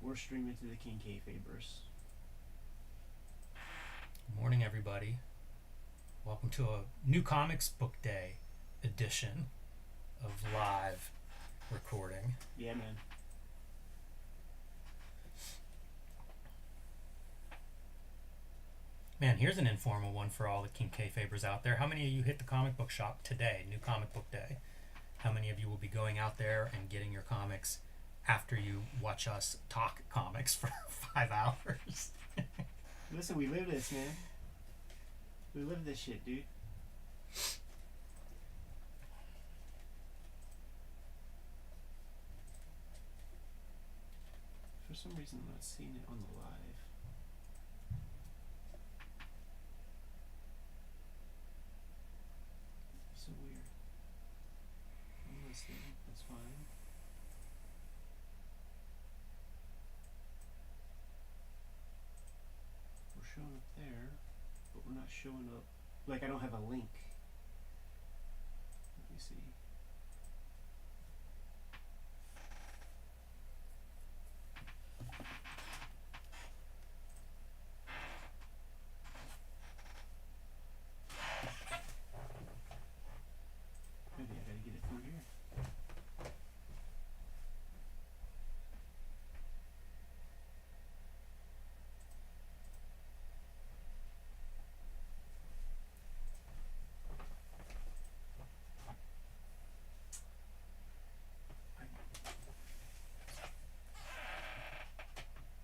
We're streaming to the King Kayfabers. Morning, everybody. Welcome to a new comics book day edition of live recording. Yeah, man. Man, here's an informal one for all the King Kayfabers out there. How many of you hit the comic book shop today, new comic book day? How many of you will be going out there and getting your comics after you watch us talk comics for 5 hours? Listen, we live this, man. We live this shit, dude. For some reason, I'm not seeing it on the live. So weird. I'm listening. That's fine. We're showing up there, but we're not showing up. Like, I don't have a link. Let me see. Maybe I gotta get it through here.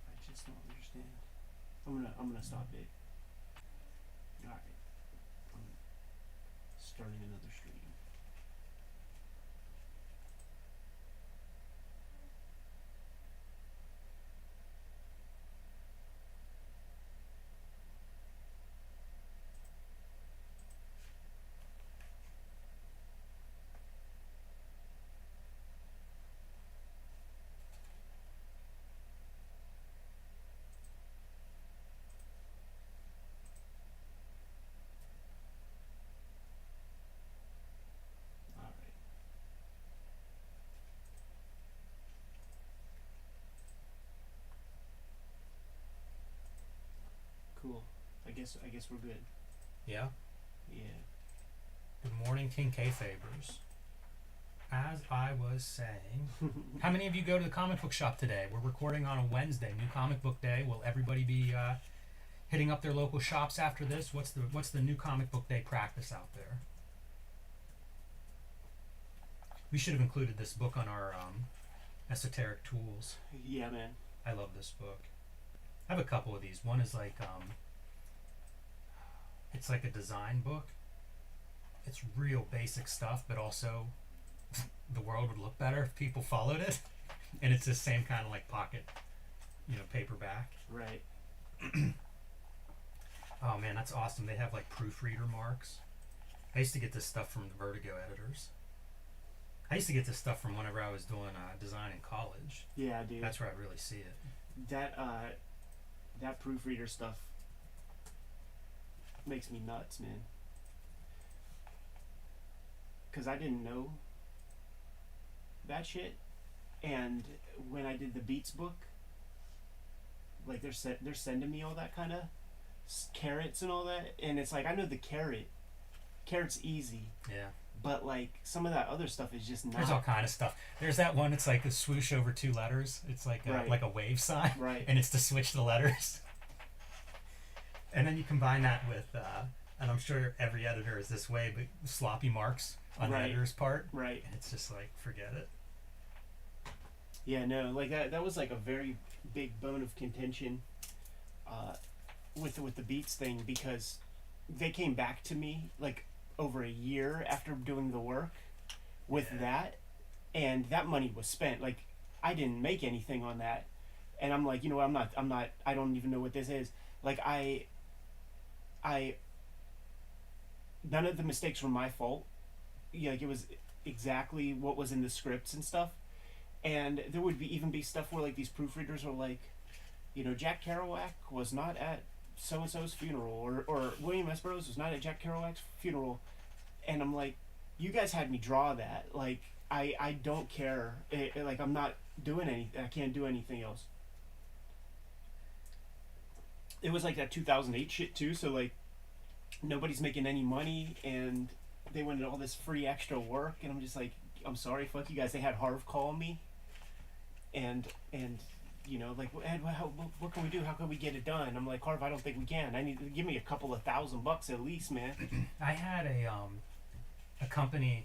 I just don't understand. I'm gonna stop it. Alright. I'm starting another stream. Alright. Cool. I guess we're good. Yeah. Yeah. Good morning, King Kayfabers. As I was saying, how many of you go to the comic book shop today? We're recording on a Wednesday, new comic book day. Will everybody be hitting up their local shops after this? What's the new comic book day practice out there? We should have included this book on our esoteric tools. Yeah, man. I love this book. I have a couple of these. One is like it's like a design book. It's real basic stuff, but also the world would look better if people followed it. And it's the same kind of like pocket, paperback. Right. Oh man, that's awesome. They have like proofreader marks. I used to get this stuff from the Vertigo editors. I used to get this stuff from whenever I was doing design in college. Yeah, dude. That's where I really see it. That proofreader stuff makes me nuts, man. Cause I didn't know that shit, and when I did the Beats book, like they're sending me all that kind of carrots and all that, and it's like I know the carrot's easy, Yeah. but like some of that other stuff is just not. There's all kind of stuff. There's that one. It's like a swoosh over 2 letters. It's like Right. like a wave sign, Right. and it's to switch the letters. And then you combine that with, and I'm sure every editor is this way, but sloppy marks on the Right. editor's part, Right. and it's just like forget it. Yeah, no, like that was like a very big bone of contention with the Beats thing, because they came back to me like over a year after doing the work with Yeah. that, and that money was spent. Like I didn't make anything on that, and I'm like, I'm not, I don't even know what this is. Like I none of the mistakes were my fault. Yeah, like it was exactly what was in the scripts and stuff. And there would even be stuff where like these proofreaders are like, Jack Kerouac was not at so and so's funeral, or William S. Burroughs was not at Jack Kerouac's funeral, and I'm like, you guys had me draw that. Like I don't care. Like I'm not doing anything. I can't do anything else. it was like that 2008 shit too. So like nobody's making any money, and they wanted all this free extra work, and I'm just like, I'm sorry, fuck you guys. They had Harv call me, and you know, like, Ed, what can we do? How can we get it done? I'm like, Harv, I don't think we can. I need to give me a couple of $1,000 at least, man. I had a company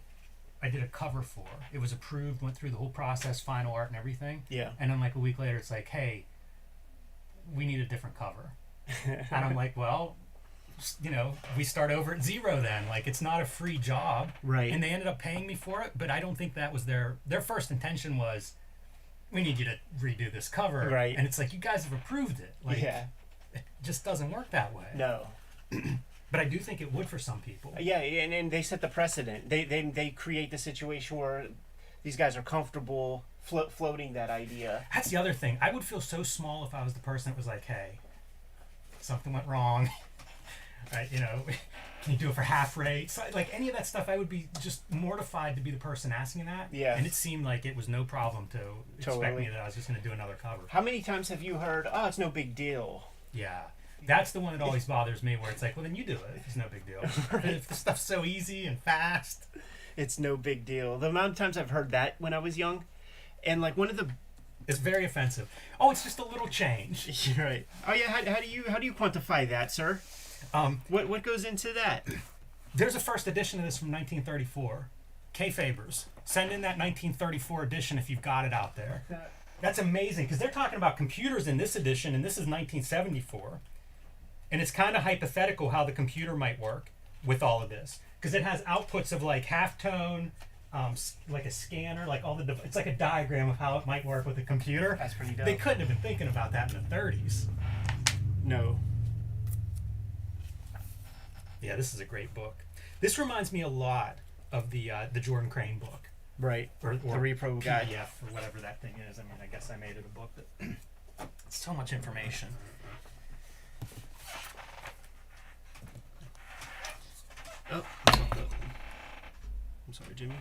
I did a cover for. It was approved, went through the whole process, final art and everything. Yeah. And then like a week later, it's like, hey, we need a different cover. And I'm like, well, you know, we start over at zero then. Like, it's not a free job. Right. And they ended up paying me for it, but I don't think that was their first intention was, we need you to redo this cover. Right. And it's like, you guys have approved it. Like, Yeah. it just doesn't work that way. No. But I do think it would for some people. Yeah, and they set the precedent. They create the situation where these guys are comfortable floating that idea. That's the other thing. I would feel so small if I was the person that was like, hey, something went wrong. Right, you know, can you do it for half rate? So, like, any of that stuff, I would be just mortified to be the person asking that. Yeah. And it seemed like it was no problem to expect Totally. me that I was just going to do another cover. How many times have you heard, oh, it's no big deal? Yeah. That's the one that always bothers me, where it's like, well, then you do it. It's no big deal. If the stuff's so easy and fast. It's no big deal. The amount of times I've heard that when I was young, and like one of the... It's very offensive. Oh, it's just a little change. Right. Oh yeah, how do you quantify that, sir? What goes into that? There's a first edition of this from 1934. Kayfabers. Send in that 1934 edition if you've got it out there. That's amazing, because they're talking about computers in this edition, and this is 1974. And it's kind of hypothetical how the computer might work with all of this, because it has outputs of like halftone, like a scanner, like all the it's like a diagram of how it might work with a computer. That's pretty dope. They couldn't have been thinking about that in the 30s. No. Yeah, this is a great book. This reminds me a lot of the Jordan Crane book. Right. Or the repro guide. PDF or whatever that thing is. I mean, I guess I made it a book, but it's so much information. Oh. I'm sorry, Jimmy.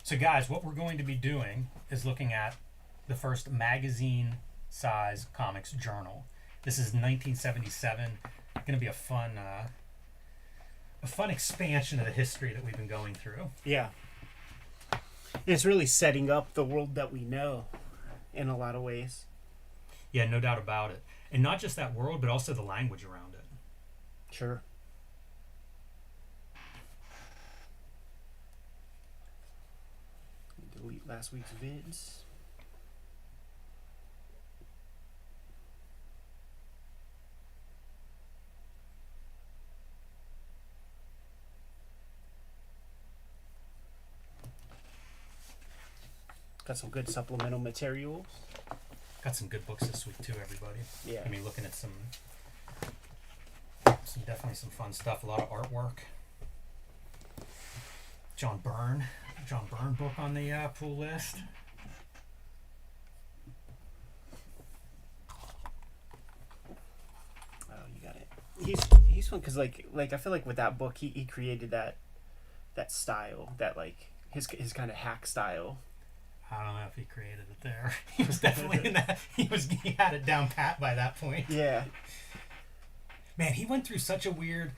So guys, what we're going to be doing is looking at the first magazine-size comics journal. This is 1977. Going to be a fun expansion of the history that we've been going through. Yeah. It's really setting up the world that we know in a lot of ways. Yeah, no doubt about it. And not just that world, but also the language around it. Sure. Delete last week's vids. Got some good supplemental materials. Got some good books this week too, everybody. Yeah. I mean, looking at some definitely some fun stuff. A lot of artwork. John Byrne book on the pool list. Oh, you got it. He's fun because like I feel like with that book he created that style, that like his kind of hack style. I don't know if he created it there. He was definitely in that. He had it down pat by that point. Yeah. Man, he went through such a weird,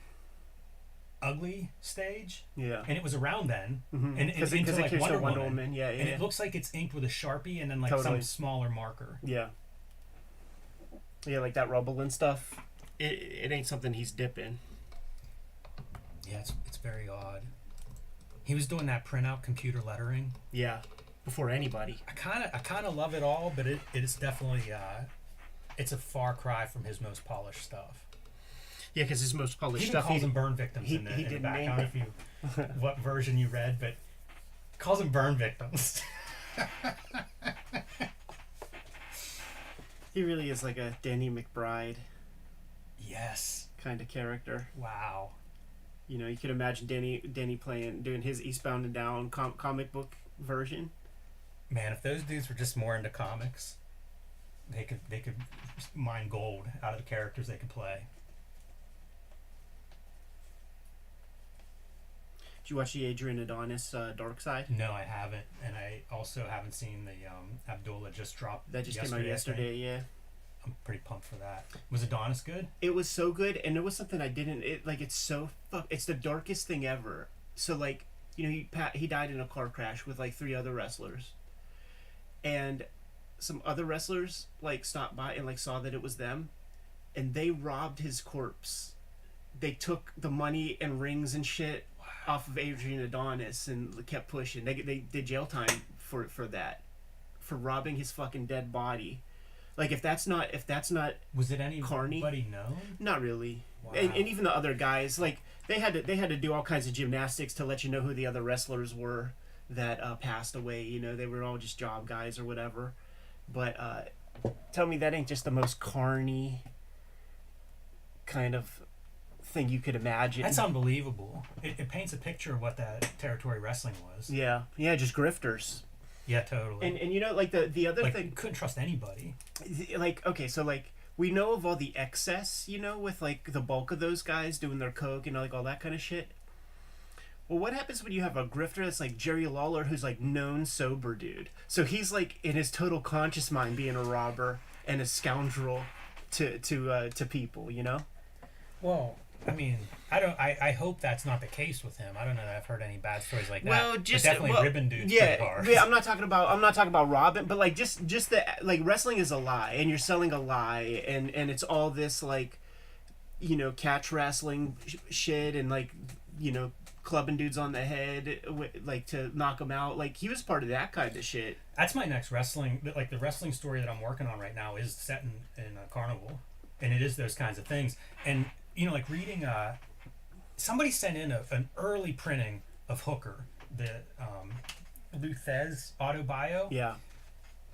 ugly stage. Yeah. And it was around then. Mm-hmm. And because into like Wonder Woman. Woman. Yeah. And it looks like it's inked with a Sharpie and then like Totally. some smaller marker. Yeah. Yeah, like that rubble and stuff. It ain't something he's dipping. Yeah, it's very odd. He was doing that printout computer lettering. Yeah. Before anybody. I kind of love it all, but it is definitely it's a far cry from his most polished stuff. Yeah, because his most polished He stuff. calls them burn victims in the back. I don't know if you what version you read, but calls them burn victims. He really is like a Danny McBride. Yes. Kind of character. Wow. You know, you could imagine Danny doing his Eastbound and Down comic book version. Man, if those dudes were just more into comics, they could mine gold out of the characters they could play. Did you watch the Adrian Adonis Dark Side? No, I haven't, and I also haven't seen the Abdullah just dropped. That just came out yesterday. Yeah. I'm pretty pumped for that. Was Adonis good? It was so good, and there was something I didn't. It's so it's the darkest thing ever. So like, you know, he died in a car crash with like 3 other wrestlers, and some other wrestlers like stopped by and like saw that it was them, and they robbed his corpse. They took the money and rings and shit off of Adrian Adonis and kept pushing. They did jail time for that, for robbing his fucking dead body. Like if that's not Was it anybody Carney? known? Not really. Wow. And even the other guys, like they had to do all kinds of gymnastics to let you know who the other wrestlers were that passed away. You know, they were all just job guys or whatever. But tell me that ain't just the most Carney kind of thing you could imagine. That's unbelievable. It paints a picture of what that territory wrestling was. Yeah, just grifters. Yeah, totally. And you know, like the other like, thing, you couldn't trust anybody. like okay, so like we know of all the excess, you know, with like the bulk of those guys doing their coke and like all that kind of shit. Well, what happens when you have a grifter that's like Jerry Lawler, who's like known sober dude? So he's like in his total conscious mind being a robber and a scoundrel to people, you know? Well, I mean, I hope that's not the case with him. I don't know that I've heard any bad stories like that. Well, but definitely ribbon dudes yeah, pretty hard. yeah. I'm not talking about robbing, but like just the like wrestling is a lie, and you're selling a lie, and it's all this like, you know, catch wrestling shit, and like, you know, clubbing dudes on the head like to knock them out. Like he was part of that kind of shit. That's my next wrestling. Like the wrestling story that I'm working on right now is set in a carnival, and it is those kinds of things. And you know, like reading, somebody sent in an early printing of Hooker, the Luthez autobio. Yeah.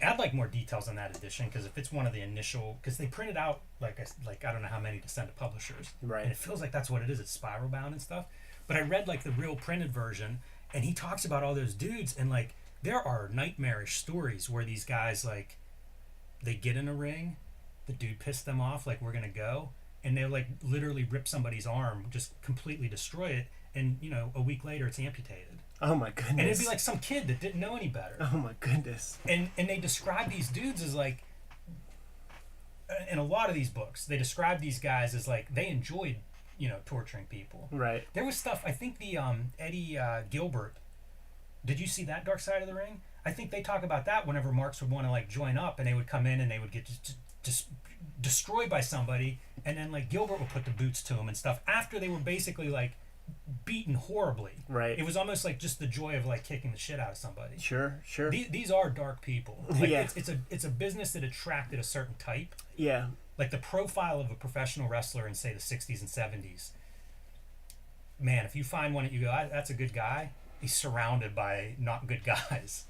I'd like more details on that edition, because if it's one of the initial, because they printed out like I don't know how many to send to publishers, Right? And it feels like that's what it is. It's spiral bound and stuff. But I read like the real printed version, and he talks about all those dudes, and like there are nightmarish stories where these guys like they get in a ring, the dude pissed them off, like we're gonna go. And they'll like literally rip somebody's arm, just completely destroy it, and you know, a week later it's amputated. Oh my goodness. And it'd be like some kid that didn't know any better. Oh my goodness. And they describe these dudes as like, in a lot of these books, they describe these guys as like they enjoyed, you know, torturing people. Right. There was stuff. I think the Eddie Gilbert. Did you see that Dark Side of the Ring? I think they talk about that whenever Marks would want to like join up, and they would come in and they would get just destroyed by somebody, and then like Gilbert would put the boots to him and stuff after they were basically like beaten horribly. Right. It was almost like just the joy of like kicking the shit out of somebody. Sure. These are dark people. Like, yeah. It's a business that attracted a certain type. Yeah. Like the profile of a professional wrestler in say the 60s and 70s. Man, if you find one that you go, that's a good guy, he's surrounded by not good guys.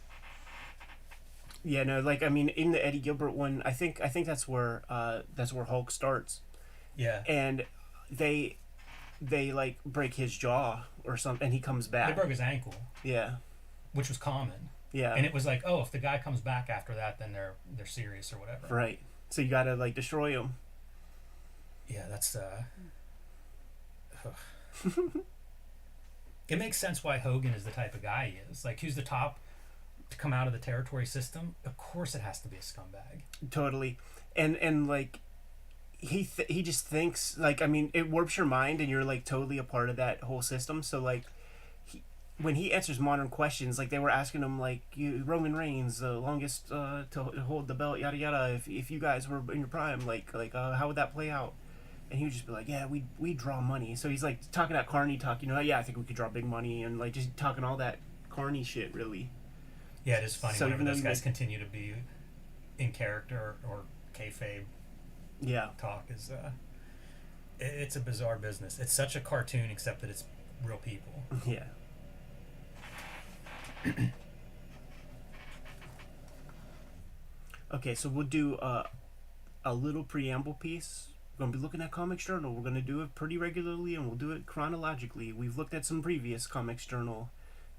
Yeah, no, like I mean, in the Eddie Gilbert one, I think that's where Hulk starts. Yeah. And they like break his jaw or something, and he comes back. They broke his ankle. Yeah. Which was common. Yeah. And it was like, oh, if the guy comes back after that, then they're serious or whatever. Right. So you gotta like destroy him. Yeah, that's It makes sense why Hogan is the type of guy he is. Like, who's the top to come out of the territory system? Of course it has to be a scumbag. Totally. And like he just thinks, like, I mean, it warps your mind and you're like totally a part of that whole system. So like when he answers modern questions, like they were asking him like, Roman Reigns, the longest to hold the belt, yada yada, if you guys were in your prime, like how would that play out? And he would just be like, yeah, we draw money. So he's like talking that Carney talk, you know, yeah, I think we could draw big money, and like just talking all that Carney shit, really. Yeah, it is funny So whenever even though those you guys make- continue to be in character or kayfabe Yeah. talk is it's a bizarre business. It's such a cartoon, except that it's real people. Yeah. Okay, so we'll do a little preamble piece. We're going to be looking at Comics Journal. We're going to do it pretty regularly, and we'll do it chronologically. We've looked at some previous Comics Journal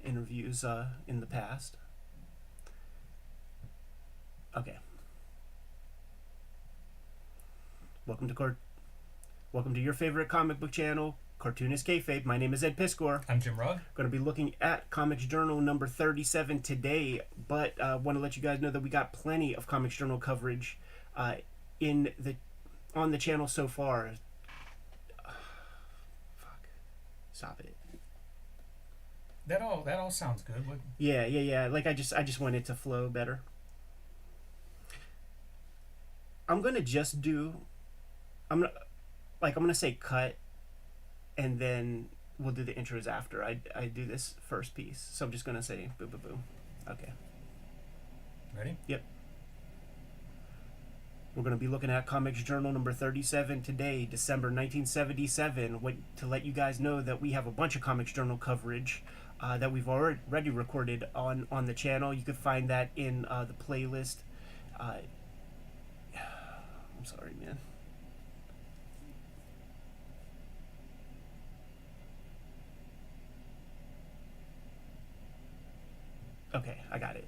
interviews in the past. Okay. Welcome to your favorite comic book channel, Cartoonist Kayfabe. My name is Ed Piskor. I'm Jim Rugg. Going to be looking at Comics Journal number 37 today, but want to let you guys know that we got plenty of Comics Journal coverage on the channel so far. Fuck. Stop it. That all sounds good. What? Yeah. Like I just want it to flow better. I'm gonna say cut, and then we'll do the intros after I do this first piece. So I'm just gonna say boo boo boo. Okay. Ready? Yep. We're going to be looking at Comics Journal number 37 today, December 1977. To let you guys know that we have a bunch of Comics Journal coverage that we've already recorded on the channel. You can find that in the playlist. I'm sorry, man. Okay, I got it.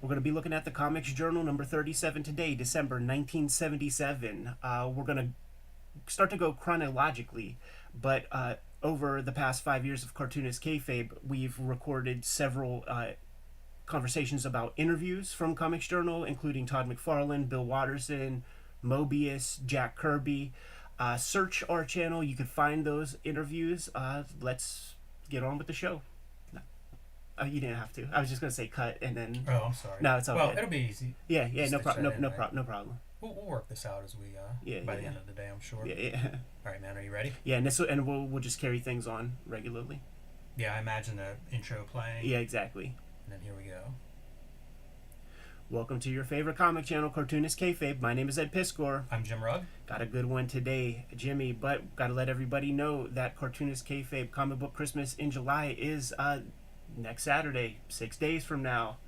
We're going to be looking at the Comics Journal number 37 today, December 1977. We're going to start to go chronologically, but over the past 5 years of Cartoonist Kayfabe, we've recorded several conversations about interviews from Comics Journal, including Todd McFarlane, Bill Watterson, Mobius, Jack Kirby. Search our channel. You can find those interviews. Let's get on with the show. Oh, you didn't have to. I was just gonna say cut and then. Oh, I'm sorry. No, it's all well, good. it'll be easy. Yeah, no problem. No Right? problem. We'll work this out as we by the end of the day, I'm sure. Yeah. All right, man. Are you ready? Yeah, and we'll just carry things on regularly. Yeah, I imagine the intro playing. Yeah, exactly. And then here we go. Welcome to your favorite comic channel, Cartoonist Kayfabe. My name is Ed Piskor. I'm Jim Rugg. Got a good one today, Jimmy, but got to let everybody know that Cartoonist Kayfabe Comic Book Christmas in July is next Saturday, 6 days from now.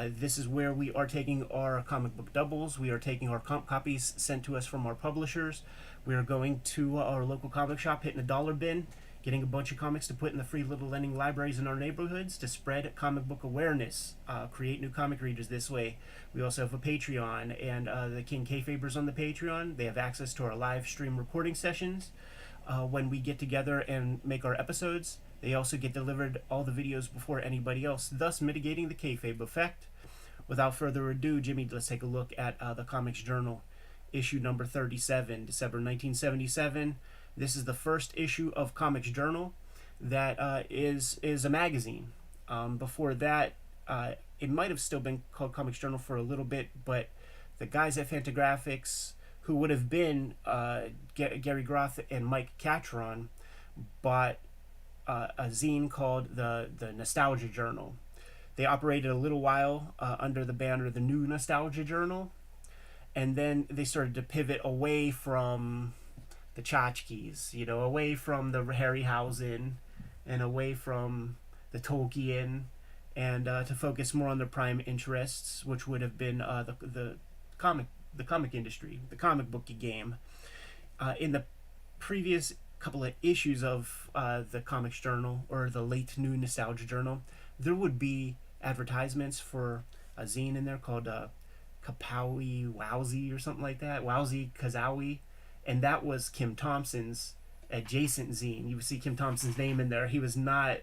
This is where we are taking our comic book doubles. We are taking our comp copies sent to us from our publishers. We are going to our local comic shop, hitting a dollar bin, getting a bunch of comics to put in the free little lending libraries in our neighborhoods to spread comic book awareness, create new comic readers this way. We also have a Patreon, and the King Kayfabers on the Patreon. They have access to our live stream recording sessions when we get together and make our episodes. They also get delivered all the videos before anybody else, thus mitigating the kayfabe effect. Without further ado, Jimmy, let's take a look at the Comics Journal, issue number 37, December 1977. This is the first issue of Comics Journal that is a magazine. Before that, it might have still been called Comics Journal for a little bit, but the guys at Fantagraphics, who would have been Gary Groth and Mike Catron, bought a zine called the Nostalgia Journal. They operated a little while under the banner the New Nostalgia Journal, and then they started to pivot away from the tchotchkes, away from the Harryhausen and away from the Tolkien, and to focus more on their prime interests, which would have been the comic industry, the comic book game. In the previous couple of issues of the Comics Journal, or the late New Nostalgia Journal, there would be advertisements for a zine in there called Kapowie Wowzy or something like that, Wowzy Kazowie, and that was Kim Thompson's adjacent zine. You would see Kim Thompson's name in there. He was not,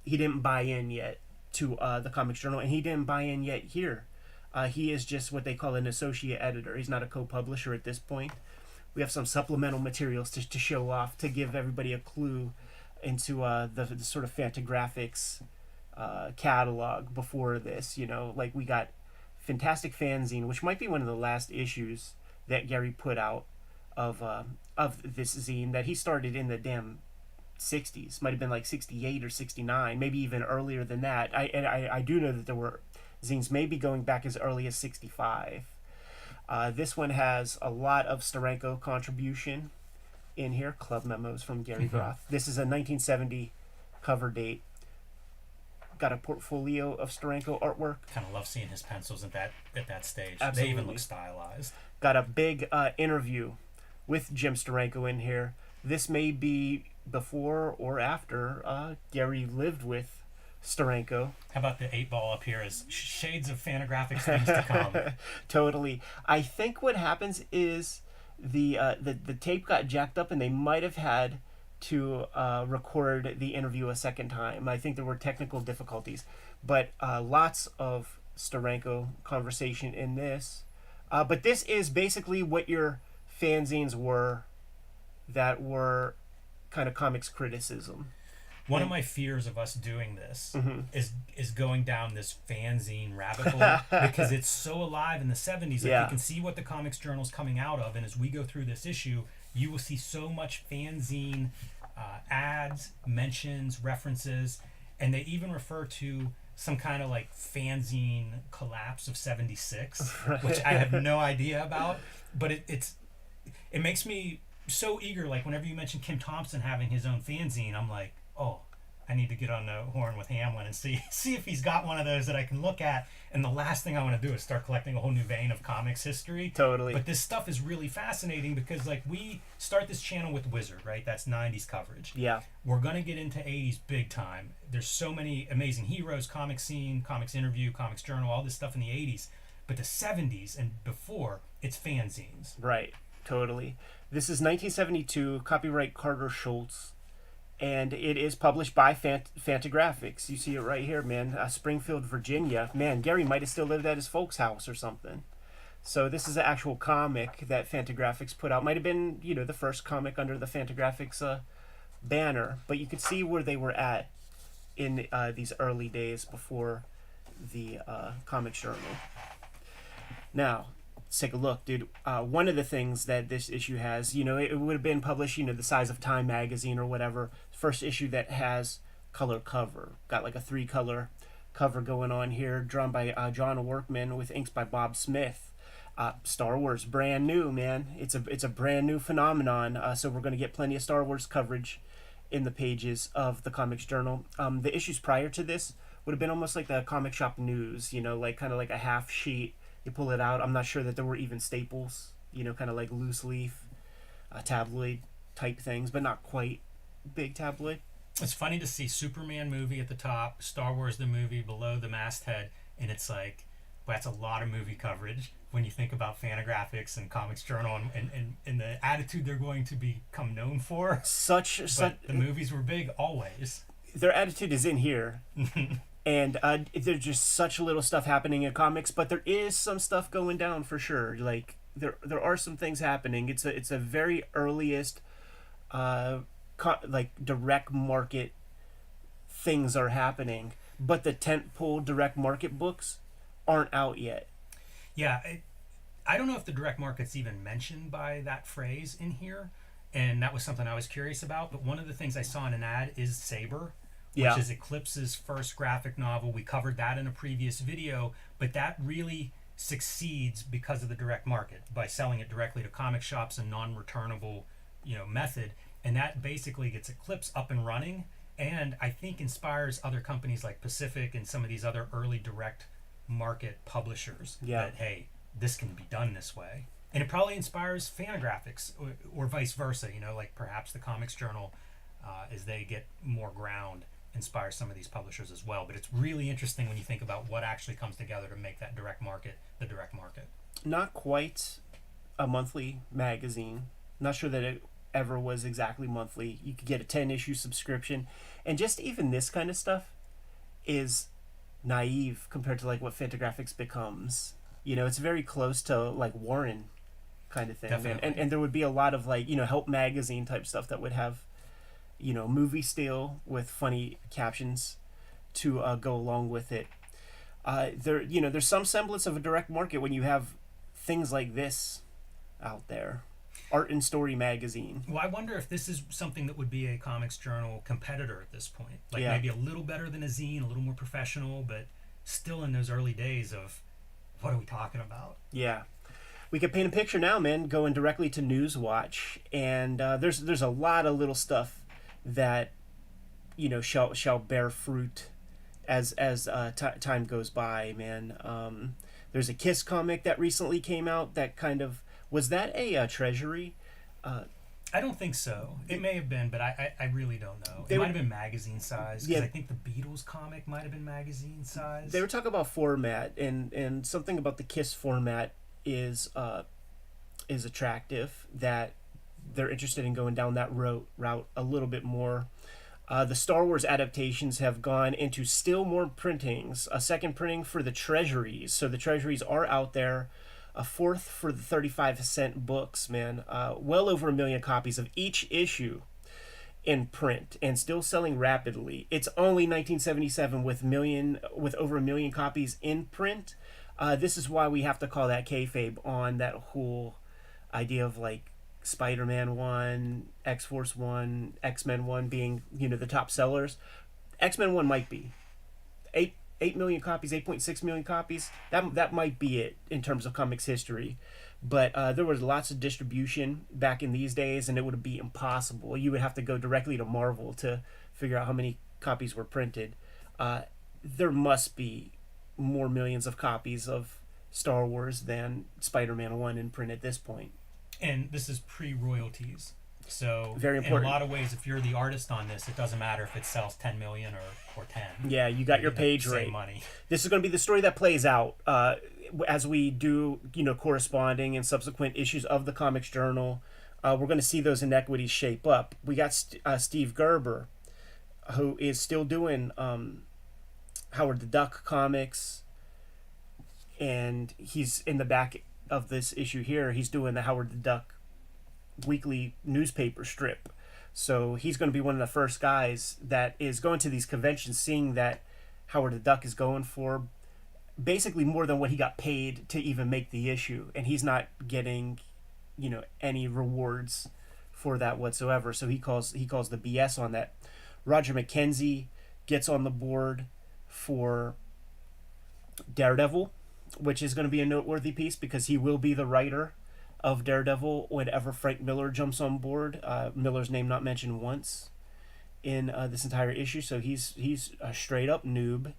he didn't buy in yet to the Comics Journal, and he didn't buy in yet here. He is just what they call an associate editor. He's not a co-publisher at this point. We have some supplemental materials to show off, to give everybody a clue into the sort of Fantagraphics catalog before this. Like we got Fantastic Fanzine, which might be one of the last issues that Gary put out of this zine that he started in the damn 60s. Might have been like 68 or 69, maybe even earlier than that. I do know that there were zines maybe going back as early as 65. This one has a lot of Steranko contribution in here. Club memos from Gary Groth. This is a 1970 cover date. Got a portfolio of Steranko artwork. Kind of love seeing his pencils at that stage. Absolutely. They even look stylized. Got a big interview with Jim Steranko in here. This may be before or after Gary lived with Steranko. How about the 8-ball up here as shades of Fantagraphics things to come? Totally. I think what happens is the tape got jacked up, and they might have had to record the interview a second time. I think there were technical difficulties, but lots of Steranko conversation in this. But this is basically what your fanzines were that were kind of comics criticism. One of my fears of us doing this is going down this fanzine rabbit hole because it's so alive in the 70s. Like, you can see what the Comics Journal's coming out of, and as we go through this issue, you will see so much fanzine ads, mentions, references, and they even refer to some kind of like fanzine collapse of 76, which I have no idea about, but it makes me so eager. Like, whenever you mention Kim Thompson having his own fanzine, I'm like, oh, I need to get on the horn with Hamlin and see if he's got one of those that I can look at. And the last thing I want to do is start collecting a whole new vein of comics history. Totally. But this stuff is really fascinating because, like, we start this channel with Wizard, right? That's 90s coverage. Yeah. We're going to get into 80s big time. There's so many amazing heroes, comic scene, comics interview, comics journal, all this stuff in the 80s. But the 70s and before, it's fanzines. Right. Totally. This is 1972, copyright Carter Schultz. And it is published by Fantagraphics. You see it right here, man. Springfield, Virginia. Man, Gary might have still lived at his folks' house or something. So this is an actual comic that Fantagraphics put out. Might have been, the first comic under the Fantagraphics banner. But you could see where they were at in these early days before the Comics Journal. Now, let's take a look, dude. One of the things that this issue has, it would have been published, the size of Time magazine or whatever. First issue that has color cover. Got like a 3-color cover going on here, drawn by John Workman with inks by Bob Smith. Star Wars, brand new, man. It's a brand new phenomenon. So we're going to get plenty of Star Wars coverage in the pages of the Comics Journal. The issues prior to this would have been almost like the comic shop news, like kind of like a half sheet. You pull it out. I'm not sure that there were even staples, kind of like loose leaf, tabloid type things, but not quite big tabloid. It's funny to see Superman movie at the top, Star Wars the movie below the masthead, and it's like, well, that's a lot of movie coverage when you think about Fantagraphics and Comics Journal and the attitude they're going to become known for. But the movies were big always. Their attitude is in here. And there's just such little stuff happening in comics, but there is some stuff going down for sure. Like there are some things happening. It's a very earliest, like direct market things are happening, but the tentpole direct market books aren't out yet. Yeah, I don't know if the direct market's even mentioned by that phrase in here, and that was something I was curious about. But one of the things I saw in an ad is Saber. Which is Eclipse's first graphic novel. We covered that in a previous video, but that really succeeds because of the direct market, by selling it directly to comic shops and non-returnable, method. And that basically gets Eclipse up and running, and I think inspires other companies like Pacific and some of these other early direct market publishers that, hey, this can be done this way. And it probably inspires Fantagraphics or vice versa, like perhaps the Comics Journal, as they get more ground, inspire some of these publishers as well. But it's really interesting when you think about what actually comes together to make that direct market the direct market. Not quite a monthly magazine. Not sure that it ever was exactly monthly. You could get a 10-issue subscription, and just even this kind of stuff is naive compared to like what Fantagraphics becomes. It's very close to like Warren kind of thing. Definitely. And there would be a lot of like Help magazine type stuff that would have movie still with funny captions to go along with it. There's some semblance of a direct market when you have things like this out there. Art and Story magazine. Well, I wonder if this is something that would be a Comics Journal competitor at this point. Like maybe a little better than a zine, a little more professional, but still in those early days of what are we talking about? Yeah. We could paint a picture now, man, going directly to Newswatch. And there's a lot of little stuff that shall bear fruit as time goes by, man. There's a Kiss comic that recently came out that kind of was that a Treasury I don't think so. It may have been, but I really don't know. They It were- might have been magazine size, because Yeah. I think the Beatles comic might have been magazine size. They were talking about format, and something about the Kiss format is attractive. That they're interested in going down that route a little bit more. The Star Wars adaptations have gone into still more printings. A second printing for the treasuries. So the treasuries are out there. A fourth for the 35-cent books, man. Well over 1 million copies of each issue in print and still selling rapidly. It's only 1977 with over 1 million copies in print. This is why we have to call that kayfabe on that whole idea of like Spider-Man 1, X-Force 1, X-Men 1 being, the top sellers. X-Men 1 might be 8 million copies, 8.6 million copies. That might be it in terms of comics history. But there was lots of distribution back in these days, and it would be impossible. You would have to go directly to Marvel to figure out how many copies were printed. There must be more millions of copies of Star Wars than Spider-Man 1 in print at this point. And this is pre-royalties. So Very important. in a lot of ways, if you're the artist on this, it doesn't matter if it sells 10 million or 10. Yeah, you got your get page the same rate. money. This is going to be the story that plays out as we do, corresponding and subsequent issues of the Comics Journal. We're going to see those inequities shape up. We got Steve Gerber, who is still doing Howard the Duck comics, and he's in the back of this issue here. He's doing the Howard the Duck weekly newspaper strip. So he's going to be one of the first guys that is going to these conventions, seeing that Howard the Duck is going for basically more than what he got paid to even make the issue, and he's not getting, any rewards for that whatsoever. So he calls the BS on that. Roger McKenzie gets on the board for Daredevil, which is going to be a noteworthy piece because he will be the writer of Daredevil whenever Frank Miller jumps on board. Miller's name not mentioned once in this entire issue, so he's a straight up noob.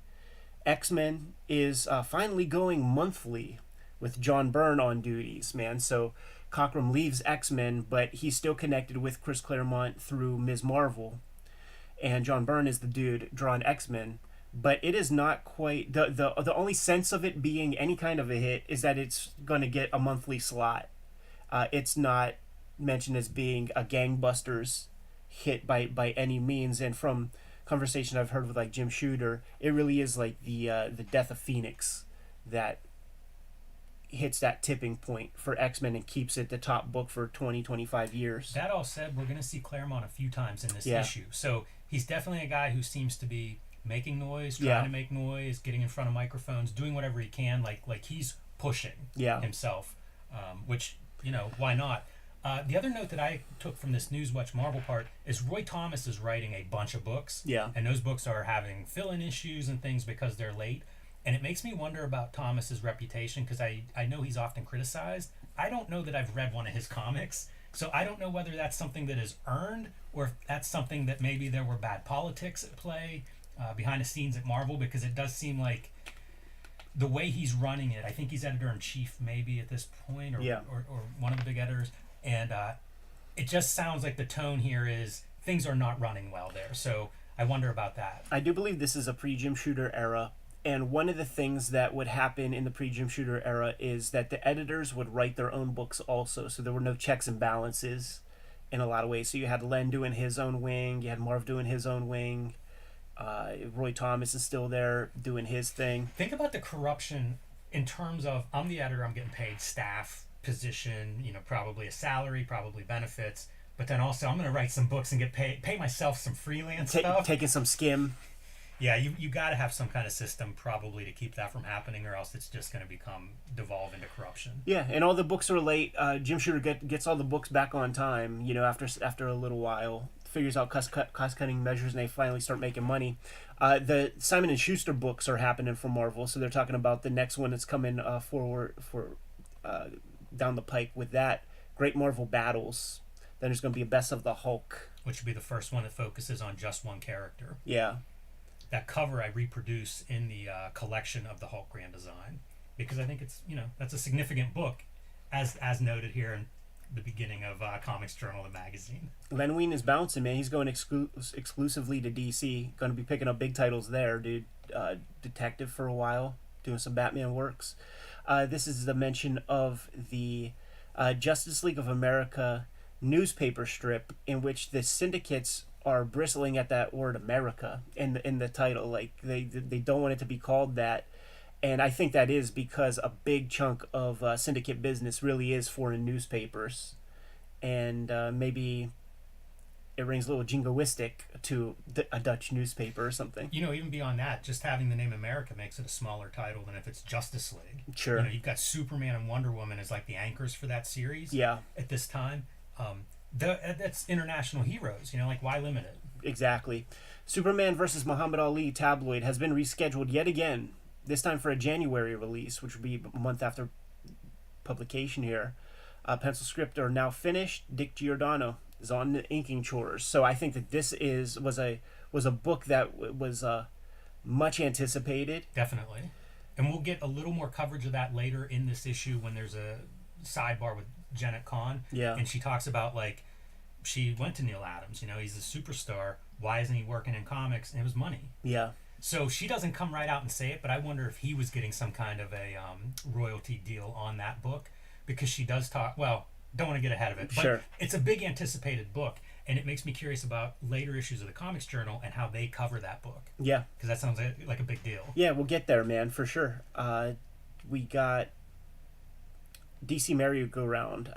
X-Men is finally going monthly with John Byrne on duties, man. So Cockrum leaves X-Men, but he's still connected with Chris Claremont through Ms. Marvel, and John Byrne is the dude drawing X-Men. But it is not quite the only sense of it being any kind of a hit is that it's going to get a monthly slot. It's not mentioned as being a gangbusters hit by any means, and from conversation I've heard with like Jim Shooter, it really is like the Death of Phoenix that hits that tipping point for X-Men and keeps it the top book for 20-25 years. That all said, we're going to see Claremont a few times in this Yeah. issue. So he's definitely a guy who seems to be making noise, trying to make noise, getting in front of microphones, doing whatever he can. Like he's pushing himself, which, why not? The other note that I took from this Newswatch Marvel part is Roy Thomas is writing a bunch of books. Yeah. And those books are having fill-in issues and things because they're late. And it makes me wonder about Thomas's reputation because I know he's often criticized. I don't know that I've read one of his comics, so I don't know whether that's something that is earned or if that's something that maybe there were bad politics at play behind the scenes at Marvel, because it does seem like the way he's running it, I think he's editor-in-chief maybe at this point, or one of the big editors, and it just sounds like the tone here is things are not running well there. So I wonder about that. I do believe this is a pre-Jim Shooter era, and one of the things that would happen in the pre-Jim Shooter era is that the editors would write their own books also, so there were no checks and balances in a lot of ways. So you had Len doing his own wing, you had Marv doing his own wing, Roy Thomas is still there doing his thing. Think about the corruption in terms of, I'm the editor, I'm getting paid staff, position, probably a salary, probably benefits, but then also I'm going to write some books and get pay myself some freelance stuff. Taking some skim. Yeah, you got to have some kind of system probably to keep that from happening, or else it's just going to devolve into corruption. Yeah, and all the books are late. Jim Shooter gets all the books back on time, after a little while. Figures out cost-cutting measures, and they finally start making money. The Simon & Schuster books are happening for Marvel, so they're talking about the next one that's coming forward for down the pike with that. Great Marvel Battles. Then there's going to be a Best of the Hulk. Which would be the first one that focuses on just one character. Yeah. That cover I reproduce in the collection of the Hulk Grand Design, because I think it's, that's a significant book, as noted here, and the beginning of Comics Journal, the magazine. Len Wein is bouncing, man. He's going exclusively to DC. Going to be picking up big titles there, dude. Detective for a while, doing some Batman works. This is the mention of the Justice League of America newspaper strip in which the syndicates are bristling at that word America in the title. Like they don't want it to be called that. And I think that is because a big chunk of syndicate business really is foreign newspapers. And maybe it rings a little jingoistic to a Dutch newspaper or something. You know, even beyond that, just having the name America makes it a smaller title than if it's Justice League. Sure. You know, you've got Superman and Wonder Woman as like the anchors for that series. Yeah. At this time. That's international heroes. You know, like why limit it? Exactly. Superman versus Muhammad Ali tabloid has been rescheduled yet again, this time for a January release, which would be a month after publication here. Pencil script are now finished. Dick Giordano is on the inking chores. So I think that this was a book that was much anticipated. Definitely. And we'll get a little more coverage of that later in this issue when there's a sidebar with Janet Kahn. Yeah. And she talks about, like, she went to Neil Adams. You know, he's a superstar. Why isn't he working in comics? And it was money. Yeah. So she doesn't come right out and say it, but I wonder if he was getting some kind of a royalty deal on that book, because she does talk. Well, don't want to get ahead of it, but sure. It's a big anticipated book, and it makes me curious about later issues of the Comics Journal and how they cover that book. Yeah, because that sounds like a big deal. Yeah, we'll get there, man, for sure. We got DC Merry-Go-Round.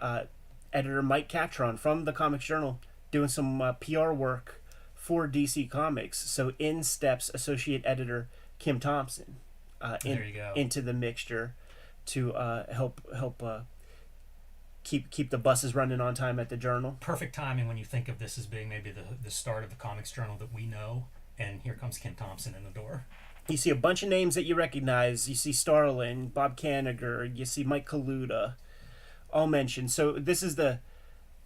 Editor Mike Catron from the Comics Journal doing some PR work for DC Comics. So in steps associate editor Kim Thompson There you go. into the mixture to help keep the buses running on time at the Journal. Perfect timing when you think of this as being maybe the start of the Comics Journal that we know, and here comes Kim Thompson in the door. You see a bunch of names that you recognize. You see Starlin, Bob Kanigher, you see Mike Kaluta, all mentioned. So this is the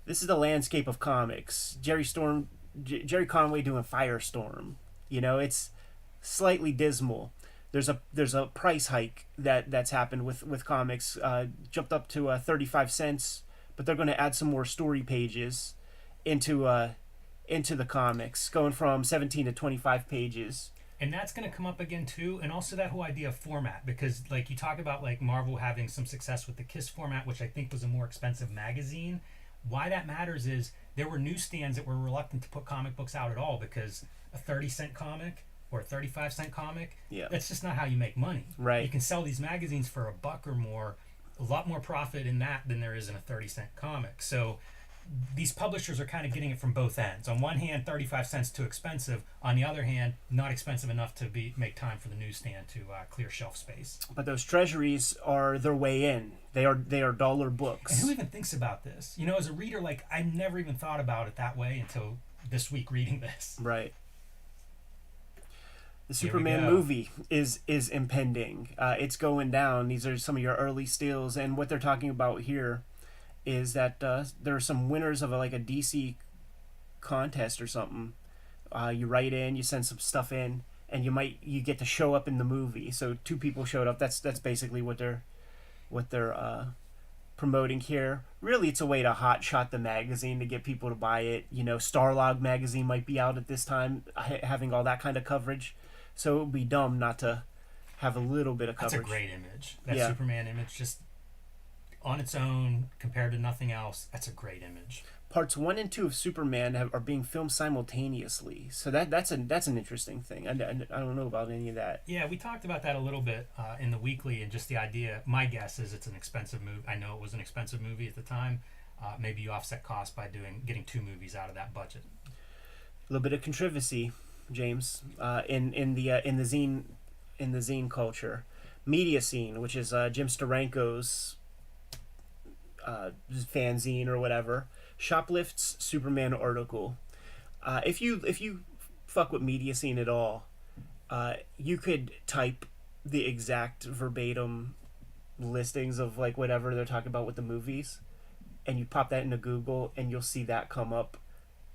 landscape of comics. Jerry Conway doing Firestorm. You know, it's slightly dismal. There's a price hike that's happened with comics. Jumped up to 35 cents, but they're going to add some more story pages into the comics, going from 17 to 25 pages. And that's going to come up again too, and also that whole idea of format, because like you talk about like Marvel having some success with the KISS format, which I think was a more expensive magazine. Why that matters is there were newsstands that were reluctant to put comic books out at all, because a 30-cent comic or a 35-cent comic, that's just not how you make money. Right. You can sell these magazines for $1 or more, a lot more profit in that than there is in a 30-cent comic. So these publishers are kind of getting it from both ends. On one hand, 35 cents too expensive. On the other hand, not expensive enough to make time for the newsstand to clear shelf space. But those treasuries are their way in. They are dollar books. And who even thinks about this? You know, as a reader, like I never even thought about it that way until this week reading this. Right. The Superman movie is impending. It's going down. These are some of your early steals, and what they're talking about here is that there are some winners of a DC contest or something. You write in, you send some stuff in, and you get to show up in the movie. So 2 people showed up. That's basically what they're promoting here. Really, it's a way to hotshot the magazine to get people to buy it. You know, Starlog magazine might be out at this time, having all that kind of coverage. So it would be dumb not to have a little bit of coverage. That's a great image. That Superman image, just on its own, compared to nothing else, that's a great image. Parts 1 and 2 of Superman are being filmed simultaneously, so that's an interesting thing. I don't know about any of that. Yeah, we talked about that a little bit in the weekly, and just the idea. My guess is it's an expensive movie. I know it was an expensive movie at the time. Maybe you offset costs by getting 2 movies out of that budget. A little bit of controversy, James, in the zine culture, media scene, which is Jim Steranko's fanzine or whatever, shoplifts Superman article. If you fuck with media scene at all, you could type the exact verbatim listings of like whatever they're talking about with the movies, and you pop that into Google, and you'll see that come up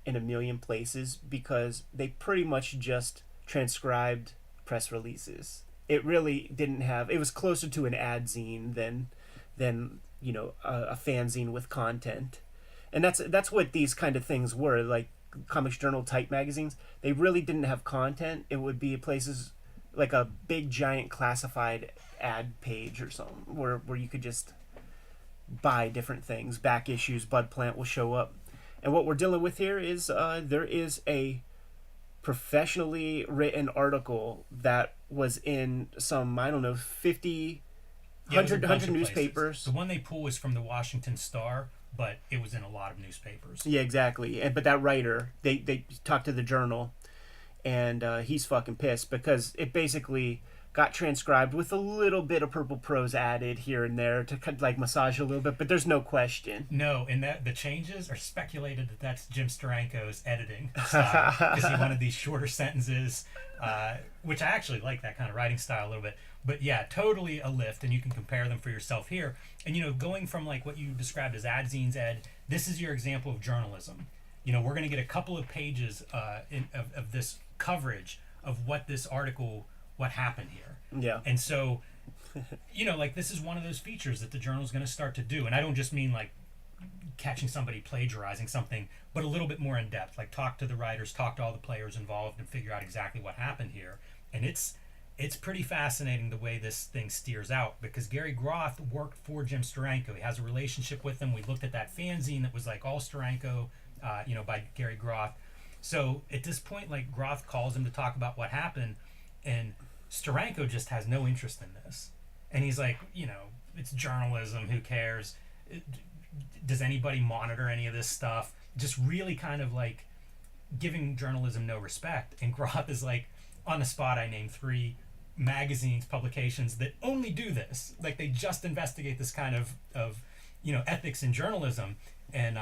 in a million places, because they pretty much just transcribed press releases. It really didn't have. It was closer to an ad zine than a fanzine with content. And that's what these kind of things were, like Comics Journal type magazines. They really didn't have content. It would be places like a big giant classified ad page or something where you could just buy different things. Back issues, Bud Plant will show up. And what we're dealing with here is there is a professionally written article that was in some, I don't know, 50, Yeah, it was a 100 bunch of newspapers. places. The one they pull was from the Washington Star, but it was in a lot of newspapers. Yeah, exactly. But that writer, they talked to the Journal, and he's fucking pissed because it basically got transcribed with a little bit of purple prose added here and there to kind of like massage a little bit, but there's no question. No, and that the changes are speculated that that's Jim Steranko's editing style because he wanted these shorter sentences, which I actually like that kind of writing style a little bit. But yeah, totally a lift, and you can compare them for yourself here. And going from like what you described as ad zines, Ed, this is your example of journalism. We're going to get a couple of pages of this coverage of what this article, what happened here. Yeah. And so, like this is one of those features that the Journal is going to start to do. And I don't just mean like catching somebody plagiarizing something, but a little bit more in depth. Like talk to the writers, talk to all the players involved, and figure out exactly what happened here. And it's pretty fascinating the way this thing steers out because Gary Groth worked for Jim Steranko. He has a relationship with him. We looked at that fanzine that was like all Steranko, by Gary Groth. So at this point, like Groth calls him to talk about what happened, and Steranko just has no interest in this. And he's like, it's journalism, who cares? Does anybody monitor any of this stuff? Just really kind of like giving journalism no respect. And Groth is like, on the spot, I named 3 magazines, publications that only do this. Like they just investigate this kind of ethics in journalism. And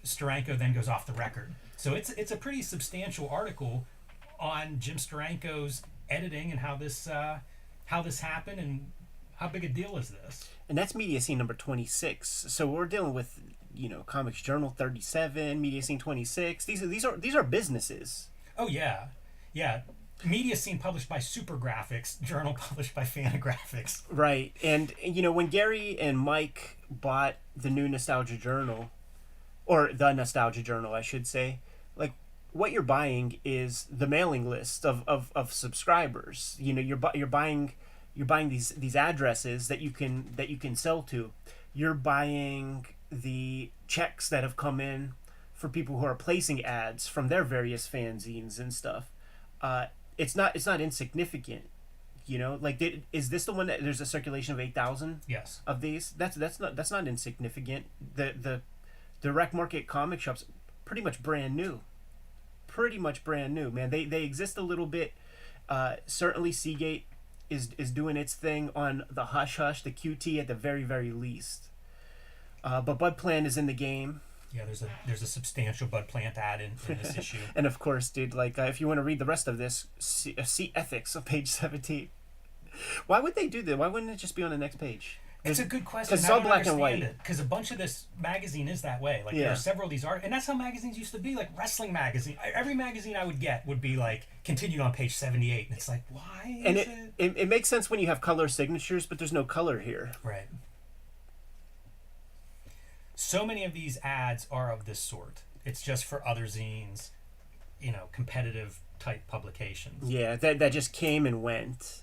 Steranko then goes off the record. So it's a pretty substantial article on Jim Steranko's editing and how this happened and how big a deal is this. And that's Media Scene number 26. So we're dealing with Comics Journal 37, Media Scene 26. These are businesses. Oh yeah. Media Scene published by Super Graphics, Journal published by Fantagraphics. Right. And when Gary and Mike bought the new Nostalgia Journal, or the Nostalgia Journal I should say, like what you're buying is the mailing list of subscribers. You're buying these addresses that you can sell to. You're buying the checks that have come in for people who are placing ads from their various fanzines and stuff. It's not insignificant. Is this the one that there's a circulation of 8,000? Yes. Of these? That's not insignificant. The direct market comic shops pretty much brand new, man. They exist a little bit. Certainly Seagate is doing its thing on the Hush Hush, the QT at the very, very least. But Bud Plant is in the game. Yeah, there's a substantial Bud Plant ad in this issue. And of course, dude, like if you want to read the rest of this, see Ethics on page 17. Why would they do that? Why wouldn't it just be on the next page? It's a good question. Because it's all black and white. Because a bunch of this magazine is that way. Like there are several of these art, and that's how magazines used to be. Like wrestling magazine, every magazine I would get would be like continued on page 78, and it's like why? And it makes sense when you have color signatures, but there's no color here. Right. So many of these ads are of this sort. It's just for other zines, competitive type publications. Yeah, that just came and went.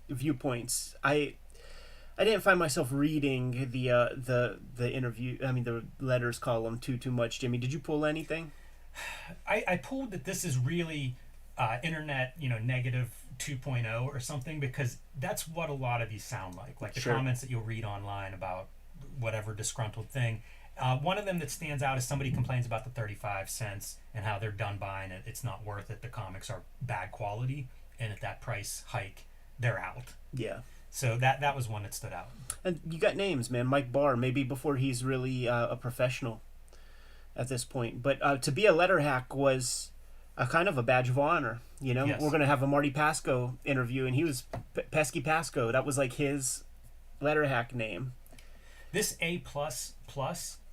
Viewpoints. I didn't find myself reading the interview. I mean the letters column too much. Jimmy, did you pull anything? I pulled that this is really internet negative 2.0 or something, because that's what a lot of these sound like the comments that you'll read online about whatever disgruntled thing. One of them that stands out is somebody complains about the 35 cents and how they're done buying it. It's not worth it. The comics are bad quality, and at that price hike, they're out. Yeah. So that was one that stood out. And you got names, man. Mike Barr, maybe before he's really a professional at this point. But to be a letter hack was a kind of a badge of honor. Yes. We're going to have a Marty Pasco interview, and he was Pesky Pasco. That was like his letter hack name. This A++,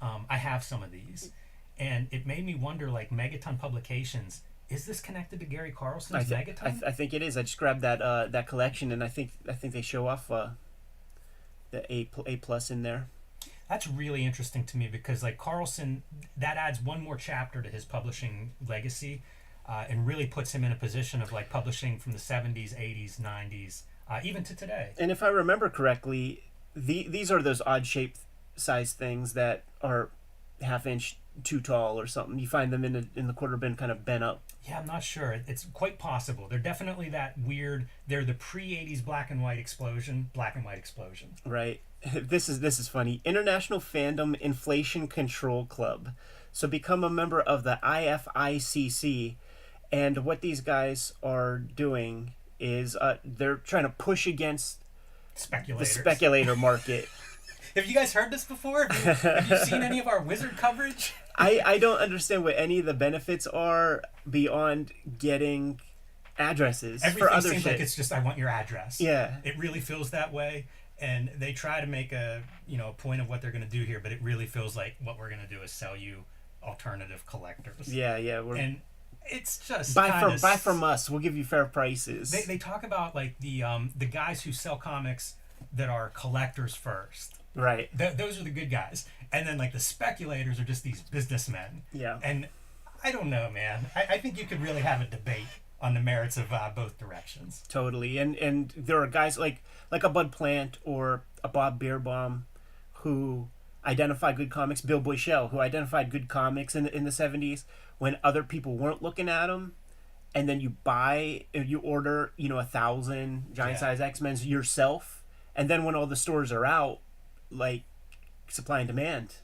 I have some of these, and it made me wonder, like Megaton Publications, is this connected to Gary Carlson's Megaton? I think it is. I just grabbed that collection, and I think they show off the A+ in there. That's really interesting to me because like Carlson, that adds one more chapter to his publishing legacy, and really puts him in a position of like publishing from the 70s, 80s, 90s, even to today. And if I remember correctly, these are those odd shaped size things that are half inch too tall or something. You find them in the quarter bin kind of bent up. Yeah, I'm not sure. It's quite possible. They're definitely that weird. They're the pre-80s black and white explosion. Right. This is funny. International Fandom Inflation Control Club. So become a member of the IFICC, and what these guys are doing is they're trying to push against the Speculators. speculator market. Have you guys heard this before? Have you seen any of our wizard coverage? I don't understand what any of the benefits are beyond getting addresses Everything for other seems shit. like it's just I want your address. Yeah. It really feels that way, and they try to make a point of what they're going to do here, but it really feels like what we're going to do is sell you alternative collectors. Yeah. And it's just buy from us. We'll give you fair prices. They talk about like the guys who sell comics that are collectors first. Right. Those are the good guys, and then like the speculators are just these businessmen. Yeah. And I don't know, man. I think you could really have a debate on the merits of both directions. Totally. And there are guys like a Bud Plant or a Bob Beerbaum who identify good comics. Bill Boychelle, who identified good comics in the 70s when other people weren't looking at them. And then you order 1,000 giant size X-Men's yourself. And then when all the stores are out, like supply and demand.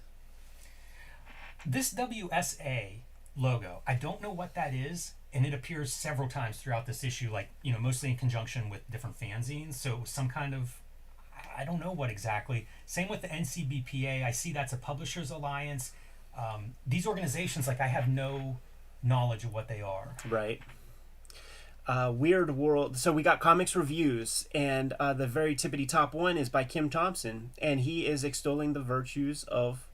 This WSA logo, I don't know what that is, and it appears several times throughout this issue, like, mostly in conjunction with different fanzines. So it was some kind of, I don't know what exactly. Same with the NCBPA. I see that's a publishers alliance. These organizations, like, I have no knowledge of what they are. Right. Weird World. So we got comics reviews, and the very tippity top one is by Kim Thompson, and he is extolling the virtues of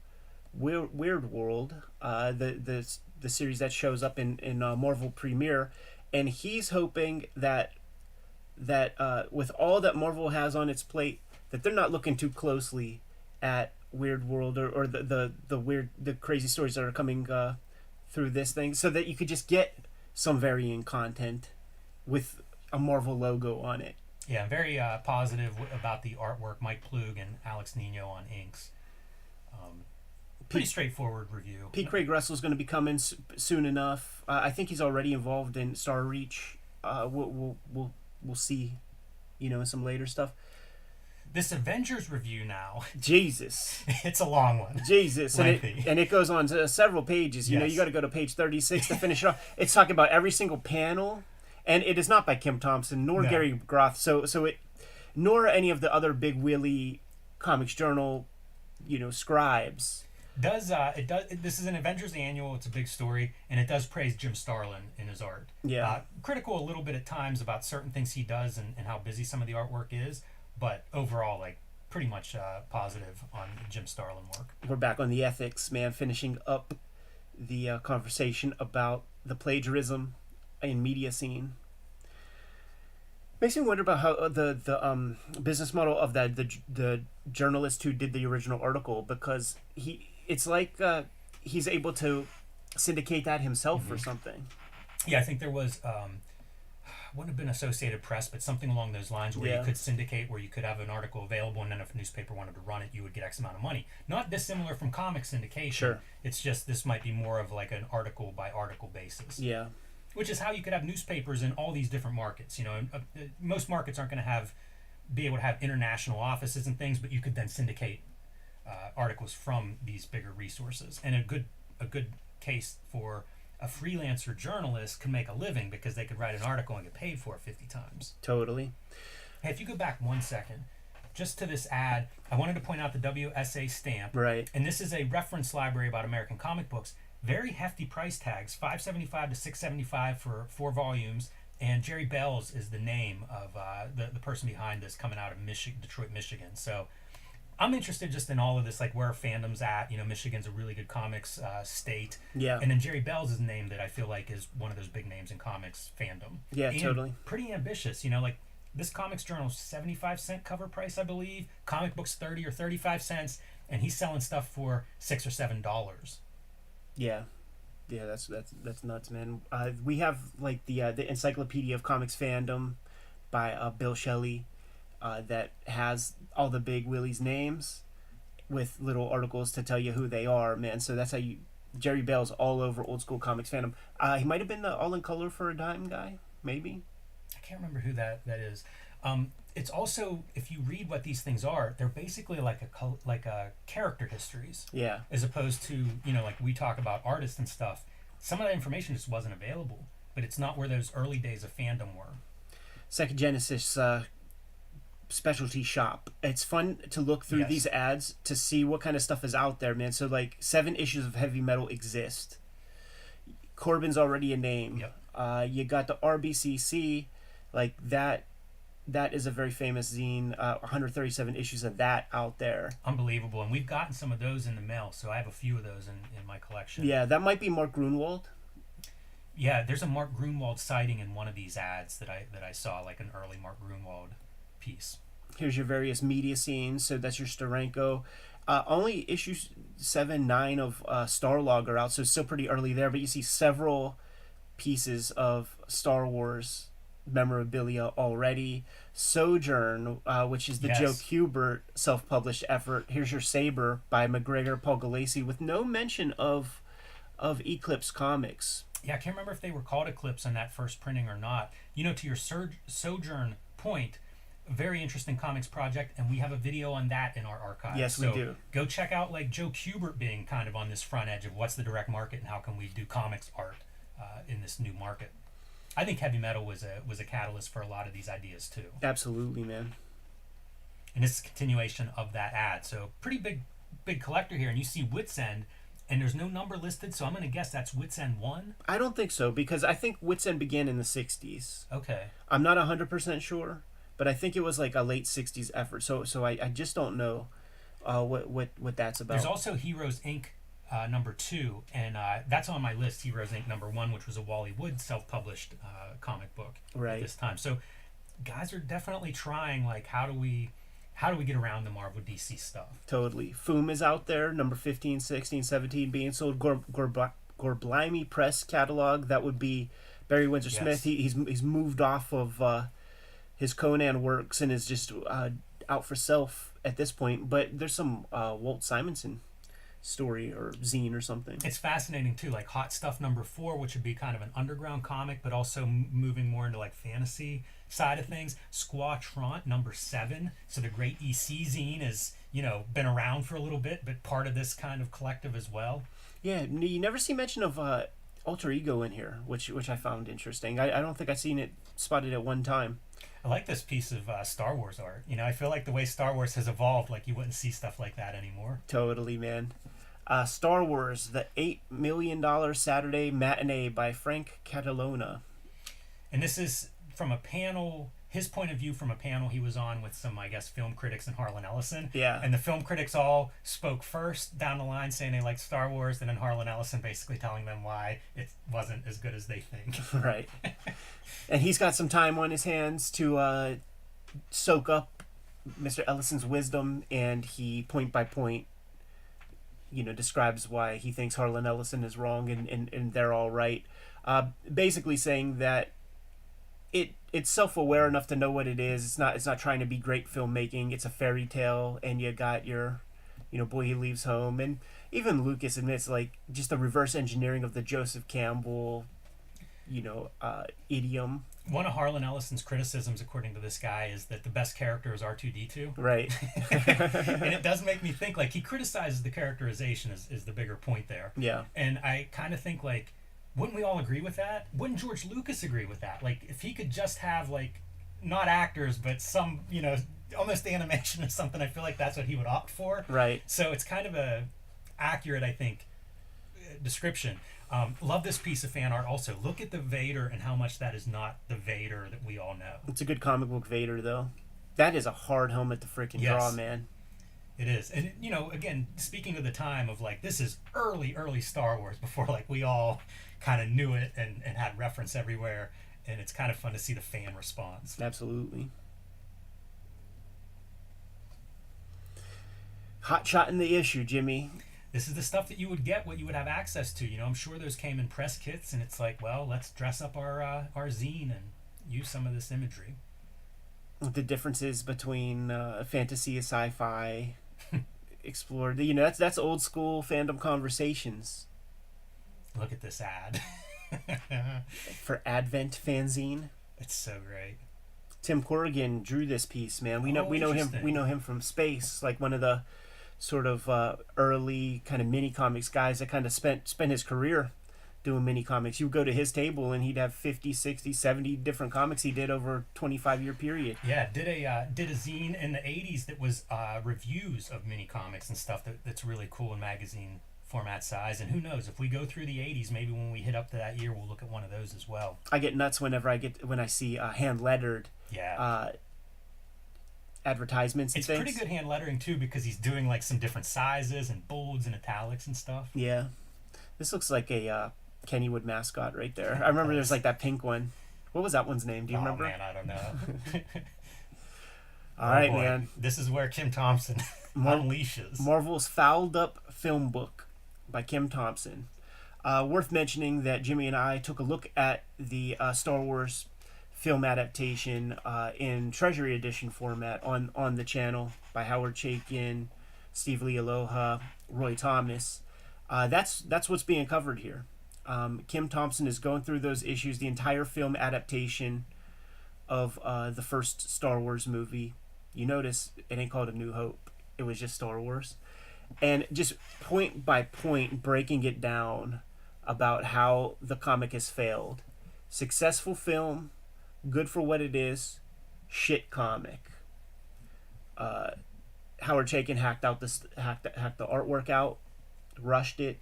Weird World, the series that shows up in Marvel Premiere, and he's hoping that with all that Marvel has on its plate, that they're not looking too closely at Weird World or the crazy stories that are coming through this thing, so that you could just get some varying content with a Marvel logo on it. Yeah, very positive about the artwork. Mike Plug and Alex Nino on inks. Pretty straightforward review. P. Craig Russell's going to be coming soon enough. I think he's already involved in Star Reach. We'll see, some later stuff. This Avengers review now. Jesus. It's a long one. Jesus. Lengthy. And it goes on to several pages. You got to go to page 36 to finish it off. It's talking about every single panel. And it is not by Kim Thompson nor Gary Groth, nor any of the other big wheelie Comics Journal, scribes. This is an Avengers annual. It's a big story, and it does praise Jim Starlin in his art. Yeah. Critical a little bit at times about certain things he does and how busy some of the artwork is, but overall, like, pretty much positive on Jim Starlin work. We're back on the ethics, man, finishing up the conversation about the plagiarism in media scene. Makes me wonder about how the business model of the journalist who did the original article, because it's like he's able to syndicate that himself or something. Yeah, I think there was wouldn't have been Associated Press, but something along those lines where you could syndicate, where you could have an article available, and then if a newspaper wanted to run it, you would get X amount of money. Not dissimilar from comic syndication. Sure. It's just this might be more of like an article by article basis. Yeah. Which is how you could have newspapers in all these different markets. Most markets aren't going to be able to have international offices and things, but you could then syndicate articles from these bigger resources. And a good case for a freelancer journalist can make a living because they could write an article and get paid for it 50 times. Totally. Hey, if you go back 1 second, just to this ad, I wanted to point out the WSA stamp. Right. And this is a reference library about American comic books. Very hefty price tags, $5.75 to $6.75 for 4 volumes. And Jerry Bells is the name of the person behind this, coming out of Detroit, Michigan. So I'm interested just in all of this, like where fandom's at. Michigan's a really good comics state. Yeah. And then Jerry Bells is a name that I feel like is one of those big names in comics fandom. Yeah, and totally. Pretty ambitious. Like this Comics Journal's 75-cent cover price, I believe. Comic books 30 or 35 cents. and he's selling stuff for $6 or $7. Yeah. Yeah, that's nuts, man. We have like the Encyclopedia of Comics Fandom by Bill Shelley that has all the big Willie's names with little articles to tell you who they are, man. So that's how you. Jerry Bale's all over old school comics fandom. He might have been the All in Color for a Dime guy, maybe. I can't remember who that is. It's also, if you read what these things are, they're basically like a character histories. Yeah. As opposed to, like we talk about artists and stuff. Some of that information just wasn't available, but it's not where those early days of fandom were. Second Genesis specialty shop. It's fun to look through Yes. these ads to see what kind of stuff is out there, man. So like 7 issues of Heavy Metal exist. Corbin's already a name. Yep. You got the RBCC, like that is a very famous zine. 137 issues of that out there. Unbelievable. And we've gotten some of those in the mail, so I have a few of those in my collection. Yeah, that might be Mark Grunwald. Yeah, there's a Mark Grunwald sighting in one of these ads that I saw, like an early Mark Grunwald piece. Here's your various media scenes. So that's your Steranko. Only issues 7, 9 of Starlog are out, so still pretty early there. But you see several pieces of Star Wars memorabilia already. Sojourn, which is the Yes. Joe Kubert self-published effort. Here's your Saber by McGregor, Paul Galassi, with no mention of Eclipse Comics. Yeah, I can't remember if they were called Eclipse on that first printing or not. To your Sojourn point, a very interesting comics project, and we have a video on that in our archive. Yes, we do. Go check out like Joe Kubert being kind of on this front edge of what's the direct market and how can we do comics art in this new market. I think heavy metal was a catalyst for a lot of these ideas too. Absolutely, man. And this is a continuation of that ad. So pretty big collector here, and you see Wits End, and there's no number listed, so I'm going to guess that's Wits End 1? I don't think so, because I think Wits End began in the 60s. Okay. I'm not 100% sure, but I think it was like a late 60s effort. So I just don't know what that's about. There's also Heroes Inc. Number 2, and that's on my list. Heroes Inc. number 1, which was a Wally Wood self-published comic book Right. at this time. So guys are definitely trying, like, how do we get around the Marvel DC stuff? Totally. Foom is out there, number 15, 16, 17, being sold. Gorblimey Press catalog. That would be Barry Windsor Smith. Yes. He's moved off of his Conan works and is just out for self at this point. But there's some Walt Simonson story or zine or something. It's fascinating too, like Hot Stuff number 4, which would be kind of an underground comic, but also moving more into like fantasy side of things. Squatrant number 7, so the great EC zine has been around for a little bit, but part of this kind of collective as well. Yeah, you never see mention of Alter Ego in here, which I found interesting. I don't think I've seen it spotted at one time. I like this piece of Star Wars art. I feel like the way Star Wars has evolved, like you wouldn't see stuff like that anymore. Totally, man. Star Wars, the $8 million Saturday Matinee by Frank Catalona. And this is from a panel, his point of view from a panel he was on with some, I guess, film critics and Harlan Ellison. Yeah. And the film critics all spoke first down the line saying they liked Star Wars, and then Harlan Ellison basically telling them why it wasn't as good as they think. Right. And he's got some time on his hands to soak up Mr. Ellison's wisdom, and he, point by point, describes why he thinks Harlan Ellison is wrong and they're all right. Basically saying that it's self-aware enough to know what it is. It's not trying to be great filmmaking. It's a fairy tale, and you got your, Boy He Leaves Home, and even Lucas admits like just the reverse engineering of the Joseph Campbell, idiom. One of Harlan Ellison's criticisms, according to this guy, is that the best character is R2-D2. Right. And it does make me think, like, he criticizes the characterization is the bigger point there. Yeah. And I kind of think, like, wouldn't we all agree with that? Wouldn't George Lucas agree with that? Like, if he could just have, like, not actors, but some, almost animation or something, I feel like that's what he would opt for. Right. So it's kind of a accurate, I think, description. Love this piece of fan art also. Look at the Vader and how much that is not the Vader that we all know. It's a good comic book Vader, though. That is a hard helmet to freaking draw, man. It is. And, again, speaking of the time of, like, this is early Star Wars before, like, we all kind of knew it and had reference everywhere. And it's kind of fun to see the fan response. Absolutely. Hot shot in the issue, Jimmy. This is the stuff that you would get, what you would have access to. You know, I'm sure those came in press kits, and it's like, well, let's dress up our zine and use some of this imagery. The differences between fantasy and sci-fi explored. You know, that's old school fandom conversations. Look at this ad. For Advent fanzine. It's so great. Tim Corrigan drew this piece, man. We know him from Space, like one of the sort of early kind of mini comics guys that kind of spent his career doing mini comics. You would go to his table and he'd have 50, 60, 70 different comics he did over a 25-year period. Yeah, did a zine in the 80s that was reviews of mini comics and stuff that's really cool in magazine format size. And who knows, if we go through the 80s, maybe when we hit up to that year, we'll look at one of those as well. I get nuts when I see hand lettered advertisements and it's things. Pretty good hand lettering too, because he's doing like some different sizes and bolds and italics and stuff. Yeah, this looks like a Kennywood mascot right there. I remember there's like that pink one. What was that one's name? Do you remember? Oh man, I don't know. All right, man. This is where Kim Thompson unleashes. Marvel's Fouled Up Film Book by Kim Thompson. Worth mentioning that Jimmy and I took a look at the Star Wars film adaptation in Treasury Edition format on the channel by Howard Chaykin, Steve Lee Aloha, Roy Thomas. That's what's being covered here. Kim Thompson is going through those issues, the entire film adaptation of the first Star Wars movie. You notice it ain't called A New Hope. It was just Star Wars. And just point by point breaking it down about how the comic has failed. Successful film, good for what it is, shit comic. Howard Chaykin hacked the artwork out, rushed it.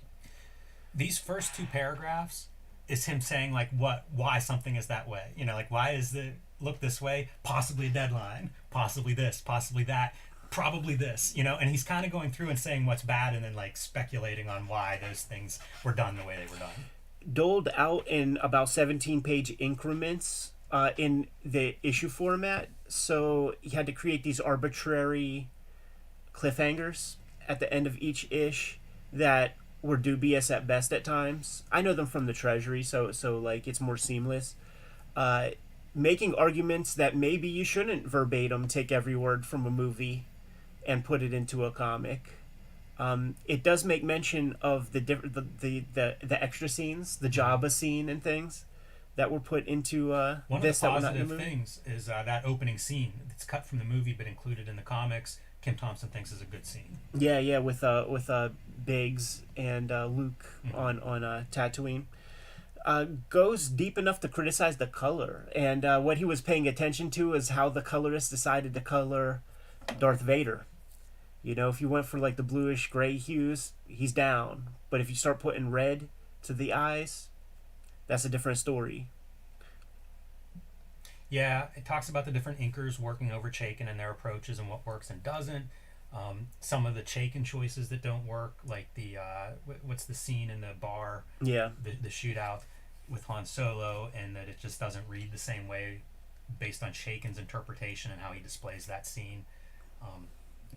These first two paragraphs is him saying like why something is that way. You know, like why is it look this way? Possibly a deadline, possibly this, possibly that, probably this, you know, and he's kind of going through and saying what's bad and then like speculating on why those things were done the way they were done. Doled out in about 17-page increments in the issue format, so he had to create these arbitrary cliffhangers at the end of each ish that were dubious at best at times. I know them from the Treasury, so like it's more seamless. Making arguments that maybe you shouldn't verbatim take every word from a movie and put it into a comic. It does make mention of the extra scenes, the Jabba scene and things that were put into one this. Of the positive things is that opening scene. It's cut from the movie but included in the comics. Kim Thompson thinks is a good scene. Yeah, with Biggs and Luke on Tatooine. Goes deep enough to criticize the color, and what he was paying attention to is how the colorist decided to color Darth Vader. You know, if you went for like the bluish gray hues, he's down, but if you start putting red to the eyes, that's a different story. Yeah, it talks about the different inkers working over Chaykin and their approaches and what works and doesn't. Some of the Chaykin choices that don't work, like the what's the scene in the bar? Yeah, the shootout with Han Solo, and that it just doesn't read the same way based on Chaykin's interpretation and how he displays that scene.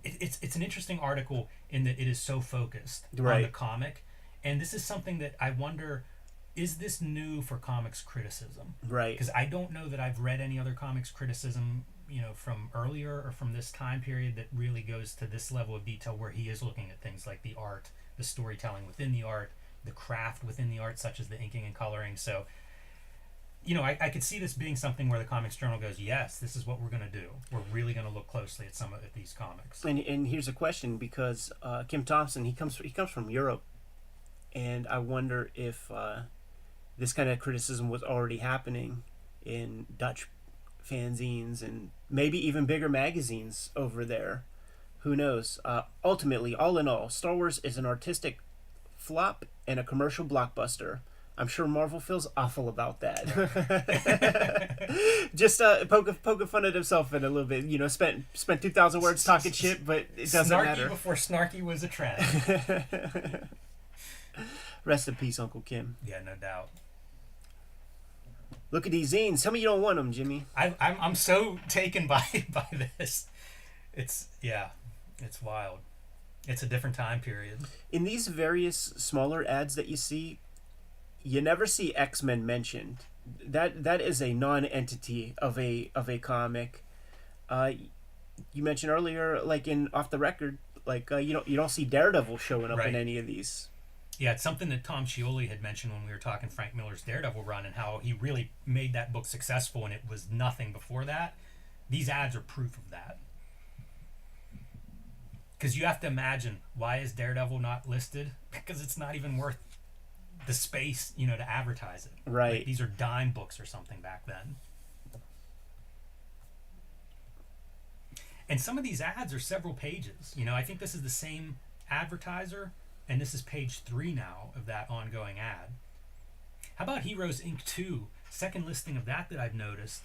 It's an interesting article in that it is so focused on the comic, and this is something that I wonder, is this new for comics criticism? Right. Because I don't know that I've read any other comics criticism, you know, from earlier or from this time period that really goes to this level of detail where he is looking at things like the art, the storytelling within the art, the craft within the art, such as the inking and coloring. So, you know, I could see this being something where the Comics Journal goes, yes, this is what we're going to do. We're really going to look closely at some of these comics. And here's a question, because Kim Thompson, he comes from Europe, and I wonder if this kind of criticism was already happening in Dutch fanzines and maybe even bigger magazines over there. Who knows? Ultimately, all in all, Star Wars is an artistic flop and a commercial blockbuster. I'm sure Marvel feels awful about that. Just poking fun at himself in a little bit. You know, spent 2,000 words talking shit, but it doesn't matter. Snarky before snarky was a trend. Rest in peace, Uncle Kim. Yeah, no doubt. Look at these zines. Tell me you don't want them, Jimmy. I'm so taken by this. It's wild. It's a different time period. In these various smaller ads that you see, you never see X-Men mentioned. That is a non-entity of a comic. You mentioned earlier, like in Off the Record, like you don't see Daredevil showing up Right. in any of these. Yeah, it's something that Tom Scioli had mentioned when we were talking Frank Miller's Daredevil run and how he really made that book successful and it was nothing before that. These ads are proof of that. Because you have to imagine, why is Daredevil not listed? Because it's not even worth the space, to advertise it. Right. Like, these are dime books or something back then. And some of these ads are several pages. I think this is the same advertiser, and this is page 3 now of that ongoing ad. How about Heroes Inc. 2? Second listing of that I've noticed.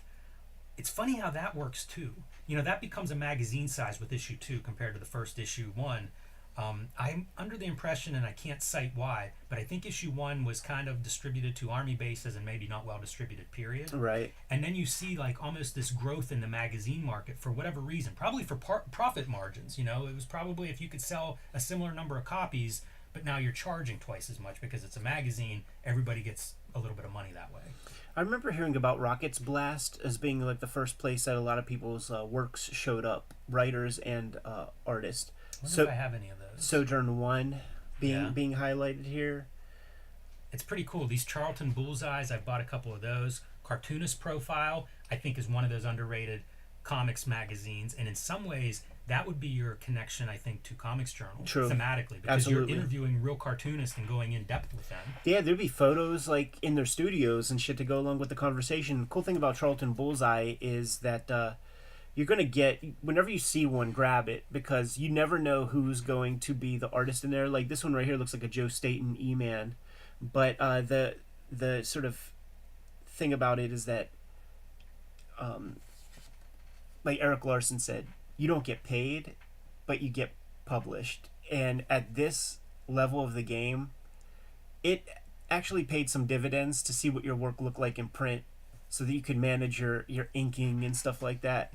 It's funny how that works too. That becomes a magazine size with issue 2 compared to the first issue 1. I'm under the impression, and I can't cite why, but I think issue 1 was kind of distributed to army bases and maybe not well distributed, period. Right. And then you see like almost this growth in the magazine market for whatever reason, probably for profit margins. It was probably if you could sell a similar number of copies, but now you're charging twice as much because it's a magazine, everybody gets a little bit of money that way. I remember hearing about Rocket's Blast as being like the first place that a lot of people's works showed up, writers and artists. I wonder if I have any of those. Sojourn 1 Yeah. being highlighted here. It's pretty cool. These Charlton Bullseyes, I've bought a couple of those. Cartoonist Profile, I think, is one of those underrated comics magazines, and in some ways that would be your connection, I think, to Comics Journal. True. Thematically, because Absolutely. you're interviewing real cartoonists and going in depth with them. Yeah, there'd be photos like in their studios and shit to go along with the conversation. The cool thing about Charlton Bullseye is that you're going to get, whenever you see one, grab it, because you never know who's going to be the artist in there. Like this one right here looks like a Joe Staton E-Man, but the sort of thing about it is that like Eric Larson said, you don't get paid, but you get published. And at this level of the game, it actually paid some dividends to see what your work looked like in print so that you could manage your inking and stuff like that.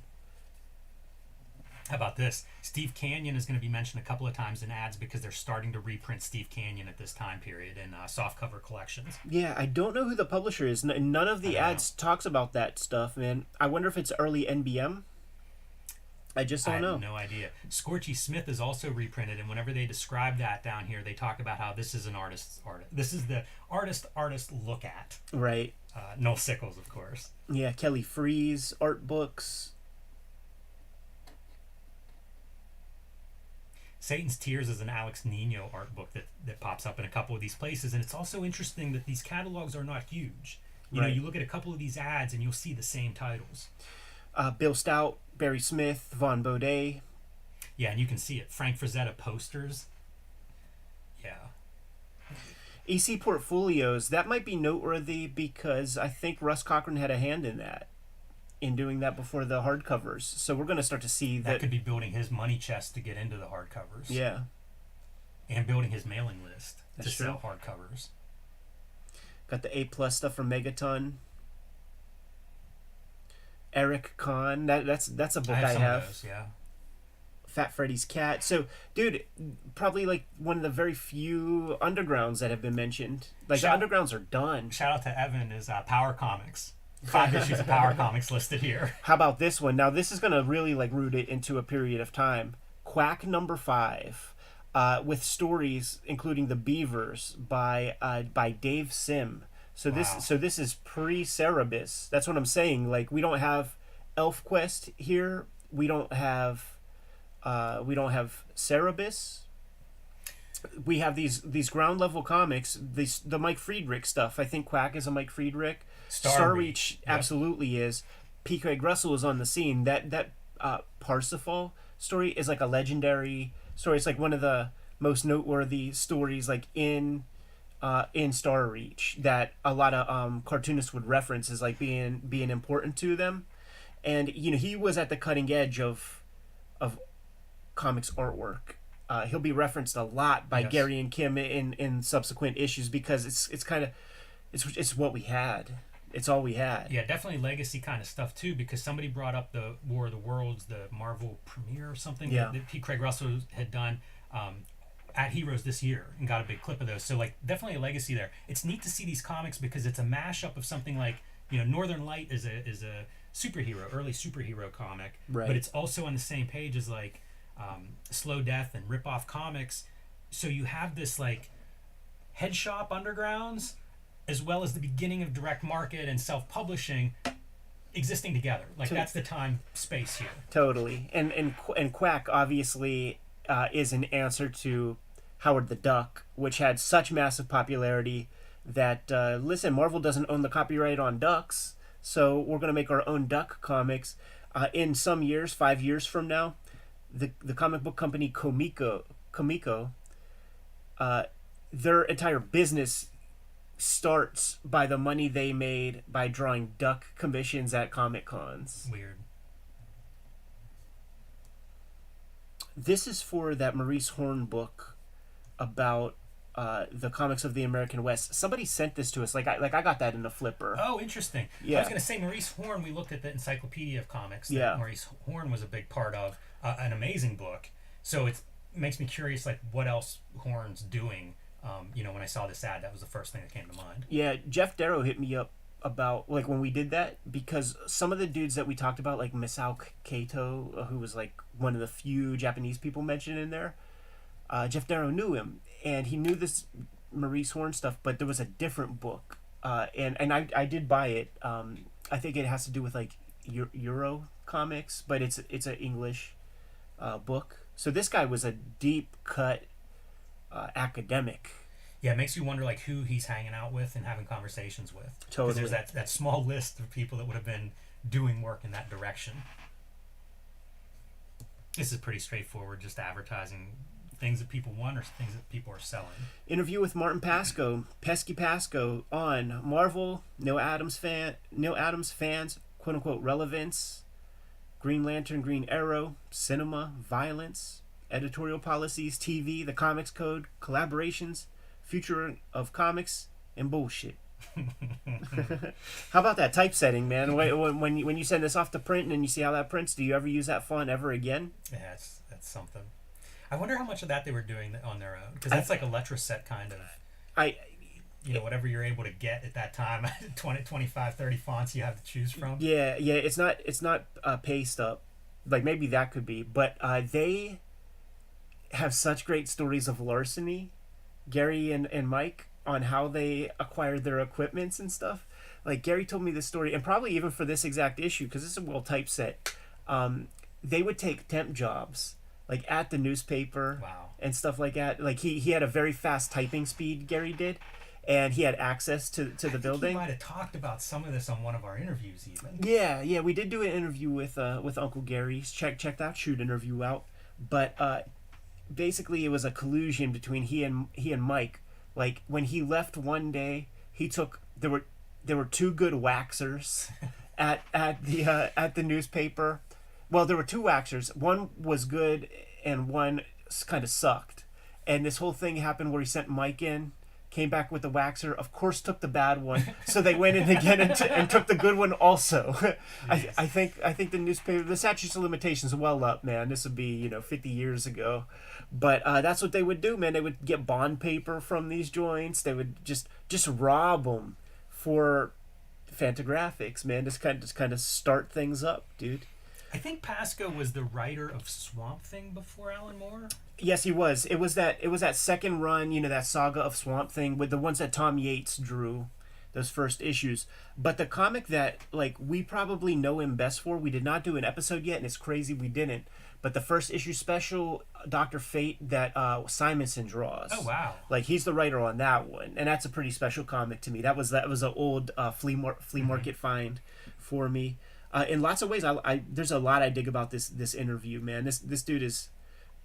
How about this? Steve Canyon is going to be mentioned a couple of times in ads because they're starting to reprint Steve Canyon at this time period in softcover collections. Yeah, I don't know who the publisher is. None of the ads talks about that stuff, man. I wonder if it's early NBM. I just don't know. I have no idea. Scorchy Smith is also reprinted, and whenever they describe that down here, they talk about how this is an artist's artist. This is the artist look at. Right. Noel Sickles, of course. Yeah, Kelly Freeze, art books. Satan's Tears is an Alex Nino art book that pops up in a couple of these places, and it's also interesting that these catalogs are not huge. Right. You look at a couple of these ads, and you'll see the same titles. Bill Stout, Barry Smith, Vaughn Baudet. Yeah, and you can see it. Frank Frazetta posters. Yeah. EC Portfolios, that might be noteworthy because I think Russ Cochran had a hand in that, in doing that before the hardcovers. So we're going to start to see That could be building his money chest to get into the hardcovers. Yeah. And building his mailing list That's to sell true. hardcovers. Got the A+ stuff from Megaton. Eric Kahn, that's a book I some have. of those, yeah. Fat Freddy's Cat. So, dude, probably like one of the very few undergrounds that have been mentioned. Like the undergrounds are done. Shout out to Evan is Power Comics. 5 issues of Power Comics listed here. How about this one? Now, this is going to really like root it into a period of time. Quack number 5, with stories including the Beavers by Dave Sim. So Wow. this is pre-Cerebus. That's what I'm saying. Like we don't have ElfQuest here. We don't have Cerebus. We have these ground level comics. The Mike Friedrich stuff. I think Quack is a Mike Friedrich. Starreach Yep. absolutely is. P. Craig Russell is on the scene. That Parsifal story is like a legendary story. It's like one of the most noteworthy stories like in Starreach that a lot of cartoonists would reference as like being important to them. And he was at the cutting edge of comics artwork. He'll be referenced a lot by Yes. Gary and Kim in subsequent issues because it's what we had. It's all we had. Yeah, definitely legacy kind of stuff too, because somebody brought up the War of the Worlds, the Marvel premiere or something Yeah. that P. Craig Russell had done. at Heroes this year and got a big clip of those. So like definitely a legacy there. It's neat to see these comics because it's a mashup of something like, you know, Northern Light is a superhero, early superhero comic, Right. but it's also on the same page as like Slow Death and Rip Off Comics. So you have this like head shop undergrounds as well as the beginning of direct market and self-publishing existing together. Like that's the time space here. Totally. And Quack obviously is an answer to Howard the Duck, which had such massive popularity that listen, Marvel doesn't own the copyright on ducks, so we're going to make our own duck comics. In some years, 5 years from now, the comic book company Comico, their entire business starts by the money they made by drawing duck commissions at Comic Cons. Weird. This is for that Maurice Horn book about the comics of the American West. Somebody sent this to us. Like I got that in a flipper. Oh, interesting. Yeah. I was going to say Maurice Horn. We looked at the Encyclopedia of Comics that Yeah. Maurice Horn was a big part of. An amazing book. So it makes me curious, like what else Horn's doing. You know, when I saw this ad, that was the first thing that came to mind. Yeah, Jeff Darrow hit me up about like when we did that, because some of the dudes that we talked about, like Misao Kato, who was like one of the few Japanese people mentioned in there, Jeff Darrow knew him, and he knew this Maurice Horn stuff, but there was a different book, and I did buy it. I think it has to do with like Euro comics, but it's an English book. So this guy was a deep cut academic. Yeah, it makes you wonder like who he's hanging out with and having conversations with. Totally. Because there's that small list of people that would have been doing work in that direction. This is pretty straightforward, just advertising things that people want or things that people are selling. Interview with Martin Pasco, Pesky Pasco, on Marvel, Neil Adams fans, quote unquote relevance, Green Lantern, Green Arrow, cinema, violence, editorial policies, TV, the Comics Code, collaborations, future of comics, and bullshit. How about that typesetting, man? When you send this off to print and then you see how that prints, do you ever use that font ever again? Yeah, that's something. I wonder how much of that they were doing on their own, because that's like a Letraset kind of. You know, whatever you're able to get at that time, 20, 25, 30 fonts you have to choose from. Yeah, it's not paste up. Like maybe that could be, but they have such great stories of larceny, Gary and Mike, on how they acquired their equipments and stuff. Like Gary told me this story, and probably even for this exact issue, because it's a well typeset, they would take temp jobs like at the newspaper. Wow. And stuff like that. Like he had a very fast typing speed, Gary did, and he had access to the building. We might have talked about some of this on one of our interviews even. Yeah, we did do an interview with Uncle Gary. Check that shoot interview out. But basically it was a collusion between he and Mike. Like when he left one day, there were two good waxers at the newspaper. Well, there were two waxers. One was good and one kind of sucked. And this whole thing happened where he sent Mike in, came back with the waxer, of course took the bad one, so they went in again and took the good one also. I think the newspaper, the statute of limitations are well up, man. This would be 50 years ago, but that's what they would do, man. They would get bond paper from these joints. They would just rob them for Fantagraphics, man. Just kind of start things up, dude. I think Pasco was the writer of Swamp Thing before Alan Moore. Yes, he was. It was that second run, that saga of Swamp Thing with the ones that Tom Yates drew, those first issues. But the comic that we probably know him best for, we did not do an episode yet, and it's crazy we didn't. But the first issue special, Dr. Fate, that Simonson draws. Oh wow! He's the writer on that one, and that's a pretty special comic to me. That was an old flea market find for me. In lots of ways, I there's a lot I dig about this interview, man. This dude is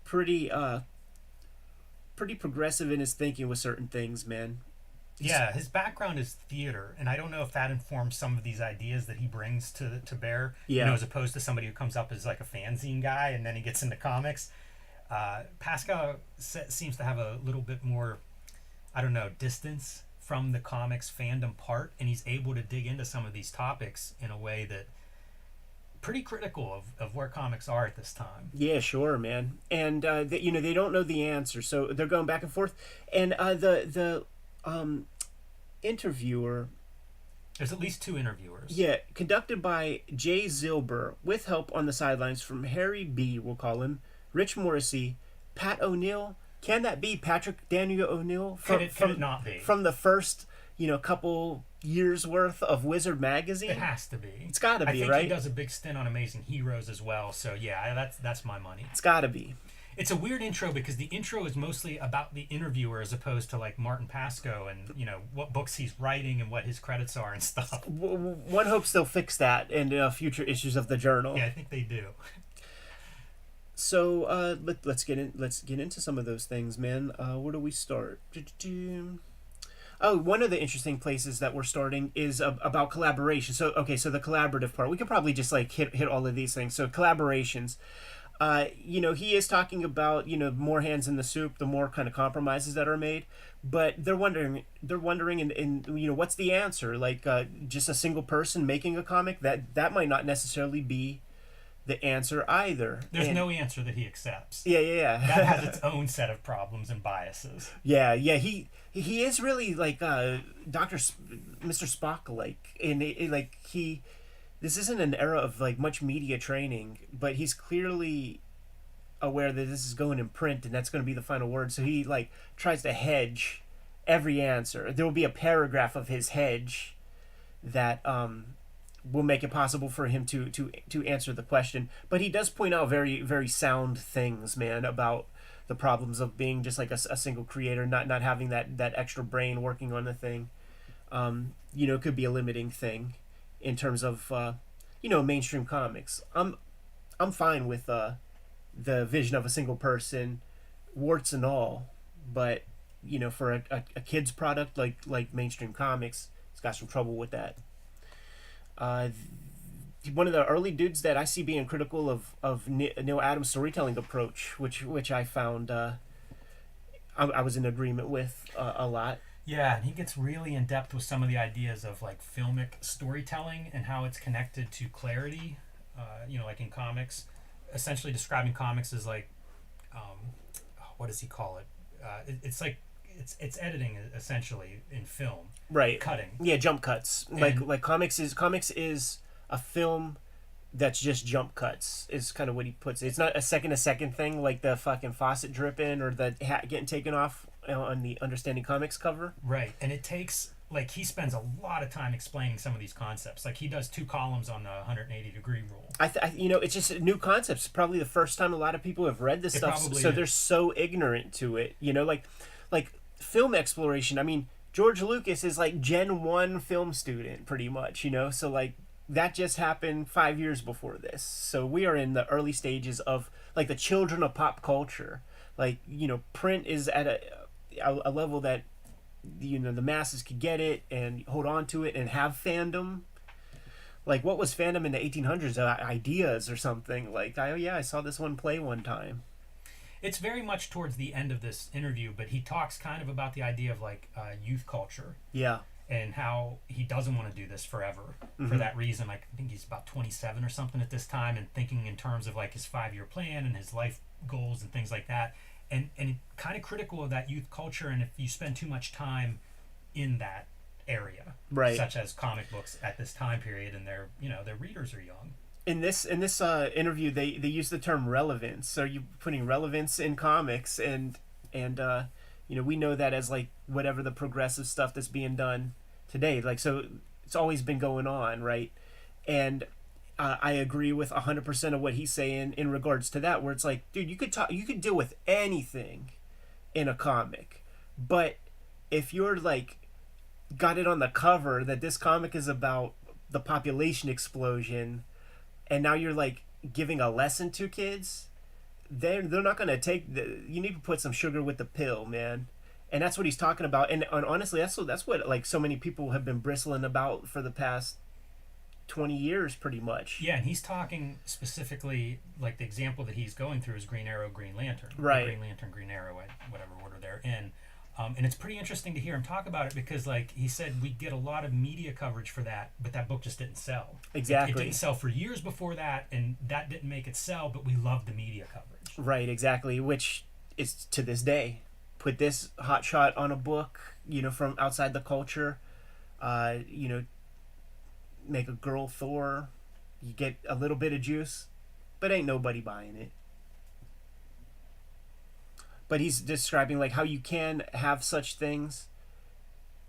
pretty progressive in his thinking with certain things, man. Yeah, his background is theater, and I don't know if that informs some of these ideas that he brings to bear. Yeah. As opposed to somebody who comes up as like a fanzine guy and then he gets into comics. Pascal seems to have a little bit more, distance from the comics fandom part, and he's able to dig into some of these topics in a way that pretty critical of where comics are at this time. Yeah, sure, man. And they don't know the answer, so they're going back and forth. And the interviewer, There's at least 2 interviewers. yeah, conducted by Jay Zilber, with help on the sidelines from Harry B. We'll call him, Rich Morrissey, Pat O'Neill. Can that be Patrick Daniel O'Neill? Could it not be? From the first, couple years worth of Wizard magazine? It has to be. It's got to be, I think right? he does a big stint on Amazing Heroes as well. So yeah, that's my money. It's got to be. It's a weird intro because the intro is mostly about the interviewer as opposed to like Martin Pasco and what books he's writing and what his credits are and stuff. One hopes they'll fix that in future issues of the journal. Yeah, I think they do. So let's get into some of those things, man. Where do we start? Oh, one of the interesting places that we're starting is about collaboration. So the collaborative part. We could probably just like hit all of these things. So collaborations. He is talking about more hands in the soup, the more kind of compromises that are made. But they're wondering, and what's the answer? Like just a single person making a comic, that might not necessarily be the answer either. There's no answer that he accepts. Yeah. That has its own set of problems and biases. Yeah. He is really like Mr. Spock, like, and this isn't an era of like much media training, but he's clearly aware that this is going in print and that's going to be the final word. So he like tries to hedge every answer. There will be a paragraph of his hedge that will make it possible for him to answer the question. But he does point out very, very sound things, man, about the problems of being just like a single creator, not having that extra brain working on the thing. It could be a limiting thing in terms of mainstream comics. I'm fine with the vision of a single person, warts and all, but for a kid's product like mainstream comics, it's got some trouble with that. One of the early dudes that I see being critical of Neil Adams' storytelling approach, which I found I was in agreement with a lot. Yeah, and he gets really in depth with some of the ideas of like filmic storytelling and how it's connected to clarity. Like in comics, essentially describing comics as like, what does he call it? It's like it's editing essentially in film. Right. Cutting. Yeah, jump cuts. Like comics is a film that's just jump cuts. Is kind of what he puts it. It's not a second thing like the fucking faucet dripping or the hat getting taken off on the Understanding Comics cover. Right, and it takes like he spends a lot of time explaining some of these concepts. Like he does 2 columns on the 180-degree rule. It's just new concepts. Probably the first time a lot of people have read this stuff, so is. they're so ignorant to it. Like film exploration. I mean, George Lucas is like Gen 1 film student, pretty much. So like that just happened 5 years before this. So we are in the early stages of like the children of pop culture. Like print is at a level that the masses could get it and hold on to it and have fandom. Like what was fandom in the 1800s? Ideas or something. Like I saw this one play one time. It's very much towards the end of this interview, but he talks kind of about the idea of like youth culture. Yeah. And how he doesn't want to do this forever for that reason. Like I think he's about 27 or something at this time, and thinking in terms of like his 5-year plan and his life goals and things like that. And kind of critical of that youth culture, and if you spend too much time in that area, right, such as comic books at this time period, and their readers are young. In this interview, they use the term relevance. So you putting relevance in comics, and we know that as like whatever the progressive stuff that's being done today. Like so, it's always been going on, right? And I agree with 100% of what he's saying in regards to that, where it's like, dude, you could deal with anything in a comic, but if you're like got it on the cover that this comic is about the population explosion, and now you're like giving a lesson to kids, they're not gonna take you need to put some sugar with the pill, man. And that's what he's talking about. And honestly, that's what like so many people have been bristling about for the past 20 years pretty much. Yeah, and he's talking specifically, like the example that he's going through is Green Arrow, Green Lantern. Right. Green Lantern, Green Arrow, whatever order they're in. And it's pretty interesting to hear him talk about it because, like he said, we get a lot of media coverage for that, but that book just didn't sell. Exactly. It didn't sell for years before that, and that didn't make it sell, but we loved the media coverage. Right, exactly. Which is to this day. Put this hot shot on a book, from outside the culture. Make a girl Thor. You get a little bit of juice, but ain't nobody buying it. But he's describing like how you can have such things,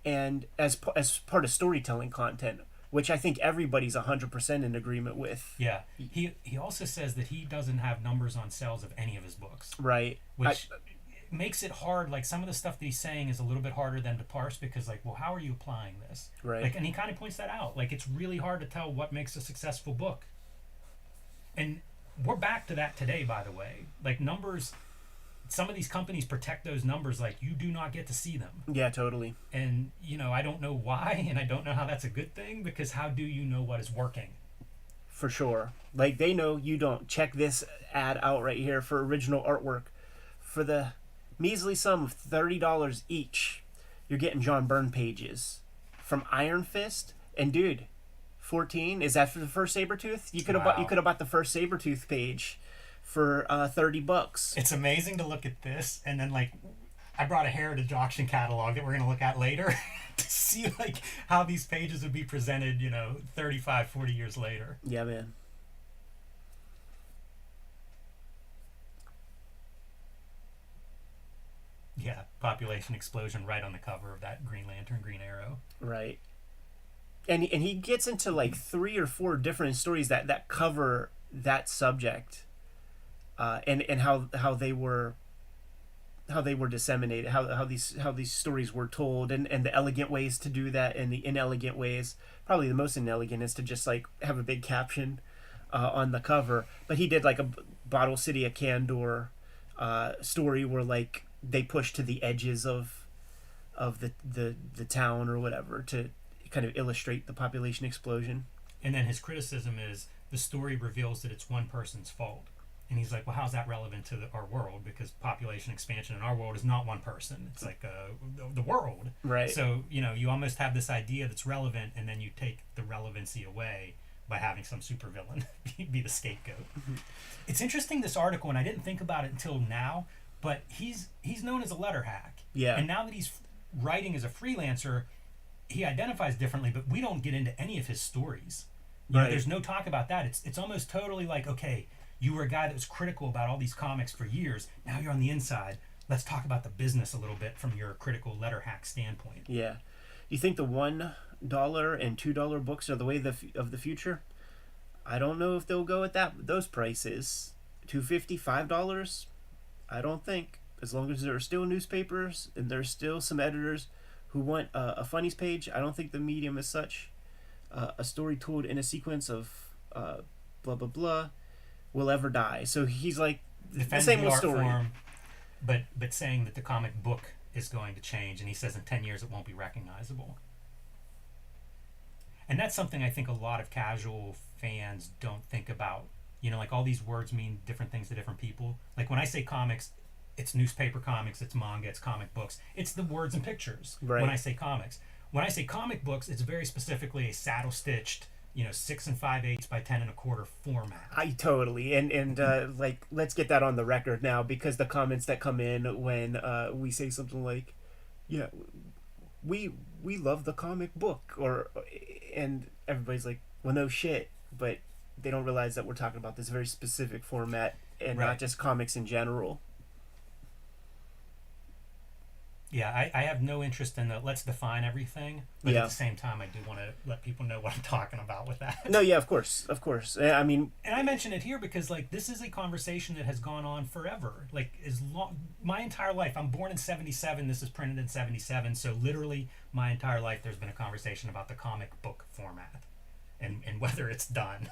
and as part of storytelling content, which I think everybody's 100% in agreement with. Yeah, he also says that he doesn't have numbers on sales of any of his books, Right. which makes it hard. Like some of the stuff that he's saying is a little bit harder than to parse because, like, well, how are you applying this? Right. Like, and he kind of points that out. Like, it's really hard to tell what makes a successful book. And we're back to that today, by the way. Like numbers. Some of these companies protect those numbers like you do not get to see them. Yeah, totally. And, I don't know why, and I don't know how that's a good thing, because how do you know what is working? For sure. Like, they know you don't. Check this ad out right here for original artwork. For the measly sum of $30 each, you're getting John Byrne pages from Iron Fist. And, dude, 14, is that for the first Sabretooth? You could have bought the first Sabretooth page for $30. It's amazing to look at this, and then, like, I brought a Heritage Auction catalog that we're going to look at later to see, like, how these pages would be presented, 35, 40 years later. Yeah, man. Yeah, population explosion right on the cover of that Green Lantern, Green Arrow. Right. And he gets into, like, 3 or 4 different stories that cover that subject. And how they were disseminated, how these stories were told, and the elegant ways to do that, and the inelegant ways. Probably the most inelegant is to just like have a big caption on the cover. But he did like a Bottle City of Candor story where like they push to the edges of the town or whatever to kind of illustrate the population explosion. And then his criticism is the story reveals that it's one person's fault. And he's like, well, how's that relevant to our world? Because population expansion in our world is not one person. It's like the world. Right. So, you almost have this idea that's relevant, and then you take the relevancy away by having some supervillain be the scapegoat. Mm-hmm. It's interesting, this article, and I didn't think about it until now, but he's known as a letter hack. Yeah. And now that he's writing as a freelancer, he identifies differently, but we don't get into any of his stories. Right. There's no talk about that. It's almost totally like, okay, you were a guy that was critical about all these comics for years. Now you're on the inside. Let's talk about the business a little bit from your critical letter hack standpoint. Yeah. You think the $1 and $2 books are the way of the future? I don't know if they'll go at those prices. $2.50, $5? I don't think. As long as there are still newspapers and there's still some editors who want a funnies page, I don't think the medium is such. A story told in a sequence of blah, blah, blah will ever die. So he's like, defends the same the old art story. form, but saying that the comic book is going to change, and he says in 10 years it won't be recognizable. And that's something I think a lot of casual fans don't think about. Like all these words mean different things to different people. Like when I say comics, it's newspaper comics, it's manga, it's comic books. It's the words and pictures. Right. When I say comics. When I say comic books, it's very specifically a saddle-stitched, 6 5/8 by 10 1/4 format. I totally and like let's get that on the record now, because the comments that come in when we say something like, yeah, we love the comic book, and everybody's like, well, no shit, but they don't realize that we're talking about this very specific format and Right. not just comics in general. Yeah, I have no interest in the let's define everything, but Yeah. at the same time, I do want to let people know what I'm talking about with that. No, yeah, of course. I mean, And I mention it here because, like, this is a conversation that has gone on forever. Like, my entire life, I'm born in 77, this is printed in 77, so literally my entire life there's been a conversation about the comic book format and whether it's done.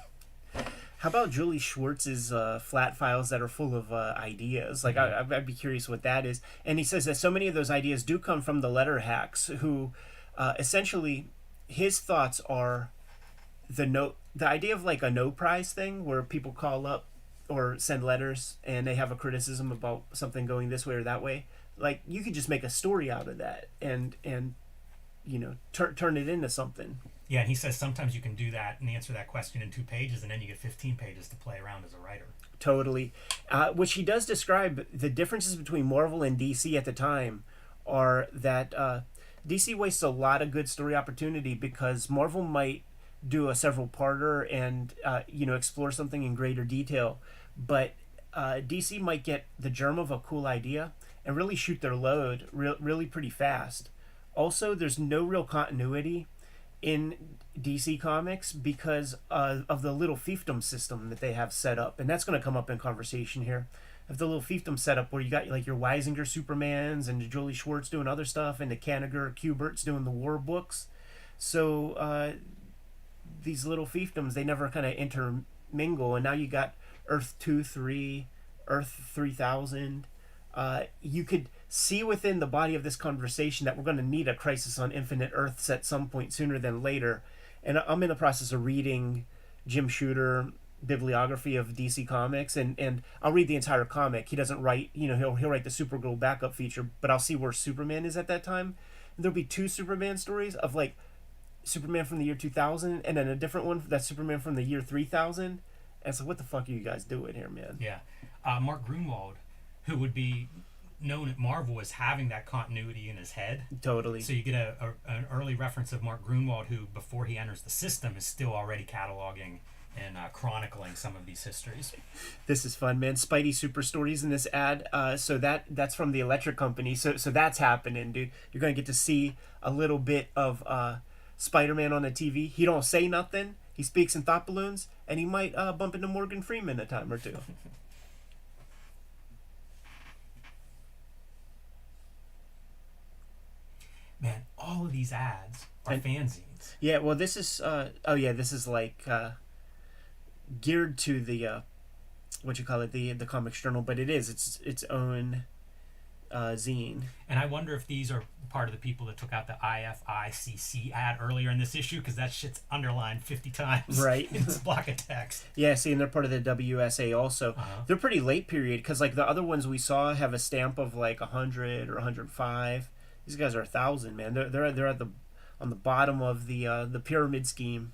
how about Julie Schwartz's flat files that are full of ideas? Like, I'd be curious what that is. And he says that so many of those ideas do come from the letter hacks, who essentially his thoughts are the idea of like a no prize thing where people call up or send letters and they have a criticism about something going this way or that way. like you could just make a story out of that and you know turn it into something. Yeah, and he says sometimes you can do that and answer that question in 2 pages, and then you get 15 pages to play around as a writer. Totally. Which he does describe the differences between Marvel and DC at the time are that DC wastes a lot of good story opportunity because Marvel might do a several parter and you know explore something in greater detail, but DC might get the germ of a cool idea and really shoot their load really pretty fast. Also, there's no real continuity in DC Comics because of the little fiefdom system that they have set up, and that's going to come up in conversation here. Of the little fiefdom setup where you got like your Weisinger Supermans and Julie Schwartz doing other stuff, and the Kanigher Kuberts doing the war books. So these little fiefdoms, they never kind of intermingle, and now you got Earth 2-3, Earth 3000. You could see within the body of this conversation that we're going to need a Crisis on Infinite Earths at some point sooner than later. And I'm in the process of reading Jim Shooter bibliography of DC Comics, and I'll read the entire comic. He doesn't write, you know, he'll write the Supergirl backup feature, but I'll see where Superman is at that time. And there'll be 2 Superman stories of like Superman from the year 2000 and then a different one that's Superman from the year 3000. And so what the fuck are you guys doing here, man? Yeah. Mark Grunwald, who would be known at Marvel as having that continuity in his head. Totally. So you get an early reference of Mark Grunwald, who before he enters the system is still already cataloging and chronicling some of these histories. This is fun, man. Spidey super stories in this ad. So that's from the Electric Company. So that's happening, dude. You're gonna get to see a little bit of Spider-Man on the TV. He don't say nothing. He speaks in thought balloons, and he might bump into Morgan Freeman a time or two. Man, all of these ads are fanzines. Yeah, well, this is this is like geared to the what you call it, the Comics Journal, but it's its own zine. And I wonder if these are part of the people that took out the IFICC ad earlier in this issue, because that shit's underlined 50 times right in this block of text. Yeah, see, and they're part of the WSA also. Uh-huh. They're pretty late period, because like the other ones we saw have a stamp of like 100 or 105. These guys are 1,000, man. They're at the on the bottom of the pyramid scheme.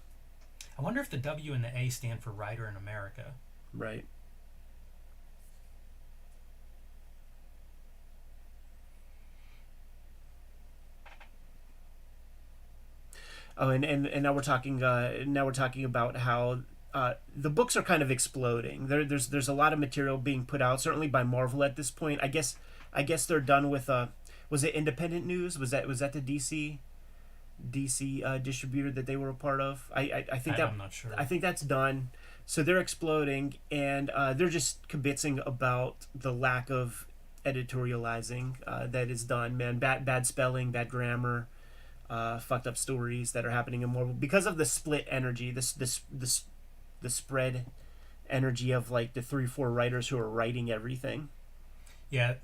I wonder if the W and the A stand for Writer in America. Right. Oh, and now we're talking about how the books are kind of exploding. There's a lot of material being put out, certainly by Marvel at this point. I guess they're done with was it Independent News? Was that the DC distributor that they were a part of? I think I'm not sure. I think that's done. So they're exploding, and they're just kibitzing about the lack of editorializing that is done. Man, bad spelling, bad grammar, fucked up stories that are happening in Marvel because of the split energy, the spread energy of like the 3-4 writers who are writing everything. Yeah.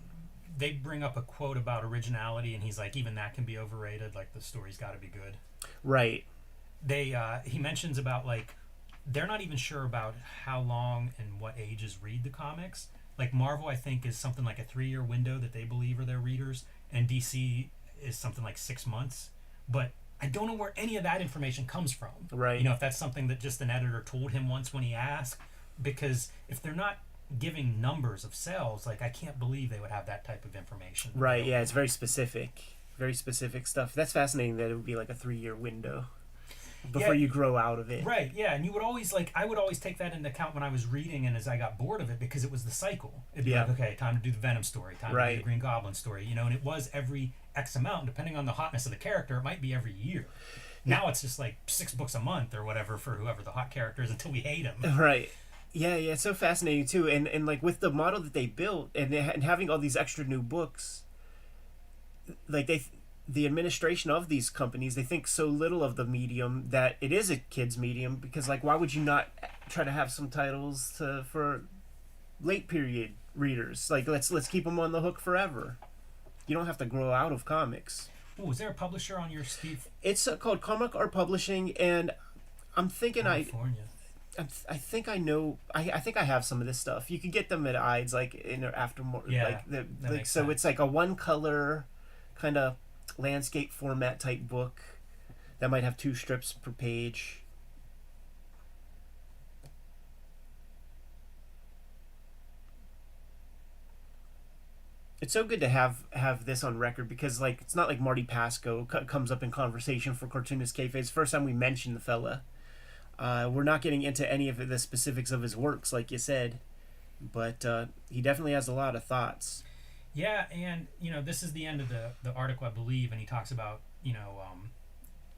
They bring up a quote about originality, and he's like, even that can be overrated. Like, the story's got to be good. Right. He mentions about, like, they're not even sure about how long and what ages read the comics. Like, Marvel, I think, is something like a 3-year window that they believe are their readers, and DC is something like 6 months. But I don't know where any of that information comes from. Right. You know, if that's something that just an editor told him once when he asked. Because if they're not giving numbers of sales, like, I can't believe they would have that type of information. Right, yeah, it's very specific stuff. That's fascinating that it would be like a 3-year window before you grow out of it. Right, yeah, and you would always, like, I would always take that into account when I was reading, and as I got bored of it, because it was the cycle. It'd be like, okay, time to do the Venom story, time to do the Green Goblin story, you know, and it was every X amount, depending on the hotness of the character, it might be every year. Now it's just like 6 books a month or whatever for whoever the hot character is until we hate him. Right. Yeah, it's so fascinating too, and like with the model that they built and having all these extra new books, like the administration of these companies, they think so little of the medium that it is a kids medium, because like why would you not try to have some titles for late period readers? Like let's keep them on the hook forever. You don't have to grow out of comics. Oh, is there a publisher on your Steve? It's called Comic Art Publishing, and I'm thinking California. I think I know. I think I have some of this stuff. You could get them at Ides, like in their aftermarket. Yeah, Like that like makes so, sense. it's like a one color, kind of landscape format type book that might have 2 strips per page. It's so good to have this on record because like it's not like Marty Pasco comes up in conversation for Cartoonist Kayfabe. It's the first time we mention the fella. We're not getting into any of the specifics of his works, like you said, but he definitely has a lot of thoughts. Yeah, and this is the end of the article, I believe, and he talks about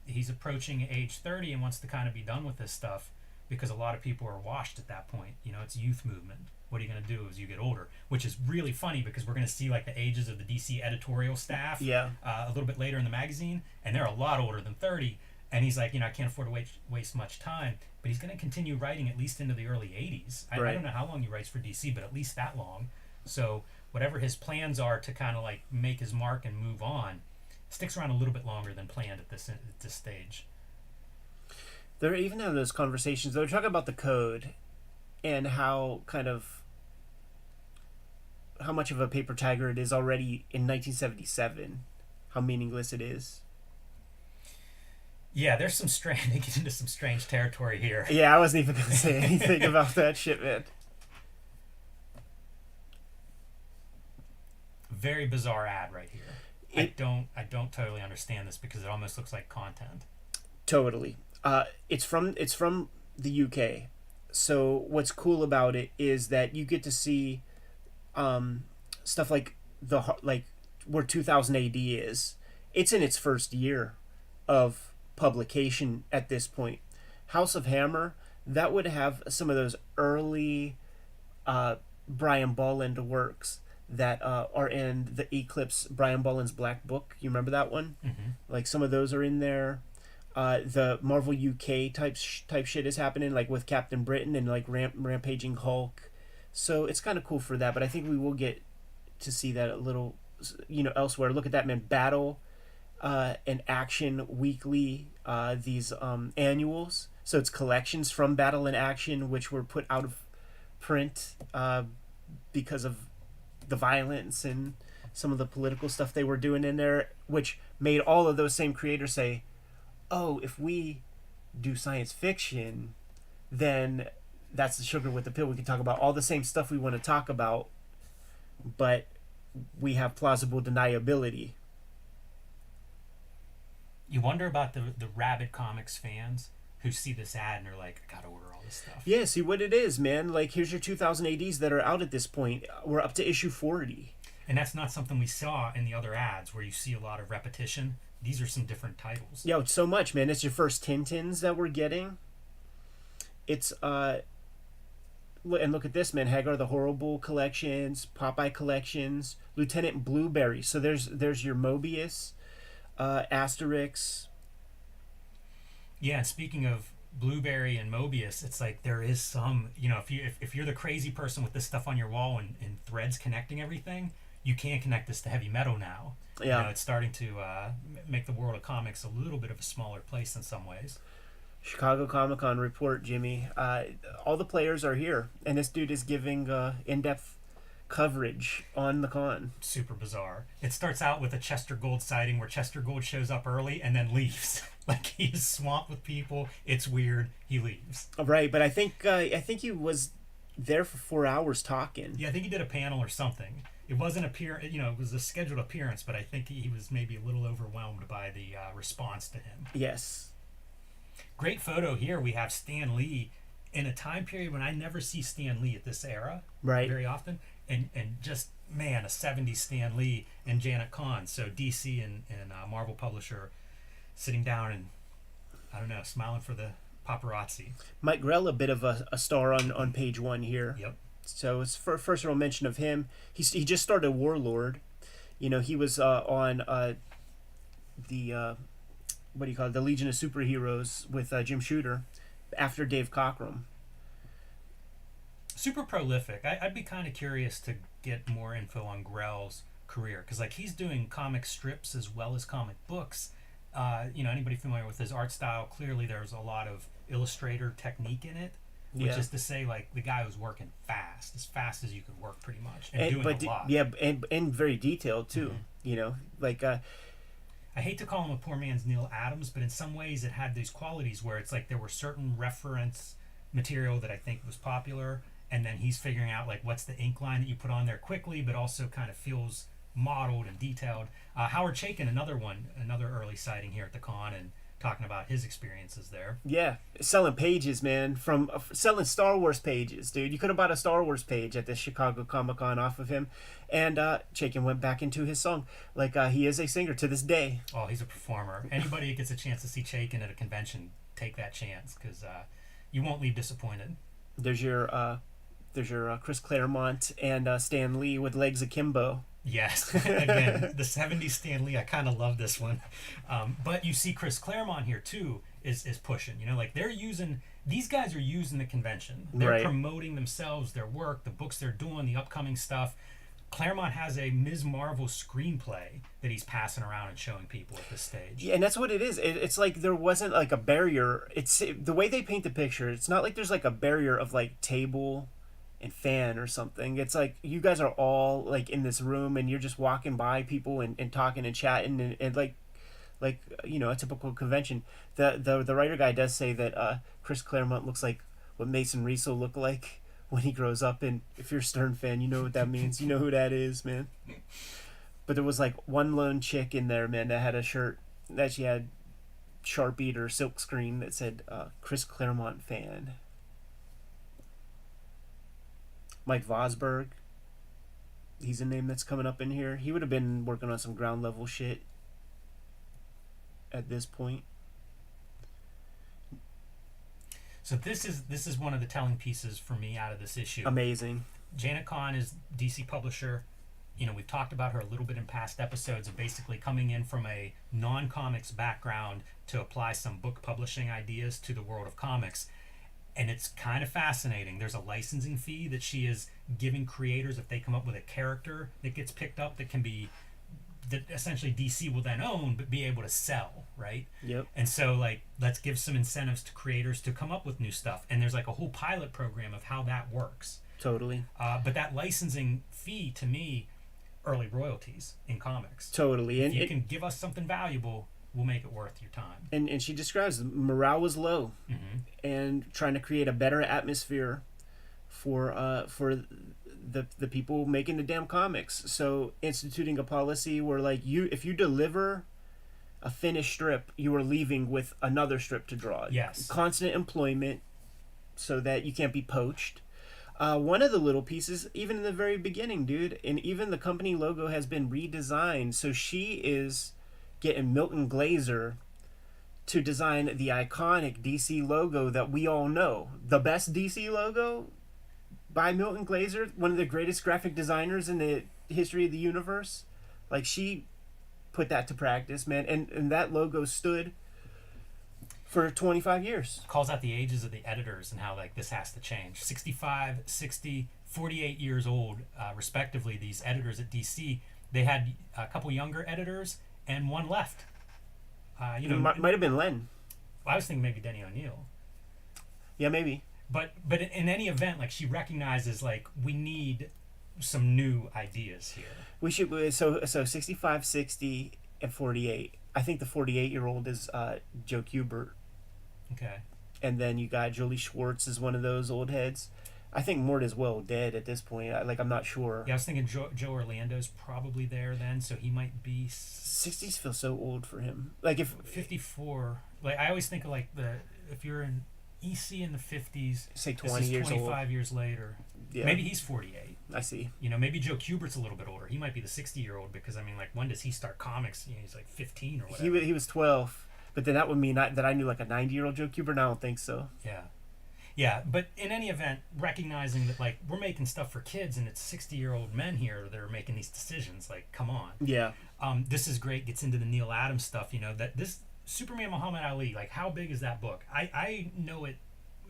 he's approaching age 30 and wants to kind of be done with this stuff because a lot of people are washed at that point. It's youth movement. What are you going to do as you get older? Which is really funny because we're going to see like the ages of the DC editorial staff Yeah. a little bit later in the magazine, and they're a lot older than 30. And he's like, I can't afford to waste much time, but he's going to continue writing at least into the early 80s. I don't know how long he writes for DC, but at least that long. So whatever his plans are to kind of like make his mark and move on, sticks around a little bit longer than planned at this stage. They're even having those conversations. They're talking about the code and how much of a paper tiger it is already in 1977. How meaningless it is. Yeah, there's some strange. They get into some strange territory here. Yeah, I wasn't even gonna say anything about that shit, man. Very bizarre ad right here. I don't totally understand this because it almost looks like content. Totally. It's from the UK. So what's cool about it is that you get to see stuff like where 2000 AD is. It's in its first year of publication at this point. House of Hammer, that would have some of those early Brian Bolland works that are in the Eclipse, Brian Bolland's Black Book. You remember that one? Mm-hmm. Like some of those are in there. The Marvel UK type shit is happening, like with Captain Britain and like Rampaging Hulk. So it's kind of cool for that. But I think we will get to see that a little, elsewhere. Look at that, man! Battle and Action Weekly. These annuals. So it's collections from Battle and Action, which were put out of print because of the violence and some of the political stuff they were doing in there, which made all of those same creators say, oh, if we do science fiction, then that's the sugar with the pill. We can talk about all the same stuff we want to talk about, but we have plausible deniability. You wonder about the rabid comics fans who see this ad and are like, I gotta order all this stuff. Yeah, see what it is, man. Like, here's your 2000 ADs that are out at this point. We're up to issue 40. And that's not something we saw in the other ads where you see a lot of repetition. These are some different titles. Yo, it's so much, man. It's your first Tintins that we're getting. It's and look at this, man. Hagar the Horrible collections, Popeye collections, Lieutenant Blueberry. So there's your Mobius, Asterix. Yeah, and speaking of Blueberry and Mobius, it's like there is some, if you're the crazy person with this stuff on your wall and threads connecting everything, you can connect this to heavy metal now. Yeah. It's starting to make the world of comics a little bit of a smaller place in some ways. Chicago Comic-Con report, Jimmy. All the players are here, and this dude is giving in-depth coverage on the con. Super bizarre. It starts out with a Chester Gold sighting where Chester Gold shows up early and then leaves. Like he's swamped with people. It's weird. He leaves. Right, but I think he was there for 4 hours talking. Yeah, I think he did a panel or something. It wasn't it was a scheduled appearance, but I think he was maybe a little overwhelmed by the response to him. Yes. Great photo here. We have Stan Lee in a time period when I never see Stan Lee at this era very often. And just, man, a 70s Stan Lee and Janet Kahn. So DC and Marvel publisher sitting down and, I don't know, smiling for the paparazzi. Mike Grell, a bit of a star on page 1 here. Yep. So it's first real mention of him. He just started Warlord. He was on the what do you call it? The Legion of Superheroes with Jim Shooter after Dave Cockrum. Super prolific. I'd be kind of curious to get more info on Grell's career because like he's doing comic strips as well as comic books. Anybody familiar with his art style? Clearly, there's a lot of illustrator technique in it. which Yeah. is to say, like, the guy was working as fast as you could work, pretty much, and doing a lot. Yeah, and very detailed too. Mhm. You know, like I hate to call him a poor man's Neil Adams, but in some ways it had these qualities where it's like there were certain reference material that I think was popular, and then he's figuring out like what's the ink line that you put on there quickly, but also kind of feels modeled and detailed. Howard Chaykin, another early sighting here at the con, and talking about his experiences there. yeah, selling pages, man, from selling Star Wars pages, dude. You could have bought a Star Wars page at the Chicago Comic Con off of him, and Chaykin went back into his song. Like he is a singer to this day. Oh, he's a performer. Anybody who gets a chance to see Chaykin at a convention, take that chance, because you won't leave disappointed. There's your Chris Claremont and Stan Lee with Legs Akimbo. Yes, again, the 70s Stan Lee, I kind of love this one. But you see Chris Claremont here, too, is pushing. You know, like, these guys are using the convention. They're Right. promoting themselves, their work, the books they're doing, the upcoming stuff. Claremont has a Ms. Marvel screenplay that he's passing around and showing people at this stage. Yeah, and that's what it is. It's like there wasn't like a barrier. It's the way they paint the picture. It's not like there's like a barrier of like table and fan or something. It's like you guys are all like in this room and you're just walking by people and talking and chatting and like you know, a typical convention. The writer guy does say that Chris Claremont looks like what Mason Reese will look like when he grows up, and if you're a Stern fan, you know what that means. You know who that is, man. But there was like one lone chick in there, man, that had a shirt that she had Sharpied or silk screen that said Chris Claremont fan. Mike Vosberg, he's a name that's coming up in here. He would have been working on some ground level shit at this point. So this is one of the telling pieces for me out of this issue. Amazing. Janet Kahn is DC publisher. You know, we've talked about her a little bit in past episodes of basically coming in from a non-comics background to apply some book publishing ideas to the world of comics. And it's kind of fascinating. There's a licensing fee that she is giving creators if they come up with a character that gets picked up that essentially DC will then own but be able to sell, right? Yep. And so, like, let's give some incentives to creators to come up with new stuff. And there's like a whole pilot program of how that works. Totally. But that licensing fee, to me, early royalties in comics. Totally. If you can give us something valuable, we'll make it worth your time. And she describes morale was low, and trying to create a better atmosphere for the people making the damn comics. So instituting a policy where like if you deliver a finished strip, you are leaving with another strip to draw. Yes. Constant employment, so that you can't be poached. One of the little pieces, even in the very beginning, dude, and even the company logo has been redesigned. So she is getting Milton Glaser to design the iconic DC logo that we all know. The best DC logo by Milton Glaser, one of the greatest graphic designers in the history of the universe. Like, she put that to practice, man. And that logo stood for 25 years. Calls out the ages of the editors and how, like, this has to change. 65, 60, 48 years old, respectively, these editors at DC. They had a couple younger editors and one left. You know, Might have been Len. I was thinking maybe Denny O'Neil. Yeah, maybe. But in any event, like, she recognizes, like, we need some new ideas here. We should so 65, 60, and 48. I think the 48-year-old is Joe Kubert, Okay. and then you got Jolie Schwartz is one of those old heads. I think Mort is well dead at this point. I'm not sure. Yeah, I was thinking Joe Orlando's probably there then, so he might be 60s feel so old for him. Like if 54. Like, I always think of, like, if you're in EC in the 50s, say this 20 is years 25 old. years later. Yeah. Maybe he's 48. I see. You know, maybe Joe Kubert's a little bit older. He might be the 60-year-old because, I mean, like, when does he start comics? You know, he's like 15 or whatever. He was 12, but then that would mean that I knew like a 90-year-old Joe Kubert. I don't think so. Yeah. Yeah, but in any event, recognizing that, like, we're making stuff for kids and it's 60-year-old men here that are making these decisions. Like, come on. Yeah. This is great. Gets into the Neil Adams stuff, you know, that this Superman Muhammad Ali, like, how big is that book? I know it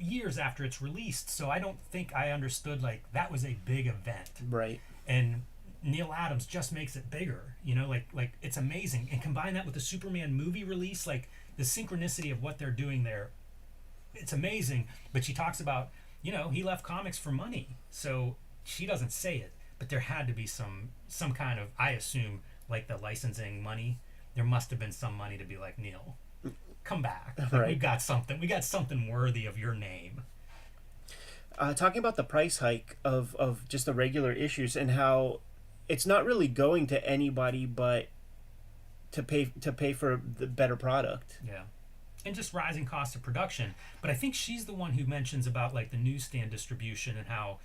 years after it's released, so I don't think I understood, like, that was a big event. Right. And Neil Adams just makes it bigger, you know, like it's amazing. And combine that with the Superman movie release, like, the synchronicity of what they're doing there, it's amazing. But she talks about, you know, he left comics for money. So she doesn't say it, but there had to be some kind of, I assume, like the licensing money. There must have been some money to be like, Neil, come back. Like, Right. we got something worthy of your name. Talking about the price hike of just the regular issues and how it's not really going to anybody but to pay for the better product. Yeah. And just rising costs of production. But I think she's the one who mentions about like the newsstand distribution and how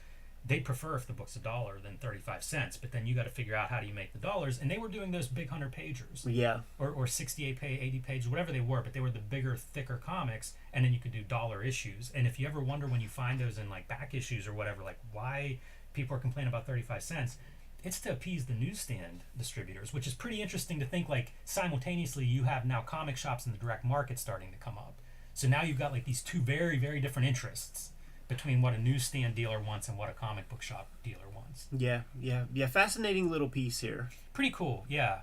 they prefer if the book's $1 than 35 cents. But then you got to figure out how do you make the dollars. And they were doing those big 100-pagers. Yeah. Or 68 page, 80 pages, whatever they were. But they were the bigger, thicker comics. And then you could do dollar issues. And if you ever wonder when you find those in like back issues or whatever, like why people are complaining about 35 cents, it's to appease the newsstand distributors, which is pretty interesting to think. Like simultaneously you have now comic shops in the direct market starting to come up, so now you've got like these two very, very different interests between what a newsstand dealer wants and what a comic book shop dealer wants. Yeah. Fascinating little piece here. Pretty cool. Yeah,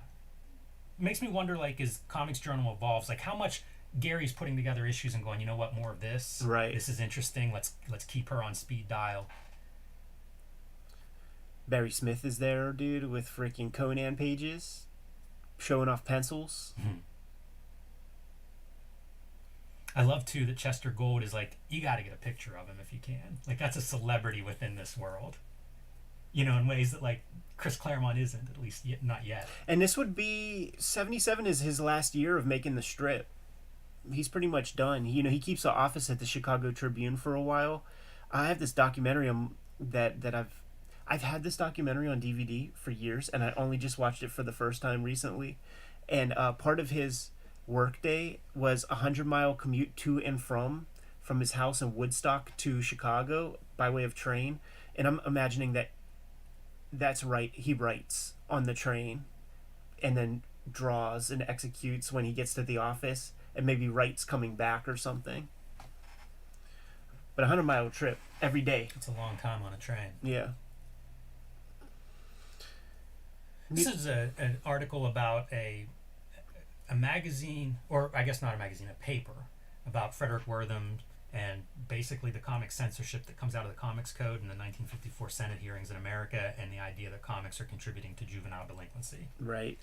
makes me wonder, like, as Comics Journal evolves, like how much Gary's putting together issues and going, you know what, more of this, Right. this is interesting, let's keep her on speed dial. Barry Smith is there, dude, with freaking Conan pages, showing off pencils. I love too that Chester Gould is like, you got to get a picture of him if you can. Like, that's a celebrity within this world, you know, in ways that like Chris Claremont isn't, at least yet, not yet. And this would be 77 is his last year of making the strip. He's pretty much done. You know, he keeps the office at the Chicago Tribune for a while. I have this documentary that I've had this documentary on DVD for years, and I only just watched it for the first time recently. And part of his workday was a 100-mile commute to and from his house in Woodstock to Chicago by way of train. And I'm imagining that's right. He writes on the train, and then draws and executes when he gets to the office, and maybe writes coming back or something. But a 100-mile trip every day. It's a long time on a train. Yeah. This is an article about a magazine, or I guess not a magazine, a paper, about Frederick Wortham and basically the comic censorship that comes out of the Comics Code in the 1954 Senate hearings in America, and the idea that comics are contributing to juvenile delinquency. Right.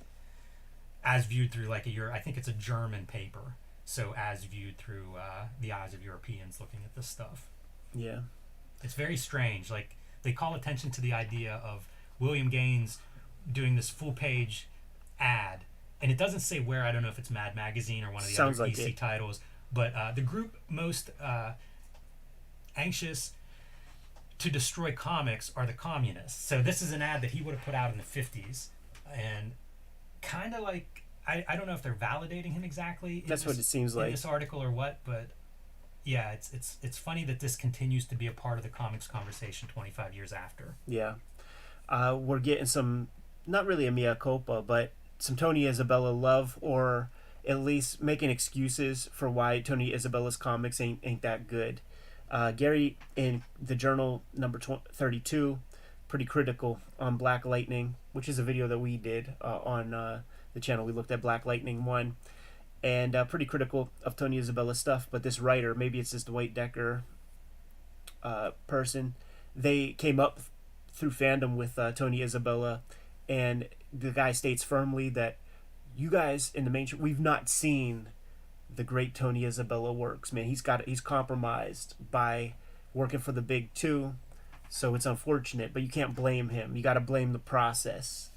As viewed through like I think it's a German paper, so as viewed through the eyes of Europeans looking at this stuff. Yeah. It's very strange. Like, they call attention to the idea of William Gaines doing this full-page ad, and it doesn't say where. I don't know if it's Mad Magazine or one of the Sounds other like DC it. titles, but the group most anxious to destroy comics are the communists. So this is an ad that he would have put out in the 50s, and kind of like, I don't know if they're validating him exactly. That's what it seems like. In this article or what, but yeah, it's funny that this continues to be a part of the comics conversation 25 years after. Yeah. We're getting some, not really a mea culpa, but some Tony Isabella love, or at least making excuses for why Tony Isabella's comics ain't that good. Gary, in the Journal number 32, pretty critical on Black Lightning, which is a video that we did on the channel. We looked at Black Lightning 1, and pretty critical of Tony Isabella's stuff. But this writer, maybe it's this Dwight Decker person, they came up through fandom with Tony Isabella, and the guy states firmly that you guys in the mainstream, we've not seen the great Tony Isabella works, man. He's compromised by working for the big two, so it's unfortunate, but you can't blame him. You got to blame the process.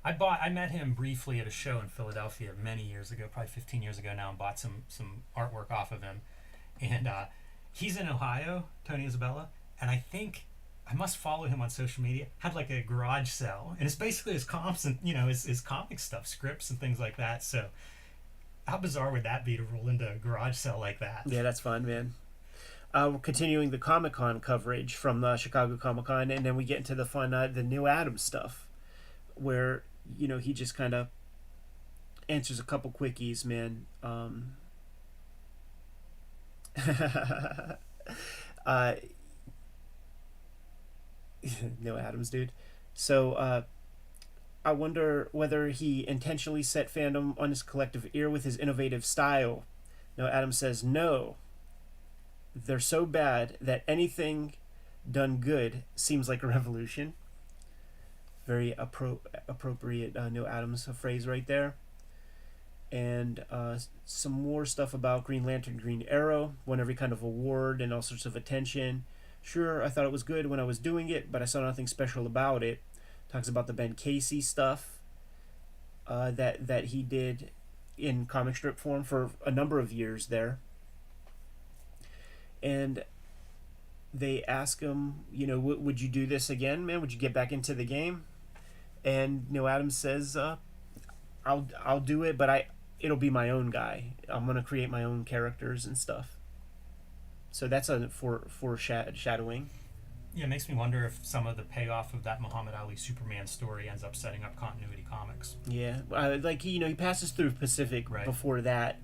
I met him briefly at a show in Philadelphia many years ago, probably 15 years ago now, and bought some artwork off of him. And he's in Ohio, Tony Isabella, and I think I must follow him on social media. Had like a garage sale, and it's basically his comps and his comic stuff, scripts and things like that. So how bizarre would that be to roll into a garage sale like that? Yeah, that's fun, man. We're continuing the Comic-Con coverage from the Chicago Comic-Con, and then we get into the fun, the Neil Adams stuff, where, he just kind of answers a couple quickies, man. Neil Adams, dude. So, I wonder whether he intentionally set fandom on his collective ear with his innovative style. Now, Adams says no. they're so bad that anything done good seems like a revolution. Very appropriate Neil Adams phrase right there. And some more stuff about Green Lantern, Green Arrow, won every kind of award and all sorts of attention. Sure, I thought it was good when I was doing it, but I saw nothing special about it. Talks about the Ben Casey stuff that he did in comic strip form for a number of years there. And they ask him, would you do this again, man? Would you get back into the game? And Neil Adams says, I'll do it, but it'll be my own guy. I'm gonna create my own characters and stuff. So that's a foreshadowing. Yeah, it makes me wonder if some of the payoff of that Muhammad Ali Superman story ends up setting up Continuity Comics. Yeah, he passes through Pacific right before that.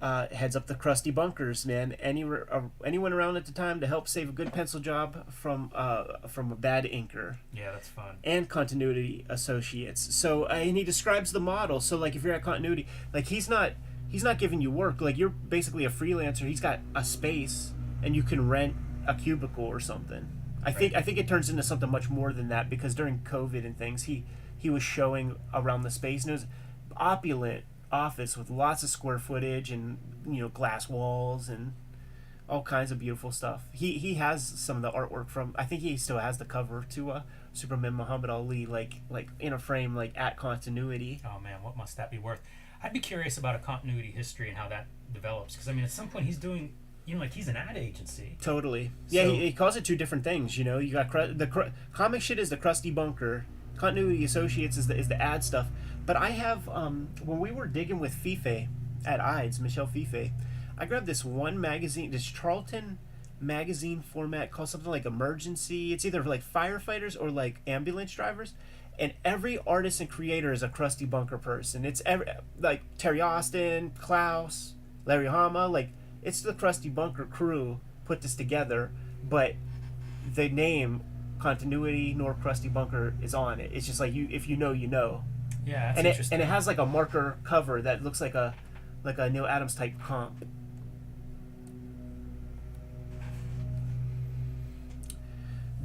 Heads up the crusty bunkers, man. Anyone around at the time to help save a good pencil job from a bad inker. Yeah, that's fun. And Continuity Associates. So and he describes the model. So like if you're at Continuity, like he's not giving you work. Like you're basically a freelancer. He's got a space, and you can rent a cubicle or something. I think it turns into something much more than that, because during COVID and things, he was showing around the space, and it was opulent office with lots of square footage and glass walls and all kinds of beautiful stuff. He has some of the artwork from, I think he still has the cover to Superman Muhammad Ali like in a frame, like at Continuity. Oh man, what must that be worth? I'd be curious about a continuity history and how that develops, because I mean at some point he's doing he's an ad agency. Totally. Yeah, so, he calls it two different things. You got the comic shit is the crusty bunker. Continuity Associates is the ad stuff. But I have when we were digging with Fife at IDES, Michelle Fife, I grabbed this one magazine, this Charlton magazine format called something like Emergency. It's either like firefighters or like ambulance drivers, and every artist and creator is a crusty bunker person. It's like Terry Austin, Klaus, Larry Hama, like it's the crusty bunker crew put this together, but the name Continuity nor crusty bunker is on it. It's just like if you know, you know. Yeah, that's and interesting. And it has like a marker cover that looks like a Neil Adams type comp.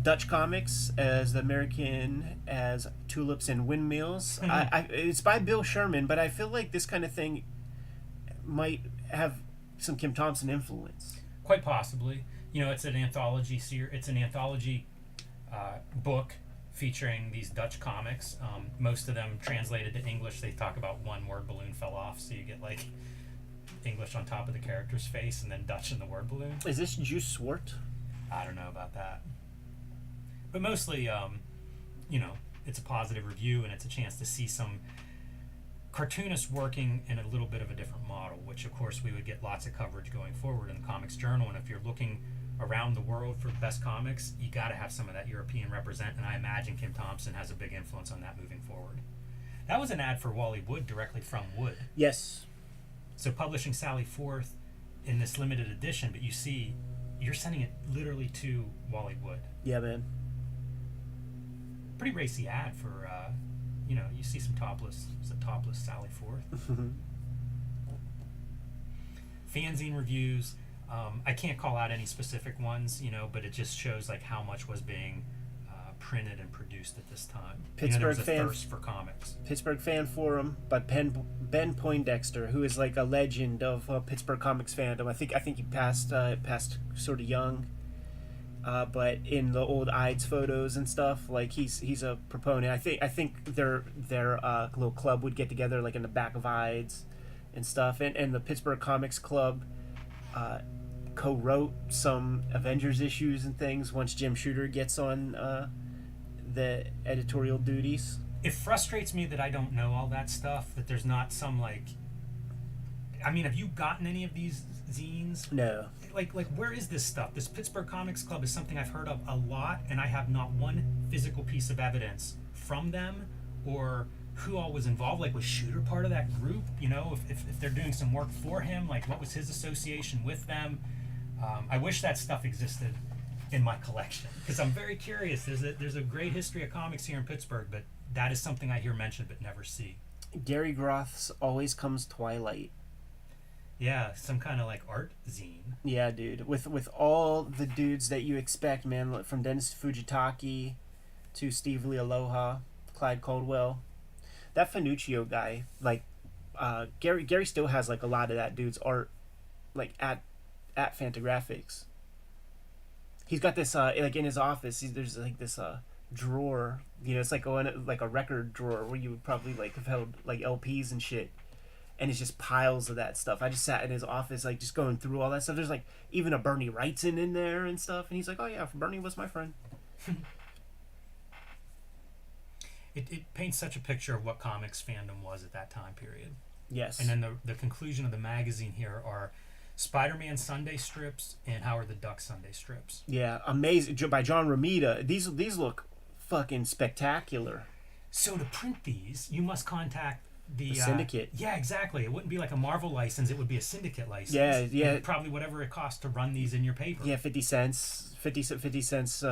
Dutch comics as American as Tulips and Windmills. It's by Bill Sherman, but I feel like this kind of thing might have some Kim Thompson influence. Quite possibly. It's an anthology book featuring these Dutch comics. Most of them translated to English. They talk about one word balloon fell off, so you get like English on top of the character's face and then Dutch in the word balloon. Is this Juice Swart? I don't know about that. But mostly, it's a positive review, and it's a chance to see some cartoonists working in a little bit of a different model, which of course we would get lots of coverage going forward in the Comics Journal. And if you're looking around the world for the best comics, you got to have some of that European represent, and I imagine Kim Thompson has a big influence on that moving forward. That was an ad for Wally Wood directly from Wood. Yes. So publishing Sally Forth in this limited edition, but you see, you're sending it literally to Wally Wood. Yeah, man. Pretty racy ad for, you see some topless Sally Forth. Fanzine reviews. I can't call out any specific ones, but it just shows like how much was being printed and produced at this time. There was a thirst for comics. Pittsburgh Fan Forum by Ben Poindexter, who is like a legend of Pittsburgh comics fandom. I think he passed sort of young, but in the old IDES photos and stuff, like he's a proponent. I think their little club would get together like in the back of IDES and stuff, and the Pittsburgh Comics Club co-wrote some Avengers issues and things once Jim Shooter gets on the editorial duties. It frustrates me that I don't know all that stuff, that there's not some have you gotten any of these zines? No. Like where is this stuff? This Pittsburgh Comics Club is something I've heard of a lot, and I have not one physical piece of evidence from them or who all was involved. Like, was Shooter part of that group? If they're doing some work for him, like what was his association with them? I wish that stuff existed in my collection, because I'm very curious. There's a great history of comics here in Pittsburgh, but that is something I hear mentioned but never see. Gary Groth's Always Comes Twilight. Yeah, some kind of like art zine. Yeah, dude. With all the dudes that you expect, man, from Dennis Fujitaki to Steve Lee Aloha, Clyde Caldwell, that Finuccio guy, like Gary still has like a lot of that dude's art, like at Fantagraphics. He's got this like in his office. There's like this drawer. You know, it's like like a record drawer where you would probably like have held like LPs and shit. And it's just piles of that stuff. I just sat in his office, like just going through all that stuff. There's like even a Bernie Wrightson in there and stuff. And he's like, "Oh yeah, Bernie was my friend." It paints such a picture of what comics fandom was at that time period. Yes. And then the conclusion of the magazine here are Spider-Man Sunday strips and Howard the Duck Sunday strips. Yeah, amazing by John Romita. These look fucking spectacular. So to print these, you must contact the syndicate. Yeah, exactly. It wouldn't be like a Marvel license. It would be a syndicate license. Yeah. And probably whatever it costs to run these in your paper. Yeah, 50 cents, 50 cents,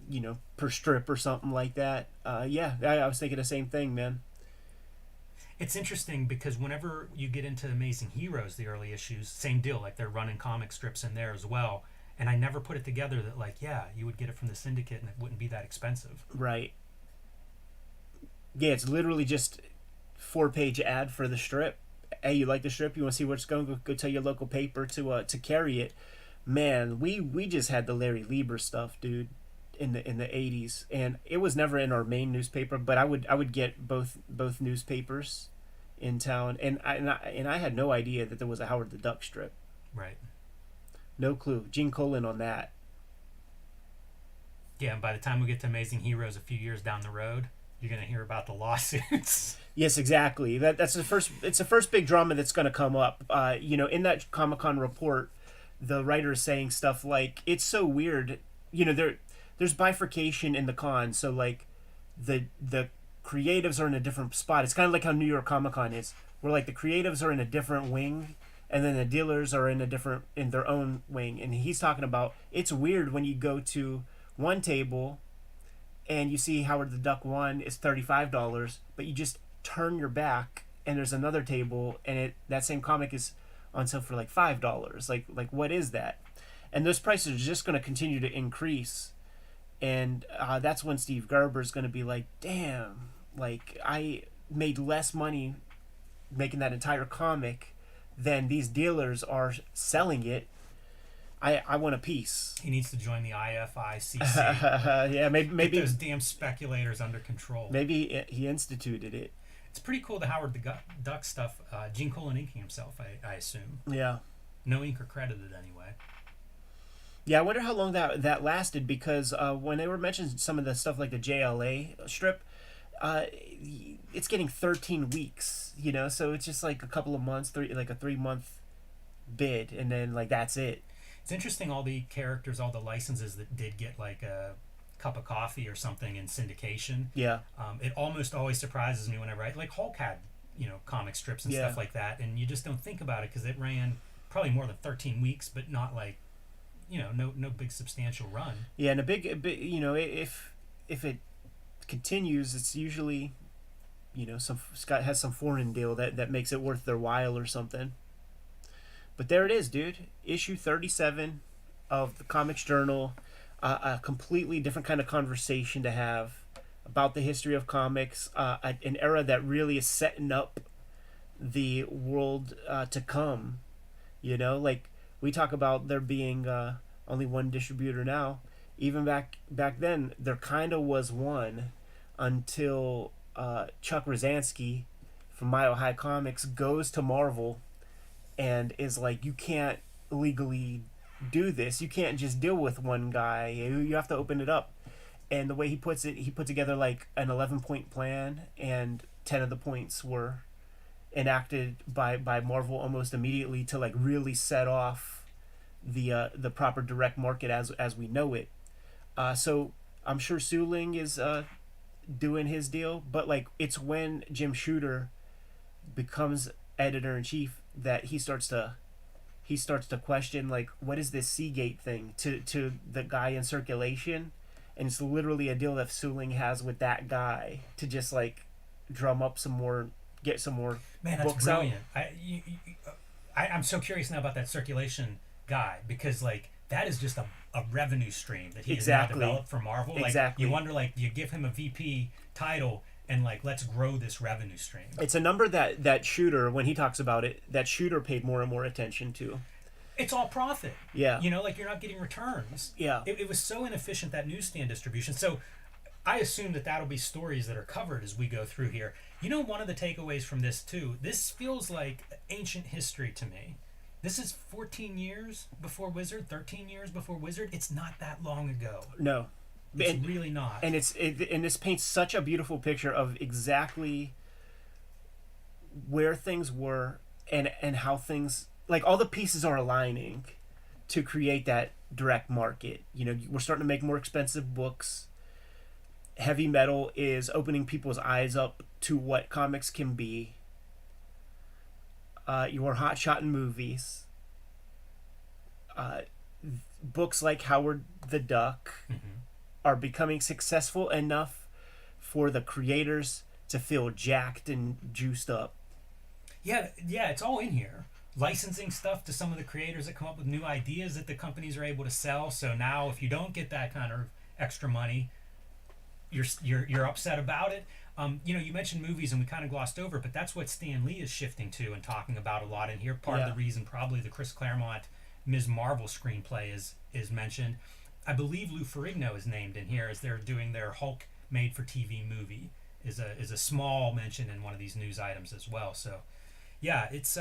you know, per strip or something like that. Yeah, I was thinking the same thing, man. It's interesting because whenever you get into Amazing Heroes, the early issues, same deal. Like they're running comic strips in there as well. And I never put it together that like, yeah, you would get it from the syndicate and it wouldn't be that expensive. Right. Yeah, it's literally just 4-page ad for the strip. Hey, you like the strip? You want to see where it's going? Go tell your local paper to carry it. Man, we just had the Larry Lieber stuff, dude, in the 80s, and it was never in our main newspaper, but I would get both newspapers in town, and I had no idea that there was a Howard the Duck strip. Right. No clue. Gene Colan on that. Yeah, and by the time we get to Amazing Heroes a few years down the road, you're gonna hear about the lawsuits. Yes, exactly. That's the first. It's the first big drama that's going to come up. You know, in that Comic-Con report, the writer is saying stuff like, "It's so weird." You know, there's bifurcation in the con. So like, the creatives are in a different spot. It's kind of like how New York Comic-Con is, where like the creatives are in a different wing, and then the dealers are in their own wing. And he's talking about it's weird when you go to one table and you see Howard the Duck 1 is $35, but you just turn your back and there's another table and that same comic is on sale for like $5. Like what is that? And those prices are just going to continue to increase. And that's when Steve Gerber's going to be like, damn, like I made less money making that entire comic than these dealers are selling it. I want a piece. He needs to join the IFICC. Yeah, maybe get those damn speculators under control. Maybe he instituted it. It's pretty cool the Howard the Duck stuff. Gene Colan inking himself, I assume. Yeah. No inker credited anyway. Yeah, I wonder how long that lasted, because when they were mentioning some of the stuff like the JLA strip, it's getting 13 weeks, you know, so it's just like a couple of months, like a 3-month bid, and then like that's it. It's interesting, all the characters, all the licenses that did get like a cup of coffee or something in syndication. Yeah. It almost always surprises me whenever like Hulk had, you know, comic strips and stuff like that, and you just don't think about it because it ran probably more than 13 weeks, but not like, you know, no big substantial run. Yeah, and a big, you know, if it continues, it's usually, you know, Scott has some foreign deal that makes it worth their while or something. But there it is, dude. Issue 37 of the Comics Journal. A completely different kind of conversation to have about the history of comics. An era that really is setting up the world to come. You know, like we talk about there being only one distributor now. Even back then, there kind of was one until Chuck Rosansky from Mile High Comics goes to Marvel and is like, you can't legally do this. You can't just deal with one guy. You have to open it up. And the way he puts it, he put together like an 11-point plan, and 10 of the points were enacted by Marvel almost immediately to like really set off the proper direct market as we know it. So I'm sure Suling is doing his deal, but like it's when Jim Shooter becomes editor-in-chief that he starts to question, like, what is this Seagate thing to the guy in circulation. And it's literally a deal that Suling has with that guy to just like drum up some more, get some more Man, that's books brilliant. out. I I'm so curious now about that circulation guy, because like that is just a revenue stream that he has now Exactly. developed for Marvel. Like Exactly. you wonder, like, do you give him a VP title and like let's grow this revenue stream? It's a number that Shooter, when he talks about it, that Shooter paid more and more attention to. It's all profit. Yeah. You know, like you're not getting returns. Yeah. It was so inefficient, that newsstand distribution. So I assume that that'll be stories that are covered as we go through here. You know, one of the takeaways from this too, this feels like ancient history to me. This is 14 years before Wizard, 13 years before Wizard. It's not that long ago. No. It's really not. And and this paints such a beautiful picture of exactly where things were and how things, like, all the pieces are aligning to create that direct market. You know, we're starting to make more expensive books. Heavy metal is opening people's eyes up to what comics can be. Your hotshot in movies. Books like Howard the Duck are becoming successful enough for the creators to feel jacked and juiced up. Yeah, it's all in here. Licensing stuff to some of the creators that come up with new ideas that the companies are able to sell. So now, if you don't get that kind of extra money, you're upset about it. You know, you mentioned movies and we kind of glossed over, but that's what Stan Lee is shifting to and talking about a lot in here. Part of the reason, probably, the Chris Claremont Ms. Marvel screenplay is mentioned. I believe Lou Ferrigno is named in here as they're doing their Hulk made-for-TV movie. Is a small mention in one of these news items as well. So, yeah, it's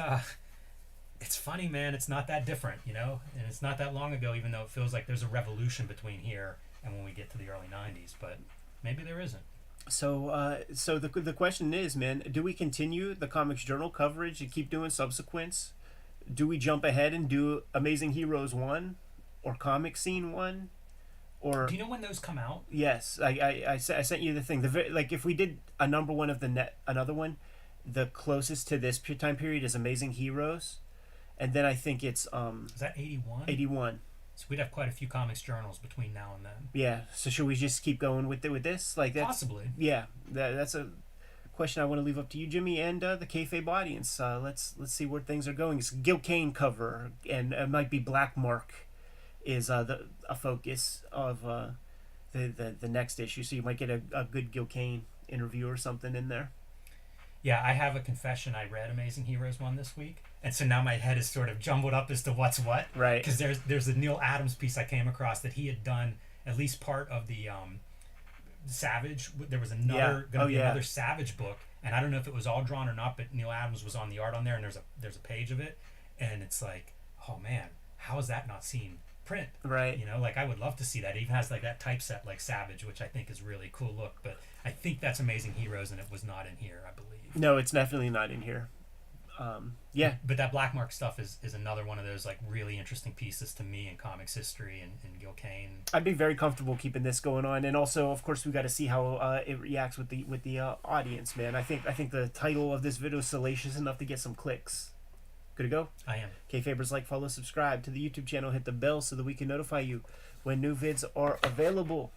funny, man. It's not that different, you know, and it's not that long ago, even though it feels like there's a revolution between here and when we get to the early 90s, but maybe there isn't. So the question is, man, do we continue the Comics Journal coverage and keep doing subsequents? Do we jump ahead and do Amazing Heroes 1 or Comic Scene 1? Or do you know when those come out? Yes, I sent you the thing. Like, if we did a number one of another one, the closest to this time period is Amazing Heroes, and then I think it's Is that 81? 81. So we'd have quite a few comics journals between now and then. Yeah. So should we just keep going with this? Like, that's, possibly. Yeah. That's a question I want to leave up to you, Jimmy, and the Kayfabe audience. Let's see where things are going. It's Gil Kane cover, and it might be Black Mark is a focus of the next issue. So you might get a good Gil Kane interview or something in there. Yeah, I have a confession. I read Amazing Heroes 1 this week, and so now my head is sort of jumbled up as to what's what. Right. Because there's a Neil Adams piece I came across that he had done at least part of the Savage. There was another another Savage book, and I don't know if it was all drawn or not, but Neil Adams was on the art on there, and there's a page of it, and it's like, oh man, how is that not seen print? Right. You know, like, I would love to see that. It even has like that typeset like Savage, which I think is really cool look, but I think that's Amazing Heroes, and it was not in here, I believe. No, it's definitely not in here. Yeah. But that Black Mark stuff is another one of those like really interesting pieces to me in comics history and Gil Kane. I'd be very comfortable keeping this going on, and also, of course, we got to see how it reacts with the audience, man. I think the title of this video is salacious enough to get some clicks. Good to go? I am. Kayfabers, like, follow, subscribe to the YouTube channel, hit the bell so that we can notify you when new vids are available.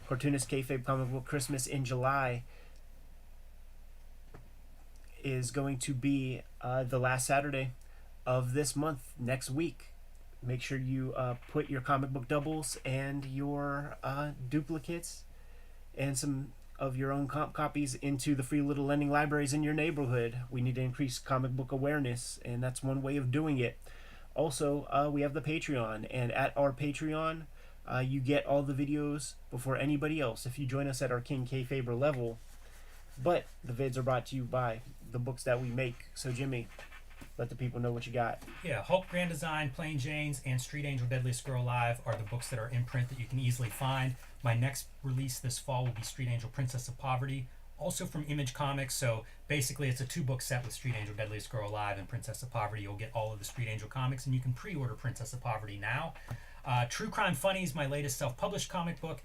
Cartoonist Kayfabe Comic Book Christmas in July is going to be the last Saturday of this month, next week. Make sure you put your comic book doubles and your duplicates and some of your own copies into the free little lending libraries in your neighborhood. We need to increase comic book awareness, and that's one way of doing it. Also, we have the Patreon, and at our Patreon, you get all the videos before anybody else if you join us at our King Kayfaber level. But the vids are brought to you by the books that we make. So, Jimmy, let the people know what you got. Yeah, Hulk Grand Design, Plain Janes, and Street Angel Deadliest Girl Alive are the books that are in print that you can easily find. My next release this fall will be Street Angel Princess of Poverty, also from Image Comics. So basically it's a 2-book set with Street Angel Deadliest Girl Alive and Princess of Poverty. You'll get all of the Street Angel comics, and you can pre-order Princess of Poverty now. True Crime Funnies, my latest self-published comic book.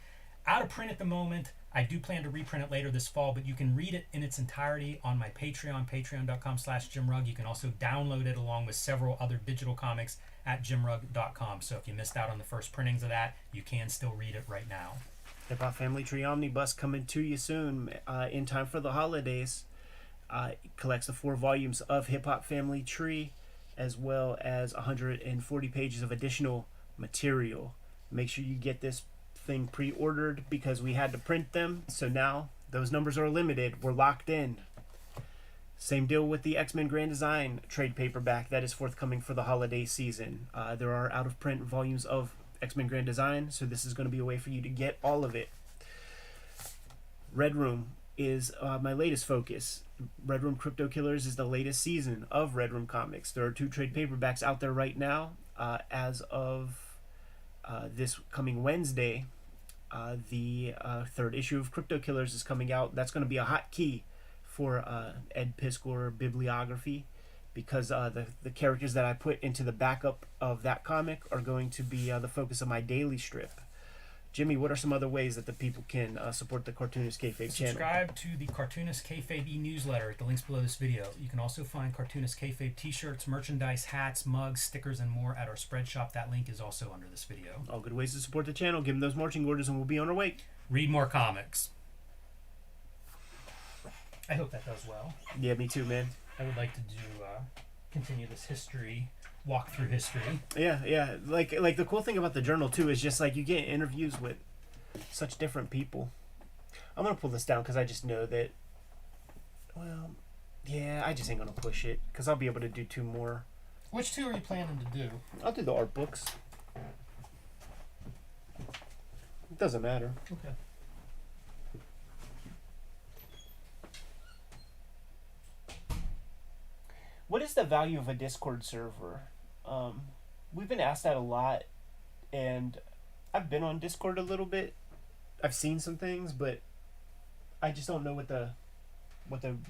Out of print at the moment. I do plan to reprint it later this fall, but you can read it in its entirety on my Patreon, patreon.com/JimRugg. You can also download it along with several other digital comics at jimrugg.com. So if you missed out on the first printings of that, you can still read it right now. Hip Hop Family Tree Omnibus coming to you soon, in time for the holidays. It collects the 4 volumes of Hip Hop Family Tree, as well as 140 pages of additional material. Make sure you get this thing pre-ordered because we had to print them, so now those numbers are limited. We're locked in. Same deal with the X-Men Grand Design trade paperback that is forthcoming for the holiday season. There are out-of-print volumes of X-Men Grand Design, so this is going to be a way for you to get all of it. Red Room is my latest focus. Red Room Crypto Killers is the latest season of Red Room Comics. There are 2 trade paperbacks out there right now. As of this coming Wednesday, the 3rd issue of Crypto Killers is coming out. That's going to be a hot key for Ed Piskor bibliography, because the characters that I put into the backup of that comic are going to be the focus of my daily strip. Jimmy, what are some other ways that the people can support the Cartoonist Kayfabe channel? Subscribe to the Cartoonist Kayfabe newsletter at the links below this video. You can also find Cartoonist Kayfabe t-shirts, merchandise, hats, mugs, stickers, and more at our spread shop. That link is also under this video. All good ways to support the channel. Give them those marching orders and we'll be on our way. Read more comics. I hope that does well. Yeah, me too, man. I would like to do continue this walk through history. Yeah. Like the cool thing about the journal too is just like you get interviews with such different people. I'm gonna pull this down because I just know that. Well, yeah, I just ain't gonna push it because I'll be able to do 2 more. Which 2 are you planning to do? I'll do the art books. It doesn't matter. Okay. What is the value of a Discord server? We've been asked that a lot, and I've been on Discord a little bit. I've seen some things, but I just don't know what the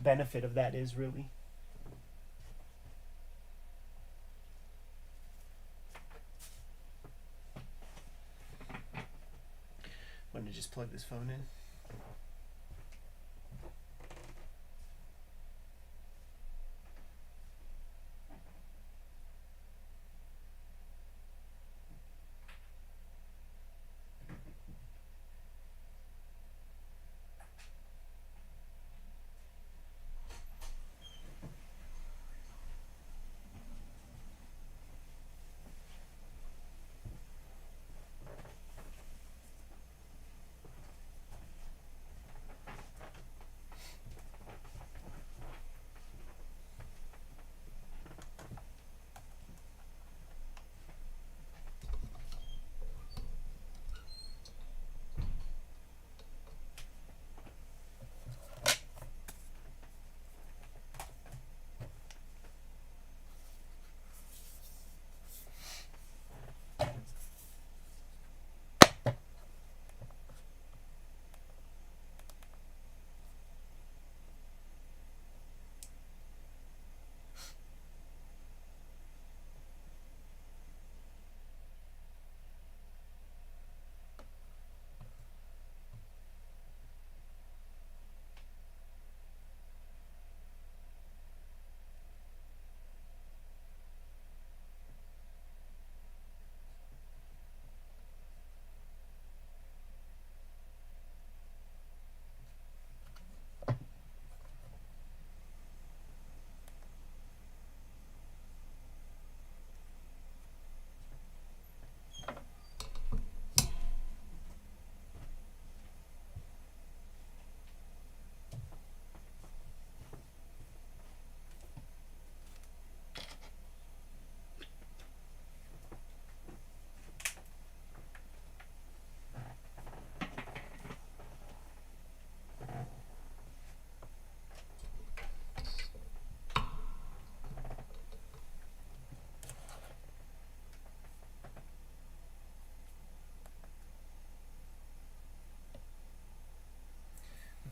benefit of that is really. I'm gonna just plug this phone in.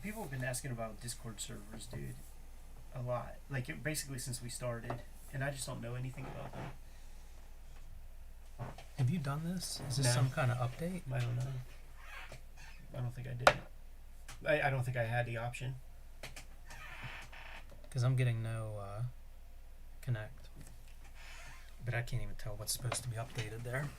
People have been asking about Discord servers, dude, a lot. Like, basically since we started, and I just don't know anything about them. Have you done this? Is this No. some kind of update? I don't know. I don't think I did. I don't think I had the option. Because I'm getting no connect. But I can't even tell what's supposed to be updated there.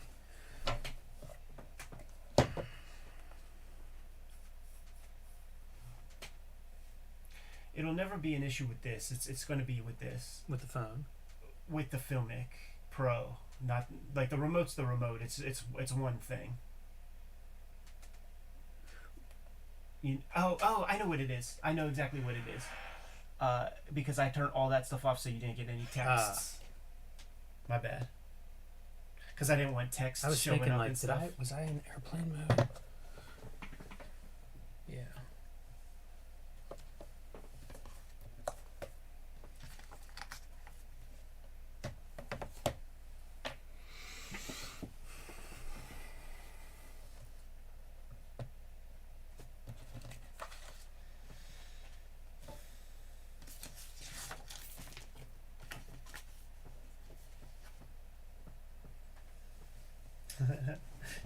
It'll never be an issue with this. It's going to be with this. With the phone. with the Filmic Pro. Not like the remote's the remote. It's one thing. I know what it is. I know exactly what it is. Because I turned all that stuff off so you didn't get any texts. My bad. Because I didn't want text I was showing thinking up like, and stuff. was I in airplane mode? Yeah.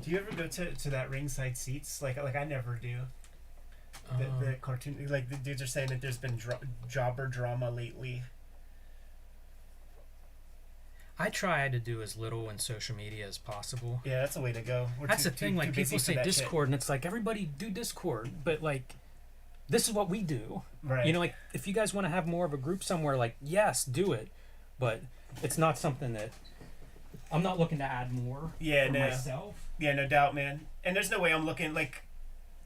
Do you ever go to that ringside seats? Like I never do. The cartoon, like the dudes are saying that there's been jobber drama lately. I try to do as little in social media as possible. Yeah, that's the way to go. That's the thing. Like people say Discord, and it's like everybody do Discord, but like this is what we do. Right. You know, like if you guys want to have more of a group somewhere, like yes, do it, but it's not something that I'm not looking to add more. Yeah, for no. myself. Yeah, no doubt, man. And there's no way I'm looking like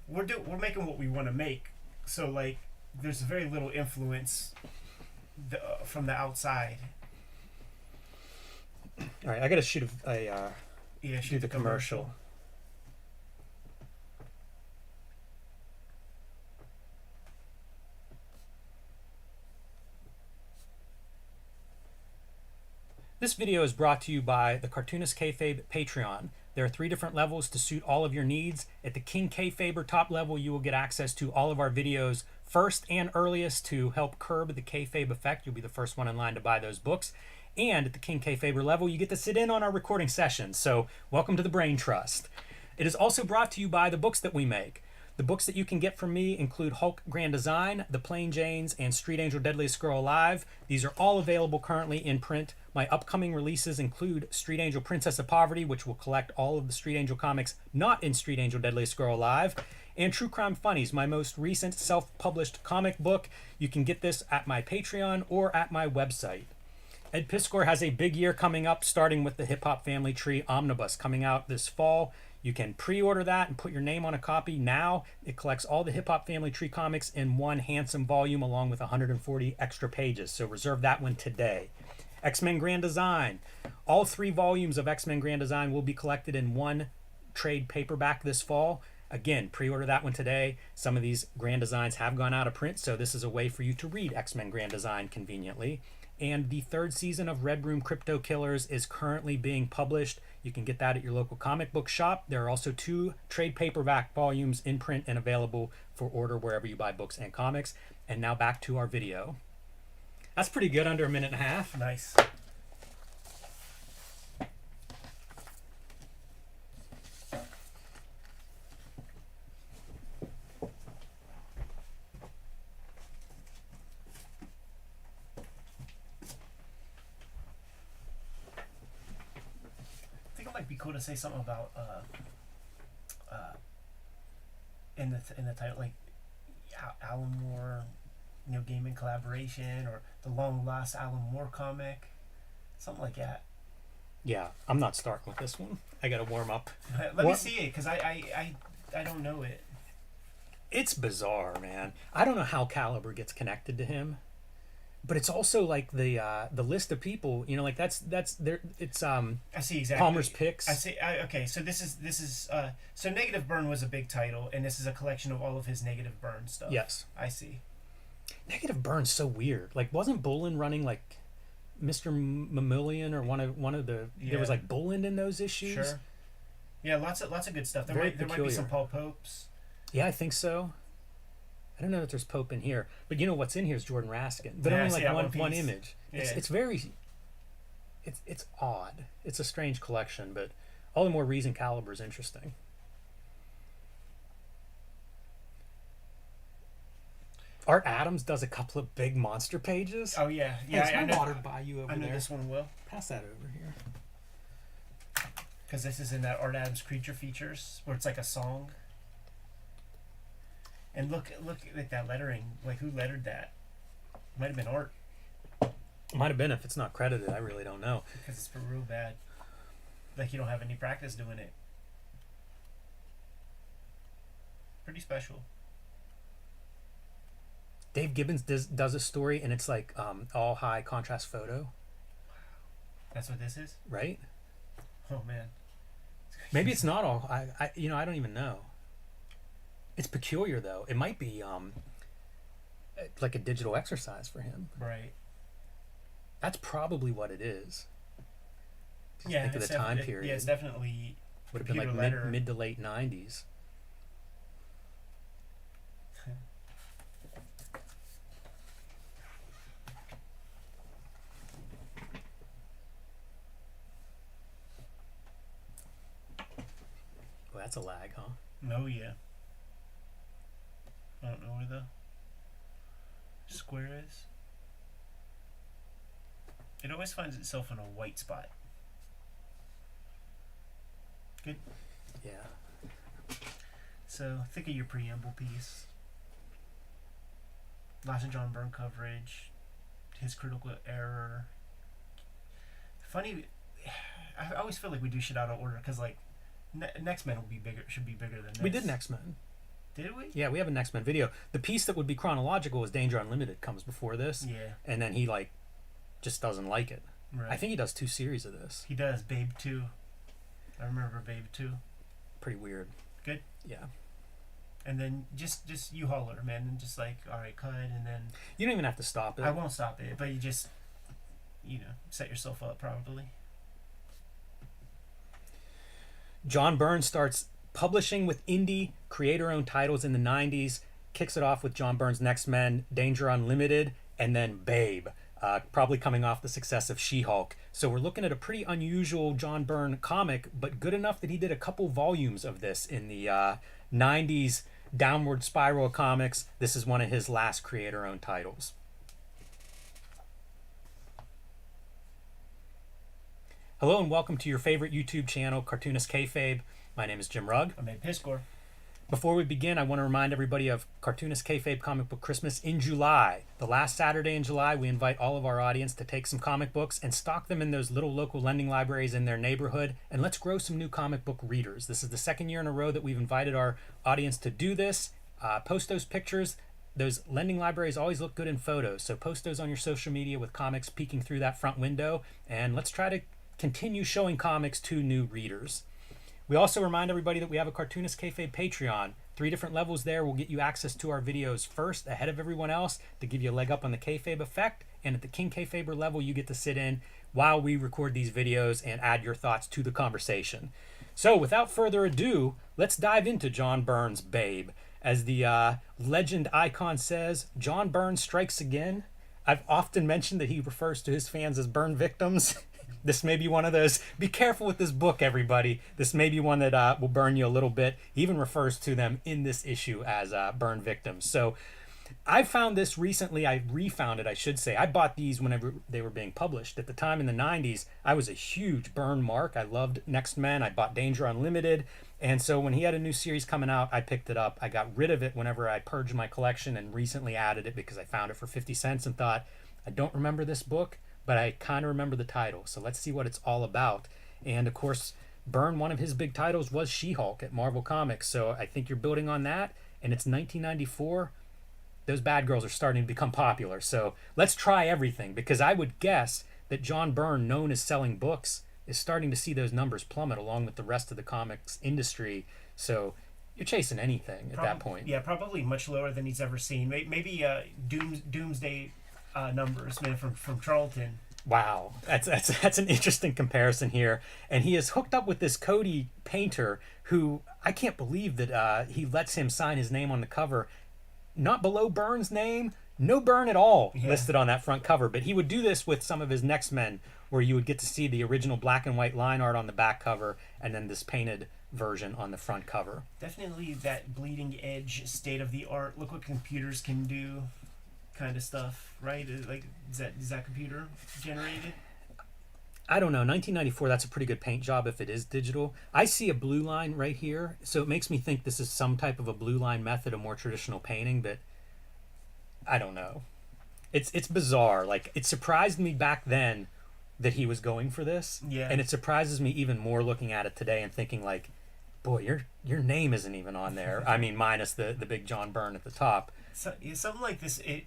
we're making what we want to make. So like, there's very little influence from the outside. All right, I gotta shoot Shoot the commercial. This video is brought to you by the Cartoonist Kayfabe Patreon. There are 3 different levels to suit all of your needs. At the King Kayfaber top level, you will get access to all of our videos first and earliest to help curb the kayfabe effect. You'll be the first one in line to buy those books. And at the King Kayfaber level, you get to sit in on our recording sessions. So welcome to the Brain Trust. It is also brought to you by the books that we make. The books that you can get from me include Hulk Grand Design, The Plain Janes, and Street Angel Deadliest Girl Alive. These are all available currently in print. My upcoming releases include Street Angel Princess of Poverty, which will collect all of the Street Angel comics not in Street Angel Deadliest Girl Alive, and True Crime Funnies, my most recent self-published comic book. You can get this at my Patreon or at my website. Ed Piskor has a big year coming up, starting with the Hip Hop Family Tree Omnibus coming out this fall. You can pre-order that and put your name on a copy now. It collects all the Hip Hop Family Tree comics in one handsome volume along with 140 extra pages, so reserve that one today. X-Men Grand Design. All 3 volumes of X-Men Grand Design will be collected in one trade paperback this fall. Again, pre-order that one today. Some of these Grand Designs have gone out of print, so this is a way for you to read X-Men Grand Design conveniently. And the 3rd season of Red Room Crypto Killers is currently being published. You can get that at your local comic book shop. There are also 2 trade paperback volumes in print and available for order wherever you buy books and comics. And now back to our video. That's pretty good, under a minute and a half. Nice. Might be cool to say something about in the title, like Alan Moore, gaming collaboration, or the long lost Alan Moore comic, something like that. Yeah, I'm not starting with this one. I gotta warm up. Let me see it, because I don't know it. It's bizarre, man. I don't know how Caliber gets connected to him. But it's also like the list of people, like that's there. It's I see exactly. Palmer's Picks. I see. Okay, so this is so Negative Burn was a big title, and this is a collection of all of his Negative Burn stuff. Yes, I see. Negative Burn's so weird. Like, wasn't Bullen running like Mr. Mammalian or one of the? Yeah. There was like Bullen in those issues. Sure. Yeah, lots of good stuff. There might be some Paul Popes. Yeah, I think so. I don't know if there's Pope in here, but what's in here is Jordan Raskin, but yeah, only like one image. Yeah. It's very, it's odd. It's a strange collection, but all the more reason Caliber's interesting. Art Adams does a couple of big monster pages. Oh yeah, yeah. Hey, I know. Watered by you over I know there. This one will. Pass that over here. Because this is in that Art Adams Creature Features, where it's like a song. And look at that lettering. Like, who lettered that? Might have been Art. Might have been if it's not credited. I really don't know. Because it's for real bad. Like you don't have any practice doing it. Pretty special. Dave Gibbons does a story, and it's like all high contrast photo, That's what this is? right? Oh man. Maybe it's not all. I don't even know. It's peculiar though. It might be like a digital exercise for him. Right. That's probably what it is. Just Yeah, think of the time period. Yeah, it's definitely Would have been like computer letter. mid to late 90s. Well, that's a lag, huh? Oh yeah. I don't know where the square is. It always finds itself in a white spot. Good. Yeah. So think of your preamble piece. Lots of John Byrne coverage. His critical error. Funny. I always feel like we do shit out of order because like Next Men will be bigger. Should be bigger than this. We did Next Men. Did we? Yeah, we have a Next Men video. The piece that would be chronological is Danger Unlimited comes before this. Yeah. And then he like just doesn't like it. Right. I think he does 2 series of this. He does. Babe 2. I remember Babe 2. Pretty weird. Good. Yeah. And then just you holler, man, and just like, all right, cut, and then You don't even have to stop it. I won't stop it, but you just, set yourself up probably. John Byrne starts publishing with indie creator-owned titles in the 90s, kicks it off with John Byrne's Next Men, Danger Unlimited, and then Babe, probably coming off the success of She-Hulk. So we're looking at a pretty unusual John Byrne comic, but good enough that he did a couple volumes of this in the 90s downward spiral of comics. This is one of his last creator-owned titles. Hello and welcome to your favorite YouTube channel, Cartoonist Kayfabe. My name is Jim Rugg. I made piss score. Before we begin, I want to remind everybody of Cartoonist Kayfabe Comic Book Christmas in July. The last Saturday in July, we invite all of our audience to take some comic books and stock them in those little local lending libraries in their neighborhood, and let's grow some new comic book readers. This is the second year in a row that we've invited our audience to do this. Post those pictures. Those lending libraries always look good in photos, so post those on your social media with comics peeking through that front window, and let's try to continue showing comics to new readers. We also remind everybody that we have a Cartoonist Kayfabe Patreon. 3 different levels there will get you access to our videos first, ahead of everyone else, to give you a leg up on the Kayfabe effect. And at the King Kayfaber level, you get to sit in while we record these videos and add your thoughts to the conversation. So without further ado, let's dive into John Byrne's Babe. As the legend icon says, John Byrne strikes again. I've often mentioned that he refers to his fans as burn victims. This may be one of those. Be careful with this book, everybody. This may be one that will burn you a little bit. He even refers to them in this issue as burn victims. So I found this recently. I refound it, I should say. I bought these whenever they were being published. At the time in the 90s, I was a huge Byrne mark. I loved Next Men. I bought Danger Unlimited. And so when he had a new series coming out, I picked it up. I got rid of it whenever I purged my collection and recently added it because I found it for 50 cents and thought, I don't remember this book, but I kind of remember the title, so let's see what it's all about. And of course, Byrne, one of his big titles was She-Hulk at Marvel Comics, so I think you're building on that, and it's 1994. Those bad girls are starting to become popular, so let's try everything, because I would guess that John Byrne, known as selling books, is starting to see those numbers plummet along with the rest of the comics industry, so you're chasing anything at that point. Yeah, probably much lower than he's ever seen. Maybe Doomsday numbers, man, from Charlton. Wow, that's an interesting comparison here. And he is hooked up with this Cody painter who I can't believe that he lets him sign his name on the cover, not below Byrne's name, no Byrne at all listed on that front cover. But he would do this with some of his Next Men, where you would get to see the original black and white line art on the back cover and then this painted version on the front cover. Definitely that bleeding edge, state of the art. Look what computers can do. Kind of stuff, right? Like, is that computer generated? I don't know. 1994, that's a pretty good paint job if it is digital. I see a blue line right here, so it makes me think this is some type of a blue line method, a more traditional painting, but I don't know. It's bizarre. Like, it surprised me back then that he was going for this. Yeah. And it surprises me even more looking at it today and thinking like, boy, your name isn't even on there. I mean, minus the big John Byrne at the top. So, yeah, something like this, it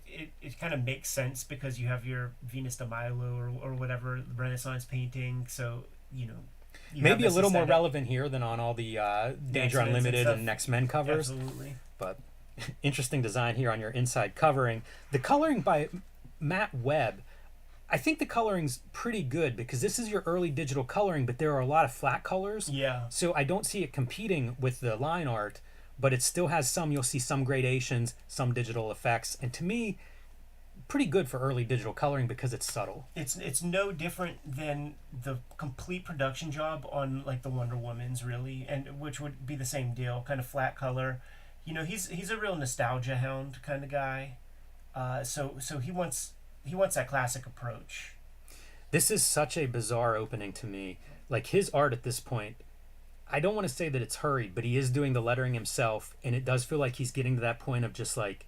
kind of makes sense because you have your Venus de Milo or whatever Renaissance painting. So you have Maybe a this little more aesthetic. relevant here than on all the Danger X-Men's and Unlimited stuff. and Next Men covers. Absolutely. But interesting design here on your inside covering. The coloring by Matt Webb. I think the coloring's pretty good because this is your early digital coloring, but there are a lot of flat colors. Yeah. So I don't see it competing with the line art, but it still has you'll see some gradations, some digital effects. And to me, pretty good for early digital coloring because it's subtle. It's no different than the complete production job on like the Wonder Woman's really, and which would be the same deal, kind of flat color. He's a real nostalgia hound kind of guy. So he wants that classic approach. This is such a bizarre opening to me. Like, his art at this point, I don't want to say that it's hurried, but he is doing the lettering himself, and it does feel like he's getting to that point of just like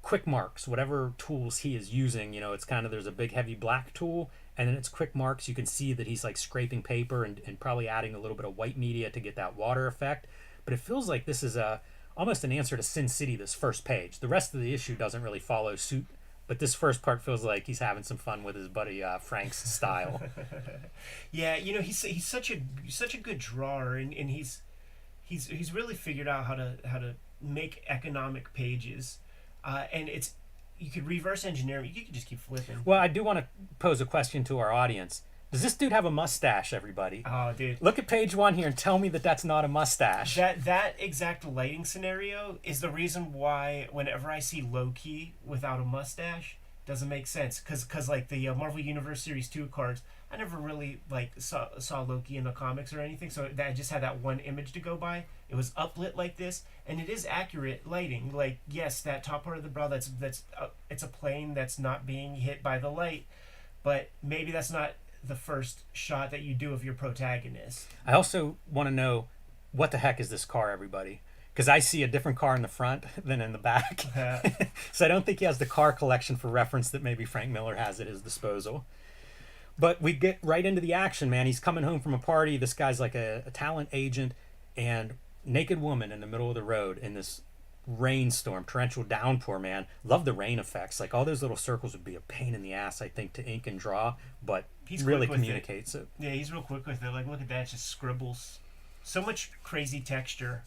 quick marks, whatever tools he is using. It's kind of, there's a big heavy black tool, and then it's quick marks. You can see that he's like scraping paper and probably adding a little bit of white media to get that water effect. But it feels like this is almost an answer to Sin City, this first page. The rest of the issue doesn't really follow suit, but this first part feels like he's having some fun with his buddy Frank's style. Yeah, he's such a good drawer, and he's really figured out how to make economic pages, and you could reverse engineer. You could just keep flipping. Well, I do want to pose a question to our audience. Does this dude have a mustache, everybody? Oh, dude. Look at page 1 here and tell me that that's not a mustache. That exact lighting scenario is the reason why whenever I see Loki without a mustache, doesn't make sense. Cause like the Marvel Universe Series 2 cards, I never really like saw Loki in the comics or anything, so that I just had that one image to go by. It was uplit like this, and it is accurate lighting. Like, yes, that top part of the brow, that's it's a plane that's not being hit by the light, but maybe that's not the first shot that you do of your protagonist. I also want to know, what the heck is this car, everybody? Because I see a different car in the front than in the back. So I don't think he has the car collection for reference that maybe Frank Miller has at his disposal. But we get right into the action, man. He's coming home from a party. This guy's like a talent agent, and naked woman in the middle of the road in this rainstorm, torrential downpour, man. Love the rain effects. Like, all those little circles would be a pain in the ass, I think, to ink and draw, but He's really quick with communicates it. Yeah, he's real quick with it. Like, look at that, just scribbles. So much crazy texture.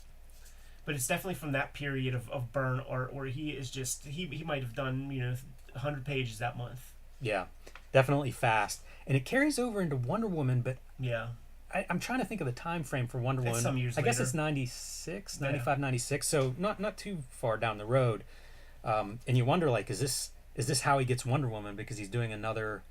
But it's definitely from that period of Byrne art where he is just, he might have done, 100 pages that month. Yeah, definitely fast. And it carries over into Wonder Woman, but Yeah. I'm trying to think of the time frame for Wonder It's Woman. some years I guess later. it's 96, Yeah. 95, 96, so not too far down the road. And you wonder, like, is this how he gets Wonder Woman? Because he's doing another...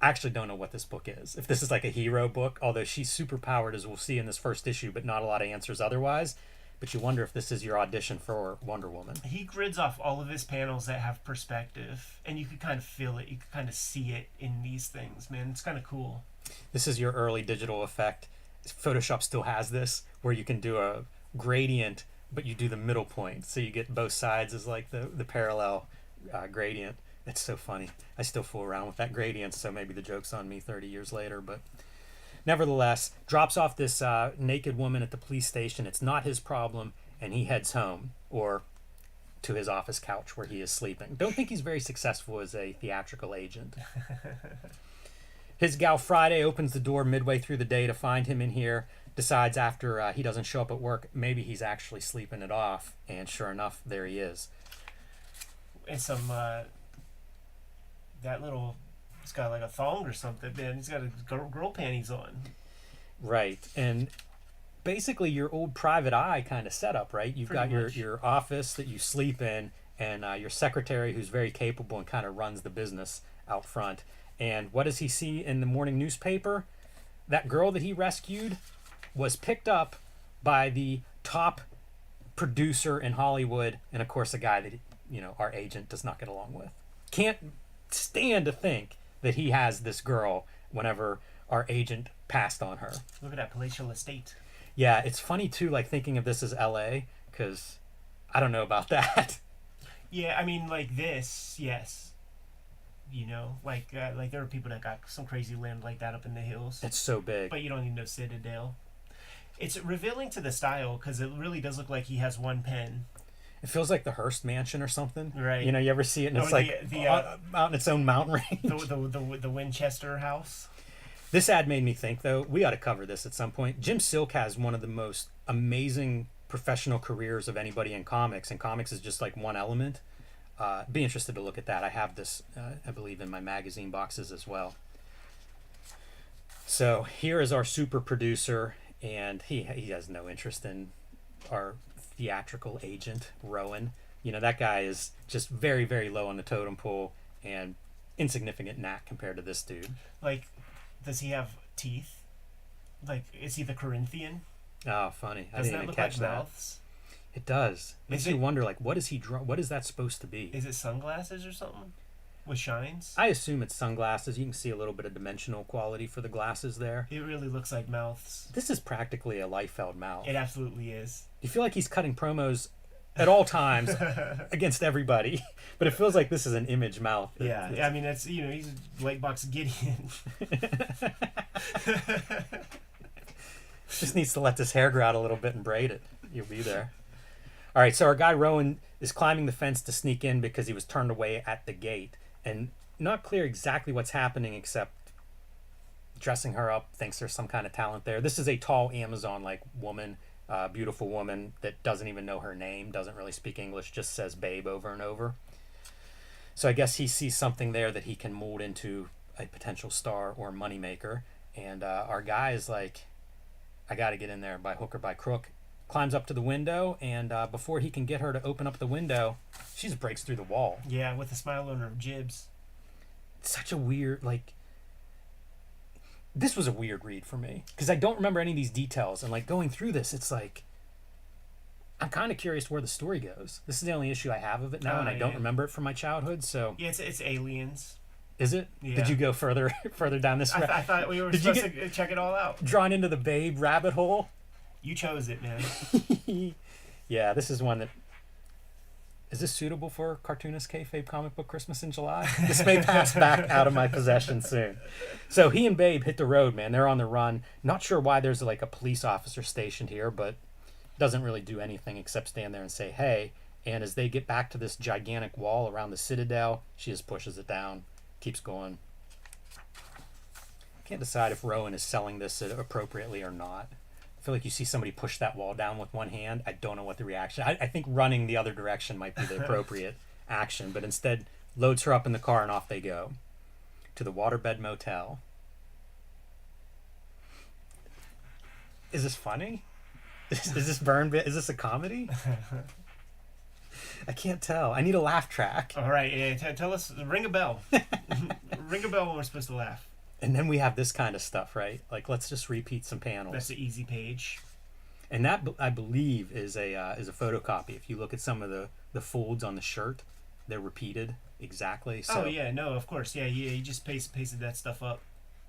I actually don't know what this book is. If this is like a hero book, although she's super powered, as we'll see in this first issue, but not a lot of answers otherwise. But you wonder if this is your audition for Wonder Woman. He grids off all of his panels that have perspective, and you could kind of feel it. You could kind of see it in these things, man. It's kind of cool. This is your early digital effect. Photoshop still has this, where you can do a gradient, but you do the middle point. So you get both sides as like the parallel gradient. It's so funny. I still fool around with that gradient, so maybe the joke's on me 30 years later. But nevertheless, drops off this naked woman at the police station. It's not his problem, and he heads home, or to his office couch where he is sleeping. Don't think he's very successful as a theatrical agent. His gal Friday opens the door midway through the day to find him in here, decides after he doesn't show up at work, maybe he's actually sleeping it off, and sure enough, there he is. And some, that little, he's got like a thong or something, man. He's got a girl panties on. Right, and basically your old private eye kind of setup, right? You've Pretty got much. your office that you sleep in, and your secretary who's very capable and kind of runs the business out front. And what does he see in the morning newspaper? That girl that he rescued was picked up by the top producer in Hollywood, and of course a guy that our agent does not get along with. Can't stand to think that he has this girl whenever our agent passed on her. Look at that palatial estate. Yeah, it's funny too, like thinking of this as LA, because I don't know about that. Yeah, I mean, like this, yes. You know, like there are people that got some crazy land like that up in the hills. It's so big. But you don't need no citadel. It's revealing to the style because it really does look like he has one pen. It feels like the Hearst Mansion or something. Right. You know, you ever see it and it's out in its own mountain range. The Winchester house. This ad made me think, though, we ought to cover this at some point. Jim Silk has one of the most amazing professional careers of anybody in comics, and comics is just like one element. Be interested to look at that. I have this, I believe, in my magazine boxes as well. So here is our super producer, and he has no interest in our theatrical agent, Rowan. You know, that guy is just very, very low on the totem pole and insignificant knack compared to this dude. Like, does he have teeth? Like, is he the Corinthian? Oh, funny. I Doesn't didn't that even look catch like that. mouths? It does. Makes Is you it- wonder, like, what is he what is that supposed to be? Is it sunglasses or something? With shines? I assume it's sunglasses. You can see a little bit of dimensional quality for the glasses there. It really looks like mouths. This is practically a Liefeld mouth. It absolutely is. You feel like he's cutting promos at all times against everybody, but it feels like this is an image mouth. Yeah, I mean, that's, you know, he's Lightbox Gideon. Just needs to let this hair grow out a little bit and braid it. You'll be there. All right, so our guy Rowan is climbing the fence to sneak in because he was turned away at the gate. And not clear exactly what's happening except dressing her up, thinks there's some kind of talent there. This is a tall Amazon-like woman, beautiful woman that doesn't even know her name, doesn't really speak English, just says babe over and over. So I guess he sees something there that he can mold into a potential star or moneymaker. And our guy is like, I got to get in there by hook or by crook. Climbs up to the window, and before he can get her to open up the window, she just breaks through the wall. Yeah, with a smile on her jibs. It's such a weird, like... This was a weird read for me, because I don't remember any of these details, and like going through this, it's like... I'm kind of curious where the story goes. This is the only issue I have of it now, and I don't remember it from my childhood, so... Yeah, it's aliens. Is it? Yeah. Did you go further down this route? I thought we were Did you supposed to check it all out. Drawn into the Babe rabbit hole? You chose it, man. Yeah, this is one that... Is this suitable for Cartoonist Kayfabe Comic Book Christmas in July? This may pass back out of my possession soon. So he and Babe hit the road, man. They're on the run. Not sure why there's like a police officer stationed here, but doesn't really do anything except stand there and say, hey. And as they get back to this gigantic wall around the Citadel, she just pushes it down, keeps going. Can't decide if Rowan is selling this appropriately or not. I feel like you see somebody push that wall down with one hand. I don't know what the reaction. I think running the other direction might be the appropriate action, but instead loads her up in the car and off they go to the Waterbed Motel. Is this funny? Is this burn bit? Is this a comedy? I can't tell. I need a laugh track. All right, yeah, tell us. Ring a bell. Ring a bell when we're supposed to laugh. And then we have this kind of stuff, right? Like, let's just repeat some panels. That's the easy page. And that, I believe, is a photocopy. If you look at some of the folds on the shirt, they're repeated exactly. So, Oh yeah, no, of course, yeah. He just pasted that stuff up.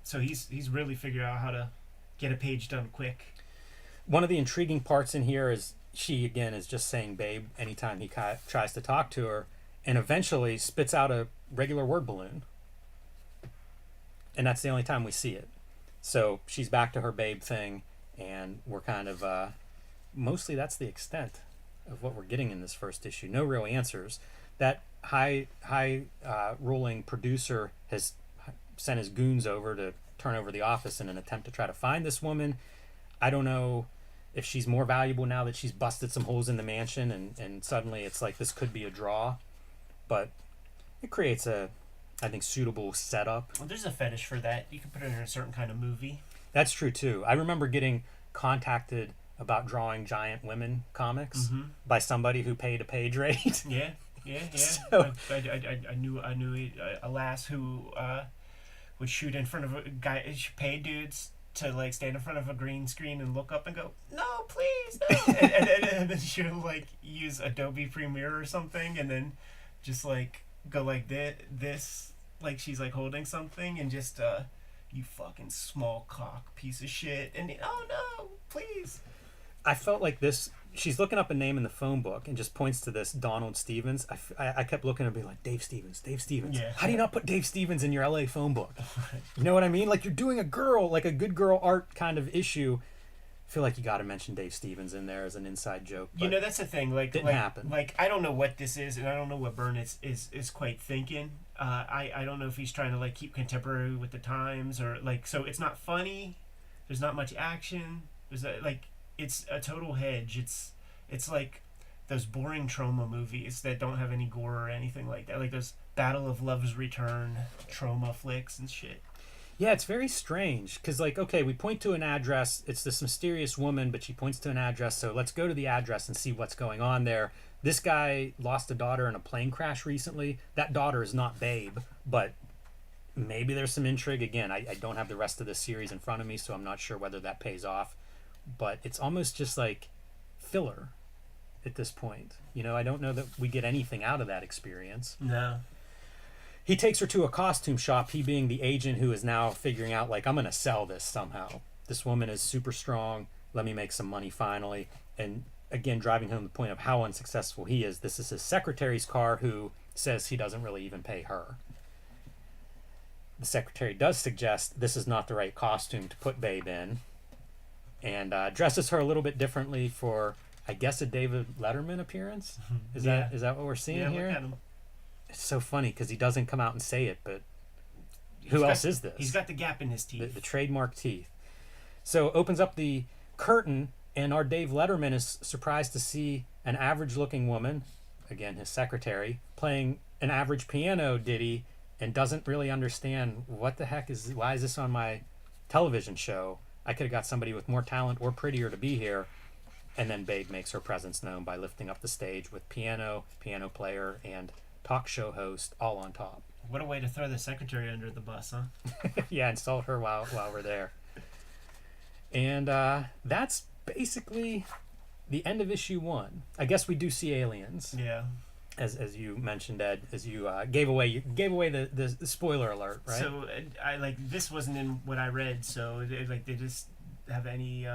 So he's really figured out how to get a page done quick. One of the intriguing parts in here is she, again, is just saying babe anytime he tries to talk to her, and eventually spits out a regular word balloon. And that's the only time we see it. So she's back to her babe thing, and we're kind of... mostly that's the extent of what we're getting in this first issue. No real answers. That high rolling producer has sent his goons over to turn over the office in an attempt to try to find this woman. I don't know if she's more valuable now that she's busted some holes in the mansion, and suddenly it's like this could be a draw. But it creates a, I think, suitable setup. Well, there's a fetish for that. You can put it in a certain kind of movie. That's true too. I remember getting contacted about drawing giant women comics by somebody who paid a page rate. Yeah. So- I knew a lass who would shoot in front of a guy. She paid dudes to like stand in front of a green screen and look up and go, no, please, no. and then she would like use Adobe Premiere or something, and then just like go like this, like she's like holding something, and just you fucking small cock piece of shit, and oh no, please. I felt like this she's looking up a name in the phone book and just points to this Donald Stevens. I kept looking and being like, Dave Stevens, Dave Stevens. Yeah. How do you not put Dave Stevens in your LA phone book? You know what I mean? Like, you're doing a girl, like a good girl art kind of issue. I feel like you got to mention Dave Stevens in there as an inside joke. You know, that's the thing. Like, didn't happen. Like, I don't know what this is, and I don't know what Byrne is quite thinking. I don't know if he's trying to, like, keep contemporary with the times, or, like, so it's not funny. There's not much action. It's a total hedge. It's like those boring trauma movies that don't have any gore or anything like that. Like those Battle of Love's Return trauma flicks and shit. Yeah, it's very strange because, like, okay, we point to an address. It's this mysterious woman, but she points to an address. So let's go to the address and see what's going on there. This guy lost a daughter in a plane crash recently. That daughter is not Babe, but maybe there's some intrigue. Again, I don't have the rest of the series in front of me, so I'm not sure whether that pays off. But it's almost just like filler at this point. You know, I don't know that we get anything out of that experience. No. He takes her to a costume shop, he being the agent who is now figuring out, like, I'm going to sell this somehow. This woman is super strong. Let me make some money finally. And again, driving home the point of how unsuccessful he is. This is his secretary's car who says he doesn't really even pay her. The secretary does suggest this is not the right costume to put Babe in. And dresses her a little bit differently for, I guess, a David Letterman appearance. Is that what we're seeing here? Look at him. It's so funny because he doesn't come out and say it, but who else is this? He's got the gap in his teeth. The trademark teeth. So opens up the curtain, and our Dave Letterman is surprised to see an average-looking woman, again his secretary, playing an average piano ditty, and doesn't really understand what the heck is. Why is this on my television show? I could have got somebody with more talent or prettier to be here. And then Babe makes her presence known by lifting up the stage with piano player, and talk show host all on top. What a way to throw the secretary under the bus, huh? Yeah, insult her while we're there. And that's basically the end of issue 1. I guess we do see aliens. Yeah. As you mentioned, Ed, as you gave away the spoiler alert, right? So I like this wasn't in what I read. So like, they just have any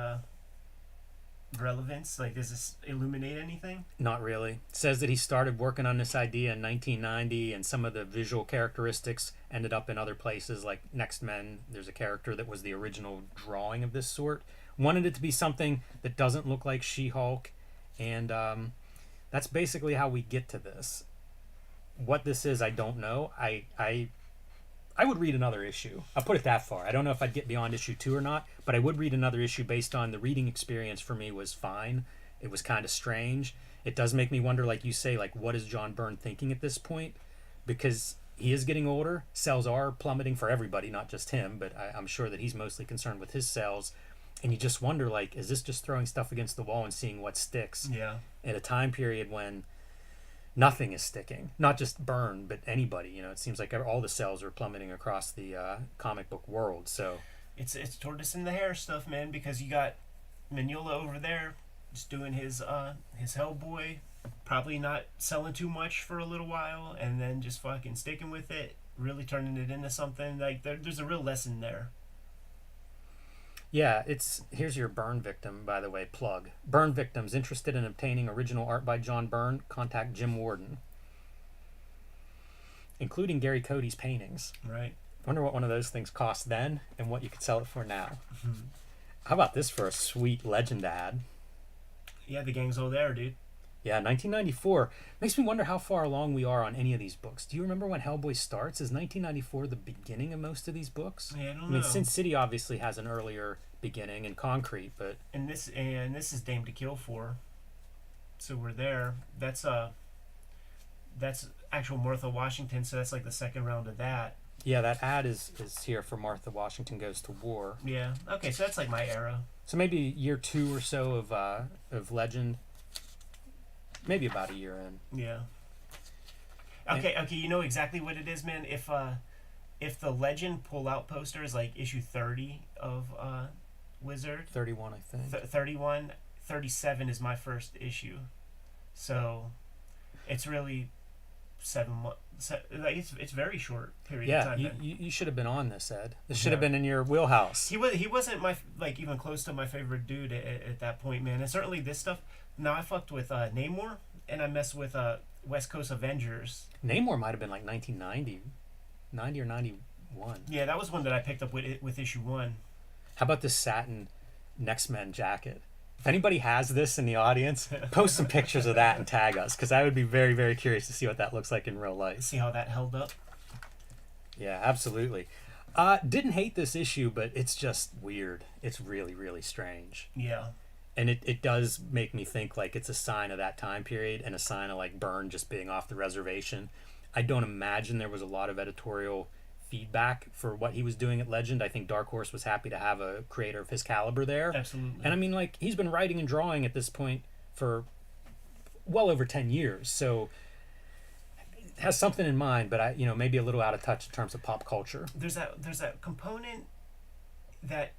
relevance? Like, does this illuminate anything? Not really. It says that he started working on this idea in 1990, and some of the visual characteristics ended up in other places, like Next Men. There's a character that was the original drawing of this sort. Wanted it to be something that doesn't look like She-Hulk, and that's basically how we get to this. What this is, I don't know. I would read another issue. I'll put it that far. I don't know if I'd get beyond issue 2 or not, but I would read another issue based on the reading experience. For me was fine. It was kind of strange. It does make me wonder, like you say, like, what is John Byrne thinking at this point? Because he is getting older. Sales are plummeting for everybody, not just him, but I'm sure that he's mostly concerned with his sales. And you just wonder, like, is this just throwing stuff against the wall and seeing what sticks? Yeah. At a time period when nothing is sticking, not just Byrne, but anybody. You know, it seems like all the sales are plummeting across the comic book world. So it's tortoise in the hair stuff, man. Because you got Mignola over there just doing his Hellboy, probably not selling too much for a little while, and then just fucking sticking with it, really turning it into something. Like there's a real lesson there. yeah, here's your Byrne victim, by the way, plug. Byrne victims interested in obtaining original art by John Byrne, contact Jim Warden, including Gary Cody's paintings. Right. Wonder what one of those things cost then and what you could sell it for now. Mm-hmm. How about this for a sweet legend ad? Yeah, the gang's all there, dude. Yeah, 1994. Makes me wonder how far along we are on any of these books. Do you remember when Hellboy starts? Is 1994 the beginning of most of these books? Yeah, I don't I mean, know. Sin City obviously has an earlier beginning in Concrete, but And this is Dame to Kill For. So we're there. That's actual Martha Washington. So that's like the second round of that. yeah, that ad is here for Martha Washington Goes to War. Yeah. Okay, so that's like my era. So maybe year 2 or so of Legend. Maybe about a year in. Yeah. Okay, you know exactly what it is, man. If the Legend pull-out poster is like issue 30 of Wizard, 31, I think. 31, 37 is my first issue. So it's really 7 months. Like it's very short period of Yeah, time. you should have been on this, Ed. This should have been in your wheelhouse. He wasn't my like even close to my favorite dude at that point, man. And certainly this stuff. Now I fucked with Namor, and I messed with West Coast Avengers. Namor might have been like 1990, 90 or 91. Yeah, that was one that I picked up with issue 1. How about this satin Next Men jacket? If anybody has this in the audience, post some pictures of that and tag us, because I would be very, very curious to see what that looks like in real life. See how that held up? Yeah, absolutely. Didn't hate this issue, but it's just weird. It's really, really strange. Yeah. And it does make me think like it's a sign of that time period and a sign of like Byrne just being off the reservation. I don't imagine there was a lot of editorial feedback for what he was doing at Legend. I think Dark Horse was happy to have a creator of his caliber there. Absolutely. And I mean, like, he's been writing and drawing at this point for well over 10 years. So has something in mind, but maybe a little out of touch in terms of pop culture. There's that component that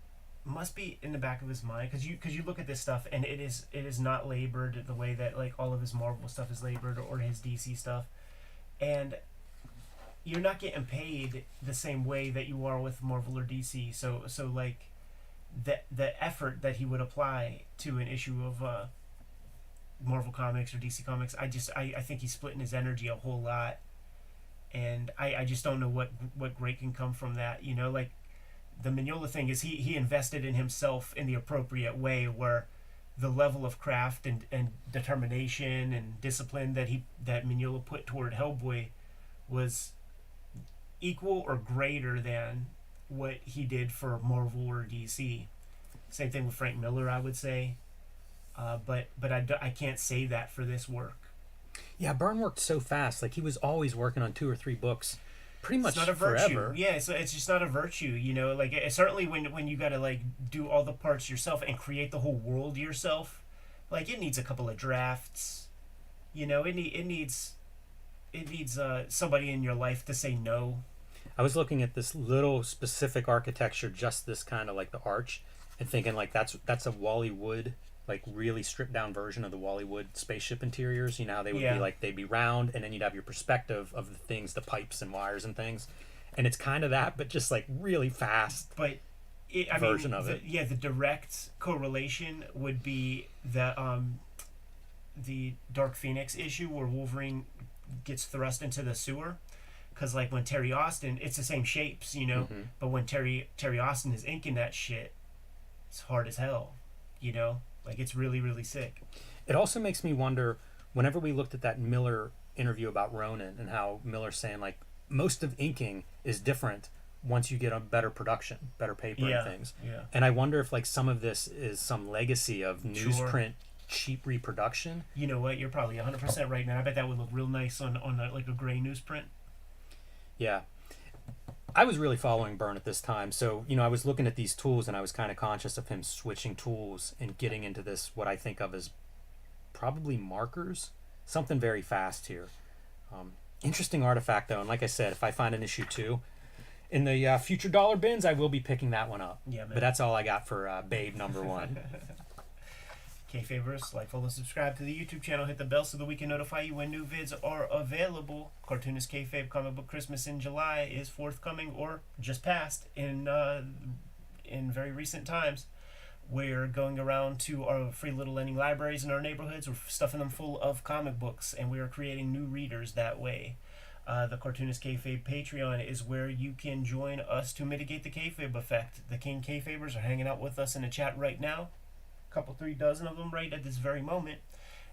must be in the back of his mind because you look at this stuff and it is not labored the way that like all of his Marvel stuff is labored or his DC stuff, and you're not getting paid the same way that you are with Marvel or DC. So like the effort that he would apply to an issue of Marvel Comics or DC Comics, I think he's splitting his energy a whole lot, and I just don't know what great can come from that. Like the Mignola thing is he invested in himself in the appropriate way, where the level of craft and determination and discipline that Mignola put toward Hellboy was equal or greater than what he did for Marvel or DC. Same thing with Frank Miller, I would say. But I can't say that for this work. Yeah, Byrne worked so fast. Like, he was always working on 2 or 3 books pretty much it's not a forever. virtue. Yeah, so it's just not a virtue, Like, certainly when you got to, like, do all the parts yourself and create the whole world yourself, like, it needs a couple of drafts. It needs somebody in your life to say no. I was looking at this little specific architecture, just this kind of like the arch, and thinking like that's a Wally Wood, like really stripped down version of the Wally Wood spaceship interiors. How they would be like, they'd be round, and then you'd have your perspective of the things, the pipes and wires and things, and it's kind of that, but just like really fast. But version of it. Yeah, the direct correlation would be the Dark Phoenix issue where Wolverine gets thrust into the sewer. Because, like, when Terry Austin, it's the same shapes, Mm-hmm. But when Terry Austin is inking that shit, it's hard as hell, Like, it's really, really sick. It also makes me wonder, whenever we looked at that Miller interview about Ronin and how Miller's saying, like, most of inking is different once you get a better production, better paper and things. Yeah. And I wonder if, like, some of this is some legacy of newsprint cheap reproduction. You know what? You're probably 100% right, man. I bet that would look real nice on like a gray newsprint. Yeah. I was really following Byrne at this time. So, I was looking at these tools and I was kind of conscious of him switching tools and getting into this, what I think of as probably markers. Something very fast here. Interesting artifact, though. And like I said, if I find an issue 2 in the future dollar bins, I will be picking that one up. Yeah, man. But that's all I got for Babe number 1. Kayfabers, like, follow, subscribe to the YouTube channel, hit the bell so that we can notify you when new vids are available. Cartoonist Kayfabe Comic Book Christmas in July is forthcoming, or just passed in very recent times. We're going around to our free little lending libraries in our neighborhoods. We're stuffing them full of comic books, and we are creating new readers that way. The Cartoonist Kayfabe Patreon is where you can join us to mitigate the Kayfabe effect. The King Kayfabers are hanging out with us in the chat right now. Couple 3 dozen of them right at this very moment,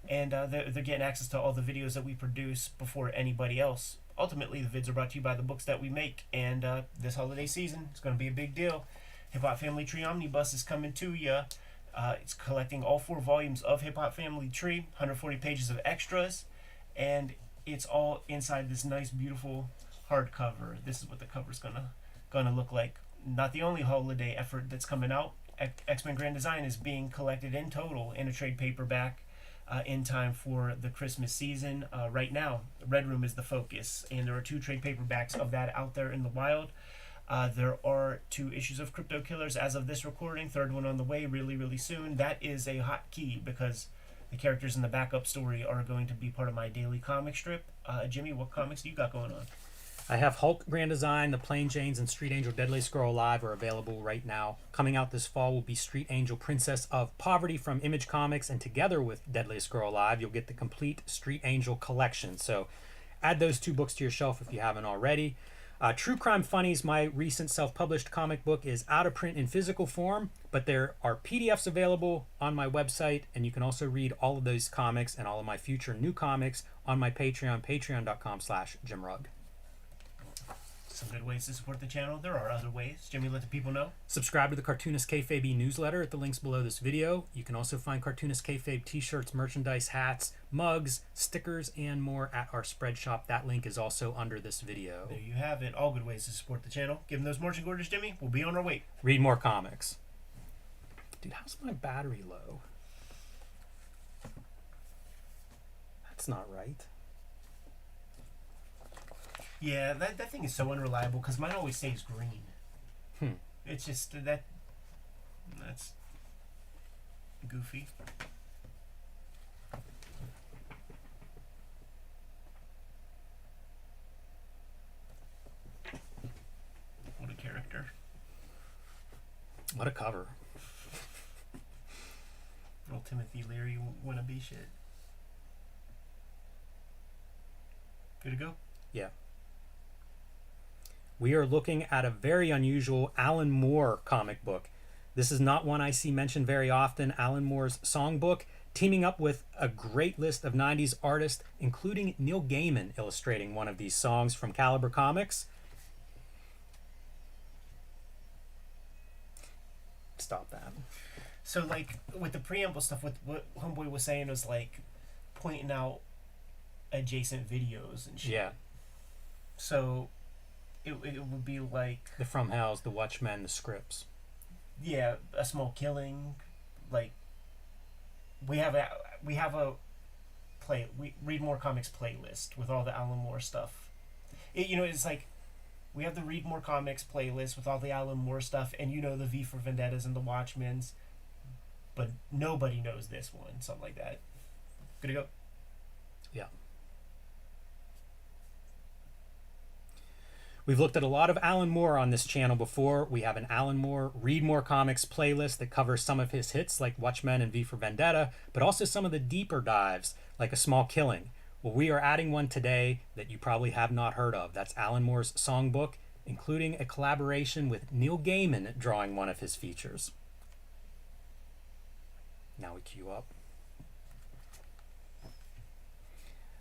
and they're getting access to all the videos that we produce before anybody else. Ultimately, the vids are brought to you by the books that we make, and this holiday season it's going to be a big deal. Hip Hop Family Tree Omnibus is coming to you. It's collecting all 4 volumes of Hip Hop Family Tree, 140 pages of extras, and it's all inside this nice, beautiful hardcover. This is what the cover's gonna look like. Not the only holiday effort that's coming out. X-Men Grand Design is being collected in total in a trade paperback in time for the Christmas season. Right now, Red Room is the focus, and there are 2 trade paperbacks of that out there in the wild. There are 2 issues of Crypto Killers as of this recording, 3rd one on the way really, really soon. That is a hot key because the characters in the backup story are going to be part of my daily comic strip. Jimmy, what comics do you got going on? I have Hulk Grand Design, The Plain Janes, and Street Angel Deadliest Girl Alive are available right now. Coming out this fall will be Street Angel Princess of Poverty from Image Comics, and together with Deadliest Girl Alive, you'll get the complete Street Angel collection. So add those 2 books to your shelf if you haven't already. True Crime Funnies, my recent self-published comic book, is out of print in physical form, but there are PDFs available on my website, and you can also read all of those comics and all of my future new comics on my Patreon, patreon.com/JimRugg. Some good ways to support the channel. There are other ways. Jimmy, let the people know. Subscribe to the Cartoonist Kayfabe newsletter at the links below this video. You can also find Cartoonist Kayfabe t-shirts, merchandise, hats, mugs, stickers, and more at our spread shop. That link is also under this video. There you have it. All good ways to support the channel. Give them those marching orders, Jimmy. We'll be on our way. Read more comics. Dude, how's my battery low? That's not right. Yeah, that thing is so unreliable because mine always stays green. It's just that's goofy. What a character. What a cover. Old Timothy Leary wannabe shit. Good to go? Yeah. We are looking at a very unusual Alan Moore comic book. This is not one I see mentioned very often. Alan Moore's songbook, teaming up with a great list of 90s artists, including Neil Gaiman illustrating one of these songs from Caliber Comics. Stop that. So, like, with the preamble stuff, what Homeboy was saying was, like, pointing out adjacent videos and shit. Yeah. So it would be like the From Hells, the Watchmen, the Scripts. Yeah, A Small Killing. Like we have a we Read More Comics playlist with all the Alan Moore stuff. It's like we have the Read More Comics playlist with all the Alan Moore stuff, and the V for Vendettas and the Watchmen's, but nobody knows this one. Something like that. Good to go. Yeah. We've looked at a lot of Alan Moore on this channel before. We have an Alan Moore Read More Comics playlist that covers some of his hits like Watchmen and V for Vendetta, but also some of the deeper dives like A Small Killing. Well, we are adding one today that you probably have not heard of. That's Alan Moore's songbook, including a collaboration with Neil Gaiman drawing one of his features. Now we cue up.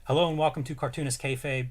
Hello and welcome to Cartoonist Kayfabe.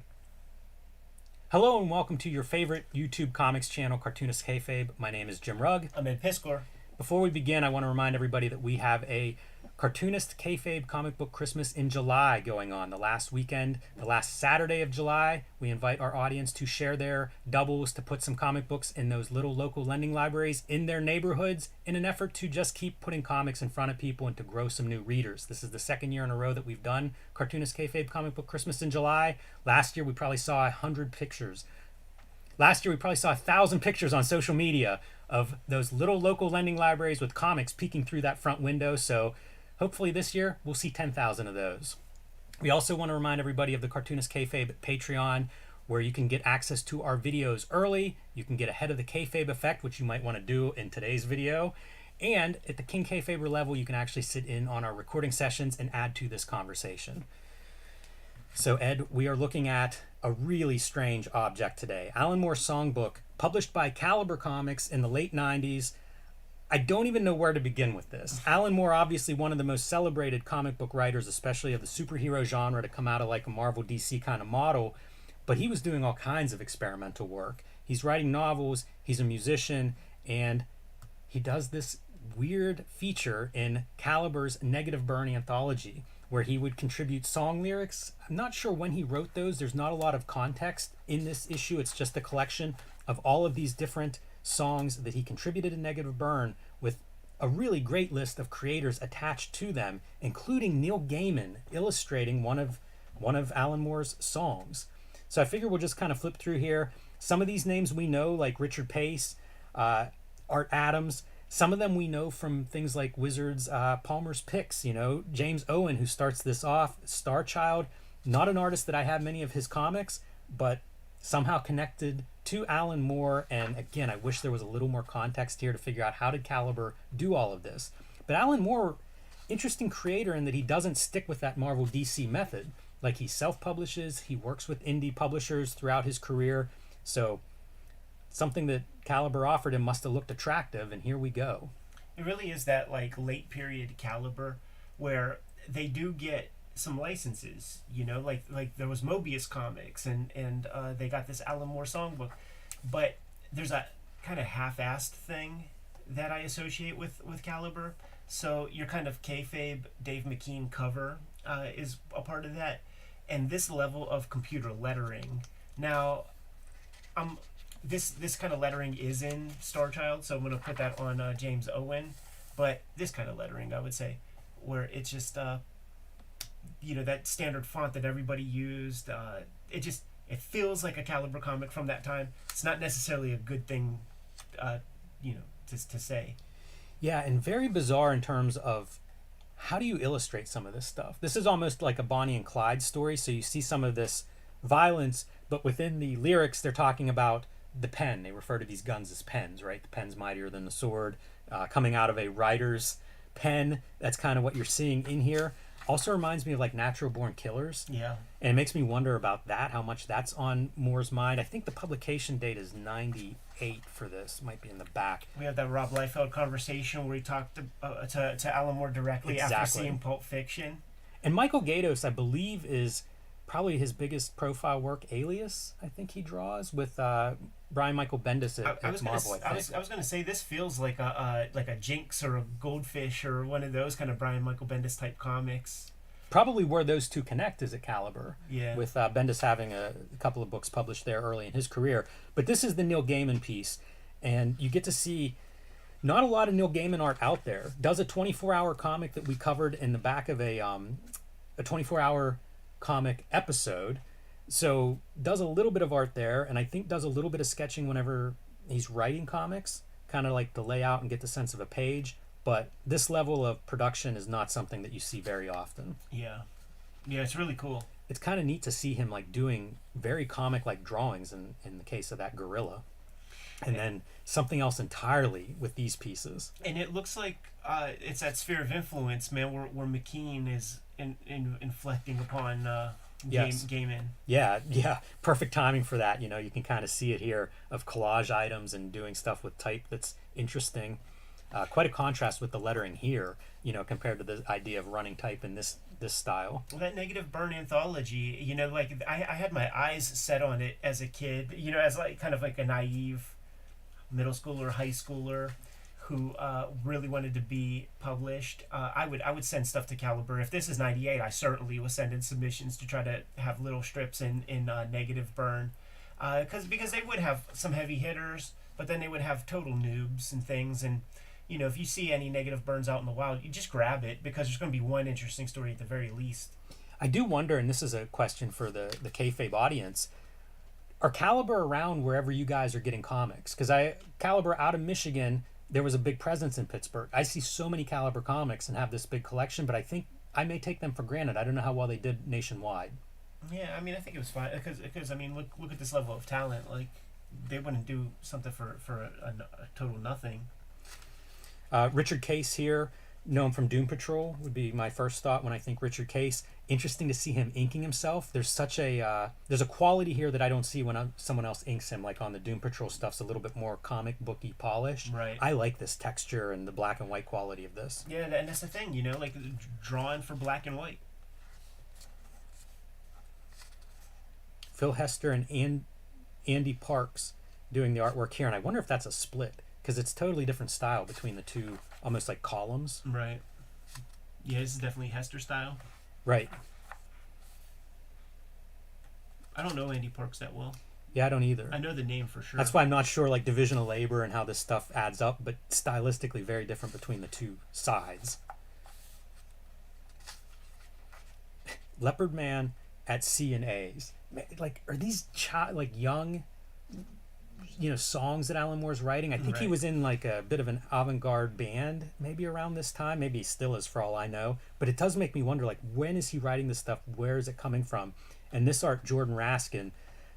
Hello and welcome to your favorite YouTube comics channel, Cartoonist Kayfabe. My name is Jim Rugg. I'm Ed Piskor. Before we begin, I want to remind everybody that we have a Cartoonist Kayfabe comic book Christmas in July going on. The last weekend, the last Saturday of July, we invite our audience to share their doubles to put some comic books in those little local lending libraries in their neighborhoods in an effort to just keep putting comics in front of people and to grow some new readers. This is the second year in a row that we've done Cartoonist Kayfabe comic book Christmas in July. Last year, we probably saw 100 pictures. Last year, we probably saw 1,000 pictures on social media of those little local lending libraries with comics peeking through that front window. So hopefully this year, we'll see 10,000 of those. We also want to remind everybody of the Cartoonist Kayfabe Patreon, where you can get access to our videos early. You can get ahead of the Kayfabe effect, which you might want to do in today's video. And at the King Kayfaber level, you can actually sit in on our recording sessions and add to this conversation. So Ed, we are looking at a really strange object today. Alan Moore's songbook, published by Caliber Comics in the late 90s. I don't even know where to begin with this. Alan Moore, obviously one of the most celebrated comic book writers, especially of the superhero genre, to come out of like a Marvel DC kind of model, but he was doing all kinds of experimental work. He's writing novels, he's a musician, and he does this weird feature in Caliber's Negative Burn anthology, where he would contribute song lyrics. I'm not sure when he wrote those. There's not a lot of context in this issue. It's just a collection of all of these different songs that he contributed in Negative Burn with a really great list of creators attached to them, including Neil Gaiman illustrating one of Alan Moore's songs. So I figure we'll just kind of flip through here. Some of these names we know, like Richard Pace, Art Adams. some of them we know from things like Wizards, Palmer's Picks, you know, James Owen, who starts this off, Star Child, not an artist that I have many of his comics, but somehow connected to Alan Moore. And again, I wish there was a little more context here to figure out how did Caliber do all of this. But Alan Moore, interesting creator in that he doesn't stick with that Marvel DC method. Like, he self-publishes, he works with indie publishers throughout his career. So something that Caliber offered him must have looked attractive, and here we go. It really is that like late period Caliber where they do get some licenses, you know, like there was Mobius Comics and they got this Alan Moore songbook, but there's a kind of half-assed thing that I associate with Caliber. So your kind of kayfabe Dave McKean cover is a part of that, and this level of computer lettering. Now, this kind of lettering is in Star Child, so I'm going to put that on James Owen. But this kind of lettering, I would say, where it's just you know, that standard font that everybody used. It feels like a Caliber comic from that time. It's not necessarily a good thing, you know, to say. Yeah, and very bizarre in terms of how do you illustrate some of this stuff. This is almost like a Bonnie and Clyde story, so you see some of this violence, but within the lyrics they're talking about the pen. They refer to these guns as pens, right? The pen's mightier than the sword, coming out of a writer's pen. That's kind of what you're seeing in here. Also reminds me of like Natural Born Killers. Yeah. And it makes me wonder about that, how much that's on Moore's mind. I think the publication date is 98 for this. Might be in the back. We have that Rob Liefeld conversation where he talked to Alan Moore directly after seeing Pulp Fiction. And Michael Gaydos, I believe, is probably his biggest profile work, Alias, I think he draws, with Brian Michael Bendis at Marvel, I think. I was going to say, this feels like a Jinx or a Goldfish or one of those kind of Brian Michael Bendis type comics. Probably where those two connect is at Caliber, yeah. With Bendis having a couple of books published there early in his career. But this is the Neil Gaiman piece, and you get to see not a lot of Neil Gaiman art out there. Does a 24-hour comic that we covered in the back of a 24-hour comic episode. So does a little bit of art there, and I think does a little bit of sketching whenever he's writing comics, kind of like the layout and get the sense of a page. But this level of production is not something that you see very often. Yeah, it's really cool. It's kind of neat to see him like doing very comic-like drawings in the case of that gorilla, and then something else entirely with these pieces. And it looks like it's that sphere of influence, man, where McKean is inflecting upon Yes. Gaiman. Yeah, perfect timing for that. You know, you can kind of see it here of collage items and doing stuff with type that's interesting. Quite a contrast with the lettering here, you know, compared to the idea of running type in this style. Well, that Negative Burn anthology, you know, like I had my eyes set on it as a kid, you know, as like kind of like a naive middle schooler, high schooler who really wanted to be published. I would send stuff to Caliber. If this is 98, I certainly was sending submissions to try to have little strips in Negative Burn, because they would have some heavy hitters, but then they would have total noobs and things. And you know, if you see any Negative Burns out in the wild, you just grab it, because there's going to be one interesting story at the very least. I do wonder, and this is a question for the Kayfabe audience, are Caliber around wherever you guys are getting comics? Because Caliber out of Michigan, there was a big presence in Pittsburgh. I see so many Caliber comics and have this big collection, but I think I may take them for granted. I don't know how well they did nationwide. Yeah, I mean, I think it was fine, because I mean, look at this level of talent. Like, they wouldn't do something for a total nothing. Richard Case here, know him from Doom Patrol, would be my first thought when I think Richard Case. Interesting to see him inking himself. There's such a there's a quality here that I don't see when someone else inks him, like on the Doom Patrol stuff's a little bit more comic booky polish. Right. I like this texture and the black and white quality of this. Yeah, and that's the thing, you know, like drawn for black and white. Phil Hester and Andy Parks doing the artwork here, and I wonder if that's a split, because it's totally different style between the two, almost like columns. Right. Yeah, this is definitely Hester style. Right. I don't know Andy Parks that well. Yeah, I don't either. I know the name for sure. That's why I'm not sure, like, division of labor and how this stuff adds up, but stylistically very different between the two sides. Leopard Man at C and A's. Like, are these young songs that Alan Moore's writing. I think he Right. was in like a bit of an avant-garde band maybe around this time. Maybe he still is for all I know. But it does make me wonder, like, when is he writing this stuff? Where is it coming from? And this art, Jordan Raskin,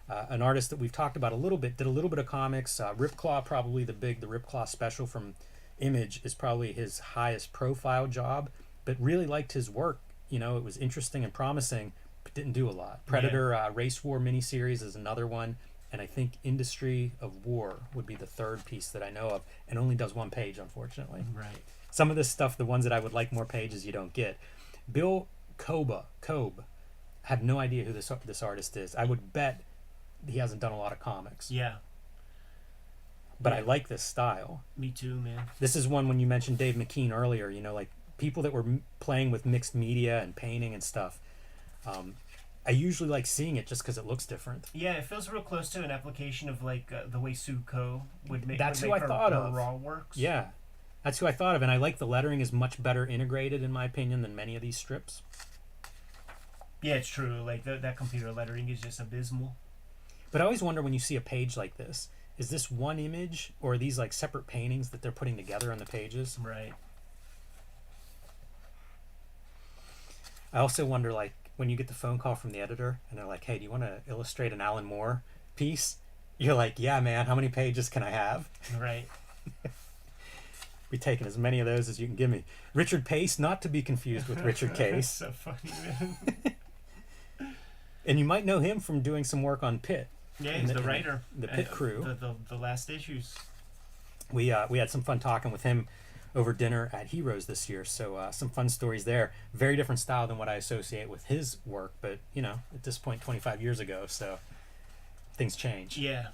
an artist that we've talked about a little bit, did a little bit of comics. Ripclaw, probably the Ripclaw special from Image is probably his highest profile job, but really liked his work. It was interesting and promising, but didn't do a lot. Predator Race War miniseries is another one. And I think Industry of War would be the third piece that I know of, and only does one page, unfortunately. Right. Some of this stuff, the ones that I would like more pages, you don't get. Bill Kobe, have no idea who this artist is. I would bet he hasn't done a lot of comics. Yeah. But Yeah. I like this style. Me too, man. This is one when you mentioned Dave McKean earlier, like people that were playing with mixed media and painting and stuff. I usually like seeing it just because it looks different. Yeah, it feels real close to an application of like the way Suko would make. That's would who make I thought her of. raw works. Yeah, that's who I thought of, and I like the lettering is much better integrated, in my opinion, than many of these strips. Yeah, it's true. Like that computer lettering is just abysmal. But I always wonder when you see a page like this, is this one image or are these like separate paintings that they're putting together on the pages? Right. I also wonder, like, when you get the phone call from the editor and they're like, hey, do you want to illustrate an Alan Moore piece? You're like, yeah, man, how many pages can I have? Right. Be taking as many of those as you can give me. Richard Pace, not to be confused with Richard Case. So funny, man. And you might know him from doing some work on Pitt. Yeah, he's the writer. The Pitt crew. The last issues. We had some fun talking with him over dinner at Heroes this year, so some fun stories there. Very different style than what I associate with his work, but at this point 25 years ago, so things change. Yeah.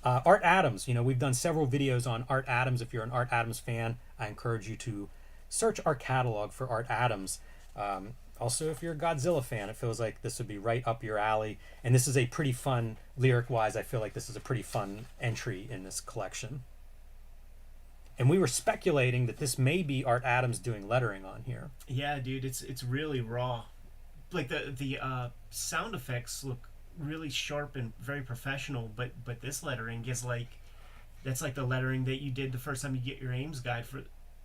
Art Adams, we've done several videos on Art Adams. If you're an Art Adams fan, I encourage you to search our catalog for Art Adams. Also, if you're a Godzilla fan, it feels like this would be right up your alley, and this is a pretty fun, lyric-wise, I feel like this is a pretty fun entry in this collection. And we were speculating that this may be Art Adams doing lettering on here. Yeah, dude, it's really raw. Like the sound effects look really sharp and very professional, but this lettering is like that's like the lettering that you did the first time you get your Ames guide for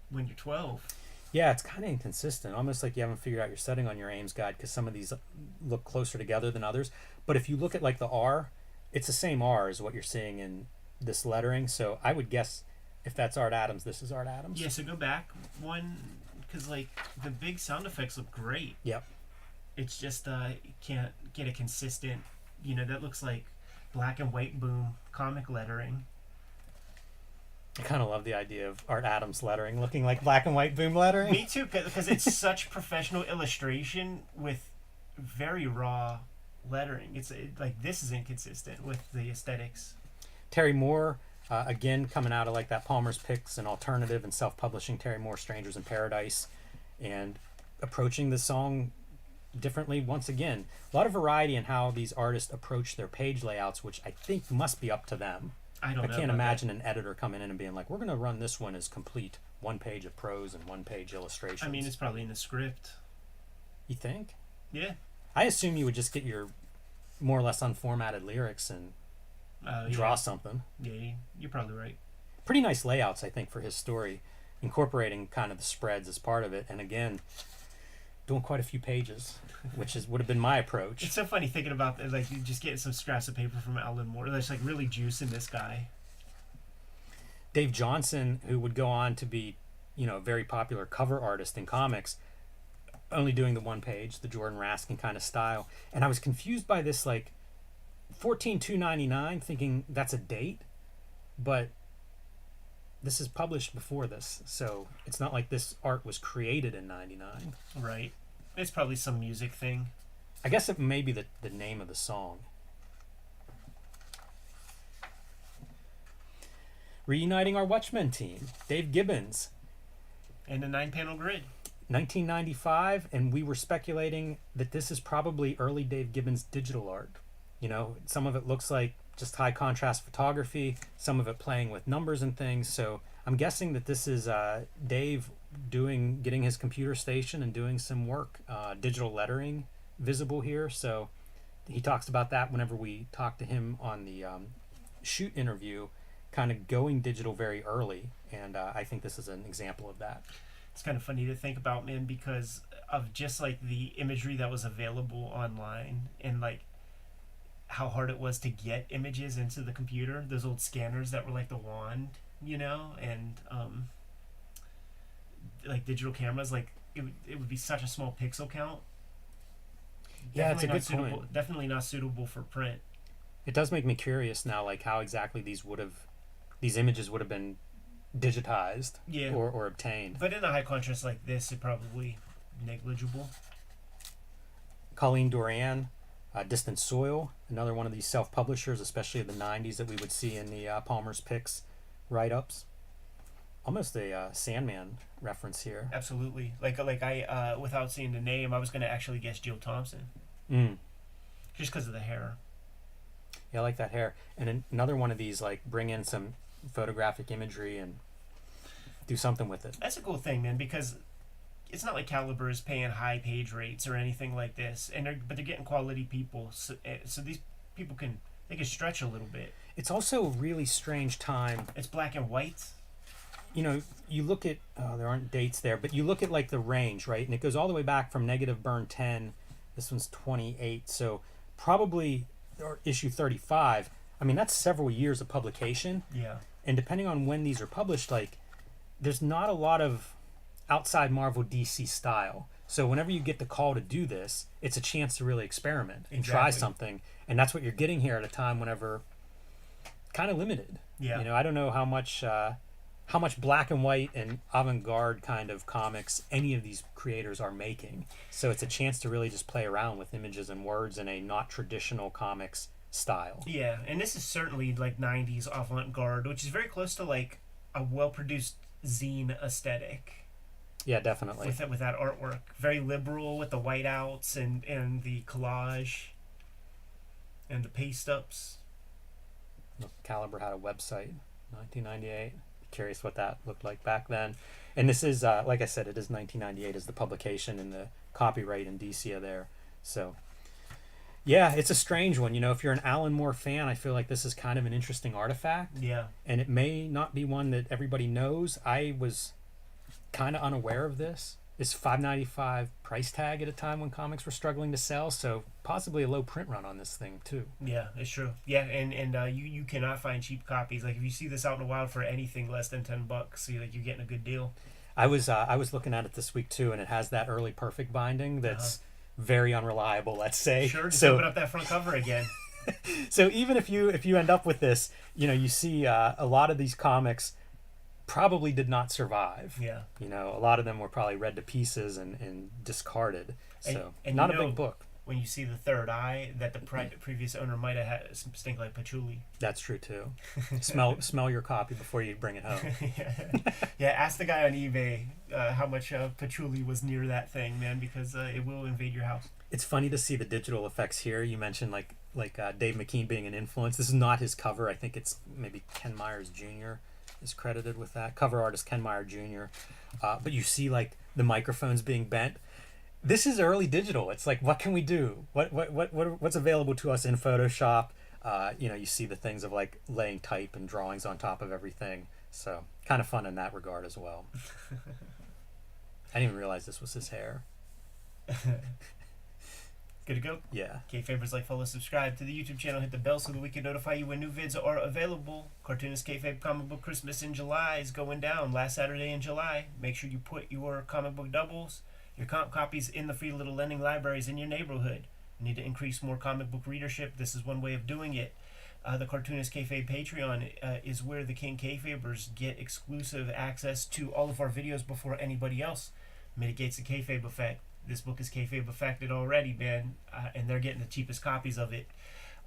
when you're 12. Yeah, it's kind of inconsistent, almost like you haven't figured out your setting on your Ames guide, because some of these look closer together than others. But if you look at like the R, it's the same R as what you're seeing in this lettering. So I would guess if that's Art Adams, this is Art Adams. Yeah, so go back one, because like the big sound effects look great. Yep. It's just can't get a consistent, that looks like black and white boom comic lettering. I kind of love the idea of Art Adams lettering looking like black and white boom lettering. Me too, because it's such professional illustration with very raw lettering. It's like this is inconsistent with the aesthetics. Terry Moore, again, coming out of like that Palmer's Picks and alternative and self-publishing Terry Moore, Strangers in Paradise, and approaching the song differently once again. A lot of variety in how these artists approach their page layouts, which I think must be up to them. I can't imagine an editor coming in and being like, we're going to run this one as complete, one page of prose and one page illustrations. I mean, it's probably in the script. You think? Yeah. I assume you would just get your more or less unformatted lyrics and draw something. Yeah, you're probably right. Pretty nice layouts, I think, for his story, incorporating kind of the spreads as part of it. And again, doing quite a few pages, which would have been my approach. It's so funny thinking about that, like you just get some scraps of paper from Alan Moore. That's like really juicing this guy. Dave Johnson, who would go on to be, a very popular cover artist in comics, only doing the one page, the Jordan Raskin kind of style. And I was confused by this, like, 14/2/99, thinking that's a date, but this is published before this, so it's not like this art was created in 99. Right. It's probably some music thing. I guess it may be the name of the song. Reuniting our Watchmen team, Dave Gibbons. And a 9-panel grid. 1995, and we were speculating that this is probably early Dave Gibbons digital art. Some of it looks like just high contrast photography, some of it playing with numbers and things. So I'm guessing that this is Dave getting his computer station and doing some work, digital lettering visible here. So he talks about that whenever we talk to him on the shoot interview kind of going digital very early, and I think this is an example of that. It's kind of funny to think about, man, because of just like the imagery that was available online and like how hard it was to get images into the computer. Those old scanners that were like the wand, and like digital cameras, like it would be such a small pixel count. Yeah, it's a good suitable, point. Definitely not suitable for print. It does make me curious now, like how exactly these images would have been digitized, Yeah. or obtained. But in a high contrast like this, it probably negligible. Colleen Doran, Distant Soil, another one of these self-publishers, especially of the 90s that we would see in the Palmer's Picks write-ups. Almost a Sandman reference here. Absolutely. Like I without seeing the name, I was gonna actually guess Jill Thompson. Mm. Just because of the hair. Yeah, I like that hair. And another one of these, like, bring in some photographic imagery and do something with it. That's a cool thing, man, because it's not like Caliber is paying high page rates or anything like this, but they're getting quality people, so these people can stretch a little bit. It's also a really strange time. It's black and white. You look at, there aren't dates there, but you look at like the range, right? And it goes all the way back from negative burn 10. This one's 28. So probably, or issue 35. I mean, that's several years of publication. Yeah. And depending on when these are published, like, there's not a lot of outside Marvel DC style. So whenever you get the call to do this, it's a chance to really experiment and try something. And that's what you're getting here at a time whenever kind of limited. Yeah. I don't know how much black and white and avant-garde kind of comics any of these creators are making. So it's a chance to really just play around with images and words in a not traditional comics style. Yeah, and this is certainly like 90s avant-garde, which is very close to like a well-produced zine aesthetic. Yeah, definitely. With that artwork. Very liberal with the whiteouts and the collage and the paste-ups. Caliber had a website, 1998. Curious what that looked like back then. And this is, like I said, it is 1998 as the publication, and the copyright and DC are there. So, yeah, it's a strange one. If you're an Alan Moore fan, I feel like this is kind of an interesting artifact. Yeah. And it may not be one that everybody knows. I was kind of unaware of this. It's $5.95 price tag at a time when comics were struggling to sell, so possibly a low print run on this thing too. Yeah, it's true. Yeah, and you cannot find cheap copies. Like if you see this out in the wild for anything less than $10, you're getting a good deal. I was looking at it this week too, and it has that early perfect binding that's very unreliable. Let's say. Sure. Just open up that front cover again. So even if you end up with this, you see a lot of these comics probably did not survive. Yeah. A lot of them were probably read to pieces and discarded. So and not a big book. When you see the third eye, that the previous owner might have had some stink like patchouli. That's true too. Smell your copy before you bring it home. Yeah. Ask the guy on eBay how much patchouli was near that thing, man, because it will invade your house. It's funny to see the digital effects here. You mentioned like Dave McKean being an influence. This is not his cover. I think it's maybe Ken Myers Jr. is credited with that. Cover artist Ken Meyer Jr. But you see like the microphones being bent. This is early digital. It's like, what can we do? What's available to us in Photoshop? You see the things of like laying type and drawings on top of everything. So kind of fun in that regard as well. I didn't even realize this was his hair. Good to go? Yeah. Kayfabers, like, follow, subscribe to the YouTube channel, hit the bell so that we can notify you when new vids are available. Cartoonist Kayfabe Comic Book Christmas in July is going down last Saturday in July. Make sure you put your comic book doubles, your comp copies in the free little lending libraries in your neighborhood. You need to increase more comic book readership. This is one way of doing it. The Cartoonist Kayfabe Patreon is where the King Kayfabers get exclusive access to all of our videos before anybody else. Mitigates the Kayfabe effect. This book is Kayfabe affected already, man, and they're getting the cheapest copies of it.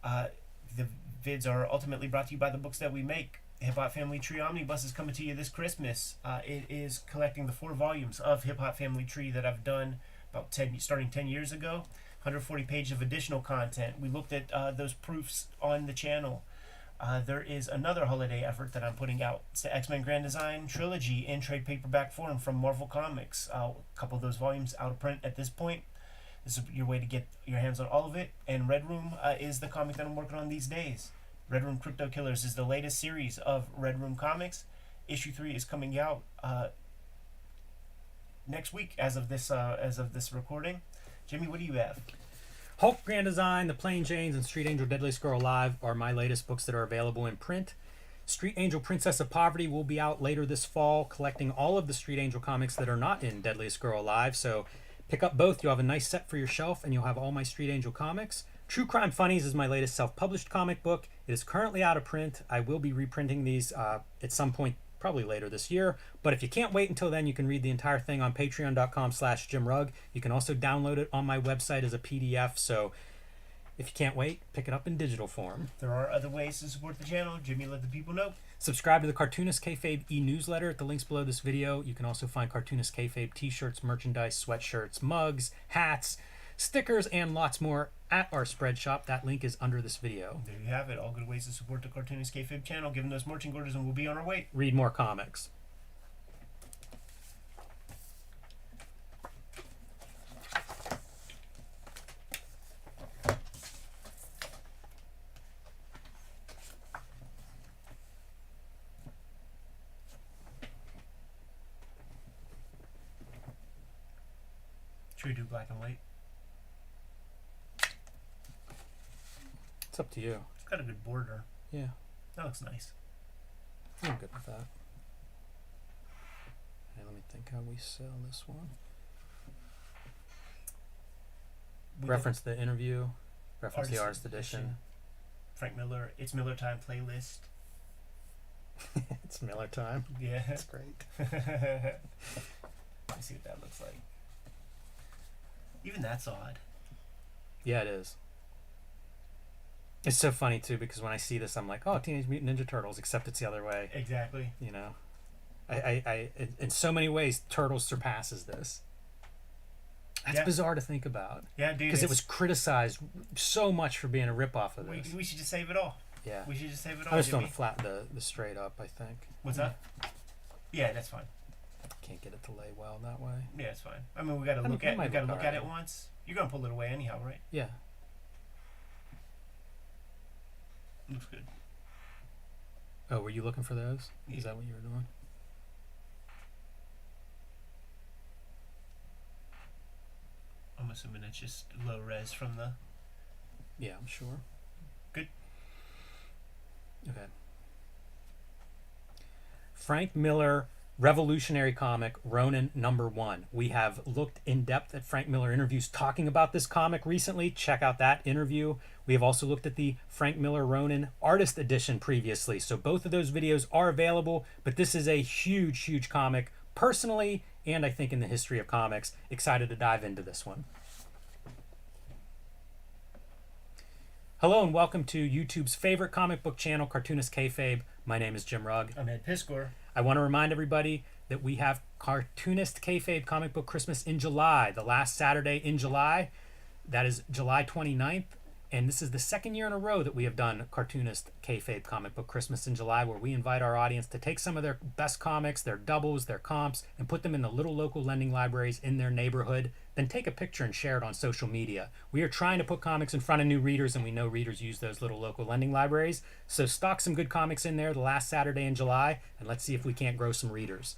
The vids are ultimately brought to you by the books that we make. Hip Hop Family Tree Omnibus is coming to you this Christmas. It is collecting the 4 volumes of Hip Hop Family Tree that I've done starting 10 years ago. 140 pages of additional content. We looked at those proofs on the channel. There is another holiday effort that I'm putting out. It's the X-Men Grand Design Trilogy in trade paperback form from Marvel Comics. A couple of those volumes out of print at this point. This is your way to get your hands on all of it. And Red Room is the comic that I'm working on these days. Red Room Crypto Killers is the latest series of Red Room Comics. Issue 3 is coming out next week as of this recording. Jimmy, what do you have? Hulk Grand Design, The Plain Janes, and Street Angel Deadliest Girl Alive are my latest books that are available in print. Street Angel Princess of Poverty will be out later this fall, collecting all of the Street Angel comics that are not in Deadliest Girl Alive. So pick up both. You'll have a nice set for your shelf, and you'll have all my Street Angel comics. True Crime Funnies is my latest self-published comic book. It is currently out of print. I will be reprinting these at some point, probably later this year. But if you can't wait until then, you can read the entire thing on patreon.com/JimRugg. You can also download it on my website as a PDF. So if you can't wait, pick it up in digital form. There are other ways to support the channel. Jimmy, let the people know. Subscribe to the Cartoonist Kayfabe e-newsletter at the links below this video. You can also find Cartoonist Kayfabe t-shirts, merchandise, sweatshirts, mugs, hats, stickers, and lots more at our spread shop. That link is under this video. There you have it. All good ways to support the Cartoonist Kayfabe channel. Give them those marching orders and we'll be on our way. Read more comics. Should we do black and white? It's up to you. It's got a good border. Yeah, That looks nice. I'm good with that. Hey, let me think how we sell this one. Reference the interview. Reference the artist edition. Frank Miller. It's Miller Time playlist. It's Miller time. Yeah. That's great. Let's see what that looks like. Even that's odd. Yeah, it is. It's so funny too because when I see this, I'm like, "Oh, Teenage Mutant Ninja Turtles," except it's the other way. Exactly. You know, I in so many ways, Turtles surpasses this. That's bizarre to think about. Yeah, dude. Because it was criticized so much for being a ripoff of We this. should just save it all. Yeah. We should just save it all. I was Jimmy. doing flat the straight up. I think. What's that? Yeah, that's fine. Can't get it to lay well that way. Yeah, it's fine. I mean, we gotta look at it once. You're gonna pull it away anyhow, right? Yeah. Looks good. Oh, were you looking for those? Yeah. Is that what you were doing? I'm assuming it's just low res from the. Yeah, I'm sure. Good. Okay. Frank Miller, revolutionary comic, Ronin #1. We have looked in depth at Frank Miller interviews talking about this comic recently. Check out that interview. We have also looked at the Frank Miller Ronin artist edition previously. So both of those videos are available, but this is a huge, huge comic. Personally, and I think in the history of comics, excited to dive into this one. Hello and welcome to YouTube's favorite comic book channel, Cartoonist Kayfabe. My name is Jim Rugg. I'm Ed Piskor. I want to remind everybody that we have Cartoonist Kayfabe Comic Book Christmas in July, the last Saturday in July. That is July 29th. And this is the second year in a row that we have done Cartoonist Kayfabe Comic Book Christmas in July, where we invite our audience to take some of their best comics, their doubles, their comps, and put them in the little local lending libraries in their neighborhood, then take a picture and share it on social media. We are trying to put comics in front of new readers, and we know readers use those little local lending libraries. So stock some good comics in there the last Saturday in July, and let's see if we can't grow some readers.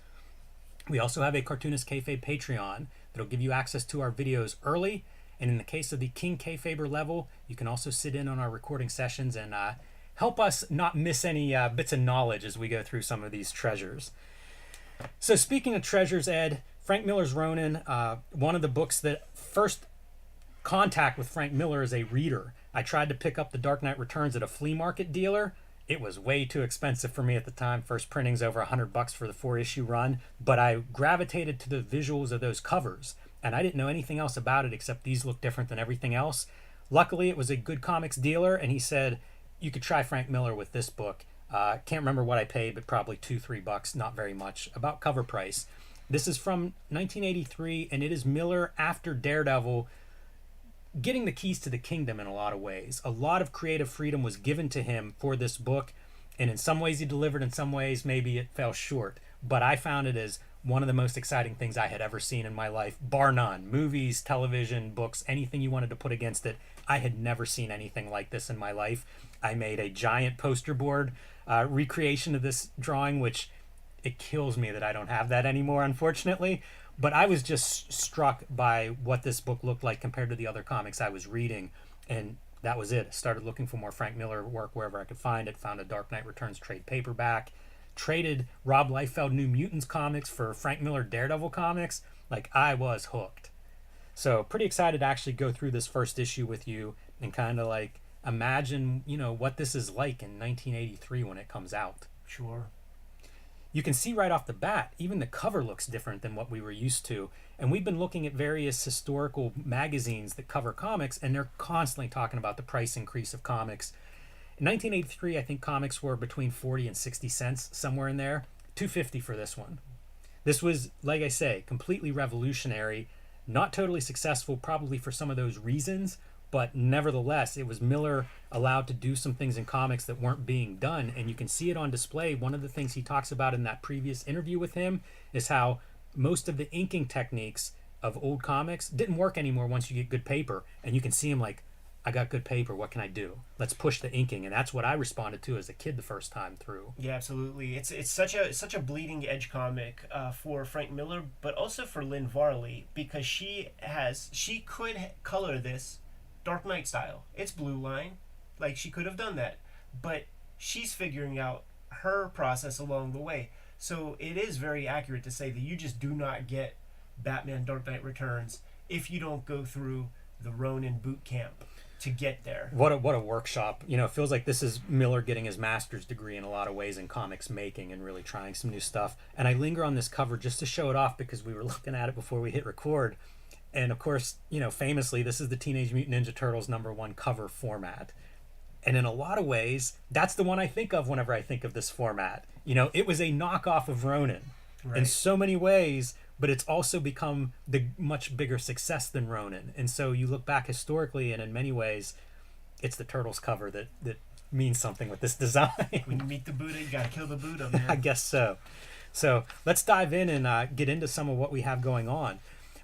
We also have a Cartoonist Kayfabe Patreon that'll give you access to our videos early. And in the case of the King Kayfaber level, you can also sit in on our recording sessions and help us not miss any bits of knowledge as we go through some of these treasures. So speaking of treasures, Ed, Frank Miller's Ronin, one of the books that first contact with Frank Miller as a reader. I tried to pick up The Dark Knight Returns at a flea market dealer. It was way too expensive for me at the time. First printing's over $100 for the 4-issue run, but I gravitated to the visuals of those covers. And I didn't know anything else about it except these look different than everything else. Luckily, it was a good comics dealer, and he said, you could try Frank Miller with this book. Can't remember what I paid, but probably $2-3, not very much, about cover price. This is from 1983, and it is Miller after Daredevil getting the keys to the kingdom in a lot of ways. A lot of creative freedom was given to him for this book, and in some ways he delivered, in some ways maybe it fell short. But I found it as one of the most exciting things I had ever seen in my life, bar none. Movies, television, books, anything you wanted to put against it. I had never seen anything like this in my life. I made a giant poster board recreation of this drawing, which it kills me that I don't have that anymore, unfortunately. But I was just struck by what this book looked like compared to the other comics I was reading. And that was it. I started looking for more Frank Miller work wherever I could find it. Found a Dark Knight Returns trade paperback. Traded Rob Liefeld New Mutants comics for Frank Miller Daredevil comics. Like, I was hooked. So pretty excited to actually go through this first issue with you and kind of like imagine, what this is like in 1983 when it comes out. Sure. You can see right off the bat, even the cover looks different than what we were used to. And we've been looking at various historical magazines that cover comics, and they're constantly talking about the price increase of comics. In 1983, I think comics were between 40 and 60 cents, somewhere in there. $2.50 for this one. This was, like I say, completely revolutionary. Not totally successful, probably for some of those reasons, but nevertheless, it was Miller allowed to do some things in comics that weren't being done, and you can see it on display. One of the things he talks about in that previous interview with him is how most of the inking techniques of old comics didn't work anymore once you get good paper, and you can see him like, I got good paper, what can I do? Let's push the inking, and that's what I responded to as a kid the first time through. Yeah, absolutely. It's such a bleeding edge comic for Frank Miller, but also for Lynn Varley, because she could color this Dark Knight style. It's blue line, like she could have done that, but she's figuring out her process along the way. So it is very accurate to say that you just do not get Batman Dark Knight Returns if you don't go through the Ronin boot camp to get there. What a workshop. It feels like this is Miller getting his master's degree in a lot of ways in comics making and really trying some new stuff. And I linger on this cover just to show it off because we were looking at it before we hit record. And of course, famously, this is the Teenage Mutant Ninja Turtles #1 cover format. And in a lot of ways, that's the one I think of whenever I think of this format. It was a knockoff of Ronin in so many ways, but it's also become the much bigger success than Ronin. And so you look back historically, and in many ways, it's the Turtles cover that means something with this design. When you meet the Buddha, you gotta kill the Buddha, man. I guess so. So let's dive in and get into some of what we have going on.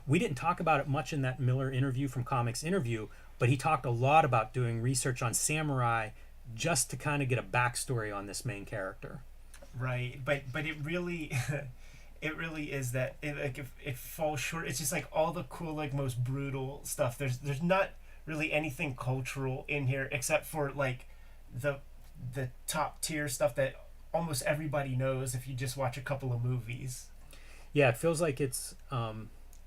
We didn't talk about it much in that Miller interview from Comics Interview, but he talked a lot about doing research on samurai just to kind of get a backstory on this main character. Right, but it really it really is that it falls short. It's just like all the cool, like, most brutal stuff. There's not really anything cultural in here except for like the top tier stuff that almost everybody knows if you just watch a couple of movies. Yeah, it feels like it's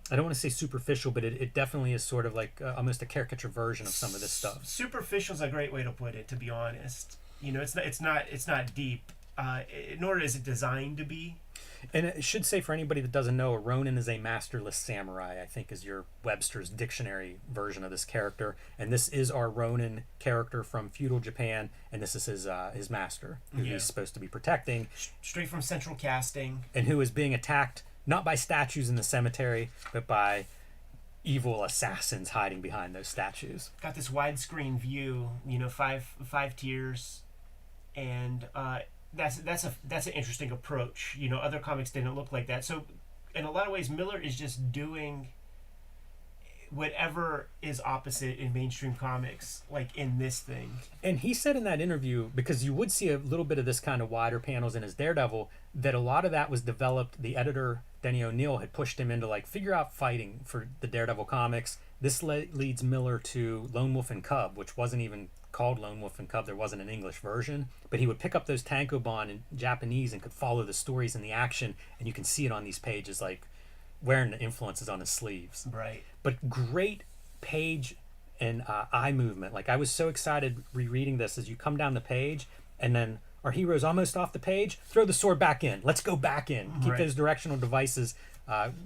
I don't want to say superficial, but it definitely is sort of like almost a caricature version of some of this stuff. Superficial is a great way to put it, to be honest. It's not deep, nor is it designed to be. And it should say, for anybody that doesn't know, a Ronin is a masterless samurai, I think is your Webster's dictionary version of this character. And this is our Ronin character from feudal Japan, and this is his master, who he's supposed to be protecting. Straight from Central Casting. And who is being attacked not by statues in the cemetery, but by evil assassins hiding behind those statues. Got this widescreen view, five tiers, and that's an interesting approach. Other comics didn't look like that. So in a lot of ways, Miller is just doing whatever is opposite in mainstream comics, like in this thing. And he said in that interview, because you would see a little bit of this kind of wider panels in his Daredevil, that a lot of that was developed. The editor, Denny O'Neil, had pushed him into figure out fighting for the Daredevil comics. This leads Miller to Lone Wolf and Cub, which wasn't even called Lone Wolf and Cub. There wasn't an English version, but he would pick up those tankobon in Japanese and could follow the stories and the action, and you can see it on these pages, like wearing the influences on his sleeves. Right. But great page and eye movement. Like, I was so excited rereading this as you come down the page, and then our hero's almost off the page, throw the sword back in. Let's go back in. Keep those directional devices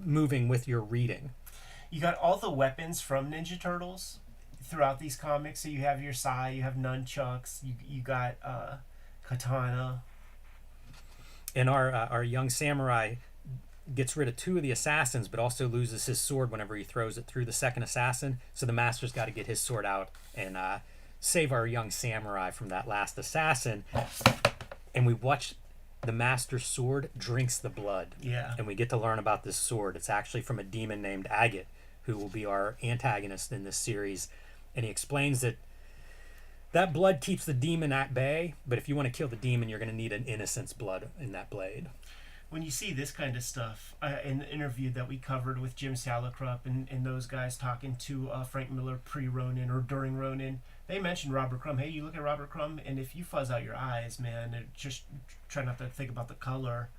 moving with your reading. You got all the weapons from Ninja Turtles throughout these comics. So you have your sai, you have nunchucks, you got katana. And our young samurai gets rid of 2 of the assassins, but also loses his sword whenever he throws it through the second assassin. So the master's got to get his sword out and save our young samurai from that last assassin. And we watch the Master's sword drinks the blood. Yeah. And we get to learn about this sword. It's actually from a demon named Agate, who will be our antagonist in this series. And he explains that that blood keeps the demon at bay, but if you want to kill the demon, you're going to need an innocent's blood in that blade. When you see this kind of stuff, in the interview that we covered with Jim Salicrup and those guys talking to Frank Miller pre-Ronin or during Ronin, they mentioned Robert Crumb. Hey, you look at Robert Crumb, and if you fuzz out your eyes, man, and just try not to think about the color,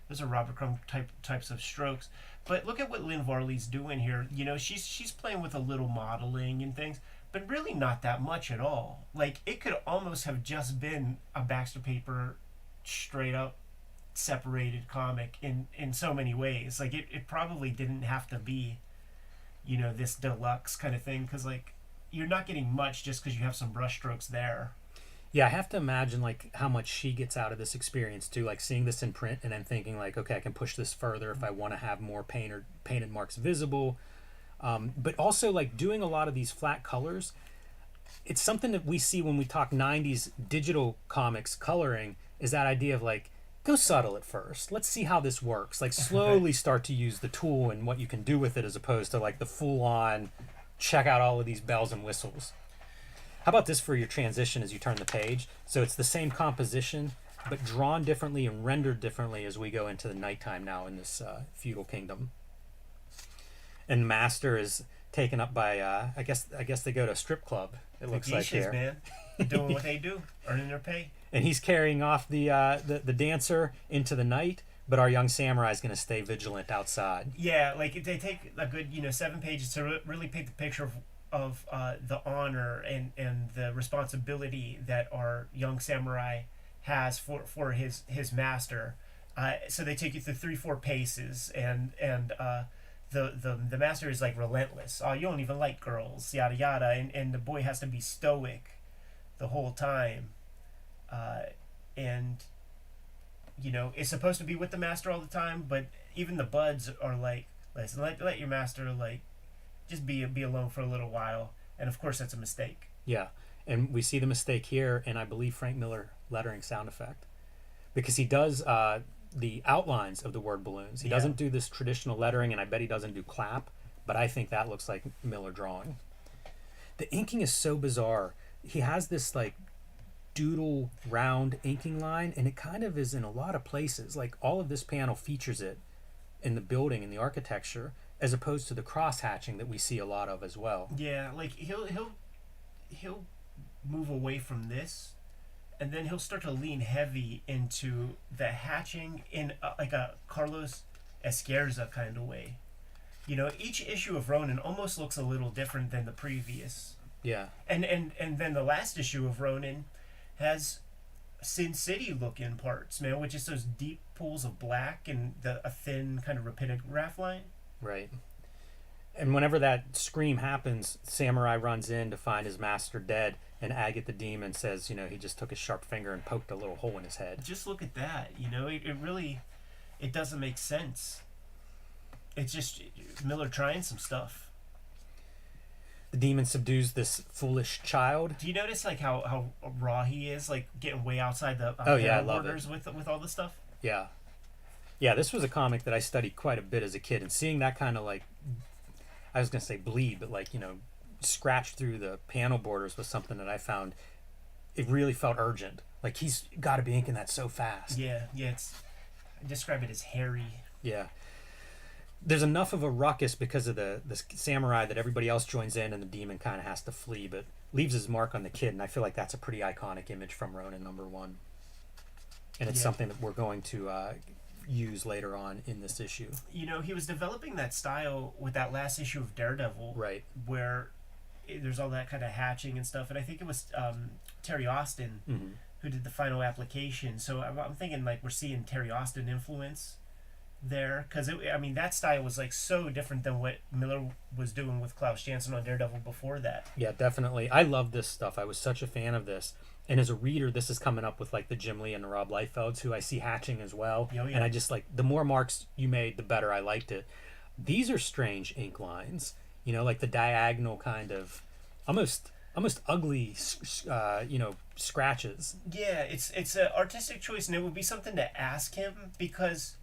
those are Robert Crumb types of strokes. But look at what Lynn Varley's doing here. You know, she's playing with a little modeling and things, but really not that much at all. Like, it could almost have just been a Baxter Paper straight up separated comic in so many ways. Like, it probably didn't have to be, you know, this deluxe kind of thing, because, like, you're not getting much just because you have some brush strokes there. Yeah, I have to imagine, like, how much she gets out of this experience, too. Like, seeing this in print and then thinking, like, okay, I can push this further if I want to have more painted marks visible. But also, like, doing a lot of these flat colors, it's something that we see when we talk 90s digital comics coloring, is that idea of, like, go subtle at first. Let's see how this works. Like, slowly start to use the tool and what you can do with it, as opposed to, like, the full-on, check out all of these bells and whistles. How about this for your transition as you turn the page? So it's the same composition, but drawn differently and rendered differently as we go into the nighttime now in this feudal kingdom. And Master is taken up by I guess they go to a strip club. It looks like here, man, doing what they do, earning their pay. And he's carrying off the dancer into the night, but our young samurai is going to stay vigilant outside. Yeah, like they take a good 7 pages to really paint the picture of the honor and the responsibility that our young samurai has for his master. So they take you through 3-4 paces, and the master is like relentless. Oh, you don't even like girls, yada yada, and the boy has to be stoic the whole time, and it's supposed to be with the master all the time, but even the buds are like, listen, let your master like just be alone for a little while. And of course that's a mistake. Yeah, and we see the mistake here, and I believe Frank Miller lettering sound effect, because he does the outlines of the word balloons. He doesn't do this traditional lettering, and I bet he doesn't do clap, but I think that looks like Miller drawing. The inking is so bizarre. He has this like doodle round inking line, and it kind of is in a lot of places. Like, all of this panel features it in the building and the architecture, as opposed to the cross hatching that we see a lot of as well. Yeah, like he'll move away from this, and then he'll start to lean heavy into the hatching in like a Carlos Esquerza kind of way. Each issue of Ronin almost looks a little different than the previous. Yeah. And then the last issue of Ronin has Sin City look in parts, man, which is those deep pools of black and a thin kind of rapidograph line. Right. And whenever that scream happens, Samurai runs in to find his master dead, and Agate the demon says, he just took his sharp finger and poked a little hole in his head. Just look at that. It really, it doesn't make sense. It's just Miller trying some stuff. The demon subdues this foolish child. Do you notice like how raw he is, like getting way outside the I love borders with all this stuff? Yeah. Yeah, this was a comic that I studied quite a bit as a kid, and seeing that kind of like, I was going to say bleed, but like, scratch through the panel borders was something that I found, it really felt urgent. Like, he's got to be inking that so fast. Yeah, I describe it as hairy. Yeah. There's enough of a ruckus because of the samurai that everybody else joins in, and the demon kind of has to flee, but leaves his mark on the kid, and I feel like that's a pretty iconic image from Ronin #1. And it's something that we're going to use later on in this issue. He was developing that style with that last issue of Daredevil, right, where there's all that kind of hatching and stuff, and I think it was Terry Austin who did the final application. So I'm thinking like we're seeing Terry Austin influence there, because that style was like so different than what Miller was doing with Klaus Janson on Daredevil before that. Yeah, definitely. I love this stuff. I was such a fan of this. And as a reader, this is coming up with like the Jim Lee and the Rob Liefelds, who I see hatching as well. Oh, yeah. And I just like, the more marks you made, the better I liked it. These are strange ink lines, like the diagonal kind of, almost almost ugly, scratches. Yeah, it's an artistic choice, and it would be something to ask him because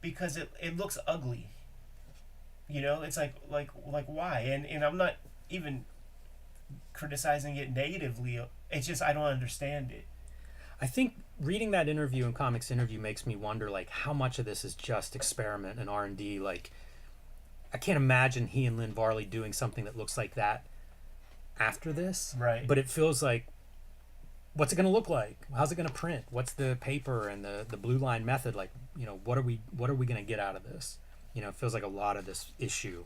it looks ugly. You know, it's like why? And I'm not even criticizing it negatively. It's just I don't understand it. I think reading that interview and comics interview makes me wonder like how much of this is just experiment and R&D. Like I can't imagine he and Lynn Varley doing something that looks like that after this. Right. But it feels like, what's it going to look like? How's it going to print? What's the paper and the blue line method like? You know, what are we going to get out of this? You know, it feels like a lot of this issue.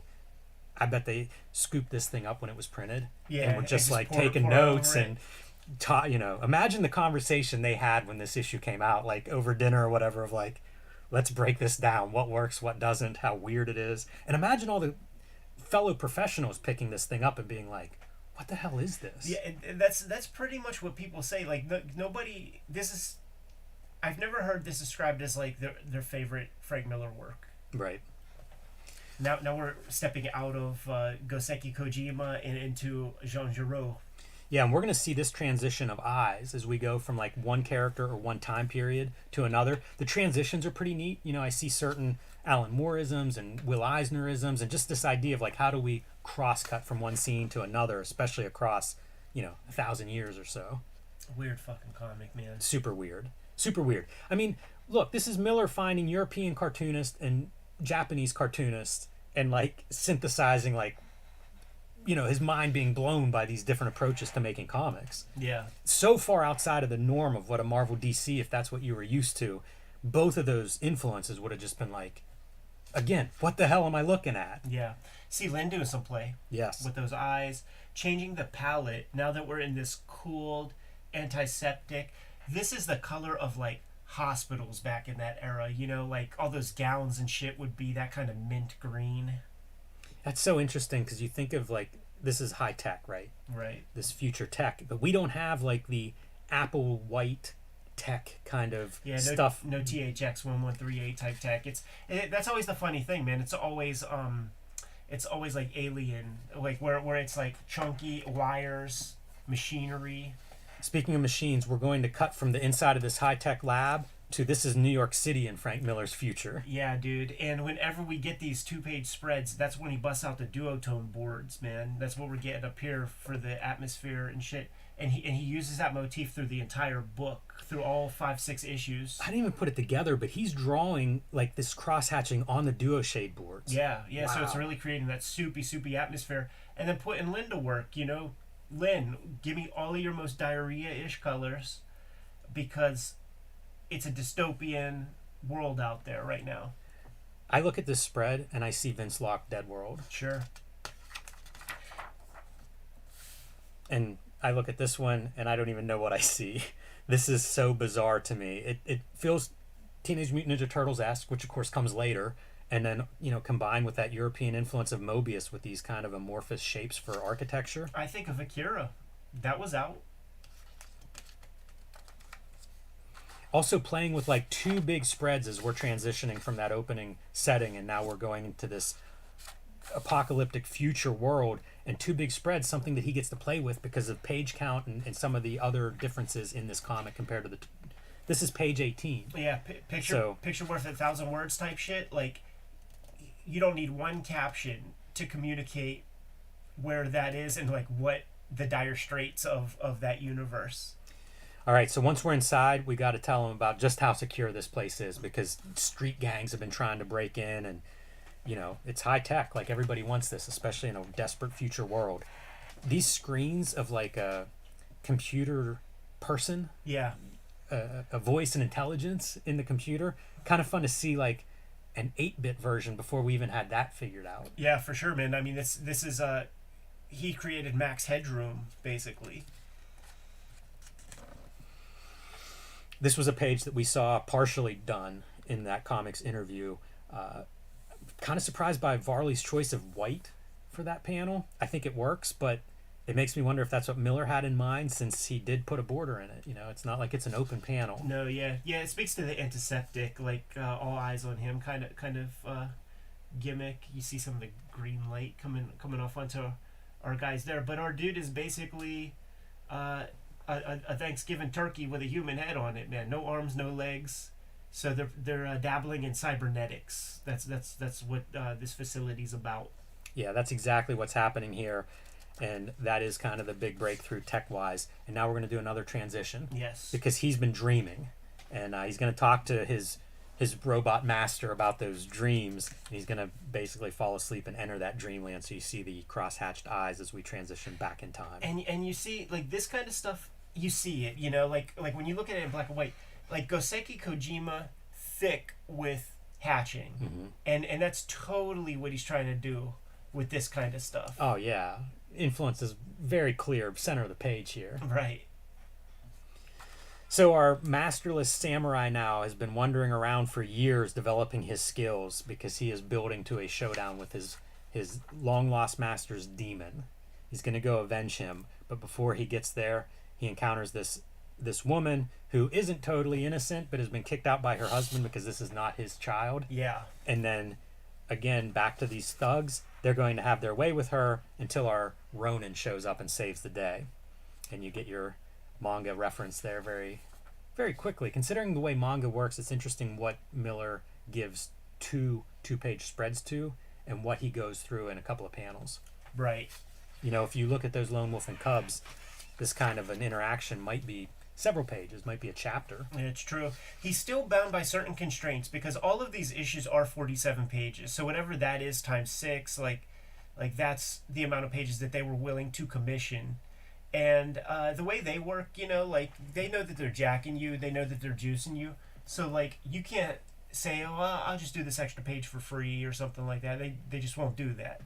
I bet they scooped this thing up when it was printed. Yeah, And were just like taking notes and imagine the conversation they had when this issue came out, like over dinner or whatever, of like, let's break this down. What works, what doesn't, how weird it is. And imagine all the fellow professionals picking this thing up and being like, what the hell is this? Yeah, and that's pretty much what people say. Like nobody. This is. I've never heard this described as like their favorite Frank Miller work. Right. Now we're stepping out of Goseki Kojima and into Jean Giraud. Yeah, and we're going to see this transition of eyes as we go from like one character or one time period to another. The transitions are pretty neat. You know, I see certain Alan Moore-isms and Will Eisner-isms, and just this idea of like how do we cross-cut from one scene to another, especially across, 1,000 years or so. Weird fucking comic, man. Super weird. Super weird. I mean, look, this is Miller finding European cartoonist and Japanese cartoonist and like synthesizing like his mind being blown by these different approaches to making comics. Yeah. So far outside of the norm of what a Marvel DC, if that's what you were used to, both of those influences would have just been like, again, what the hell am I looking at? Yeah. See Lynn doing some play. Yes. With those eyes, changing the palette. Now that we're in this cooled, antiseptic, this is the color of like hospitals back in that era. Like all those gowns and shit would be that kind of mint green. That's so interesting because you think of like, this is high tech, right? Right. This future tech, but we don't have like the Apple white tech kind of stuff. No THX 1138 type tech. That's always the funny thing, man. It's always like Alien, like where it's like chunky wires, machinery. Speaking of machines, we're going to cut from the inside of this high tech lab to this is New York City in Frank Miller's future. Yeah, dude. And whenever we get these 2-page spreads, that's when he busts out the duotone boards, man. That's what we're getting up here for the atmosphere and shit. And he uses that motif through the entire book, through all 5-6 issues. I didn't even put it together, but he's drawing like this cross-hatching on the duo shade boards. Yeah. Wow. So it's really creating that soupy atmosphere. And then putting Lynn to work, Lynn, give me all of your most diarrhea-ish colors because it's a dystopian world out there right now. I look at this spread and I see Vince Locke Dead World. Sure. And I look at this one and I don't even know what I see. This is so bizarre to me. It feels Teenage Mutant Ninja Turtles-esque, which of course comes later, and then combined with that European influence of Mobius with these kind of amorphous shapes for architecture. I think of Akira. That was out. Also playing with like two big spreads as we're transitioning from that opening setting and now we're going into this apocalyptic future world, and two big spreads, something that he gets to play with because of page count and some of the other differences in this comic compared to this is page 18. Yeah, picture worth 1,000 words type shit. Like, you don't need one caption to communicate where that is and like what the dire straits of that universe. All right, so once we're inside, we got to tell them about just how secure this place is because street gangs have been trying to break in and, it's high tech. Like everybody wants this, especially in a desperate future world. These screens of like a computer person, yeah, a voice and intelligence in the computer, kind of fun to see like an 8-bit version before we even had that figured out. Yeah, for sure, man. I mean, this is he created Max Headroom basically. This was a page that we saw partially done in that comics interview. Kind of surprised by Varley's choice of white for that panel. I think it works, but it makes me wonder if that's what Miller had in mind since he did put a border in it. It's not like it's an open panel. No, yeah. It speaks to the antiseptic, like all eyes on him kind of gimmick. You see some of the green light coming off onto our guys there. But our dude is basically a Thanksgiving turkey with a human head on it, man. No arms, no legs. So they're dabbling in cybernetics. That's what this facility's about. Yeah, that's exactly what's happening here, and that is kind of the big breakthrough tech-wise. And now we're going to do another transition. Yes. Because he's been dreaming, and he's going to talk to his robot master about those dreams, and he's going to basically fall asleep and enter that dreamland. So you see the cross-hatched eyes as we transition back in time. And you see, like, this kind of stuff, you see it, you know, like when you look at it in black and white, like Goseki Kojima, thick with hatching, and that's totally what he's trying to do with this kind of stuff. Oh yeah, influence is very clear, center of the page here. Right. So our masterless samurai now has been wandering around for years developing his skills because he is building to a showdown with his long lost master's demon. He's going to go avenge him, but before he gets there, he encounters this woman who isn't totally innocent but has been kicked out by her husband because this is not his child. Yeah. And then again back to these thugs. They're going to have their way with her until our Ronin shows up and saves the day. And you get your manga reference there very, very quickly. Considering the way manga works, it's interesting what Miller gives two-page spreads to and what he goes through in a couple of panels. Right. You know, if you look at those Lone Wolf and Cubs, this kind of an interaction might be several pages, might be a chapter. It's true. He's still bound by certain constraints because all of these issues are 47 pages. So whatever that is times 6, like that's the amount of pages that they were willing to commission. And the way they work, you know, like they know that they're jacking you, they know that they're juicing you. So like you can't say, oh, I'll just do this extra page for free or something like that. They just won't do that.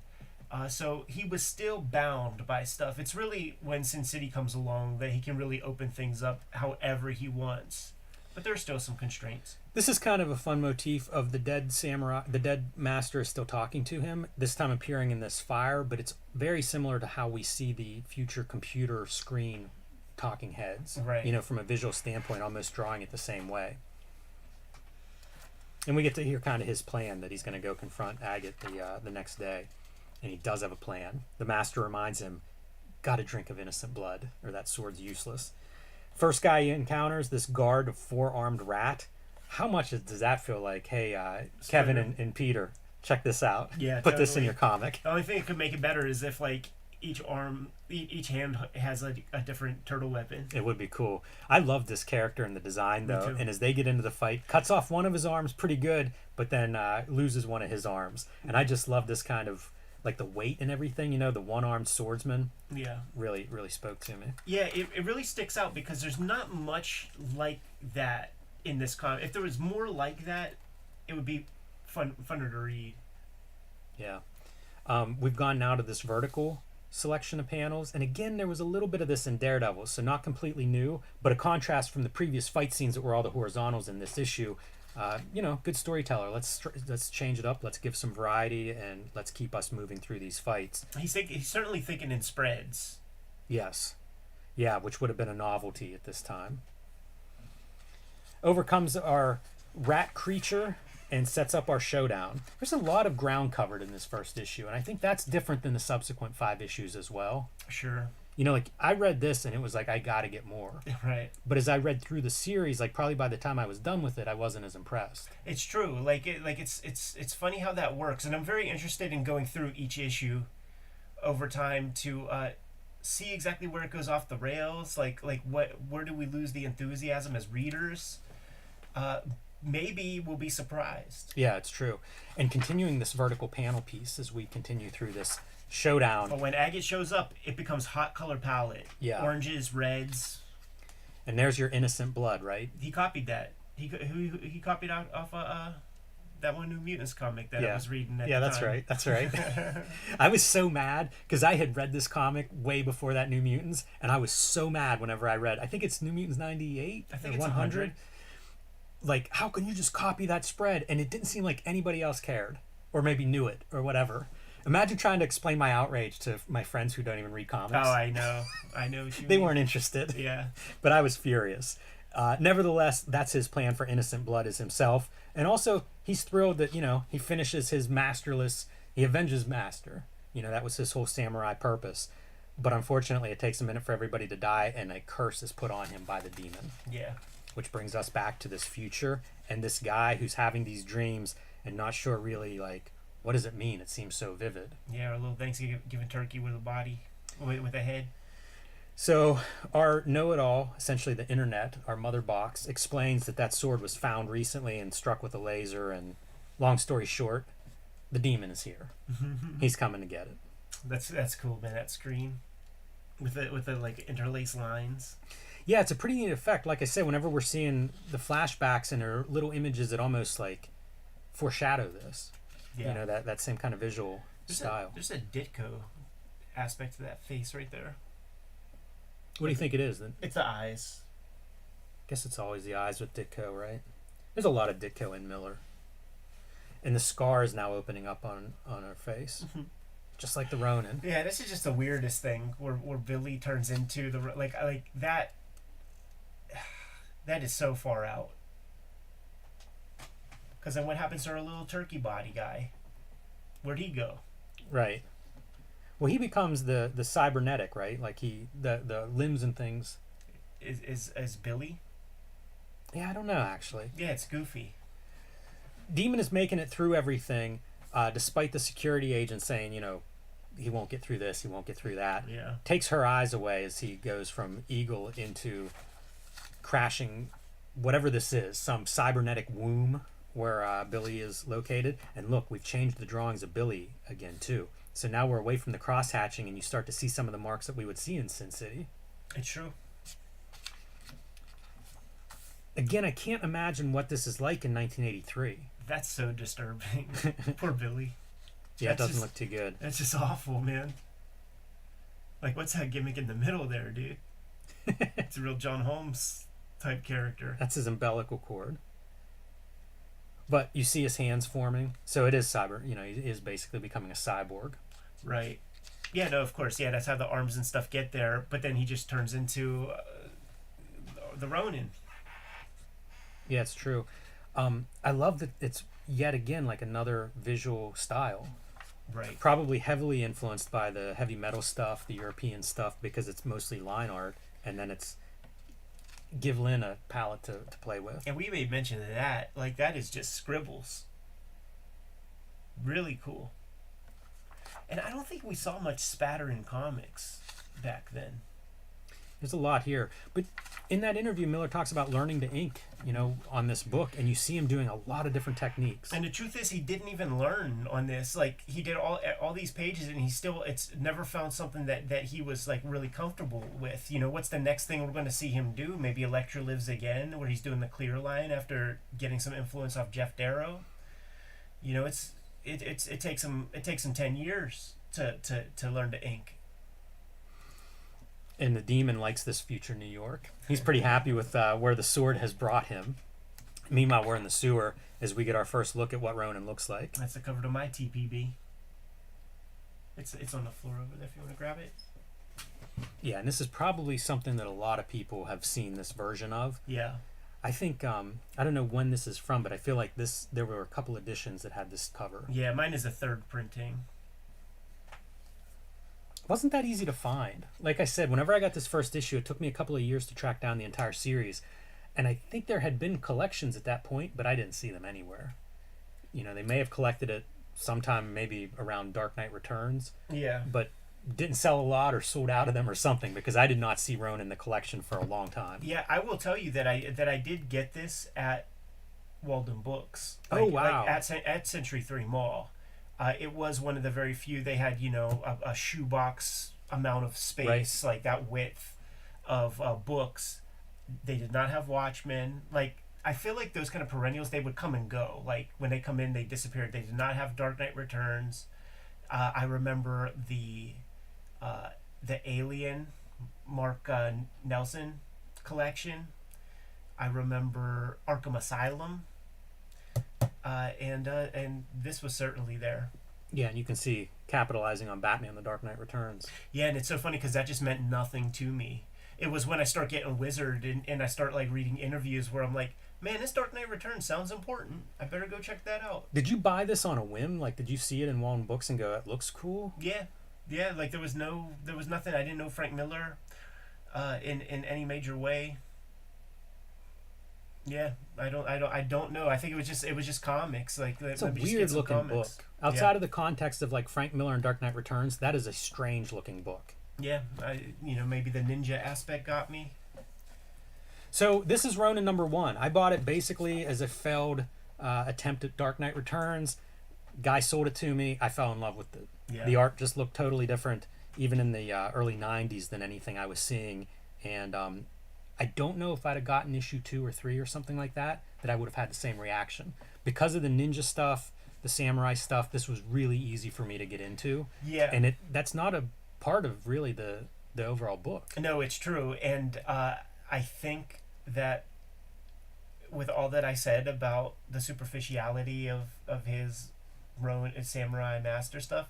So he was still bound by stuff. It's really when Sin City comes along that he can really open things up however he wants. But there's still some constraints. This is kind of a fun motif of the dead samurai. The dead master is still talking to him, this time appearing in this fire, but it's very similar to how we see the future computer screen talking heads. Right. You know, from a visual standpoint, almost drawing it the same way. And we get to hear kind of his plan that he's going to go confront Agate the next day. And he does have a plan. The master reminds him, got a drink of innocent blood, or that sword's useless. First guy he encounters, this guard of 4-armed rat. How much does that feel like? Hey, Kevin and Peter, check this out. Yeah, Put this in totally. your comic. The only thing that could make it better is if like each hand has a different turtle weapon. It would be cool. I love this character and the design, Me though. too. And as they get into the fight, cuts off one of his arms pretty good, but then loses one of his arms. And I just love this kind of, like the weight and everything, you know, the one-armed swordsman. Yeah. Really, really spoke to me. Yeah, it really sticks out because there's not much like that in this comic. If there was more like that, it would be funner to read. Yeah. We've gone now to this vertical selection of panels, and again there was a little bit of this in Daredevil, so not completely new, but a contrast from the previous fight scenes that were all the horizontals in this issue. You know, good storyteller. Let's change it up. Let's give some variety, and let's keep us moving through these fights. He's certainly thinking in spreads. Yes. Yeah, which would have been a novelty at this time. Overcomes our rat creature and sets up our showdown. There's a lot of ground covered in this first issue, and I think that's different than the subsequent 5 issues as well. Sure. You know, like I read this and it was like, I gotta get more. Right. But as I read through the series, like probably by the time I was done with it, I wasn't as impressed. It's true. It's funny how that works, and I'm very interested in going through each issue over time to see exactly where it goes off the rails. Where do we lose the enthusiasm as readers? Maybe we'll be surprised. Yeah, it's true. And continuing this vertical panel piece as we continue through this showdown. But when Agate shows up, it becomes hot color palette. Yeah. Oranges, reds. And there's your innocent blood, right? He copied that. He copied out off that one New Mutants comic that I was reading at the that's time. right. That's right. I was so mad because I had read this comic way before that New Mutants, and I was so mad whenever I read. I think it's New Mutants 98 I think or it's 100. Like, how can you just copy that spread? And it didn't seem like anybody else cared, or maybe knew it, or whatever. Imagine trying to explain my outrage to my friends who don't even read comics. Oh, I know. I know what you They mean. weren't interested. Yeah. But I was furious. Nevertheless, that's his plan for Innocent Blood is himself. And also, he's thrilled that, you know, he finishes his masterless, he avenges Master. You know, that was his whole samurai purpose. But unfortunately, it takes a minute for everybody to die, and a curse is put on him by the demon. Yeah. Which brings us back to this future and this guy who's having these dreams and not sure really, like, what does it mean? It seems so vivid. Yeah, our little Thanksgiving turkey with a body, with a head. So our know-it-all, essentially the internet, our mother box, explains that sword was found recently and struck with a laser. And long story short, the demon is here. He's coming to get it. That's cool, man. That screen with the like interlaced lines. Yeah, it's a pretty neat effect. Like I said, whenever we're seeing the flashbacks and her little images that almost like foreshadow this. Yeah. You know, that same kind of visual style. There's a Ditko aspect to that face right there. What do you think it is then? It's the eyes. Guess it's always the eyes with Ditko, right? There's a lot of Ditko in Miller. And the scar is now opening up on her face. Just like the Ronin. Yeah, this is just the weirdest thing where Billy turns into the like that. That is so far out. Because then what happens to our little turkey body guy? Where'd he go? Right. Well, he becomes the cybernetic, right? Like the limbs and things. Is Billy? Yeah, I don't know actually. Yeah, it's Goofy. Demon is making it through everything, despite the security agent saying, you know, he won't get through this, he won't get through that. Yeah. Takes her eyes away as he goes from Eagle into crashing whatever this is, some cybernetic womb where Billy is located. And look, we've changed the drawings of Billy again too. So now we're away from the cross-hatching and you start to see some of the marks that we would see in Sin City. It's true. Again, I can't imagine what this is like in 1983. That's so disturbing. Poor Billy. Yeah, it doesn't look too good. That's just awful, man. Like, what's that gimmick in the middle there, dude? It's a real John Holmes type character. That's his umbilical cord. But you see his hands forming. So it is cyber, you know, he is basically becoming a cyborg. Right. Yeah, no, of course. Yeah, that's how the arms and stuff get there. But then he just turns into the Ronin. Yeah, it's true. I love that it's yet again like another visual style. Right. Probably heavily influenced by the heavy metal stuff, the European stuff, because it's mostly line art, and then it's give Lynn a palette to play with. And we made mention of that. Like, that is just scribbles. Really cool. And I don't think we saw much spatter in comics back then. There's a lot here. But in that interview, Miller talks about learning to ink, you know, on this book, and you see him doing a lot of different techniques. And the truth is, he didn't even learn on this. Like, he did all these pages, and it's never found something that he was, like, really comfortable with. You know, what's the next thing we're going to see him do? Maybe Elektra Lives Again, where he's doing the clear line after getting some influence off Jeff Darrow. You know, it takes him 10 years to learn to ink. And the demon likes this future New York. He's pretty happy with where the sword has brought him. Meanwhile, we're in the sewer as we get our first look at what Ronin looks like. That's the cover to my TPB. It's on the floor over there if you want to grab it. Yeah, and this is probably something that a lot of people have seen this version of. Yeah. I think, I don't know when this is from, but I feel like there were a couple editions that had this cover. Yeah, mine is a third printing. Wasn't that easy to find. Like I said, whenever I got this first issue, it took me a couple of years to track down the entire series. And I think there had been collections at that point, but I didn't see them anywhere. You know, they may have collected it sometime maybe around Dark Knight Returns. Yeah. But didn't sell a lot or sold out of them or something, because I did not see Ronin in the collection for a long time. Yeah, I will tell you that I did get this at Walden Books. Oh, wow. Like at Century 3 Mall. It was one of the very few. They had, you know, a shoebox amount of space, right, like that width of books. They did not have Watchmen. Like, I feel like those kind of perennials, they would come and go. Like, when they come in, they disappeared. They did not have Dark Knight Returns. I remember the Alien Mark Nelson collection. I remember Arkham Asylum. And this was certainly there. Yeah, and you can see capitalizing on Batman: The Dark Knight Returns. Yeah, and it's so funny because that just meant nothing to me. It was when I start getting Wizard and I start like reading interviews where I'm like, Man, this Dark Knight Returns sounds important. I better go check that out. Did you buy this on a whim? Like, did you see it in Walden Books and go, "It looks cool"? Yeah. Like there was nothing. I didn't know Frank Miller, in any major way. Yeah, I don't know. I think it was just comics. Like It's a weird looking book. Outside of the context of like Frank Miller and Dark Knight Returns, that is a strange looking book. Yeah, maybe the ninja aspect got me. So this is Ronin #1. I bought it basically as a failed attempt at Dark Knight Returns. Guy sold it to me. I fell in love with it. Yeah. The art just looked totally different, even in the early '90s, than anything I was seeing. And I don't know if I'd have gotten issue 2 or 3 or something like that I would have had the same reaction. Because of the ninja stuff, the samurai stuff, this was really easy for me to get into. Yeah. And that's not a part of really the overall book. No, it's true. And I think that with all that I said about the superficiality of his Ronin Samurai Master stuff,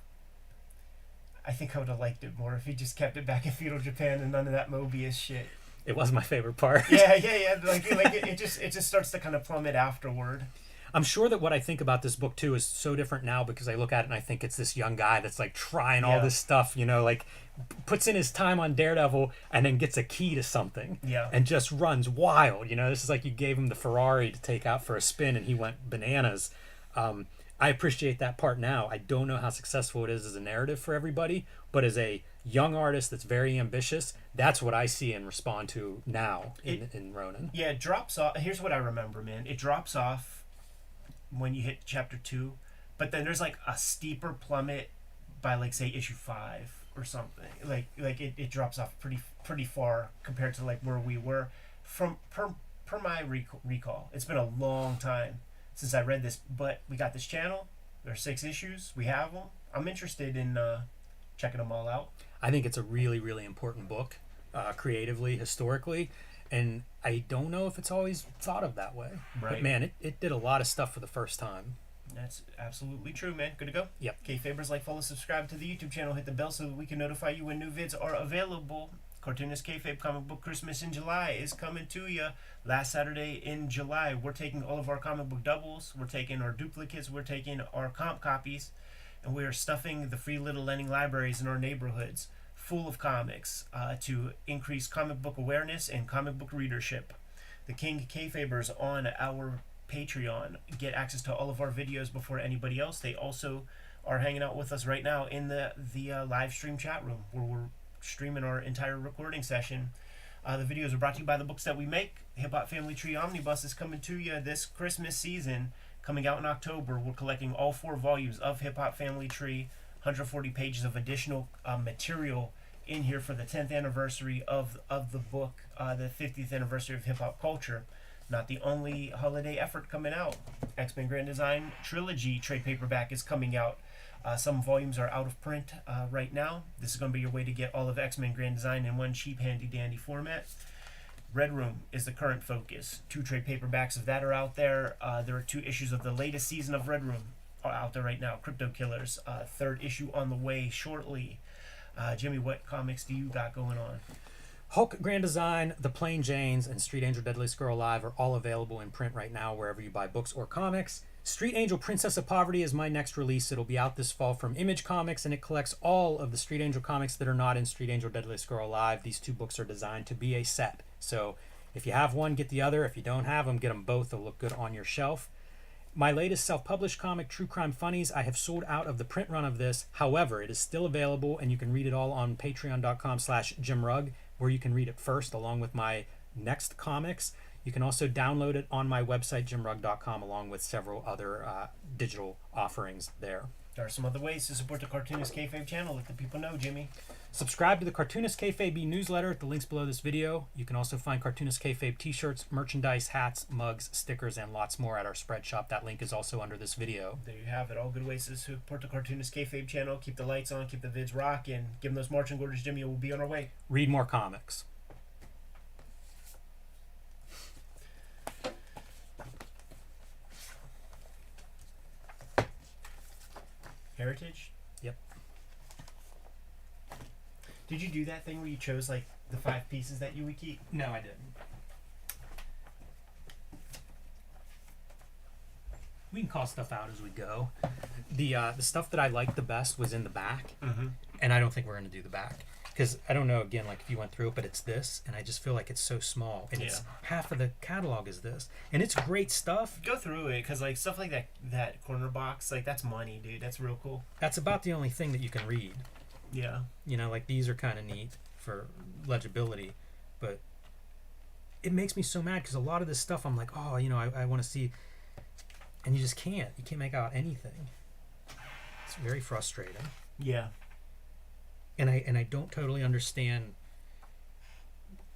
I think I would have liked it more if he just kept it back in feudal Japan and none of that Mobius shit. It was my favorite part. Yeah. Like it just starts to kind of plummet afterward. I'm sure that what I think about this book too is so different now because I look at it and I think it's this young guy that's like trying all this stuff, like puts in his time on Daredevil and then gets a key to something. Yeah. And just runs wild. This is like you gave him the Ferrari to take out for a spin and he went bananas. I appreciate that part now. I don't know how successful it is as a narrative for everybody, but as a young artist that's very ambitious, that's what I see and respond to now in Ronin. Yeah, it drops off. Here's what I remember, man. It drops off when you hit chapter 2, but then there's like a steeper plummet by like say issue 5 or something. Like it drops off pretty far compared to like where we were from per my recall. It's been a long time since I read this, but we got this channel. There's 6 issues. We have them. I'm interested in checking them all out. I think it's a really, really important book, creatively, historically, and I don't know if it's always thought of that way. Right. But man, it did a lot of stuff for the first time. That's absolutely true, man. Good to go? Yep. Kayfabers, like, follow, subscribe to the YouTube channel, hit the bell so that we can notify you when new vids are available. Cartoonist Kayfabe Comic Book Christmas in July is coming to you. Last Saturday in July, we're taking all of our comic book doubles, we're taking our duplicates, we're taking our comp copies, and we are stuffing the free little lending libraries in our neighborhoods full of comics to increase comic book awareness and comic book readership. The King Kayfabers on our Patreon get access to all of our videos before anybody else. They also are hanging out with us right now in the live stream chat room where we're streaming our entire recording session. The videos are brought to you by the books that we make. Hip Hop Family Tree Omnibus is coming to you this Christmas season, coming out in October. We're collecting all 4 volumes of Hip Hop Family Tree, 140 pages of additional material in here for the 10th anniversary of the book, the 50th anniversary of hip hop culture. Not the only holiday effort coming out. X-Men Grand Design Trilogy trade paperback is coming out. Some volumes are out of print right now. This is going to be your way to get all of X-Men Grand Design in one cheap, handy-dandy format. Red Room is the current focus. 2 trade paperbacks of that are out there. There are 2 issues of the latest season of Red Room are out there right now. Crypto Killers, 3rd issue on the way shortly. Jimmy, what comics do you got going on? Hulk Grand Design, The Plain Janes, and Street Angel Deadliest Girl Alive are all available in print right now wherever you buy books or comics. Street Angel Princess of Poverty is my next release. It'll be out this fall from Image Comics, and it collects all of the Street Angel comics that are not in Street Angel Deadliest Girl Alive. These 2 books are designed to be a set. So if you have one, get the other. If you don't have them, get them both. They'll look good on your shelf. My latest self-published comic, True Crime Funnies, I have sold out of the print run of this. However, it is still available, and you can read it all on patreon.com/JimRugg, where you can read it first, along with my next comics. You can also download it on my website, jimrugg.com, along with several other digital offerings there. There are some other ways to support the Cartoonist Kayfabe channel. Let the people know, Jimmy. Subscribe to the Cartoonist Kayfabe newsletter at the links below this video. You can also find Cartoonist Kayfabe t-shirts, merchandise, hats, mugs, stickers, and lots more at our spread shop. That link is also under this video. There you have it. All good ways to support the Cartoonist Kayfabe channel. Keep the lights on, keep the vids rocking. Give them those marching orders, Jimmy. We'll be on our way. Read more comics. Heritage? Yep. Did you do that thing where you chose like the 5 pieces that you would keep? No, I didn't. we can call stuff out as we go. The stuff that I liked the best was in the back, and I don't think we're gonna do the back because I don't know again like if you went through it, but it's this, and I just feel like it's so small, and it's half of the catalog is this, and it's great stuff. Go through it because like stuff like that corner box, like that's money, dude. That's real cool. That's about the only thing that you can read. Yeah. You know, like these are kind of neat for legibility, but it makes me so mad because a lot of this stuff I'm like, oh, you know, I want to see, and you just can't. You can't make out anything. It's very frustrating. Yeah. And I don't totally understand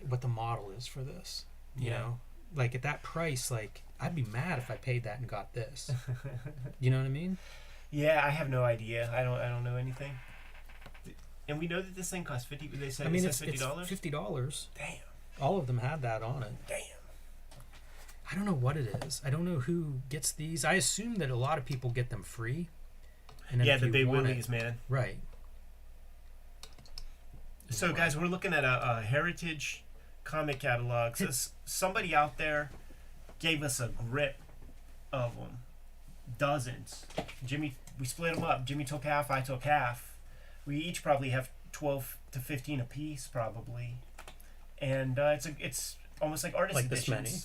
what the model is for this. You know, like at that price, like I'd be mad if I paid that and got this. You know what I mean? Yeah, I have no idea. I don't know anything. And we know that this thing costs $50. They said it's $50. It's $50. Damn. All of them had that on it. Damn. I don't know what it is. I don't know who gets these. I assume that a lot of people get them free. And Yeah, the big willies, man. Right. So, guys, we're looking at a heritage comic catalog. So somebody out there gave us a grip of them. Dozens. Jimmy, we split them up. Jimmy took half, I took half. We each probably have 12 to 15 apiece, probably. And it's almost like artist like editions this many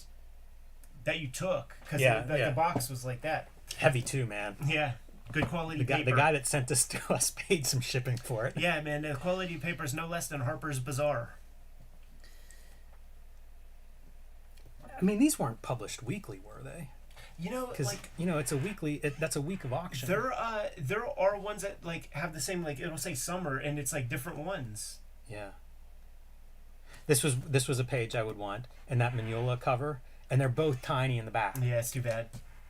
that you took. Because the box was like that. Heavy, too, man. Yeah. Good quality paper. The guy that sent this to us paid some shipping for it. Yeah, man. The quality paper is no less than Harper's Bazaar. I mean, these weren't published weekly, were they? You know, like, you know, it's a weekly. That's a week of auction. There are ones that like have the same, like it'll say summer and it's like different ones. Yeah. This was a page I would want, and that Munhall cover, and they're both tiny in the back. Yeah, it's too bad.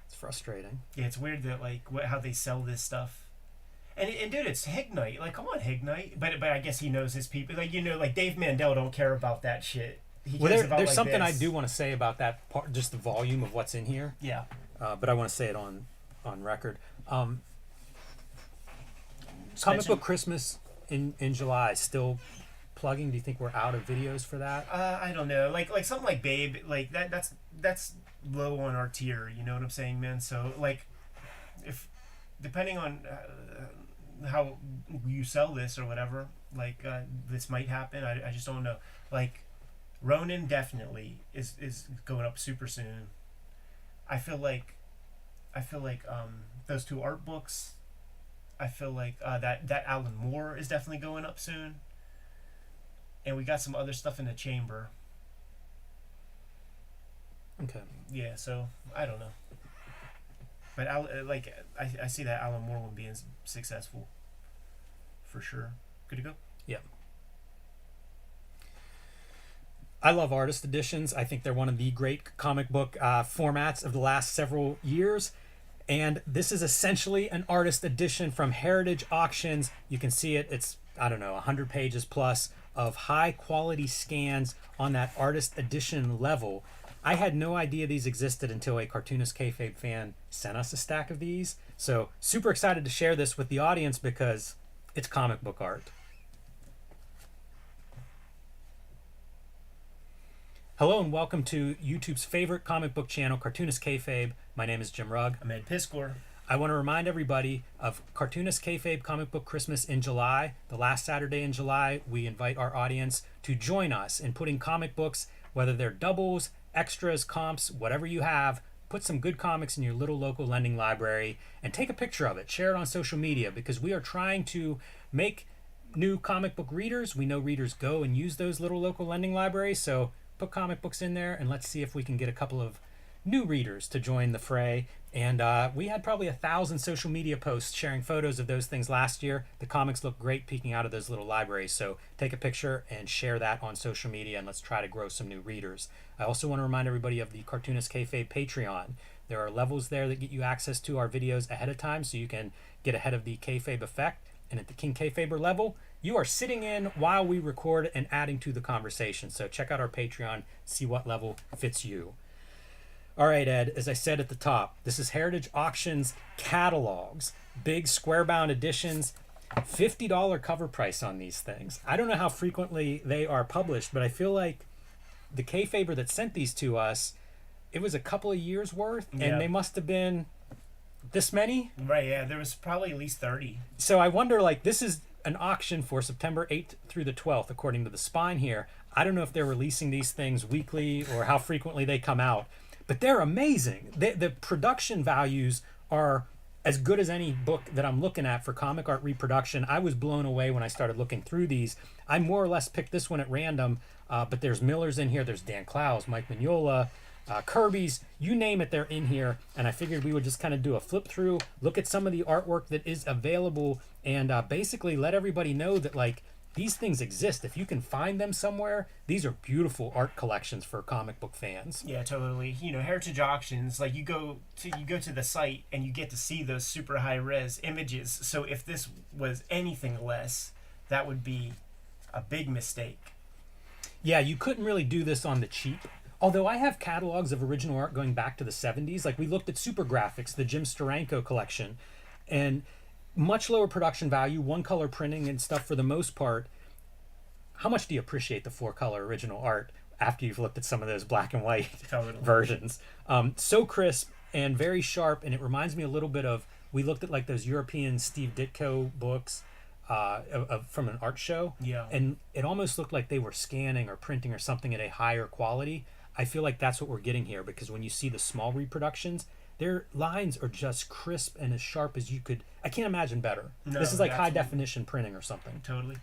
It's frustrating. Yeah, it's weird that like how they sell this stuff. And dude, it's Hignite. Like, come on, Hignite. But I guess he knows his people. Like, you know, like Dave Mandel don't care about that shit. He cares about there's like something this. I do want to say about that part, just the volume of what's in here. Yeah. But I want to say it on record. Comic Book Christmas in July, still plugging. Do you think we're out of videos for that? I don't know. Like something like Babe, like that's low on our tier. You know what I'm saying, man? So like, if depending on how you sell this or whatever, like this might happen. I just don't know. Like, Ronin definitely is going up super soon. I feel like those two art books. I feel like that Alan Moore is definitely going up soon. And we got some other stuff in the chamber. Okay. Yeah, so I don't know. But I see that Alan Moore one being successful for sure. Good to go? Yeah. I love artist editions. I think they're one of the great comic book formats of the last several years. And this is essentially an artist edition from Heritage Auctions. You can see it. It's, I don't know, 100 pages plus of high quality scans on that artist edition level. I had no idea these existed until a Cartoonist Kayfabe fan sent us a stack of these. So super excited to share this with the audience because it's comic book art. Hello and welcome to YouTube's favorite comic book channel, Cartoonist Kayfabe. My name is Jim Rugg. I'm Ed Piscor. I want to remind everybody of Cartoonist Kayfabe Comic Book Christmas in July. The last Saturday in July, we invite our audience to join us in putting comic books, whether they're doubles, extras, comps, whatever you have, put some good comics in your little local lending library and take a picture of it. Share it on social media because we are trying to make new comic book readers. We know readers go and use those little local lending libraries, so put comic books in there and let's see if we can get a couple of new readers to join the fray. And we had probably 1,000 social media posts sharing photos of those things last year. The comics look great peeking out of those little libraries. So take a picture and share that on social media and let's try to grow some new readers. I also want to remind everybody of the Cartoonist Kayfabe Patreon. There are levels there that get you access to our videos ahead of time so you can get ahead of the Kayfabe effect. And at the King Kayfaber level, you are sitting in while we record and adding to the conversation. So check out our Patreon, see what level fits you. All right, Ed, as I said at the top, this is Heritage Auctions catalogs, big square-bound editions, $50 cover price on these things. I don't know how frequently they are published, but I feel like the Kayfaber that sent these to us, it was a couple of years worth, and they must have been this many. Right, yeah, there was probably at least 30. So I wonder, like, this is an auction for September 8th through the 12th, according to the spine here. I don't know if they're releasing these things weekly or how frequently they come out, but they're amazing. The production values are as good as any book that I'm looking at for comic art reproduction. I was blown away when I started looking through these. I more or less picked this one at random, but there's Miller's in here, there's Dan Clowes, Mike Mignola, Kirby's, you name it, they're in here. And I figured we would just kind of do a flip through, look at some of the artwork that is available, and basically let everybody know that, like, these things exist. If you can find them somewhere, these are beautiful art collections for comic book fans. Yeah, totally. You know, heritage auctions, like you go to the site and you get to see those super high res images. So if this was anything less, that would be a big mistake. Yeah, you couldn't really do this on the cheap. Although I have catalogs of original art going back to the 70s. Like, we looked at Super Graphics, the Jim Steranko collection, and much lower production value, one color printing and stuff for the most part. How much do you appreciate the 4-color original art after you've looked at some of those black and white versions? So crisp and very sharp, and it reminds me a little bit of, we looked at like those European Steve Ditko books from an art show, yeah, and it almost looked like they were scanning or printing or something at a higher quality. I feel like that's what we're getting here, because when you see the small reproductions, their lines are just crisp and as sharp as you could. I can't imagine better. No, this is like absolutely. high definition printing or something. Totally.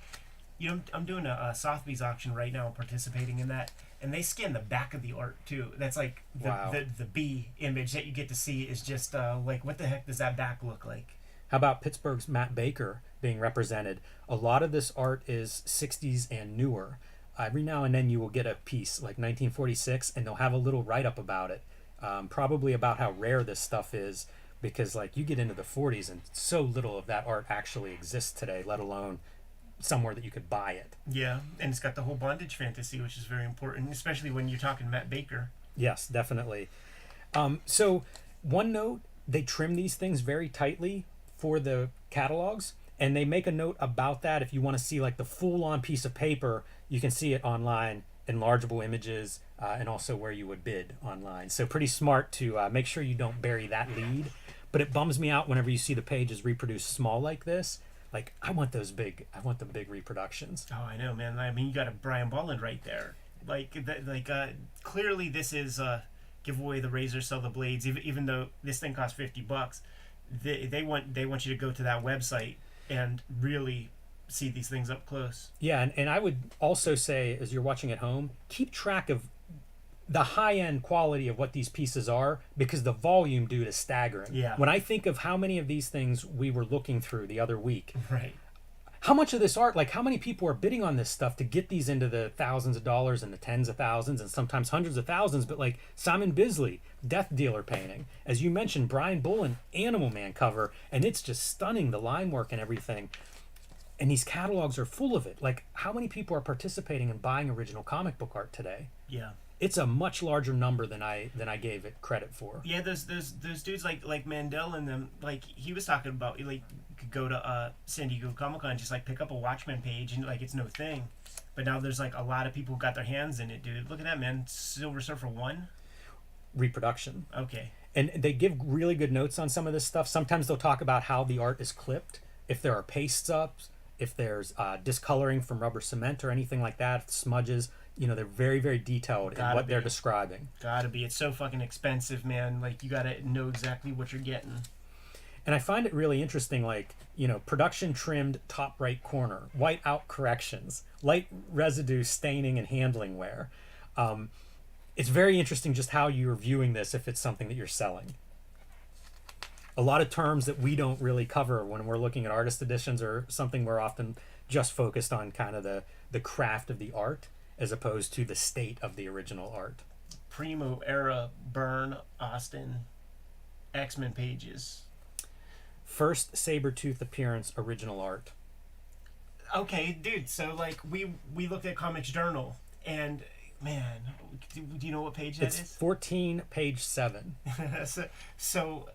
You know, I'm doing a Sotheby's auction right now, participating in that, and they scan the back of the art too. That's like the B image that you get to see is just like, what the heck does that back look like? How about Pittsburgh's Matt Baker being represented? A lot of this art is 60s and newer. Every now and then you will get a piece like 1946, and they'll have a little write-up about it, probably about how rare this stuff is, because like you get into the 40s and so little of that art actually exists today, let alone somewhere that you could buy it. Yeah, and it's got the whole bondage fantasy, which is very important, especially when you're talking Matt Baker. Yes, definitely. So one note, they trim these things very tightly for the catalogs, and they make a note about that. If you want to see like the full-on piece of paper, you can see it online, enlargeable images, and also where you would bid online. So pretty smart to make sure you don't bury that lead. But it bums me out whenever you see the pages reproduced small like this. Like, I want the big reproductions. Oh, I know, man. I mean, you got a Brian Bolland right there. Clearly this is give away the razor, sell the blades. Even though this thing costs $50, they want you to go to that website and really see these things up close. Yeah, and I would also say, as you're watching at home, keep track of the high-end quality of what these pieces are, because the volume, dude, is staggering. Yeah. When I think of how many of these things we were looking through the other week, right? How much of this art, like how many people are bidding on this stuff to get these into the thousands of dollars and the tens of thousands and sometimes hundreds of thousands? But like Simon Bisley, Death Dealer painting, as you mentioned, Brian Bolland, Animal Man cover, and it's just stunning, the line work and everything. And these catalogs are full of it. Like, how many people are participating and buying original comic book art today? Yeah. It's a much larger number than I gave it credit for. Yeah, those dudes like Mandel and them, like he was talking about, like you could go to San Diego Comic-Con, just like pick up a Watchmen page and like it's no thing. But now there's like a lot of people who got their hands in it, dude. Look at that, man. Silver Surfer 1 reproduction. Okay. And they give really good notes on some of this stuff. Sometimes they'll talk about how the art is clipped, if there are pastes ups, if there's discoloring from rubber cement or anything like that, smudges. You know, they're very, very detailed in what they're describing. Gotta be. It's so fucking expensive, man. Like, you gotta know exactly what you're getting. And I find it really interesting, like, you know, production trimmed top right corner, white out corrections, light residue staining and handling wear. It's very interesting just how you're viewing this if it's something that you're selling. A lot of terms that we don't really cover when we're looking at artist editions or something, we're often just focused on kind of the craft of the art, as opposed to the state of the original art. Primo era Byrne Austin X-Men pages. First Sabretooth appearance, original art. Okay, dude, so like we looked at Comics Journal, and man, do you know what page that is? It's 14, page 7. so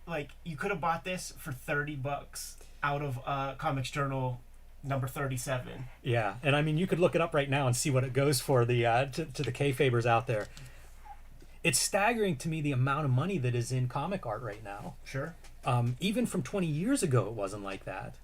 like you could have bought this for $30 out of Comics Journal number 37. Yeah, and I mean, you could look it up right now and see what it goes for, the to the Kayfabers out there. It's staggering to me the amount of money that is in comic art right now. Sure. Even from 20 years ago, it wasn't like that.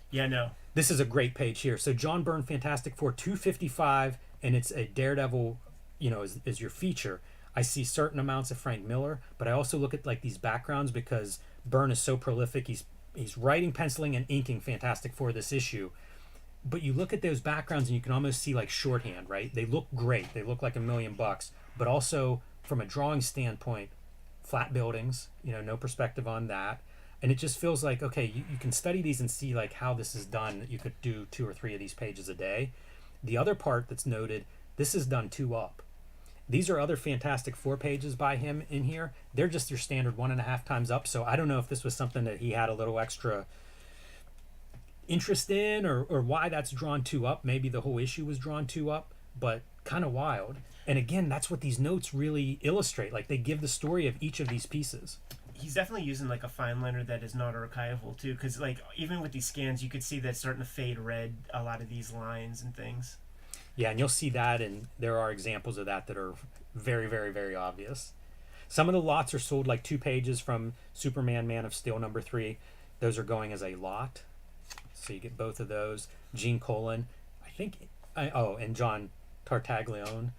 Yeah, no. This is a great page here. So John Byrne, Fantastic Four, 255, and it's a Daredevil, is your feature. I see certain amounts of Frank Miller, but I also look at like these backgrounds because Byrne is so prolific. He's writing, penciling, and inking Fantastic Four this issue. But you look at those backgrounds and you can almost see like shorthand, right? They look great. They look like $1 million, but also from a drawing standpoint, flat buildings, no perspective on that. And it just feels like, okay, you can study these and see like how this is done. You could do 2 or 3 of these pages a day. The other part that's noted, this is done 2 up. These are other Fantastic Four pages by him in here. They're just your standard 1.5 times up. So I don't know if this was something that he had a little extra interest in or why that's drawn 2 up. Maybe the whole issue was drawn 2 up, but kind of wild. And again, that's what these notes really illustrate. Like they give the story of each of these pieces. He's definitely using like a fine liner that is not archival too, because like even with these scans, you could see that starting to fade red a lot of these lines and things. Yeah, and you'll see that, and there are examples of that are very, very, very obvious. Some of the lots are sold like 2 pages from Superman Man of Steel #3. Those are going as a lot, so you get both of those. Gene Colan, and John Tartaglione.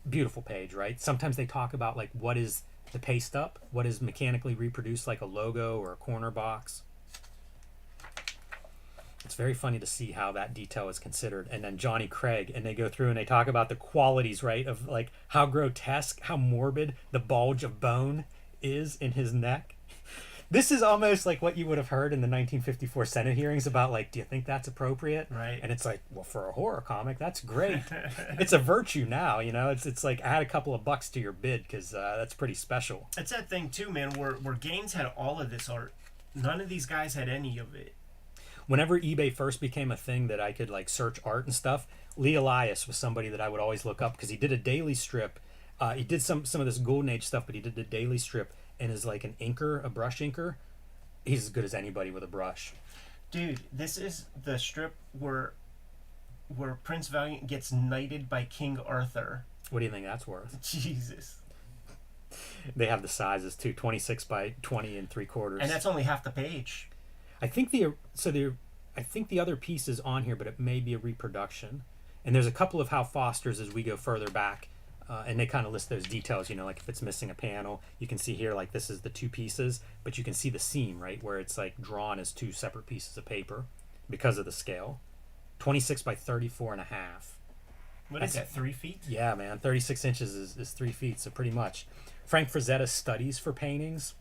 Beautiful page, right? Sometimes they talk about like what is the paste up, what is mechanically reproduced like a logo or a corner box. It's very funny to see how that detail is considered. And then Johnny Craig, and they go through and they talk about the qualities, right, of like how grotesque, how morbid the bulge of bone is in his neck. This is almost like what you would have heard in the 1954 Senate hearings about like, do you think that's appropriate? Right. And it's like, well, for a horror comic, that's great. It's a virtue now, It's like add a couple of bucks to your bid because that's pretty special. It's that thing too, man, where Gaines had all of this art. None of these guys had any of it. Whenever eBay first became a thing that I could like search art and stuff, Lee Elias was somebody that I would always look up because he did a daily strip. He did some of this Golden Age stuff, but he did a daily strip and is like an inker, a brush inker. He's as good as anybody with a brush. Dude, this is the strip where Prince Valiant gets knighted by King Arthur. What do you think that's worth? Jesus. They have the sizes too, 26 by 20 3/4. And that's only half the page. I think the other piece is on here, but it may be a reproduction. And there's a couple of Hal Fosters as we go further back, and they kind of list those details. Like if it's missing a panel, you can see here like this is the 2 pieces, but you can see the seam right where it's like drawn as 2 separate pieces of paper because of the scale. 26 by 34.5. What is that? 3 feet? Yeah, man. 36 inches is 3 feet, so pretty much. Frank Frazetta studies for paintings.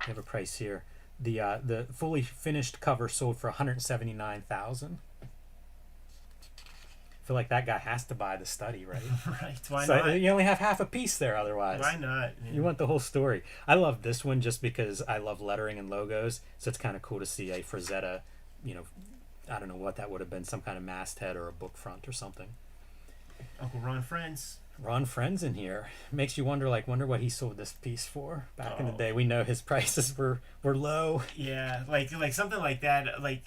I have a price here. The fully finished cover sold for $179,000. I feel like that guy has to buy the study, right? Right. Why so not? You only have half a piece there otherwise. Why not? Man? You want the whole story. I love this one just because I love lettering and logos. So it's kind of cool to see a Frazetta, I don't know what that would have been, some kind of masthead or a book front or something. Uncle Ron Friends. Ron Friends in here. Makes you wonder what he sold this piece for back in the day. We know his prices were low. Yeah, like something like that. Like,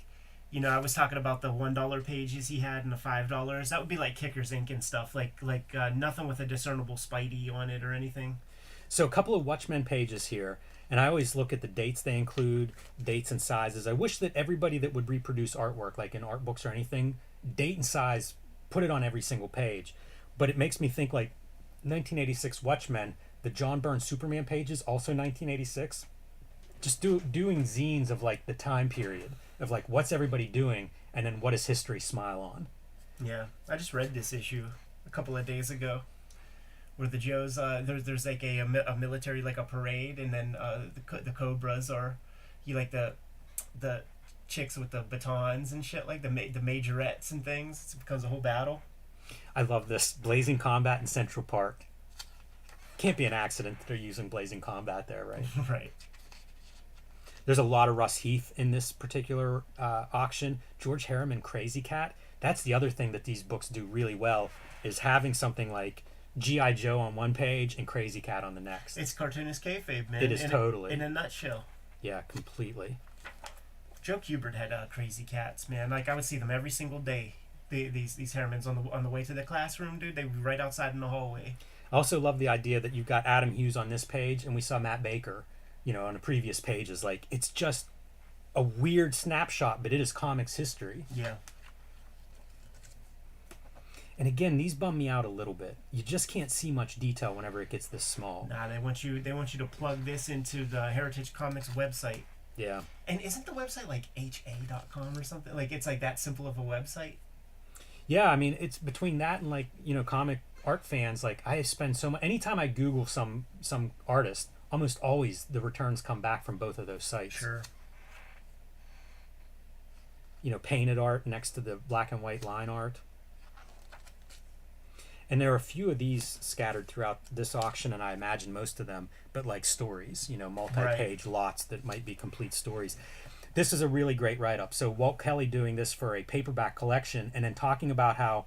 I was talking about the $1 pages he had and the $5. That would be like Kickers Ink and stuff. Like nothing with a discernible Spidey on it or anything. So a couple of Watchmen pages here, and I always look at the dates they include, dates and sizes. I wish that everybody that would reproduce artwork, like in art books or anything, date and size, put it on every single page. But it makes me think like 1986 Watchmen, the John Byrne Superman pages, also 1986. Just doing zines of like the time period of like what's everybody doing and then what does history smile on. Yeah, I just read this issue a couple of days ago where the Joes, there's like a military, like a parade, and then the Cobras are, the chicks with the batons and shit, like the majorettes and things. It becomes a whole battle. I love this. Blazing Combat in Central Park. Can't be an accident that they're using Blazing Combat there, right? Right. There's a lot of Russ Heath in this particular auction. George Harriman, Crazy Cat. That's the other thing that these books do really well, is having something like G.I. Joe on one page and Crazy Cat on the next. It's cartoonist kayfabe, man. It is totally. In a nutshell. Yeah, completely. Joe Kubert had Crazy Cats, man. Like, I would see them every single day. these Harrimans on the way to the classroom, dude. They would be right outside in the hallway. I also love the idea that you've got Adam Hughes on this page, and we saw Matt Baker, on the previous pages. Like, it's just a weird snapshot, but it is comics history. Yeah. And again, these bum me out a little bit. You just can't see much detail whenever it gets this small. Nah, they want you to plug this into the Heritage Comics website. Yeah. And isn't the website like ha.com or something? Like, it's like that simple of a website? Yeah, I mean, it's between that and like, comic art fans, like I spend so much, anytime I Google some artist, almost always the returns come back from both of those sites. Sure. Painted art next to the black and white line art. And there are a few of these scattered throughout this auction, and I imagine most of them, but like stories, multi-page lots that might be complete stories. This is a really great write-up. So Walt Kelly doing this for a paperback collection, and then talking about how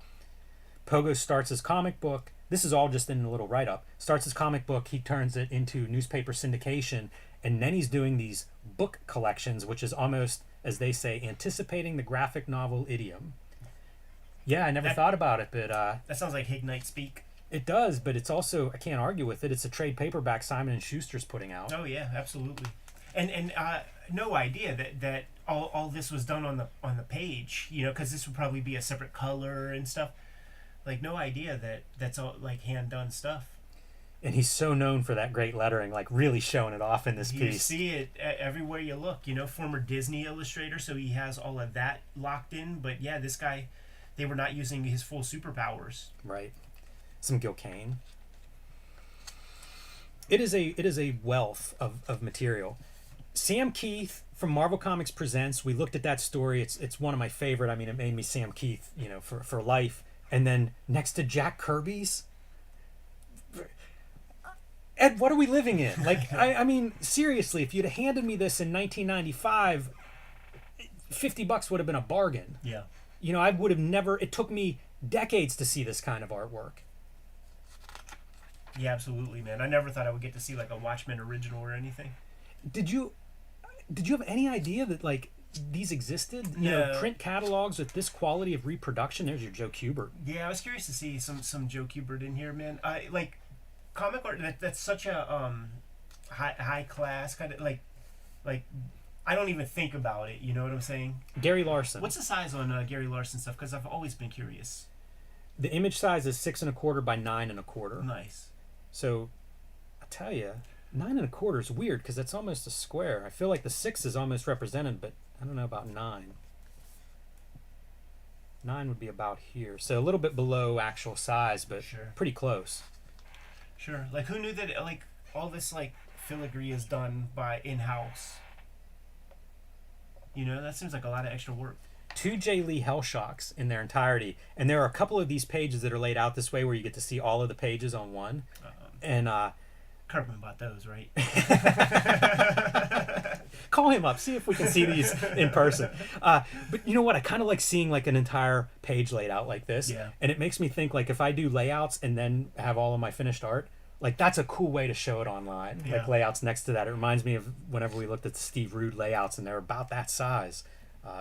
Pogo starts his comic book. This is all just in a little write-up. Starts his comic book, he turns it into newspaper syndication, and then he's doing these book collections, which is almost, as they say, anticipating the graphic novel idiom. Yeah, I never thought about it, but... that sounds like Hignite speak. It does, but it's also, I can't argue with it, it's a trade paperback Simon & Schuster's putting out. Oh, yeah, absolutely. And no idea that all this was done on the page, because this would probably be a separate color and stuff. Like, no idea that that's all, like, hand-done stuff. And he's so known for that great lettering, like, really showing it off in this piece. You see it everywhere you look, former Disney illustrator, so he has all of that locked in. But, yeah, this guy, they were not using his full superpowers. Right. Some Gil Kane. It is a wealth of material. Sam Keith from Marvel Comics Presents, we looked at that story. It's one of my favorite. I mean, it made me Sam Keith, for life. And then next to Jack Kirby's, Ed, what are we living in? Like, I mean, seriously, if you'd have handed me this in 1995, $50 would have been a bargain. Yeah. I would have never, it took me decades to see this kind of artwork. Yeah, absolutely, man. I never thought I would get to see like a Watchmen original or anything. Did you have any idea that like these existed? No. Print catalogs with this quality of reproduction. There's your Joe Kubert. Yeah, I was curious to see some Joe Kubert in here, man. Like comic art. That's such a high class kind of like I don't even think about it. You know what I'm saying? Gary Larson. What's the size on Gary Larson stuff? Because I've always been curious. The image size is 6 1/4 by 9 1/4. Nice. So, I tell you, 9 1/4 is weird because it's almost a square. I feel like the 6 is almost represented, but I don't know about 9. 9 would be about here, so a little bit below actual size, but sure. Pretty close. Sure. Like, who knew that like all this like filigree is done by in-house? That seems like a lot of extra work. 2 J. Lee Hellshocks in their entirety, and there are a couple of these pages that are laid out this way where you get to see all of the pages on one. And Kirkman bought those, right? Call him up, see if we can see these in person. But you know what? I kind of like seeing like an entire page laid out like this. Yeah. And it makes me think like if I do layouts and then have all of my finished art, like that's a cool way to show it online. Yeah. Like layouts next to that. It reminds me of whenever we looked at the Steve Rude layouts and they're about that size.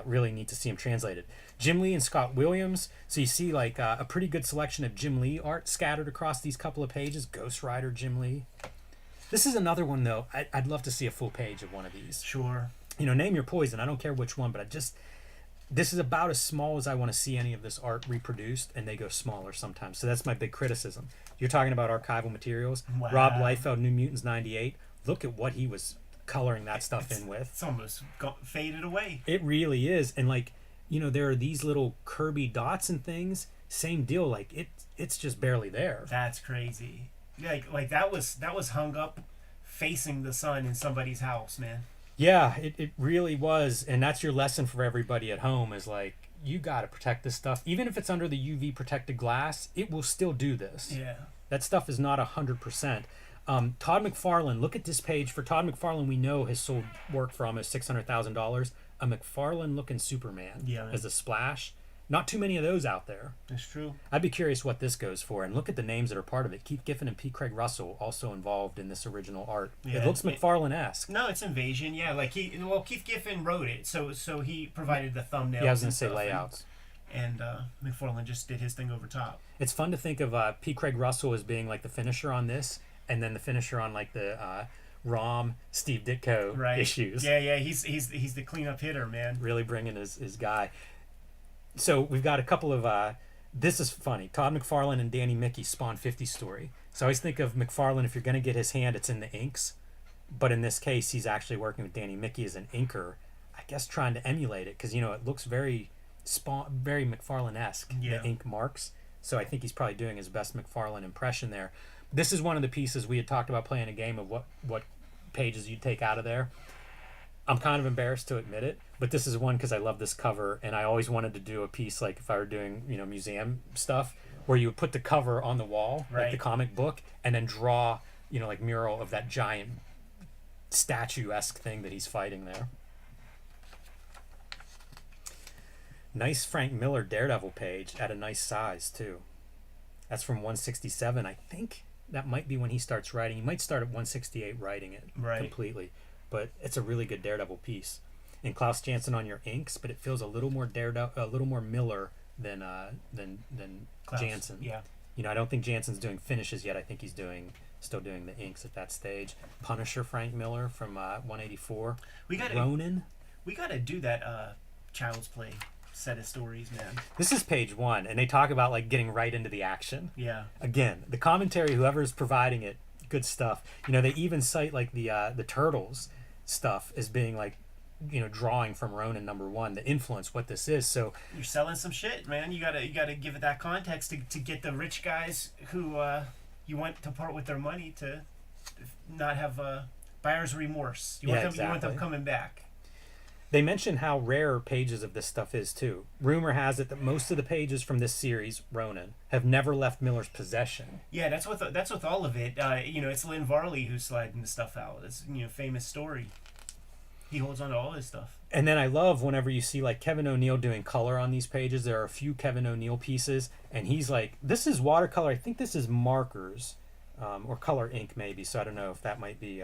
Really neat to see them translated. Jim Lee and Scott Williams. So you see like a pretty good selection of Jim Lee art scattered across these couple of pages. Ghost Rider Jim Lee. This is another one though. I'd love to see a full page of one of these. Sure. Name your poison. I don't care which one, but this is about as small as I want to see any of this art reproduced, and they go smaller sometimes. So that's my big criticism. You're talking about archival materials. Wow. Rob Liefeld, New Mutants 98. Look at what he was coloring that stuff in with. It's almost faded away. It really is. And like, there are these little Kirby dots and things. Same deal. Like it's just barely there. That's crazy. Like that was hung up facing the sun in somebody's house, man. Yeah, it really was. And that's your lesson for everybody at home is like, you got to protect this stuff. Even if it's under the UV protected glass, it will still do this. Yeah. That stuff is not 100%. Todd McFarlane, look at this page. For Todd McFarlane, we know has sold work for almost $600,000. A McFarlane looking Superman as a splash. Not too many of those out there. That's true. I'd be curious what this goes for. And look at the names that are part of it. Keith Giffen and P. Craig Russell also involved in this original art. Yeah, it looks McFarlane-esque. No, it's Invasion. Yeah, like Keith Giffen wrote it, so he provided the thumbnails. Yeah, I was going to say layouts. and McFarlane just did his thing over top. It's fun to think of P. Craig Russell as being like the finisher on this, and then the finisher on like the Rom Steve Ditko issues. Yeah, he's the cleanup hitter, man. Really bringing his guy. So we've got a couple of this is funny. Todd McFarlane and Danny Mickey Spawn 50 story. So I always think of McFarlane, if you're going to get his hand, it's in the inks. But in this case, he's actually working with Danny Mickey as an inker, I guess trying to emulate it, because, you know, it looks very very McFarlane-esque, the ink marks. So I think he's probably doing his best McFarlane impression there. This is one of the pieces we had talked about playing a game of what pages you'd take out of there. I'm kind of embarrassed to admit it, but this is one because I love this cover, and I always wanted to do a piece like if I were doing, you know, museum stuff, where you would put the cover on the wall, like the comic book, and then draw, you know, like mural of that giant statue-esque thing that he's fighting there. Nice Frank Miller Daredevil page at a nice size too. That's from 167. I think that might be when he starts writing. He might start at 168 writing it completely, but it's a really good Daredevil piece. And Klaus Janson on your inks, but it feels a little more Daredevil, a little more Miller than Janson. Yeah. You know, I don't think Janson's doing finishes yet. I think he's still doing the inks at that stage. Punisher Frank Miller from 184. Ronin. We gotta do that Child's Play set of stories, man. This is page 1, and they talk about like getting right into the action. Yeah. Again, the commentary, whoever's providing it, good stuff. You know, they even cite like the Turtles stuff as being like, you know, drawing from Ronin #1, the influence what this is. So you're selling some shit, man. You gotta give it that context to get the rich guys who you want to part with their money to not have buyer's remorse. You want them coming back. They mention how rare pages of this stuff is too. Rumor has it that most of the pages from this series, Ronin, have never left Miller's possession. Yeah, that's with all of it. You know, it's Lynn Varley who's sliding the stuff out. It's, you know, famous story. He holds on to all his stuff. And then I love whenever you see like Kevin O'Neill doing color on these pages. There are a few Kevin O'Neill pieces, and he's like, this is watercolor. I think this is markers, or color ink maybe. So I don't know if that might be,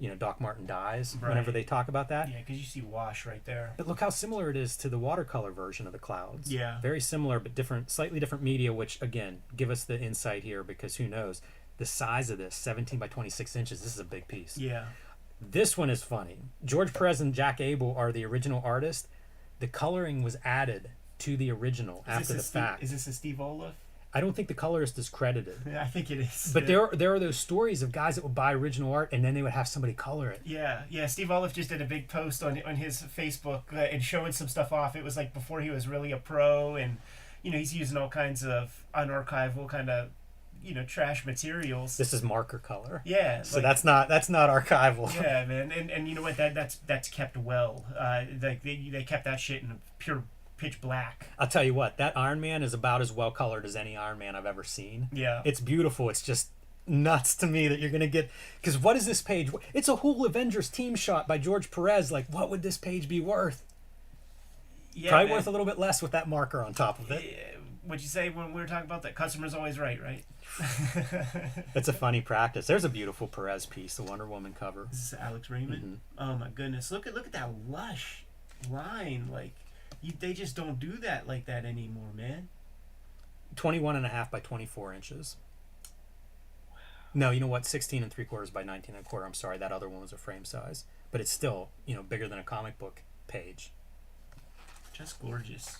you know, Doc Martin dies whenever they talk about that. Yeah, because you see wash right there. But look how similar it is to the watercolor version of the clouds. Yeah. Very similar, but different, slightly different media, which, again, give us the insight here, because who knows. The size of this, 17 by 26 inches, this is a big piece. Yeah. This one is funny. George Perez and Jack Abel are the original artists. The coloring was added to the original after the fact. Is this a Steve Olaf? I don't think the colorist is credited. Yeah, I think it is. But there are those stories of guys that would buy original art and then they would have somebody color it. Yeah. Steve Olaf just did a big post on his Facebook and showing some stuff off. It was like before he was really a pro, and you know, he's using all kinds of unarchival kind of, you know, trash materials. This is marker color. Yeah. So like, that's not archival. Yeah, man. And you know what? That's kept well. Like they kept that shit in pure pitch black. I'll tell you what, that Iron Man is about as well colored as any Iron Man I've ever seen. Yeah. It's beautiful. It's just nuts to me that you're going to get, because what is this page? It's a whole Avengers team shot by George Perez. Like, what would this page be worth? Yeah, probably worth a little bit less with that marker on top of it. Yeah. What'd you say when we were talking about that? Customer's always right? It's a funny practice. There's a beautiful Perez piece, the Wonder Woman cover. This is Alex Raymond. Mm-hmm. Oh my goodness! Look at that lush line. Like, they just don't do that like that anymore, man. 21.5 by 24 inches. Wow. No, you know what? 16 3/4 by 19 1/4. I'm sorry, that other one was a frame size, but it's still, you know, bigger than a comic book page. Just gorgeous.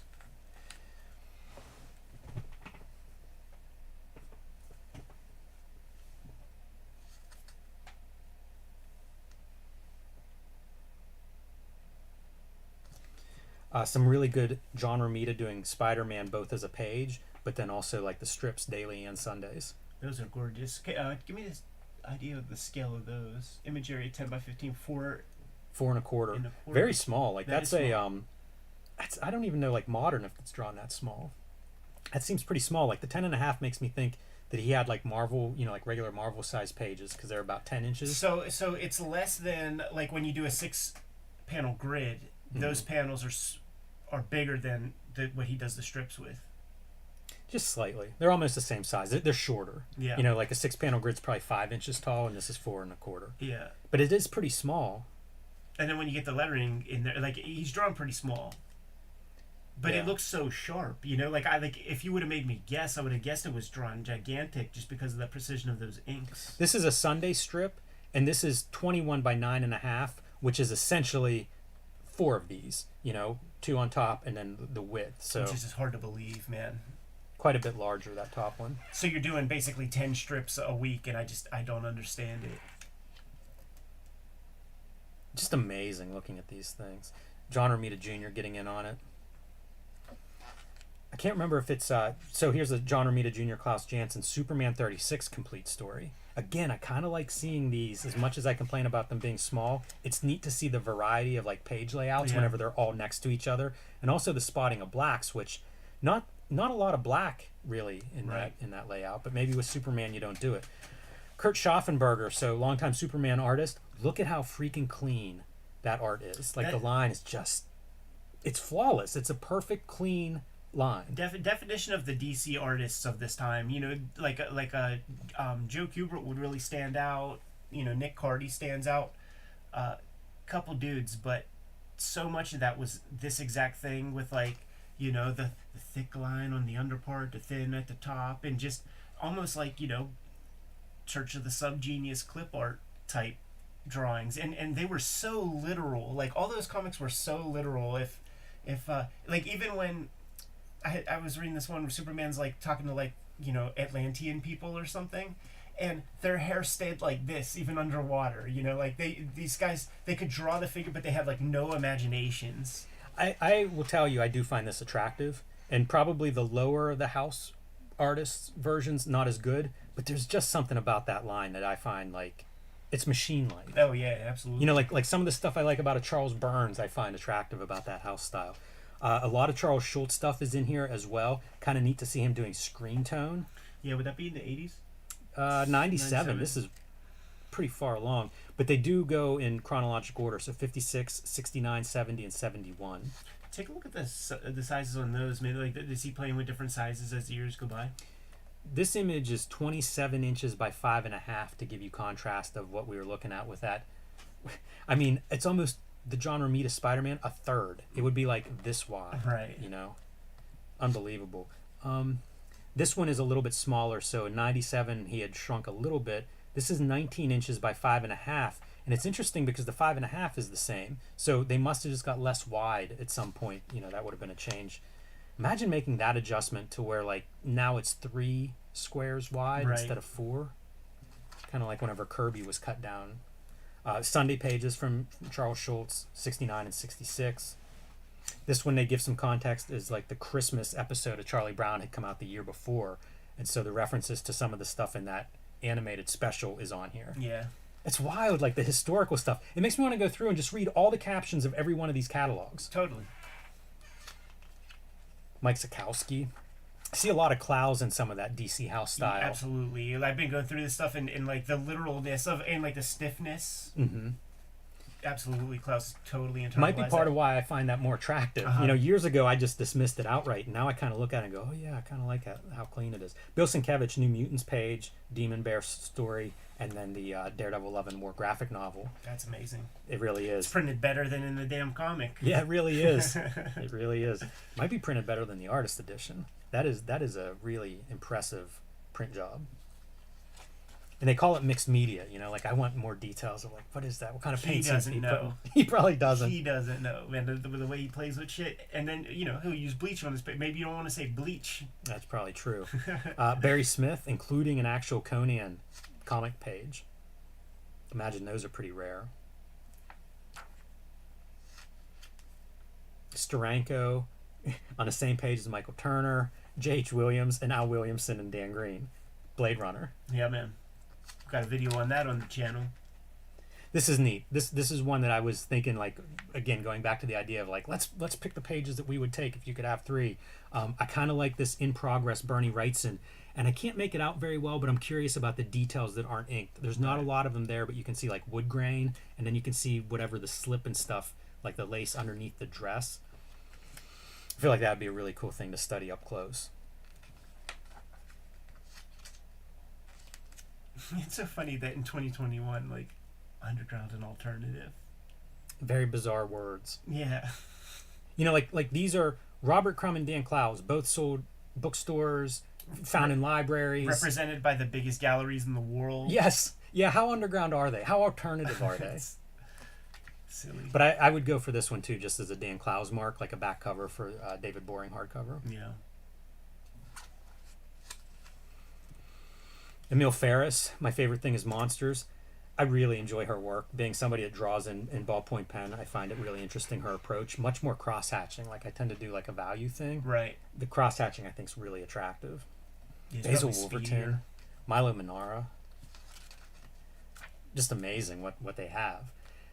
Some really good John Romita doing Spider-Man both as a page, but then also like the strips daily and Sundays. Those are gorgeous. Give me this idea of the scale of those. Image area 10 by 15, 4 4.25. Very small. Like that's small. I don't even know like modern if it's drawn that small. That seems pretty small. Like the 10.5 makes me think that he had like Marvel, you know, like regular Marvel size pages because they're about 10 inches. So it's less than like when you do a 6-panel grid. Mm-hmm. Those panels are bigger than what he does the strips with. Just slightly. They're almost the same size. They're shorter. Yeah. You know, like a 6-panel grid's probably 5 inches tall, and this is 4.25. Yeah. But it is pretty small. And then when you get the lettering in there, like he's drawn pretty small. But Yeah. it looks so sharp, you know. Like if you would have made me guess, I would have guessed it was drawn gigantic just because of the precision of those inks. This is a Sunday strip, and this is 21 by 9.5, which is essentially 4 of these. You know, 2 on top and then the width. So Which is just hard to believe, man. quite a bit larger, that top one. So you're doing basically 10 strips a week, and I don't understand it. Just amazing looking at these things. John Romita Jr. getting in on it. I can't remember if it's so here's a John Romita Jr. Klaus Janson Superman 36 complete story. Again, I kind of like seeing these. As much as I complain about them being small, it's neat to see the variety of like page layouts whenever they're all next to each other, and also the spotting of blacks, which not a lot of black really in that layout, but maybe with Superman you don't do it. Kurt Schaffenberger, so longtime Superman artist, look at how freaking clean that art is. Like the line is just, it's flawless. It's a perfect clean line. Definition of the DC artists of this time, you know, like Joe Kubert would really stand out. You know, Nick Cardy stands out. Couple dudes, but so much of that was this exact thing with like, you know, the thick line on the underpart, the thin at the top, and just almost like, you know, Church of the Subgenius clip art type drawings, and they were so literal. Like all those comics were so literal. If like even when I was reading this one where Superman's like talking to like, you know, Atlantean people or something, and their hair stayed like this even underwater. You know, like these guys, they could draw the figure, but they had like no imaginations. I will tell you, I do find this attractive, and probably the lower the house artists versions not as good, but there's just something about that line that I find like it's machine-like. Oh yeah, absolutely. You know, like some of the stuff I like about a Charles Burns I find attractive about that house style. A lot of Charles Schultz stuff is in here as well. Kind of neat to see him doing screen tone. Yeah, would that be in the 80s? 97. This is pretty far along, but they do go in chronological order, so 56, 69, 70, and 71. Take a look at the sizes on those. Maybe like is he playing with different sizes as the years go by? This image is 27 inches by 5.5 to give you contrast of what we were looking at with that. I mean, it's almost the John Romita Spider-Man a third. It would be like this wide, right? You know, unbelievable. This one is a little bit smaller, so in 97 he had shrunk a little bit. This is 19 inches by 5.5, and it's interesting because the 5.5 is the same, so they must have just got less wide at some point. You know, that would have been a change. Imagine making that adjustment to where like now it's 3 squares wide instead of 4. Kind of like whenever Kirby was cut down. Sunday pages from Charles Schultz, 69 and 66. This one they give some context is like the Christmas episode of Charlie Brown had come out the year before, and so the references to some of the stuff in that animated special is on here. Yeah. It's wild, like the historical stuff. It makes me want to go through and just read all the captions of every one of these catalogs. Totally. Mike Sikowski. I see a lot of clouds in some of that DC house style. Yeah, absolutely. I've been going through this stuff in like the literalness of and like the stiffness. Mm-hmm. Absolutely, Klaus totally internalized. Might be part of why I find that more attractive. Uh-huh. You know, years ago I just dismissed it outright, and now I kind of look at it and go, oh yeah, I kind of like how clean it is. Bill Sienkiewicz, New Mutants page, Demon Bear story, and then the Daredevil Love and War graphic novel. That's amazing. It really is. It's printed better than in the damn comic. Yeah, it really is. It really is. Might be printed better than the artist edition. That is a really impressive print job. And they call it mixed media, you know, like I want more details of like, what is that? What kind of paint? He doesn't know. He probably doesn't. He doesn't know, man, the way he plays with shit. And then, you know, he'll use bleach on his page. Maybe you don't want to say bleach. That's probably true. Barry Smith, including an actual Conan comic page. Imagine those are pretty rare. Steranko on the same page as Michael Turner, J.H. Williams, and Al Williamson and Dan Green. Blade Runner. Yeah, man. Got a video on that on the channel. This is neat. This is one that I was thinking, like, again, going back to the idea of like let's pick the pages that we would take if you could have 3. I kind of like this in progress Bernie Wrightson, and I can't make it out very well, but I'm curious about the details that aren't inked. There's not a lot of them there, but you can see like wood grain, and then you can see whatever the slip and stuff, like the lace underneath the dress. I feel like that would be a really cool thing to study up close. It's so funny that in 2021, like, underground and alternative. Very bizarre words. Yeah. You know, like these are Robert Crumb and Dan Clowes both sold bookstores, found in libraries. Represented by the biggest galleries in the world. Yes. Yeah, how underground are they? How alternative are they? Silly. But I would go for this one too, just as a Dan Clowes mark, like a back cover for David Boring hardcover. Yeah. Emile Ferris, my favorite thing is Monsters. I really enjoy her work. Being somebody that draws in ballpoint pen, I find it really interesting, her approach. Much more cross-hatching. Like, I tend to do like a value thing. Right. The cross-hatching, I think, is really attractive. He's Basil probably Wolverton, speedier. Milo Manara. Just amazing what they have.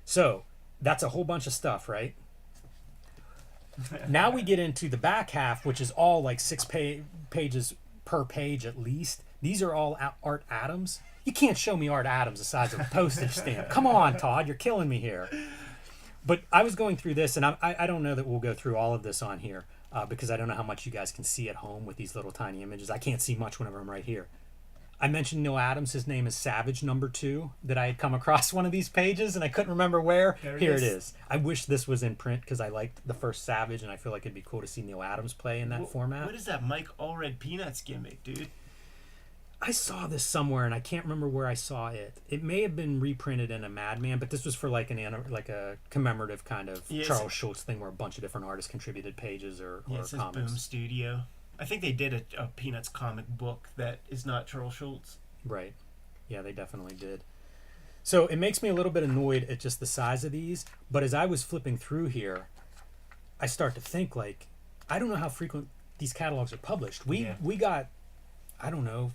So, that's a whole bunch of stuff, right? Now we get into the back half, which is all like 6 pages per page at least. These are all Art Adams. You can't show me Art Adams the size of a postage stamp. Come on, Todd, you're killing me here. But I was going through this, and I don't know that we'll go through all of this on here because I don't know how much you guys can see at home with these little tiny images. I can't see much whenever I'm right here. I mentioned Neil Adams. His name is Savage #2, that I had come across one of these pages, and I couldn't remember where. Here it is. I wish this was in print because I liked the first Savage, and I feel like it'd be cool to see Neil Adams play in that format. What is that Mike Allred Peanuts gimmick, dude? I saw this somewhere, and I can't remember where I saw it. It may have been reprinted in a Madman, but this was for like a commemorative kind of Charles Schultz thing where a bunch of different artists contributed pages or it says comics. Boom Studio. I think they did a Peanuts comic book that is not Charles Schultz. Right. Yeah, they definitely did. So it makes me a little bit annoyed at just the size of these, but as I was flipping through here, I start to think, like, I don't know how frequent these catalogs are published. We got, I don't know,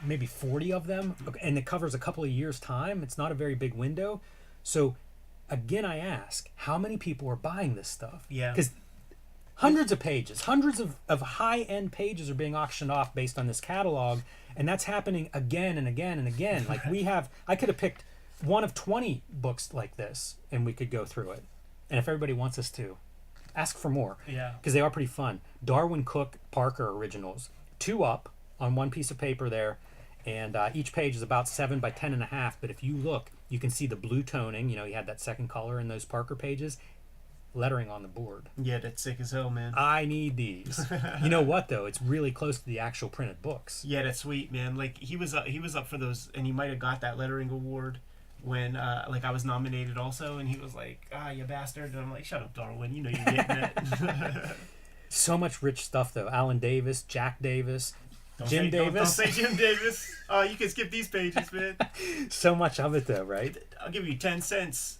maybe 40 of them, and it covers a couple of years' time. It's not a very big window. So, again, I ask, how many people are buying this stuff? Yeah. Because hundreds of pages, hundreds of high-end pages are being auctioned off based on this catalog, and that's happening again and again and again. Like, I could have picked one of 20 books like this, and we could go through it. And if everybody wants us to, ask for more. Yeah. Because they are pretty fun. Darwin Cook Parker originals. 2 up on one piece of paper there, and each page is about 7 by 10.5, but if you look, you can see the blue toning. You know, you had that second color in those Parker pages. Lettering on the board. Yeah, that's sick as hell, man. I need these. You know what though? It's really close to the actual printed books. Yeah, that's sweet, man. Like he was up for those, and he might have got that lettering award when like I was nominated also, and he was like, you bastard, and I'm like, shut up, Darwin, you know you're getting it. So much rich stuff though. Alan Davis, Jack Davis, Jim Don't Davis. say Jim Davis. Oh, you can skip these pages, man. So much of it though, right? I'll give you 10 cents.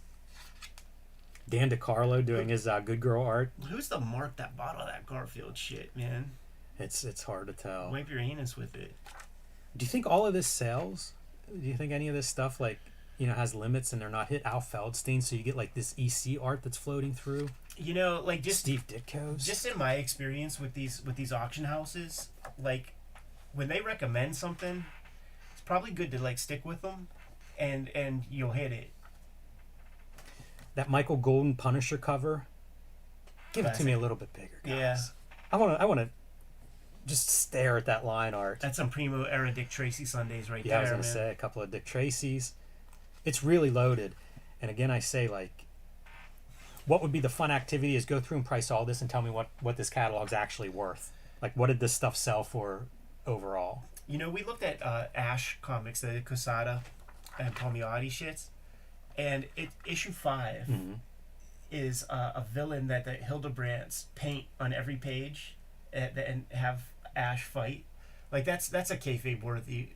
Dan DiCarlo doing his Good Girl art. Who's the mark that bought all that Garfield shit, man? It's hard to tell. Wipe your anus with it. Do you think all of this sells? Do you think any of this stuff, like, you know, has limits and they're not hit? Al Feldstein, so you get like this EC art that's floating through. You know, like just Steve Ditko's. Just in my experience with these auction houses, like when they recommend something, it's probably good to like stick with them, and you'll hit it. That Michael Golden Punisher cover. Give it to me a little bit bigger, guys. Yeah. I want to just stare at that line art. That's some primo era Dick Tracy Sundays right there. Yeah, I was gonna say a couple of Dick Tracy's. It's really loaded, and again, I say, like, what would be the fun activity is go through and price all this and tell me what this catalog's actually worth. Like, what did this stuff sell for overall? You know, we looked at Ash comics, the Quesada and Palmiotti shits, and issue 5 is a villain that the Hildebrands paint on every page and have Ash fight. Like that's a kayfabe worthy.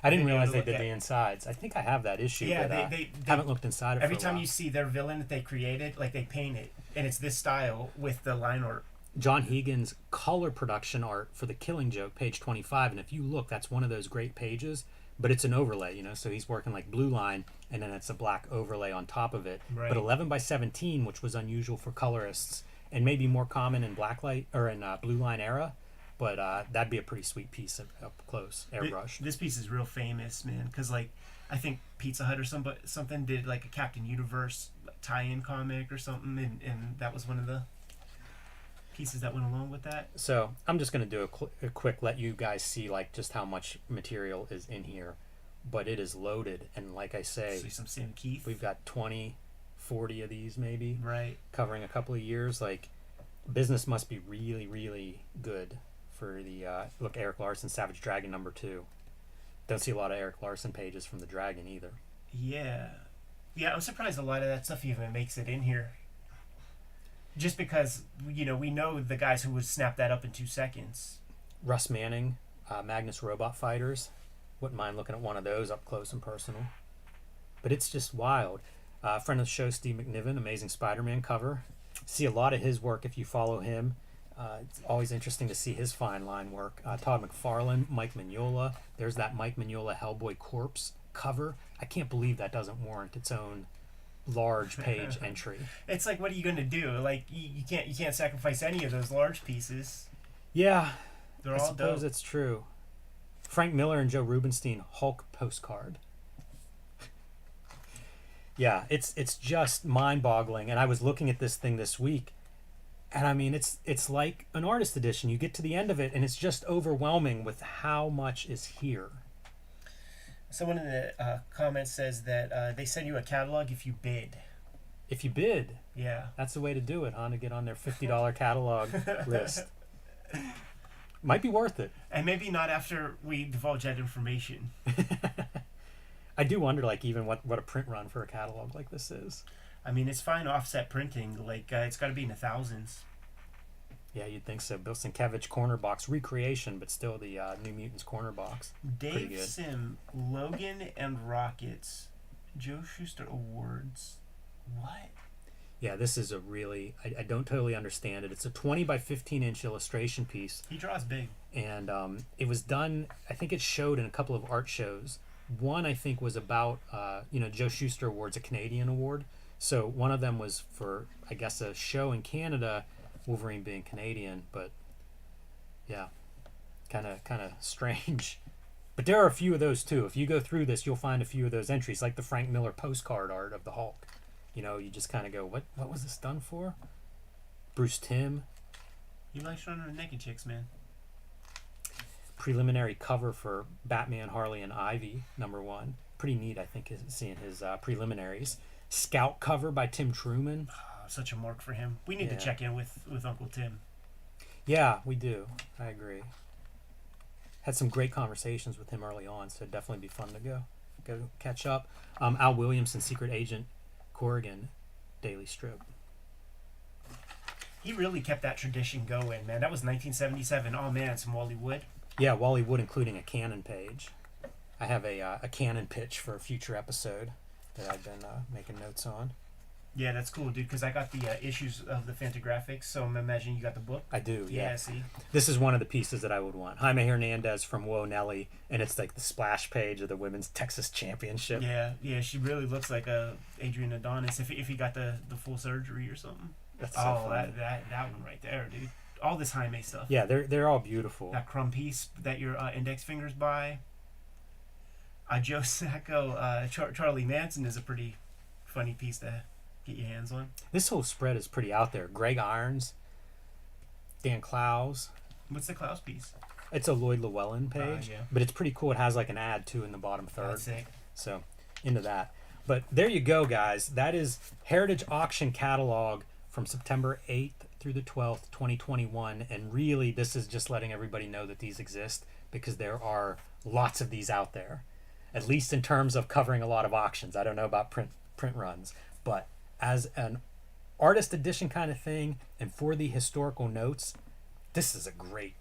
I didn't realize they did the insides. I think I have that issue. Yeah, but, they haven't looked inside it. Every for a time while. you see their villain that they created, like they paint it, and it's this style with the line art. John Higgins' color production art for The Killing Joke, page 25, and if you look, that's one of those great pages, but it's an overlay, you know, so he's working like blue line, and then it's a black overlay on top of it. Right. But 11 by 17, which was unusual for colorists, and maybe more common in blacklight or in blue line era, but that'd be a pretty sweet piece up close, airbrush. This piece is real famous, man, because like I think Pizza Hut or something did like a Captain Universe tie-in comic or something, and that was one of the pieces that went along with that. So I'm just going to do a quick let you guys see like just how much material is in here, but it is loaded, and like I say, See some Sam Keith. we've got 20, 40 of these maybe, Right. covering a couple of years. Like, business must be really, really good for the look, Eric Larson, Savage Dragon #2. Don't see a lot of Eric Larson pages from the Dragon either. Yeah. Yeah, I'm surprised a lot of that stuff even makes it in here. Just because, we know the guys who would snap that up in 2 seconds. Russ Manning, Magnus Robot Fighters. Wouldn't mind looking at one of those up close and personal. But it's just wild. Friend of the show, Steve McNiven, Amazing Spider-Man cover. See a lot of his work if you follow him. It's always interesting to see his fine line work. Todd McFarlane, Mike Mignola. There's that Mike Mignola Hellboy Corpse cover. I can't believe that doesn't warrant its own large page entry. It's like, what are you going to do? Like, you can't sacrifice any of those large pieces. Yeah, They're I all suppose dope. it's true. Frank Miller and Joe Rubenstein Hulk postcard. Yeah, it's just mind-boggling. And I was looking at this thing this week, and I mean, it's like an artist edition. You get to the end of it, and it's just overwhelming with how much is here. Someone in the comments says that they send you a catalog if you bid. If you bid, Yeah. that's the way to do it, huh? To get on their $50 catalog list. Might be worth it. And maybe not after we divulge that information. I do wonder, like, even what a print run for a catalog like this is. I mean, it's fine offset printing. Like, it's got to be in the thousands. Yeah, you'd think so. Bill Sienkiewicz corner box recreation, but still the New Mutants corner box. Pretty Dave good. Sim, Logan and Rockets, Joe Shuster Awards. What? Yeah, this is a really, I don't totally understand it. It's a 20 by 15 inch illustration piece, He draws big. and it was done, I think it showed in a couple of art shows. One, I think, was about, Joe Shuster Awards, a Canadian award. So one of them was for, I guess, a show in Canada, Wolverine being Canadian, but yeah, kind of strange. But there are a few of those too. If you go through this, you'll find a few of those entries, like the Frank Miller postcard art of the Hulk. You just kind of go, what was this done for? Bruce Timm, He likes running with naked chicks, man. preliminary cover for Batman, Harley, and Ivy, #1. Pretty neat, I think, seeing his preliminaries. Scout cover by Tim Truman. Such a mark for him. We need to Yeah. check in with Uncle Tim. Yeah, we do. I agree. Had some great conversations with him early on, so it'd definitely be fun to go catch up. Al Williamson, Secret Agent Corrigan, Daily Strip. He really kept that tradition going, man. That was 1977. Oh, man, some Wally Wood. Yeah, Wally Wood, including a canon page. I have a canon pitch for a future episode that I've been making notes on. Yeah, that's cool, dude, because I got the issues of the Fantagraphics, so I'm imagining you got the book. I do, yeah. See? This is one of the pieces that I would want. Jaime Hernandez from Whoa Nelly, and it's like the splash page of the Women's Texas Championship. Yeah, she really looks like Adrian Adonis if he got the full surgery or something. That's so Oh, funny. that one right there, dude. All this Jaime stuff. Yeah, they're all beautiful. That crumb piece that your index fingers by. Joe Sacco, Charlie Manson is a pretty funny piece to get your hands on. This whole spread is pretty out there. Greg Irons, Dan Clowes. What's the Klaus piece? It's a Lloyd Llewellyn page, yeah. but it's pretty cool. It has like an ad too in the bottom third. That's sick. So into that. But there you go, guys. That is Heritage Auction Catalog from September 8th through the 12th, 2021. And really, this is just letting everybody know that these exist because there are lots of these out there, at least in terms of covering a lot of auctions. I don't know about print runs, but as an artist edition kind of thing and for the historical notes, this is a great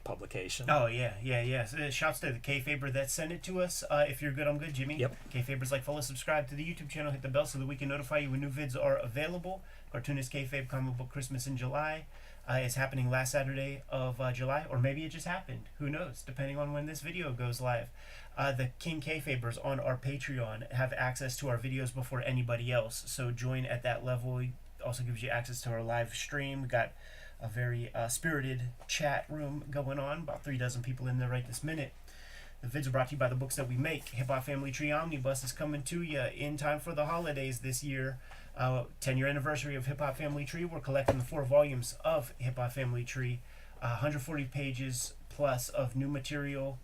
publication. Oh, yeah. So, shouts to the Kayfaber that sent it to us. If you're good, I'm good, Jimmy. Yep. Kayfaber's like, follow, subscribe to the YouTube channel, hit the bell so that we can notify you when new vids are available. Cartoonist Kayfabe Comic Book Christmas in July. It's happening last Saturday of July, or maybe it just happened. Who knows, depending on when this video goes live. The King Kayfabers on our Patreon have access to our videos before anybody else, so join at that level. It also gives you access to our live stream. We got a very spirited chat room going on, about 3 dozen people in there right this minute. The vids are brought to you by the books that we make. Hip Hop Family Tree Omnibus is coming to you in time for the holidays this year. 10-year anniversary of Hip Hop Family Tree. We're collecting the 4 volumes of Hip Hop Family Tree, 140 pages plus of new material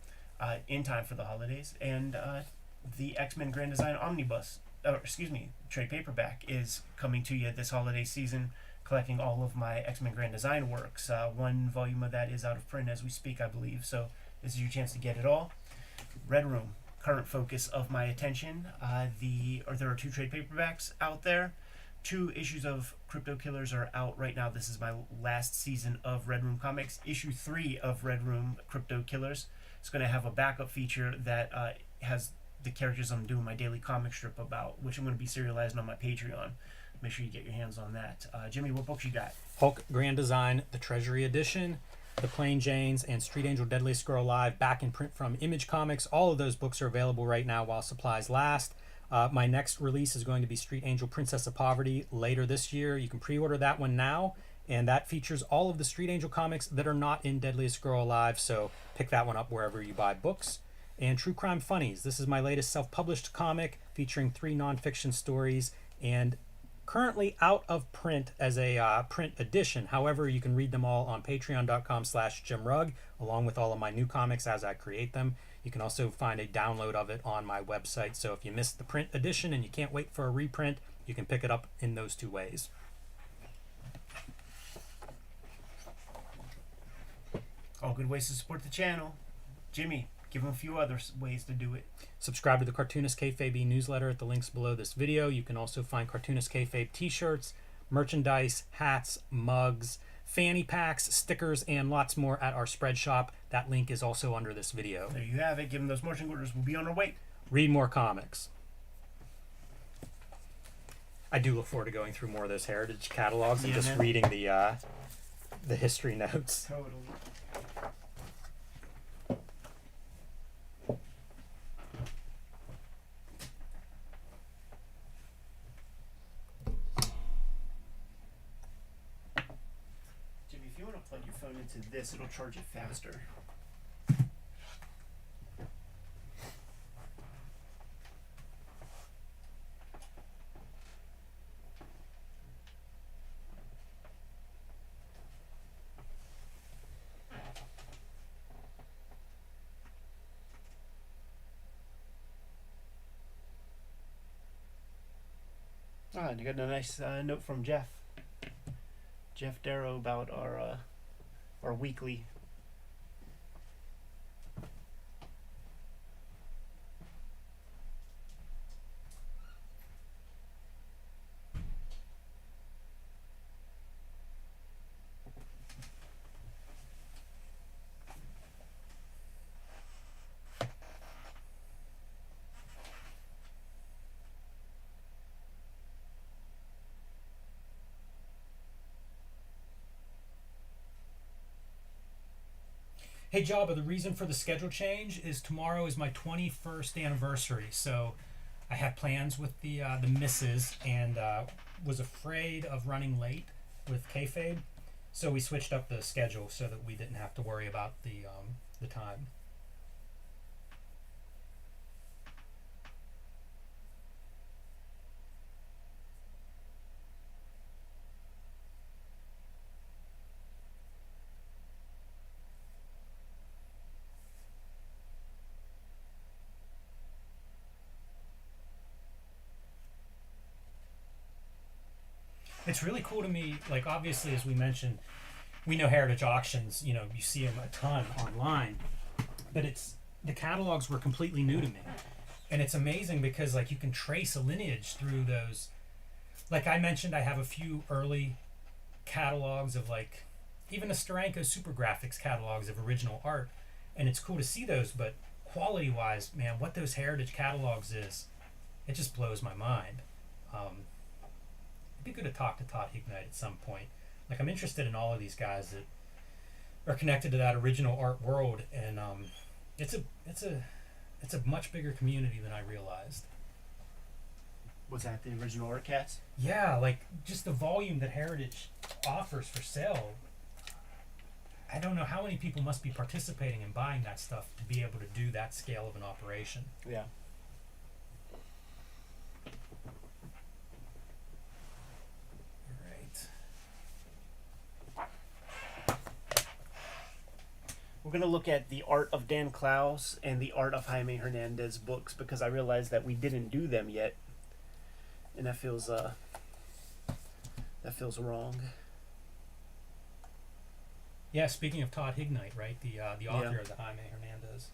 in time for the holidays. And the X-Men Grand Design Omnibus, trade paperback is coming to you this holiday season. collecting all of my X-Men Grand Design works. One volume of that is out of print as we speak, I believe. So this is your chance to get it all. Red Room, current focus of my attention. There are 2 trade paperbacks out there. 2 issues of Crypto Killers are out right now. This is my last season of Red Room Comics. Issue 3 of Red Room Crypto Killers. It's going to have a backup feature that has the characters I'm doing my daily comic strip about, which I'm going to be serializing on my Patreon. Make sure you get your hands on that. Jimmy, what books you got? Hulk Grand Design, the Treasury Edition, The Plain Janes, and Street Angel Deadliest Girl Alive, back in print from Image Comics. All of those books are available right now while supplies last. My next release is going to be Street Angel Princess of Poverty later this year. You can pre-order that one now, and that features all of the Street Angel comics that are not in Deadliest Girl Alive, so pick that one up wherever you buy books. And True Crime Funnies. This is my latest self-published comic featuring 3 nonfiction stories and currently out of print as a print edition. However, you can read them all on patreon.com/JimRugg, along with all of my new comics as I create them. You can also find a download of it on my website. So if you missed the print edition and you can't wait for a reprint, you can pick it up in those 2 ways. All good ways to support the channel. Jimmy, give them a few other ways to do it. Subscribe to the Cartoonist Kayfabe newsletter at the links below this video. You can also find Cartoonist Kayfabe t-shirts, merchandise, hats, mugs, fanny packs, stickers, and lots more at our spread shop. That link is also under this video. There you have it. Give them those marching orders. We'll be on our way. Read more comics. I do look forward to going through more of those Heritage catalogs and just reading the history notes. Totally. Plug your phone into this, it'll charge it faster. And you got a nice note from Jeff Darrow about our weekly. Hey Jabba, the reason for the schedule change is tomorrow is my 21st anniversary, so I had plans with the missus and was afraid of running late with Kayfabe, so we switched up the schedule so that we didn't have to worry about the time. It's really cool to me, like obviously as we mentioned, we know Heritage Auctions, you know, you see them a ton online, but the catalogs were completely new to me. And it's amazing because like you can trace a lineage through those. Like I mentioned, I have a few early catalogs of like, even the Steranko Super Graphics catalogs of original art. And it's cool to see those, but quality wise, man, what those Heritage catalogs is, it just blows my mind. It'd be good to talk to Todd Hignite at some point. Like I'm interested in all of these guys that are connected to that original art world, and it's a much bigger community than I realized. Was that the original art cats? Yeah, like just the volume that Heritage offers for sale. I don't know how many people must be participating in buying that stuff to be able to do that scale of an operation. Yeah. We're going to look at the art of Dan Klaus and the art of Jaime Hernandez books because I realized that we didn't do them yet. And that feels That feels wrong. Yeah, speaking of Todd Hignite, right? The author Yeah. of the Jaime Hernandez.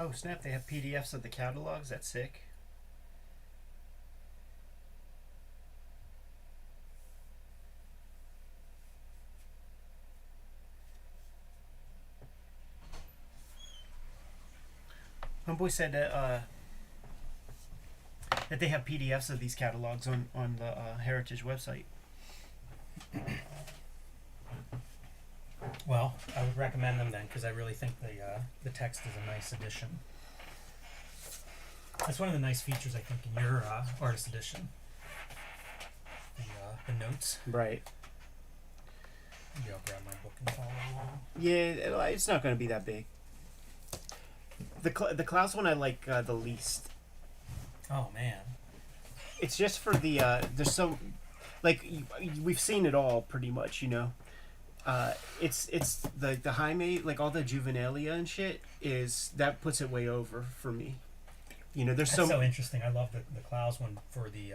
Oh snap! They have PDFs of the catalogs. That's sick. Homeboy said that they have PDFs of these catalogs on the Heritage website. Well, I would recommend them then because I really think the text is a nice addition. That's one of the nice features I think in your artist edition. The notes. Right. Maybe I'll grab my book and follow along. Yeah, it's not going to be that big. The Klaus one I like the least. Oh man. It's just for the there's so like we've seen it all pretty much, you know. It's the Jaime, like all the juvenilia and shit is that puts it way over for me. You know, there's That's so interesting. I love the Klaus one for the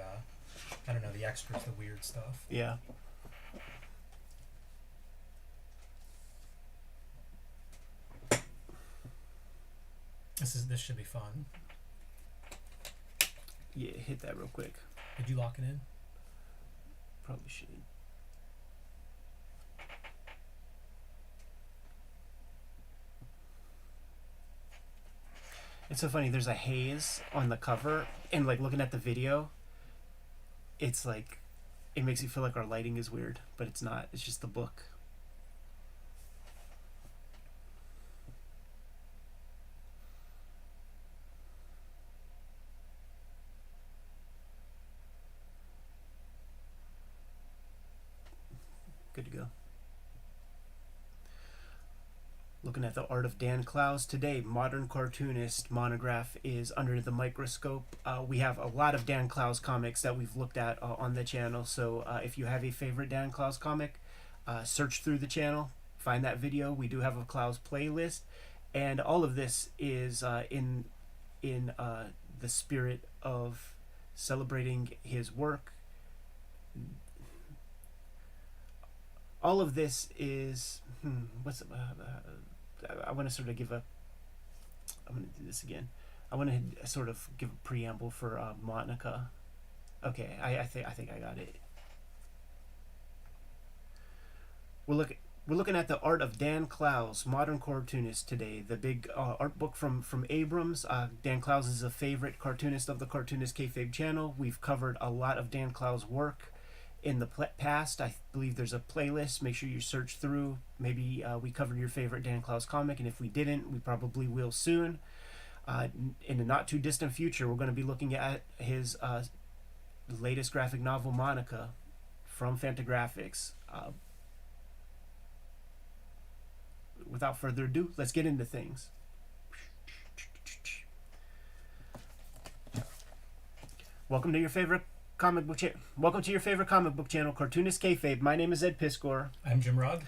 I don't know, the extras, the weird stuff. Yeah. This should be fun. Yeah, hit that real quick. Did you lock it in? Probably should. It's so funny. There's a haze on the cover, and like looking at the video, it's like it makes you feel like our lighting is weird, but it's not. It's just the book. Good to go. Looking at the art of Dan Clowes today, Modern Cartoonist monograph is under the microscope. We have a lot of Dan Clowes comics that we've looked at on the channel. So if you have a favorite Dan Clowes comic, search through the channel, find that video. We do have a Clowes playlist, and all of this is in the spirit of celebrating his work. All of this is I want to sort of give a. I'm going to do this again. I want to sort of give a preamble for Monica. Okay, I think I got it. We're looking at the art of Dan Clowes, Modern Cartoonist today. The big art book from Abrams. Dan Clowes is a favorite cartoonist of the Cartoonist Kayfabe channel. We've covered a lot of Dan Clowes' work in the past. I believe there's a playlist. Make sure you search through. Maybe we covered your favorite Dan Clowes comic, and if we didn't, we probably will soon. In the not too distant future, we're going to be looking at his latest graphic novel, Monica, from Fantagraphics. Without further ado, let's get into things. Welcome to your favorite comic book channel, Cartoonist Kayfabe. My name is Ed Piscor. I'm Jim Rugg.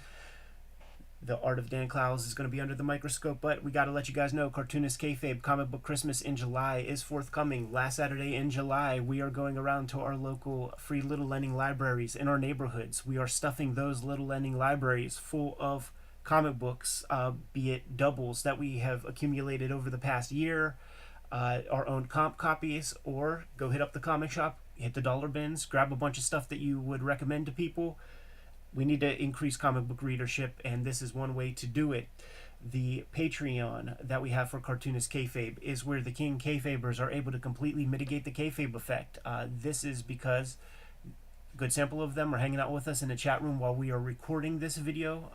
The Art of Dan Clowes is going to be under the microscope, but we got to let you guys know, Cartoonist Kayfabe Comic Book Christmas in July is forthcoming. Last Saturday in July, we are going around to our local free little lending libraries in our neighborhoods. We are stuffing those little lending libraries full of comic books, be it doubles that we have accumulated over the past year, our own comp copies, or go hit up the comic shop, hit the dollar bins, grab a bunch of stuff that you would recommend to people. We need to increase comic book readership, and this is one way to do it. The Patreon that we have for Cartoonist Kayfabe is where the King Kayfabers are able to completely mitigate the kayfabe effect. This is because a good sample of them are hanging out with us in the chat room while we are recording this video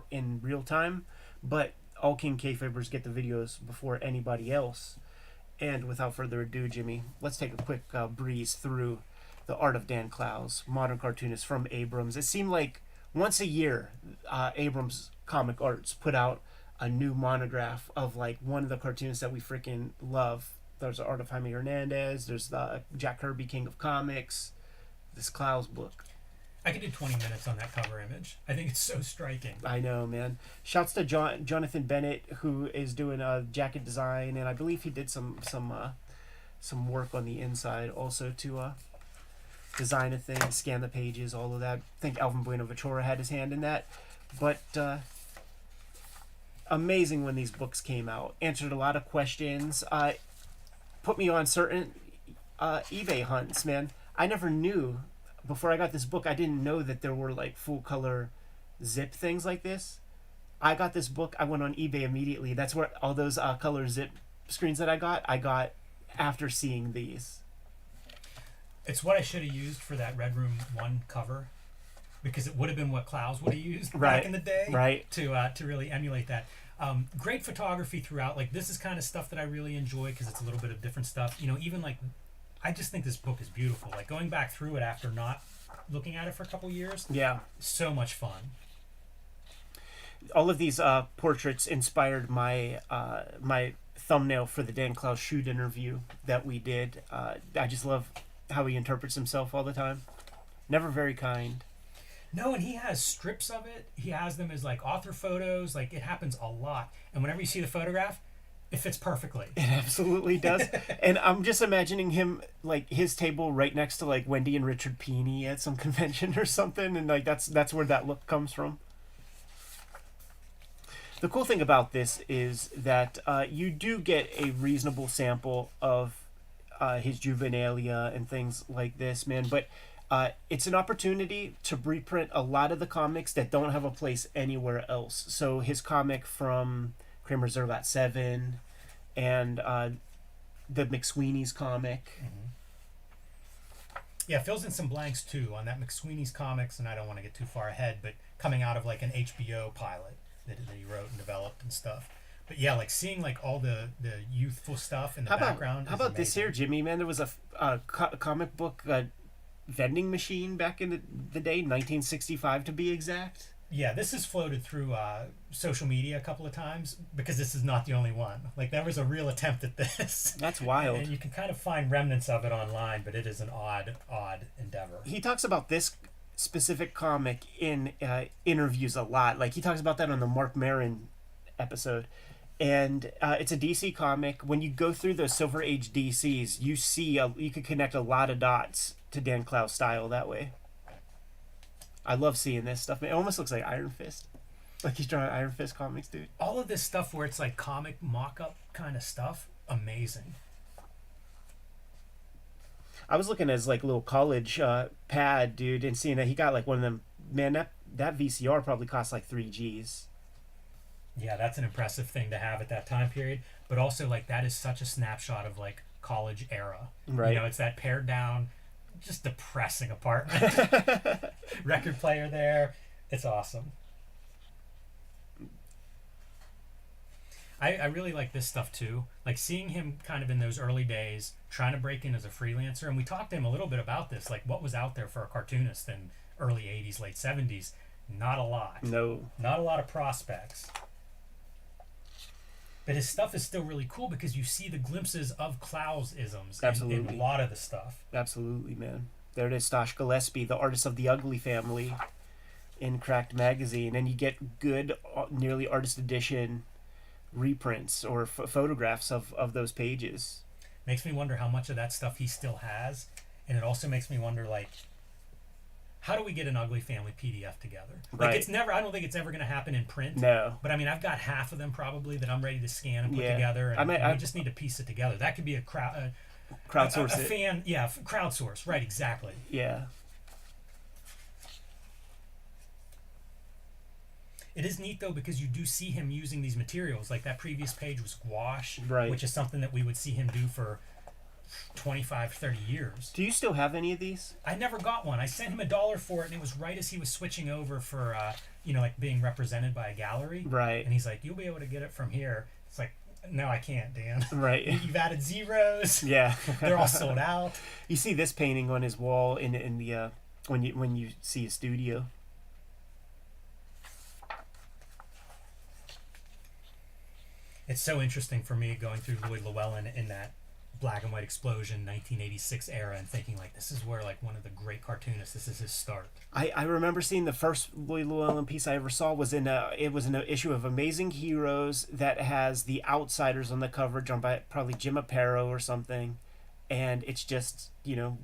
in real time, but all King Kayfabers get the videos before anybody else. And without further ado, Jimmy, let's take a quick breeze through The Art of Dan Clowes, Modern Cartoonist from Abrams. It seemed like once a year, Abrams Comic Arts put out a new monograph of like one of the cartoonists that we freaking love. There's The Art of Jaime Hernandez, there's the Jack Kirby, King of Comics, this Clowes book. I could do 20 minutes on that cover image. I think it's so striking. I know, man. Shouts to Jonathan Bennett, who is doing jacket design, and I believe he did some work on the inside also to design a thing, scan the pages, all of that. I think Alvin Bueno Ventura had his hand in that. But amazing when these books came out. Answered a lot of questions. Put me on certain eBay hunts, man. I never knew, before I got this book, I didn't know that there were like full color zip things like this. I got this book, I went on eBay immediately. That's where all those color zip screens that I got after seeing these. It's what I should have used for that Red Room 1 cover, because it would have been what Clowes would have used back in the day, right? To really emulate that. Great photography throughout. Like, this is kind of stuff that I really enjoy because it's a little bit of different stuff. You know, even like, I just think this book is beautiful. Like, going back through it after not looking at it for a couple years, yeah, so much fun. All of these portraits inspired my my thumbnail for the Dan Clowes shoot interview that we did. I just love how he interprets himself all the time. Never very kind. No, and he has strips of it. He has them as like author photos. Like, it happens a lot. And whenever you see the photograph, it fits perfectly. It absolutely does. And I'm just imagining him, like, his table right next to like Wendy and Richard Pini at some convention or something, and like that's where that look comes from. The cool thing about this is that you do get a reasonable sample of his juvenilia and things like this, man. But it's an opportunity to reprint a lot of the comics that don't have a place anywhere else. So his comic from Kramer's Zervat 7 and the McSweeney's comic. Mm-hmm. Yeah, fills in some blanks too on that McSweeney's comics, and I don't want to get too far ahead, but coming out of like an HBO pilot that he wrote and developed and stuff. But yeah, like seeing like all the youthful stuff in the background. How about this here, Jimmy? Man, there was a comic book vending machine back in the day, 1965 to be exact. Yeah, this has floated through social media a couple of times because this is not the only one. Like, there was a real attempt at this. That's wild. And you can kind of find remnants of it online, but it is an odd endeavor. He talks about this specific comic in interviews a lot. Like, he talks about that on the Mark Maron episode. And it's a DC comic. When you go through those Silver Age DCs, you see you could connect a lot of dots to Dan Clowes' style that way. I love seeing this stuff. It almost looks like Iron Fist. Like he's drawing Iron Fist comics, dude. All of this stuff where it's like comic mock-up kind of stuff, amazing. I was looking at his like little college pad, dude, and seeing that he got like one of them. Man, that VCR probably cost like 3 G's. Yeah, that's an impressive thing to have at that time period. But also, like, that is such a snapshot of like college era. Right. You know, it's that pared down, just depressing apartment. Record player there. It's awesome. I really like this stuff too. Like seeing him kind of in those early days, trying to break in as a freelancer. And we talked to him a little bit about this, like what was out there for a cartoonist in early 80s, late 70s. Not a lot. No. Not a lot of prospects. But his stuff is still really cool because you see the glimpses of Klaus isms in a lot of the stuff. Absolutely, man. There it is, Stosh Gillespie, the artist of the Ugly Family in Cracked Magazine. And you get good, nearly artist edition reprints or photographs of those pages. Makes me wonder how much of that stuff he still has. And it also makes me wonder, like, how do we get an Ugly Family PDF together? Like, Right. it's never, I don't think it's ever going to happen in print. No. But I mean, I've got half of them probably that I'm ready to scan and put Yeah. together. And, I we just need to piece it together. That could be a Crowdsource a it. fan, yeah, crowdsource, right? Exactly. Yeah. It is neat though because you do see him using these materials. Like that previous page was gouache, Right. which is something that we would see him do for 25, 30 years. Do you still have any of these? I never got one. I sent him $1 for it, and it was right as he was switching over for, like being represented by a gallery. Right. And he's like, "You'll be able to get it from here." It's like, no, I can't, Dan. Right. You've added zeros. Yeah. They're all sold out. You see this painting on his wall in the when you see his studio. It's so interesting for me going through Lloyd Llewellyn in that black and white explosion 1986 era and thinking like this is where like one of the great cartoonists, this is his start. I remember seeing the first Lloyd Llewellyn piece I ever saw was in an issue of Amazing Heroes that has the Outsiders on the cover, drawn by probably Jim Aparo or something, and it's just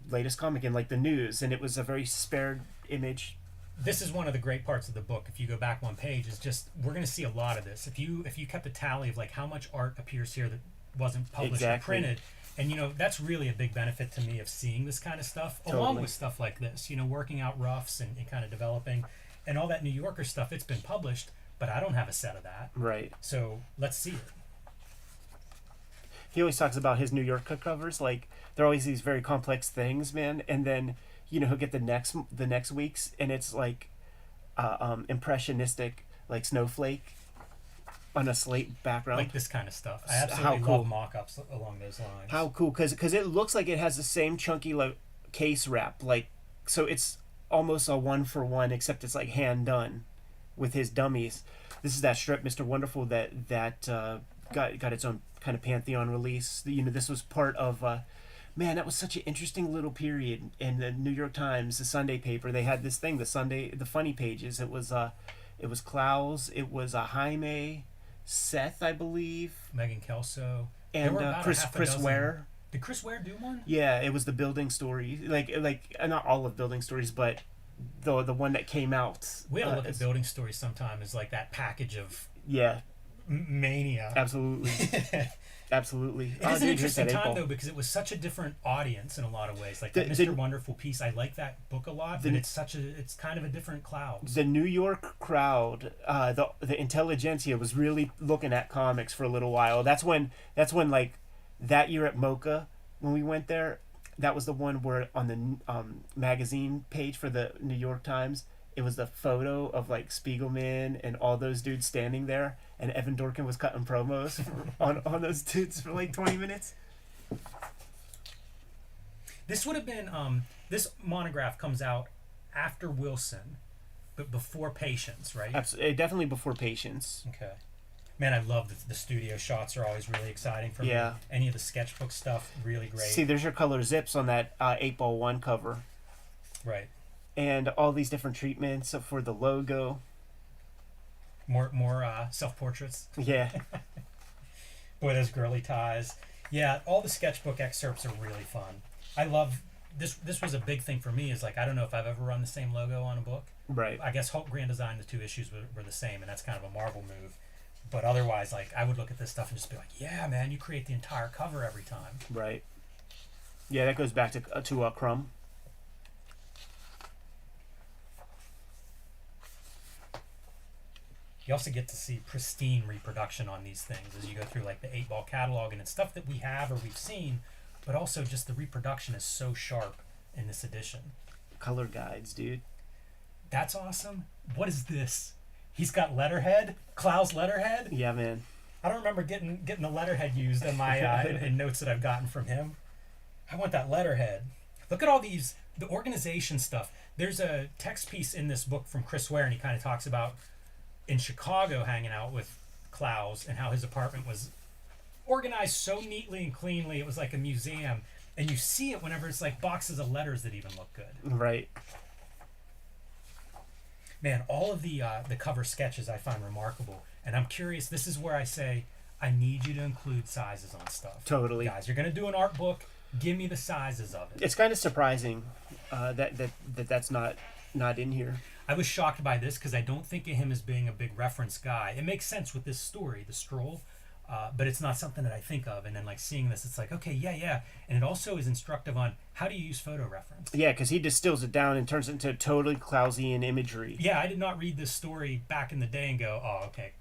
latest comic in like the news, and it was a very spared image. This is one of the great parts of the book. If you go back one page, is just we're going to see a lot of this. If you kept a tally of like how much art appears here that wasn't published or Exactly. printed, and that's really a big benefit to me of seeing this kind of stuff, along Totally. with stuff like this. Working out roughs and kind of developing, and all that New Yorker stuff. It's been published, but I don't have a set of that. Right. So let's see it. He always talks about his New York covers, like they're always these very complex things, man. And then he'll get the next week's, and it's like impressionistic, like snowflake on a slate background. Like this kind of stuff. I How absolutely cool. love mock-ups along those lines. How cool, because it looks like it has the same chunky like case wrap, like so it's almost a 1-for-1, except it's like hand done with his dummies. This is that strip, Mr. Wonderful, that got its own kind of Pantheon release. This was part of. Man, that was such an interesting little period in the New York Times, the Sunday paper. They had this thing, the funny pages. It was Klaus, it was Jaime, Seth, I believe, Megan Kelso. There and were about a Chris half a dozen. Ware. Did Chris Ware do one? Yeah, it was the building story, like not all of building stories, but the one that came out. We had to look at building stories sometime as like that package of Yeah, mania. absolutely, absolutely. It is an dude, here's interesting that time April. though because it was such a different audience in a lot of ways. Like The- that the- Mr. Wonderful piece, I like that book a lot, but it's kind of a different Klaus. The New York crowd, the intelligentsia was really looking at comics for a little while. That's when like that year at Mocha when we went there, that was the one where on the magazine page for the New York Times, it was the photo of like Spiegelman and all those dudes standing there, and Evan Dorkin was cutting promos on those dudes for like 20 minutes. This would have been this monograph comes out after Wilson, but before Patience, right? Absolutely, definitely before Patience. Okay. Man, I love the studio shots are always really exciting for Yeah. me. Any of the sketchbook stuff, really great. See, there's your color zips on that 8x1 cover. Right. And all these different treatments for the logo. More self-portraits. Yeah. Boy, those girly ties. Yeah, all the sketchbook excerpts are really fun. I love this. This was a big thing for me. Is like I don't know if I've ever run the same logo on a book. Right. I guess Hulk Grand Design, the 2 issues were the same, and that's kind of a Marvel move. But otherwise, like I would look at this stuff and just be like, yeah, man, you create the entire cover every time. Right. Yeah, that goes back to Crumb. You also get to see pristine reproduction on these things as you go through like the 8-ball catalog, and it's stuff that we have or we've seen, but also just the reproduction is so sharp in this edition. Color guides, dude. That's awesome. What is this? He's got letterhead? Klaus letterhead? Yeah, man. I don't remember getting the letterhead used in my in notes that I've gotten from him. I want that letterhead. Look at all these the organization stuff. There's a text piece in this book from Chris Ware, and he kind of talks about in Chicago hanging out with Klaus and how his apartment was organized so neatly and cleanly. It was like a museum, and you see it whenever it's like boxes of letters that even look good. Right. Man, all of the cover sketches I find remarkable, and I'm curious. This is where I say I need you to include sizes on stuff. Totally. Guys, you're gonna do an art book. Give me the sizes of it. It's kind of surprising that's not in here. I was shocked by this because I don't think of him as being a big reference guy. It makes sense with this story, the stroll, but it's not something that I think of. And then like seeing this, it's like, okay, yeah. And it also is instructive on how do you use photo reference. Yeah, because he distills it down and turns it into totally Klausian imagery. Yeah, I did not read this story back in the day and go, oh, okay,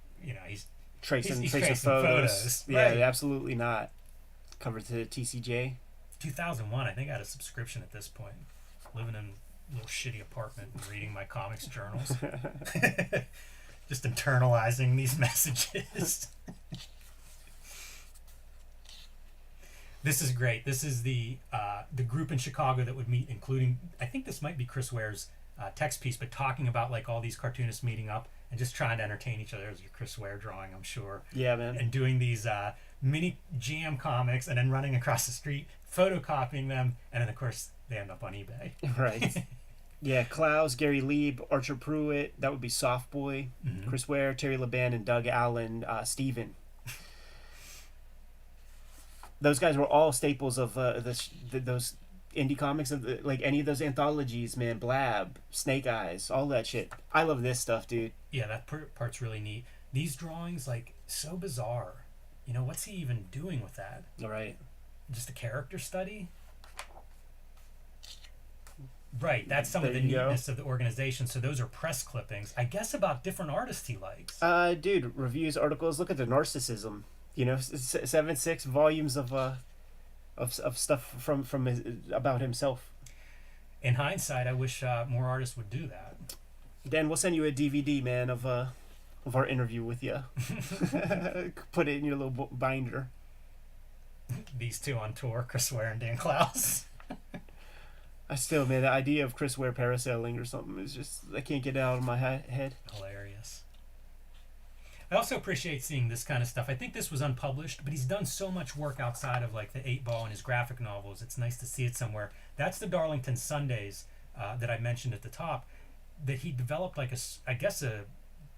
he's Tracing tracing photos. Yeah, Right. absolutely not. Covered to TCJ. 2001, I think I had a subscription at this point. Living in a little shitty apartment and reading my comics journals. Just internalizing these messages. This is great. This is the group in Chicago that would meet, including, I think this might be Chris Ware's text piece, but talking about like all these cartoonists meeting up and just trying to entertain each other. There's your Chris Ware drawing, I'm sure. Yeah, man. And doing these mini jam comics and then running across the street, photocopying them, and then of course they end up on eBay. Right. Yeah, Klaus, Gary Lieb, Archer Pruitt, that would be Soft Boy, Mm-hmm. Chris Ware, Terry Laban, and Doug Allen, Steven. Those guys were all staples of those indie comics, like any of those anthologies, man. Blab, Snake Eyes, all that shit. I love this stuff, dude. Yeah, that part's really neat. These drawings, like, so bizarre. What's he even doing with that? All right. Just a character study? Right, that's some of the There you go. neatness of the organization. So those are press clippings, I guess, about different artists he likes. Dude, reviews, articles. Look at the narcissism. 6 volumes of stuff from about himself. In hindsight, I wish more artists would do that. Dan, we'll send you a DVD, man, of our interview with you. Put it in your little binder. These two on tour, Chris Ware and Dan Klaus. Man, the idea of Chris Ware parasailing or something is just, I can't get it out of my head. Hilarious. I also appreciate seeing this kind of stuff. I think this was unpublished, but he's done so much work outside of like the 8-Ball and his graphic novels. It's nice to see it somewhere. That's the Darlington Sundays that I mentioned at the top, that he developed like a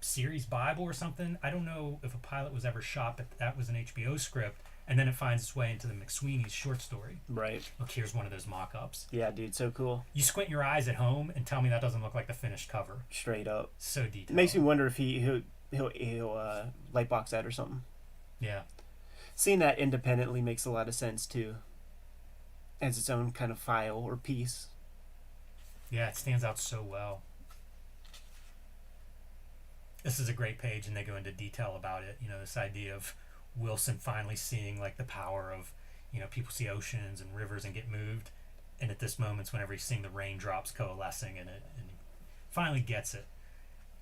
series Bible or something. I don't know if a pilot was ever shot, but that was an HBO script. And then it finds its way into the McSweeney's short story. Right. Look, here's one of those mock-ups. Yeah, dude, so cool. You squint your eyes at home and tell me that doesn't look like the finished cover. Straight up. So detailed. It makes me wonder if he'll lightbox that or something. Yeah. Seeing that independently makes a lot of sense too. As its own kind of file or piece. Yeah, it stands out so well. This is a great page, and they go into detail about it. This idea of Wilson finally seeing like the power of, people see oceans and rivers and get moved, and at this moment's whenever he's seeing the raindrops coalescing in it, and he finally gets it.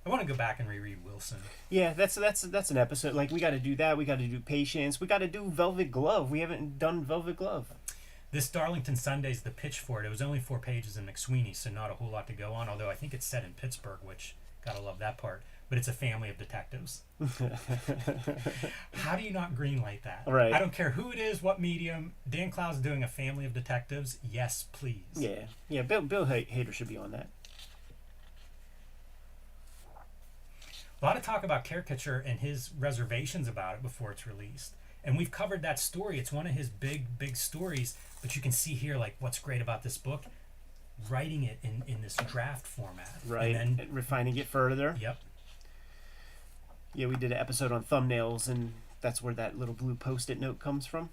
I want to go back and reread Wilson. Yeah, that's an episode. Like, we got to do that. We got to do Patience. We got to do Velvet Glove. We haven't done Velvet Glove. This Darlington Sunday's the pitch for it. It was only 4 pages in McSweeney, so not a whole lot to go on. Although I think it's set in Pittsburgh, which gotta love that part. But it's a family of detectives. How do you not greenlight that? Right. I don't care who it is, what medium. Dan Clow's doing a family of detectives. Yes, please. Yeah. Bill Hader should be on that. A lot of talk about Caricature and his reservations about it before it's released. And we've covered that story. It's one of his big stories. But you can see here, like, what's great about this book. Writing it in this draft format. Right. And then, refining it further. Yep. Yeah, we did an episode on thumbnails, and that's where that little blue post-it note comes from.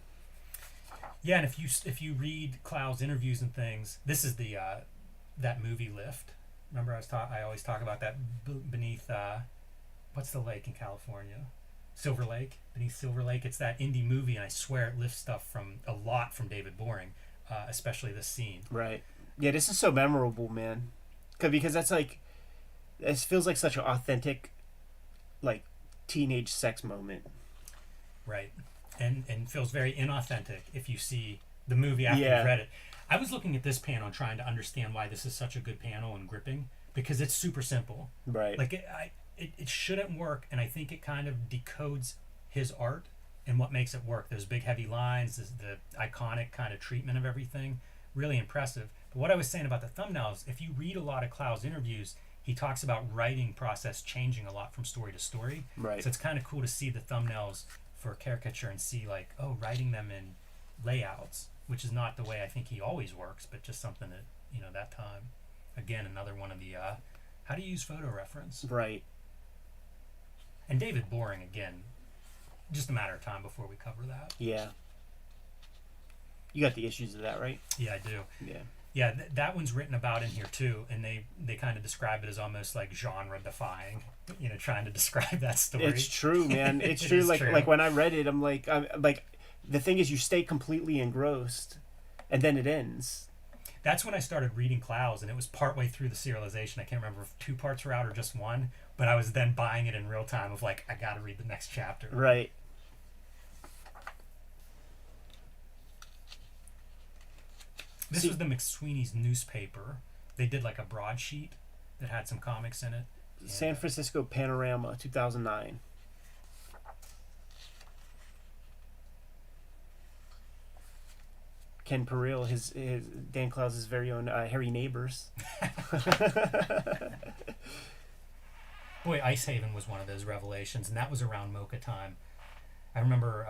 Yeah, and if you read Clow's interviews and things, this is the that movie Lift. Remember, I always talk about that beneath what's the lake in California? Silver Lake. Beneath Silver Lake, it's that indie movie, and I swear it lifts stuff from a lot from David Boring, especially this scene. Right. Yeah, this is so memorable, man. Because that's like, it feels like such an authentic, like, teenage sex moment. Right. And feels very inauthentic if you see the movie after Yeah. you've read it. I was looking at this panel and trying to understand why this is such a good panel and gripping, because it's super simple. Right. Like it shouldn't work, and I think it kind of decodes his art and what makes it work. Those big heavy lines, the iconic kind of treatment of everything, really impressive. But what I was saying about the thumbnails, if you read a lot of Clow's interviews, he talks about writing process changing a lot from story to story. Right. So it's kind of cool to see the thumbnails for caricature and see like, oh, writing them in layouts, which is not the way I think he always works, but just something that, that time. Again, another one of the how to use photo reference. Right. And David Boring, again, just a matter of time before we cover that. Yeah. You got the issues of that, right? Yeah, I do. Yeah. Yeah, that one's written about in here too, and they kind of describe it as almost like genre defying, trying to describe that story. It's true, man. It's It true. is Like true. like when I read it, I'm like the thing is you stay completely engrossed, and then it ends. That's when I started reading Clow's, and it was partway through the serialization. I can't remember if 2 parts were out or just one, but I was then buying it in real time of like, I gotta read the next chapter. Right. This was the McSweeney's newspaper. They did like a broadsheet that had some comics in it. San Francisco Panorama, 2009. Ken Peril, his Dan Clowes' very own Harry Neighbors. Boy, Ice Haven was one of those revelations, and that was around Mocha time. I remember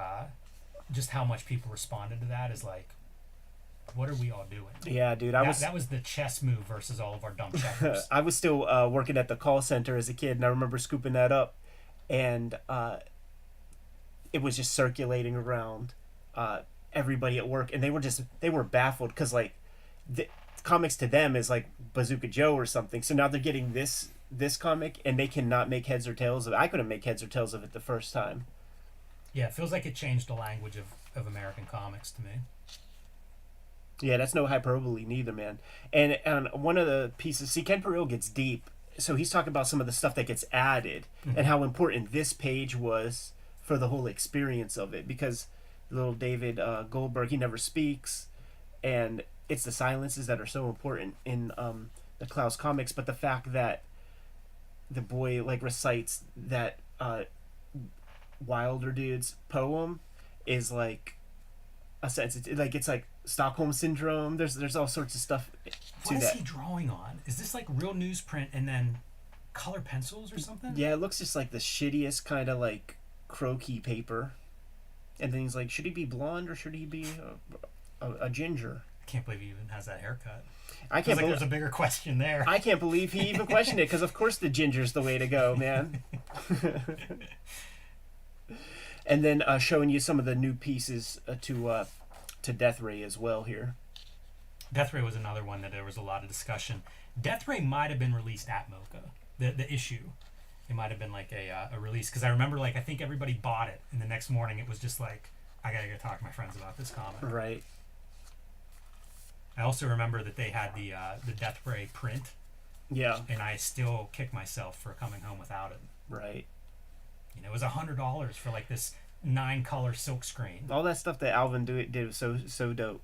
just how much people responded to that as like, what are we all doing? Yeah, dude, That was the chess move versus all of our dumb checkers. I was still working at the call center as a kid, and I remember scooping that up, and it was just circulating around everybody at work, and they were baffled because like the comics to them is like Bazooka Joe or something. So now they're getting this comic, and they cannot make heads or tails of it. I couldn't make heads or tails of it the first time. Yeah, it feels like it changed the language of American comics to me. Yeah, that's no hyperbole neither, man. And one of the pieces, see, Ken Peril gets deep. So he's talking about some of the stuff that gets added and how important this page was for the whole experience of it. Because little David Goldberg, he never speaks. And it's the silences that are so important in the Klaus comics. But the fact that the boy like recites that Wilder dude's poem is like a sense. It's like Stockholm syndrome. There's all sorts of stuff to What is that. he drawing on? Is this like real newsprint and then color pencils or something? Yeah, it looks just like the shittiest kind of like croquis paper. And then he's like, should he be blonde or should he be a ginger? I can't believe he even has that haircut. I Feels can't like believe there's a bigger question there. I can't believe he even questioned it because of course the ginger's the way to go, man. And then showing you some of the new pieces to Death Ray as well here. Death Ray was another one that there was a lot of discussion. Death Ray might have been released at Mocha, the issue. It might have been like a release, because I remember like I think everybody bought it, and the next morning it was just like, I gotta go talk to my friends about this comic. Right. I also remember that they had the Death Ray print, Yeah. and I still kick myself for coming home without it. Right. It was $100 for like this 9-color silk screen. All that stuff that Alvin did was so dope.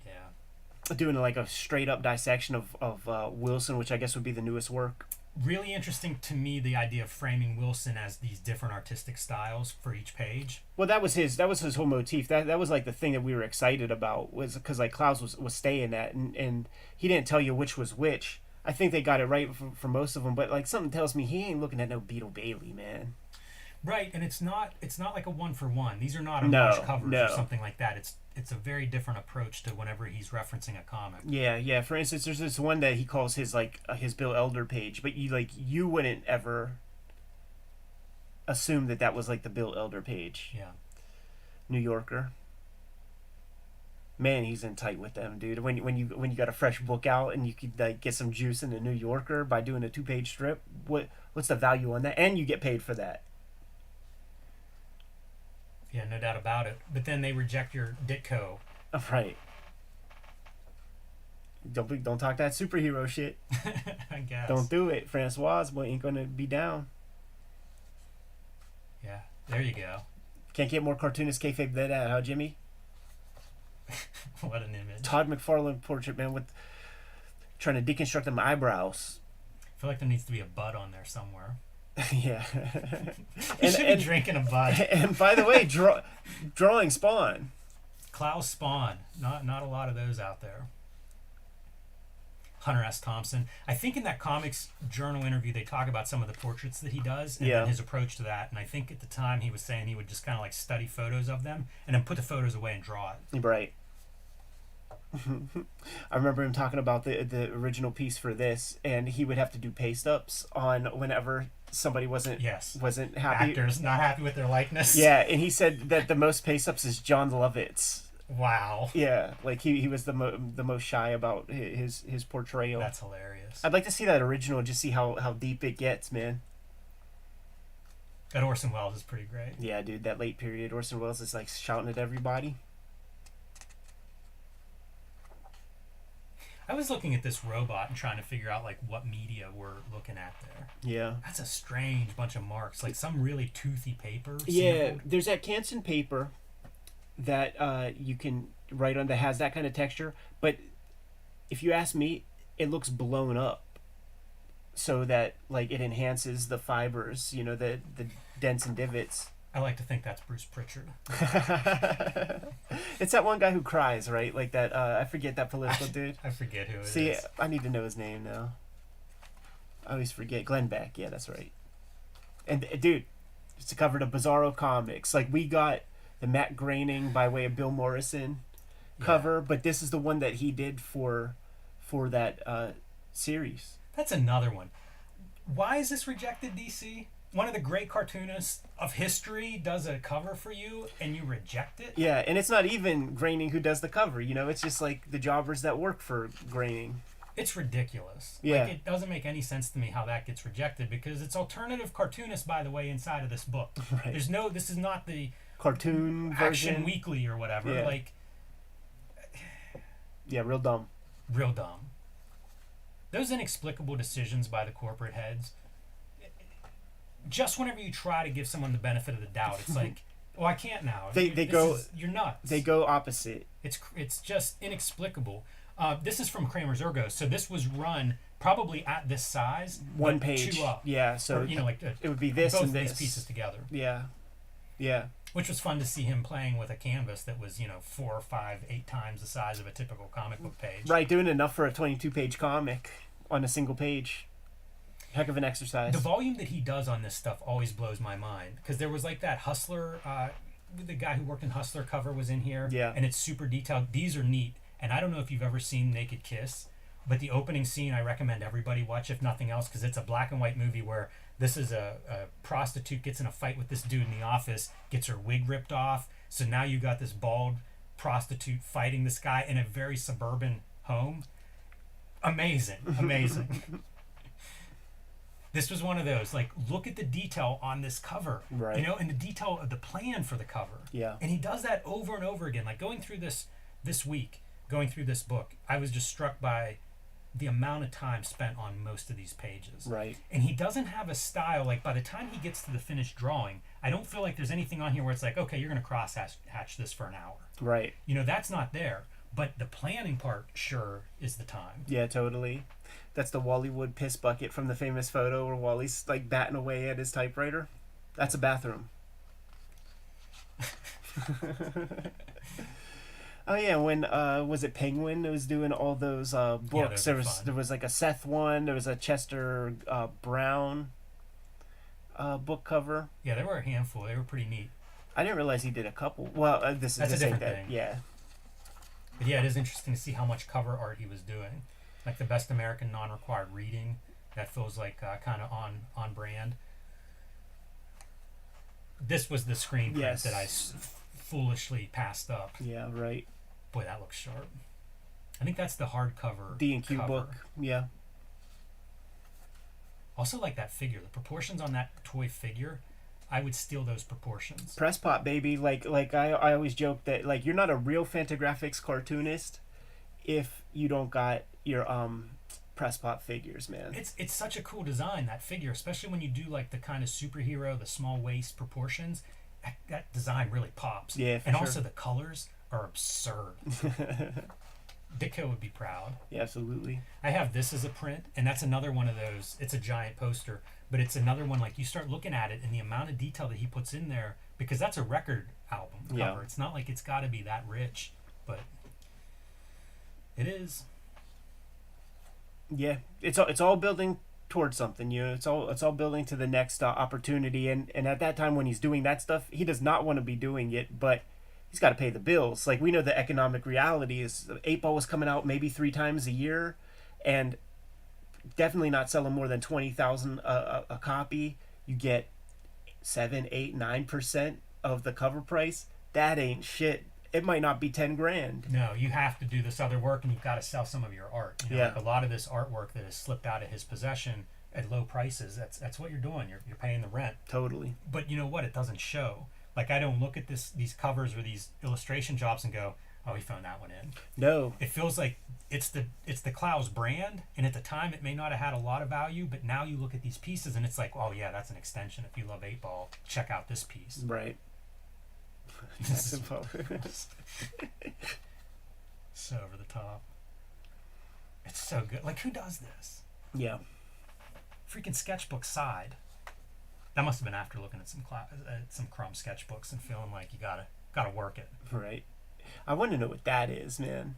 Yeah. Doing like a straight up dissection of Wilson, which I guess would be the newest work. Really interesting to me, the idea of framing Wilson as these different artistic styles for each page. Well, that was his whole motif. That was like the thing that we were excited about, was because like Klaus was staying that, and he didn't tell you which was which. I think they got it right for most of them, but like something tells me he ain't looking at no Beetle Bailey, man. Right, and it's not like a 1-for-1. These are not No, homage covers no. or something like that. It's a very different approach to whenever he's referencing a comic. Yeah. For instance, there's this one that he calls his like his Bill Elder page, but you wouldn't ever assume that was like the Bill Elder page. Yeah. New Yorker. Man, he's in tight with them, dude. When you got a fresh book out and you could like get some juice in the New Yorker by doing a 2-page strip, what's the value on that? And you get paid for that. Yeah, no doubt about it. But then they reject your Ditko. Right. Don't talk that superhero shit. I guess. Don't do it. Francois boy ain't gonna be down. Yeah, there you go. Can't get more cartoonist kayfabe than that, huh, Jimmy? What an image. Todd McFarlane portrait, man, with trying to deconstruct them eyebrows. I feel like there needs to be a bud on there somewhere. Yeah. You should be drinking a bud. And by the way, drawing Spawn. Klaus Spawn. Not a lot of those out there. Hunter S. Thompson. I think in that Comics Journal interview they talk about some of the portraits that he does and then his approach to that. And I think at the time he was saying he would just kind of like study photos of them and then put the photos away and draw it. Right. I remember him talking about the original piece for this, and he would have to do paste ups on whenever somebody wasn't happy. Actors not happy with their likeness. Yeah, and he said that the most paste ups is John Lovitz. Wow. Yeah, like he was the most shy about his portrayal. That's hilarious. I'd like to see that original and just see how deep it gets, man. That Orson Welles is pretty great. Yeah, dude, that late period Orson Welles is like shouting at everybody. I was looking at this robot and trying to figure out like what media we're looking at there. Yeah. That's a strange bunch of marks, like some really toothy paper. Yeah, sampled. there's that Canson paper that you can write on that has that kind of texture, but if you ask me, it looks blown up so that like it enhances the fibers, you know, the dents and divots. I like to think that's Bruce Pritchard. It's that one guy who cries, right? Like that I forget that political dude. I forget who it is. See, I need to know his name now. I always forget. Glenn Beck, yeah, that's right. And dude, it's covered of Bizarro Comics. Like we got the Matt Groening by way of Bill Morrison cover, but this is the one that he did for that series. That's another one. Why is this rejected, DC? One of the great cartoonists of history does a cover for you and you reject it? Yeah, and it's not even Groening who does the cover, you know, it's just like the jobbers that work for Groening. It's ridiculous. Yeah. Like, it doesn't make any sense to me how that gets rejected because it's alternative cartoonist, by the way, inside of this book. Right. This is not the cartoon Action version. Weekly or whatever. Yeah. Like, yeah, real dumb. Real dumb. Those inexplicable decisions by the corporate heads, just whenever you try to give someone the benefit of the doubt, it's like, oh, I can't now. You're nuts. They go opposite. It's just inexplicable. This is from Kramer's Ergo, so this was run probably at this size, one but page. 2 up. Yeah, so or, like it would be this both and this. these pieces together. Yeah, yeah. Which was fun to see him playing with a canvas that was 4 or 5, 8 times the size of a typical comic book page. Right, doing enough for a 22-page comic on a single page. Heck of an exercise. The volume that he does on this stuff always blows my mind because there was like that Hustler, the guy who worked in Hustler cover was in here. Yeah. And it's super detailed. These are neat. And I don't know if you've ever seen Naked Kiss, but the opening scene I recommend everybody watch if nothing else because it's a black and white movie where this is a prostitute gets in a fight with this dude in the office, gets her wig ripped off. So now you got this bald prostitute fighting this guy in a very suburban home. Amazing. Amazing. This was one of those, like, look at the detail on this cover, right? And the detail of the plan for the cover. Yeah. And he does that over and over again. Like, going through this week, going through this book, I was just struck by the amount of time spent on most of these pages. Right. And he doesn't have a style, like, by the time he gets to the finished drawing, I don't feel like there's anything on here where it's like, okay, you're going to cross-hatch this for an hour. Right. That's not there. But the planning part, sure, is the time. Yeah, totally. That's the Wally Wood piss bucket from the famous photo where Wally's like batting away at his typewriter. That's a bathroom. Oh yeah, when was it Penguin was doing all those books? Yeah, there was like a Seth one, there was a Chester Brown book cover. Yeah, there were a handful. They were pretty neat. I didn't realize he did a couple. Well, this is That's the a same different thing. thing. Yeah. But yeah, it is interesting to see how much cover art he was doing. Like the Best American Non-Required Reading, that feels like kind of on brand. This was the screen print that I foolishly passed up. Yeah, right. Boy, that looks sharp. I think that's the hardcover D&Q cover. book. Yeah. Also like that figure. The proportions on that toy figure, I would steal those proportions. Press pot, baby. Like I always joke that like you're not a real Fantagraphics cartoonist if you don't got your press pot figures, man. It's such a cool design, that figure, especially when you do like the kind of superhero, the small waist proportions. that design really pops. Yeah, for and sure. also the colors are absurd. Ditko would be proud. Yeah, absolutely. I have this as a print, and that's another one of those. It's a giant poster, but it's another one like you start looking at it and the amount of detail that he puts in there, because that's a record album cover. Yeah. It's not like it's got to be that rich, but it is. Yeah, it's all building towards something. It's all building to the next opportunity. And at that time when he's doing that stuff, he does not want to be doing it, but he's got to pay the bills. Like, we know the economic reality is 8-Ball was coming out maybe 3 times a year, and definitely not selling more than 20,000 a copy. You get 7, 8, 9% of the cover price. That ain't shit. It might not be 10 grand. No, you have to do this other work, and you've got to sell some of your art. You know, Yeah. like a lot of this artwork that has slipped out of his possession at low prices. That's what you're doing. You're paying the rent. Totally. But you know what? It doesn't show. Like, I don't look at these covers or these illustration jobs and go, "Oh, he phoned that one in." No. It feels like it's the Klaus brand, and at the time it may not have had a lot of value, but now you look at these pieces and it's like, "Oh yeah, that's an extension. If you love 8-Ball, check out this piece." Right. This is so over the top. It's so good. Like, who does this? Yeah. Freaking sketchbook side. That must have been after looking at some crumb sketchbooks and feeling like you gotta work it. Right. I want to know what that is, man.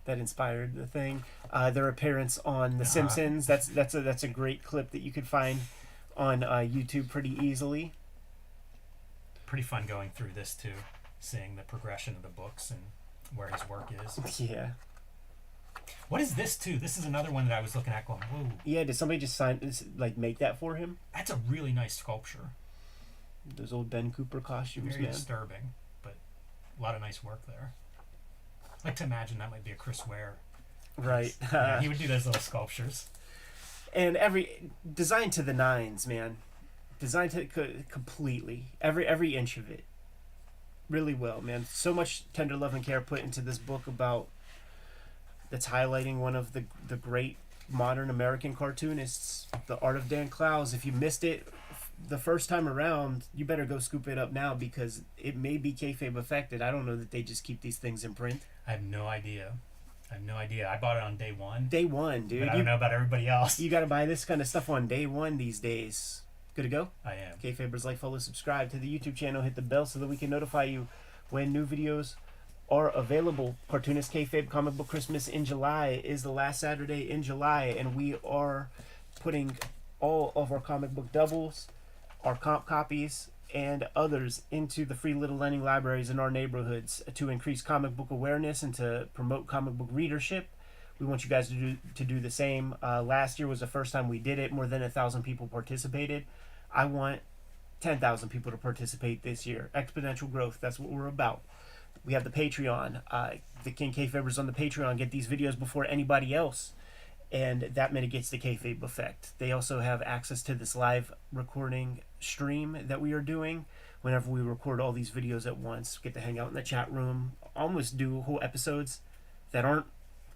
That inspired the thing. Their appearance on The Simpsons. That's a great clip that you could find on YouTube pretty easily. Pretty fun going through this too, seeing the progression of the books and where his work is. Yeah. What is this too? This is another one that I was looking at going, whoa. Yeah, did somebody just make that for him? That's a really nice sculpture. Those old Ben Cooper costumes, Very man. disturbing, but a lot of nice work there. I like to imagine that might be a Chris Ware. Right. Yeah, he would do those little sculptures. And designed to the nines, man. Designed to completely. Every inch of it. Really well, man. So much tender love and care put into this book that's highlighting one of the great modern American cartoonists, the art of Dan Clowes. If you missed it the first time around, you better go scoop it up now, because it may be kayfabe affected. I don't know that they just keep these things in print. I have no idea. I bought it on day one. Day one, dude. But I don't know about everybody else. You got to buy this kind of stuff on day one these days. Good to go? I am. Kayfabers, like, follow, subscribe to the YouTube channel, hit the bell so that we can notify you when new videos are available. Cartoonist Kayfabe Comic Book Christmas in July is the last Saturday in July, and we are putting all of our comic book doubles, our comp copies, and others into the free little lending libraries in our neighborhoods to increase comic book awareness and to promote comic book readership. We want you guys to do the same. Last year was the first time we did it. More than 1,000 people participated. I want 10,000 people to participate this year. Exponential growth. That's what we're about. We have the Patreon. The King Kayfabers on the Patreon get these videos before anybody else, and that mitigates the kayfabe effect. They also have access to this live recording stream that we are doing. Whenever we record all these videos at once, get to hang out in the chat room, almost do whole episodes that aren't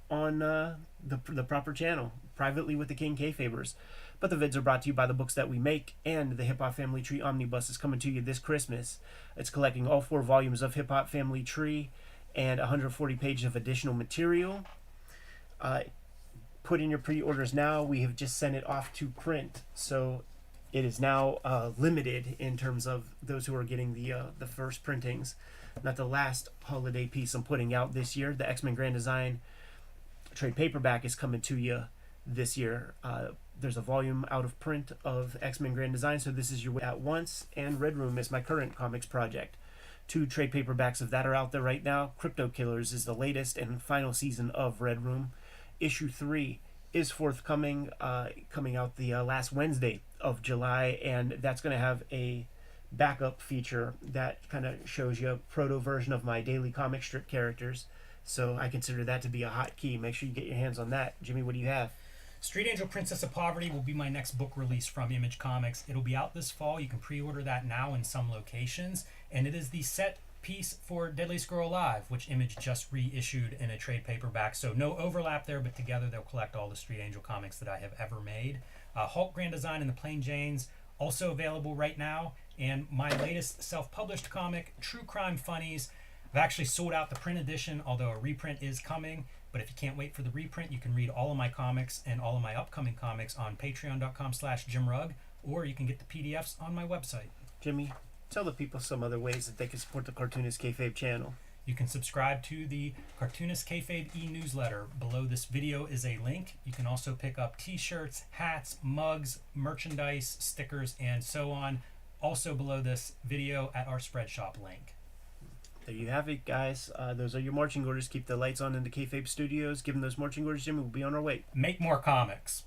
on the proper channel, privately with the King Kayfabers. But the vids are brought to you by the books that we make, and the Hip Hop Family Tree Omnibus is coming to you this Christmas. It's collecting all 4 volumes of Hip Hop Family Tree and 140 pages of additional material. Put in your pre-orders now. We have just sent it off to print, so it is now limited in terms of those who are getting the first printings. Not the last holiday piece I'm putting out this year. The X-Men Grand Design trade paperback is coming to you this year. There's a volume out of print of X-Men Grand Design, so this is your at once. And Red Room is my current comics project. 2 trade paperbacks of that are out there right now. Crypto Killers is the latest and final season of Red Room. Issue 3 is forthcoming, coming out the last Wednesday of July, and that's going to have a backup feature that kind of shows you a proto version of my daily comic strip characters. So I consider that to be a hot key. Make sure you get your hands on that. Jimmy, what do you have? Street Angel Princess of Poverty will be my next book release from Image Comics. It'll be out this fall. You can pre-order that now in some locations. And it is the set piece for Deadliest Girl Alive, which Image just reissued in a trade paperback. So no overlap there, but together they'll collect all the Street Angel comics that I have ever made. Hulk Grand Design and the Plain Janes also available right now. And my latest self-published comic, True Crime Funnies. I've actually sold out the print edition, although a reprint is coming. But if you can't wait for the reprint, you can read all of my comics and all of my upcoming comics on patreon.com/JimRugg, or you can get the PDFs on my website. Jimmy, tell the people some other ways that they can support the Cartoonist Kayfabe channel. You can subscribe to the Cartoonist Kayfabe e-newsletter. Below this video is a link. You can also pick up t-shirts, hats, mugs, merchandise, stickers, and so on. Also below this video at our Spreadshop link. There you have it, guys. Those are your marching orders. Keep the lights on in the Kayfabe studios. Give them those marching orders, Jimmy. We'll be on our way. Make more comics.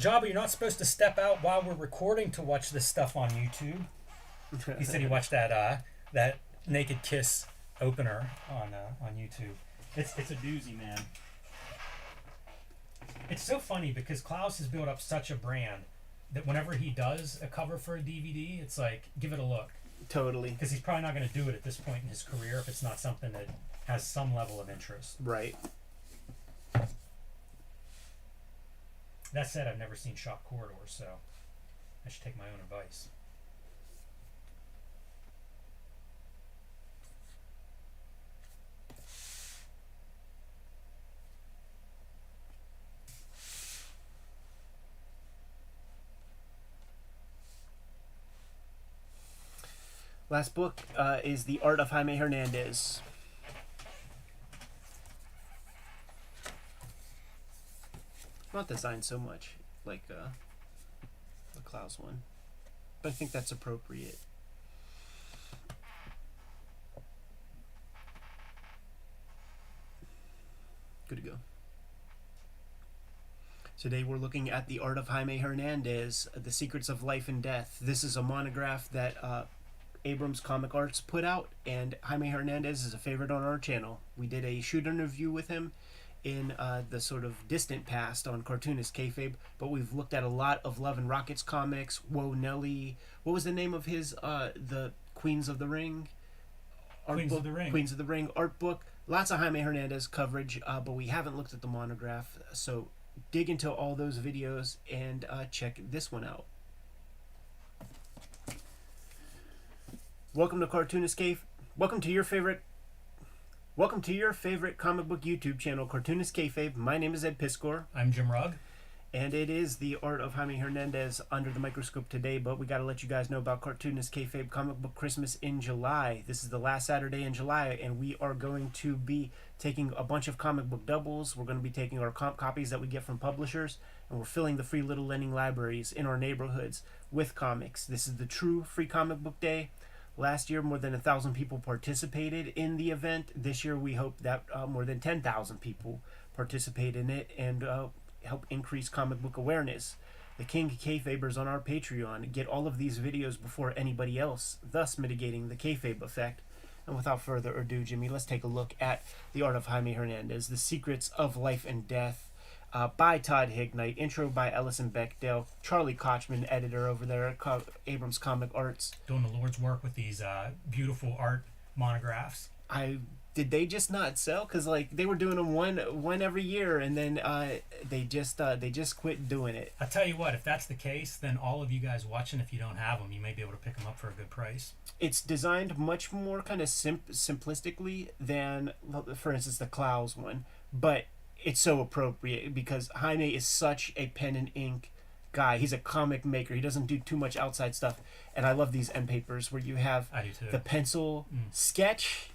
Jobber, you're not supposed to step out while we're recording to watch this stuff on YouTube. He said he watched that Naked Kiss opener on YouTube. It's a doozy, man. It's so funny because Klaus has built up such a brand that whenever he does a cover for a DVD, it's like, give it a look. Totally. Because he's probably not going to do it at this point in his career if it's not something that has some level of interest. Right. That said, I've never seen Shock Corridor, so I should take my own advice. Last book is The Art of Jaime Hernandez. Not designed so much like the Klaus one, but I think that's appropriate. Good to go. Today we're looking at The Art of Jaime Hernandez, The Secrets of Life and Death. This is a monograph that Abrams Comic Arts put out, and Jaime Hernandez is a favorite on our channel. We did a shoot interview with him in the sort of distant past on Cartoonist Kayfabe, but we've looked at a lot of Love and Rockets comics. Whoa, Nelly. What was the name of his the Queens of the Ring art Queens book? of the Ring. Queens of the Ring art book. Lots of Jaime Hernandez coverage, but we haven't looked at the monograph, so dig into all those videos and check this one out. Welcome to Cartoonist Cave. Welcome to your favorite comic book YouTube channel, Cartoonist Kayfabe. My name is Ed Piscor. I'm Jim Rugg. And it is The Art of Jaime Hernandez under the microscope today, but we got to let you guys know about Cartoonist Kayfabe Comic Book Christmas in July. This is the last Saturday in July, and we are going to be taking a bunch of comic book doubles. We're going to be taking our comp copies that we get from publishers, and we're filling the free little lending libraries in our neighborhoods with comics. This is the true free comic book day. Last year, more than 1,000 people participated in the event. This year, we hope that more than 10,000 people participate in it and help increase comic book awareness. The King Kayfabers on our Patreon get all of these videos before anybody else, thus mitigating the kayfabe effect. And without further ado, Jimmy, let's take a look at The Art of Jaime Hernandez, The Secrets of Life and Death, by Todd Hignite, intro by Ellison Bechdel, Charlie Kochman, editor over there at Abrams Comic Arts. Doing the Lord's work with these beautiful art monographs. Did they just not sell? Because like they were doing them one every year, and then they just quit doing it. I'll tell you what, if that's the case, then all of you guys watching, if you don't have them, you may be able to pick them up for a good price. It's designed much more kind of simplistically than, for instance, the Klaus one, but it's so appropriate because Jaime is such a pen and ink guy. He's a comic maker. He doesn't do too much outside stuff, and I love these end papers where you have I do too. the pencil sketch,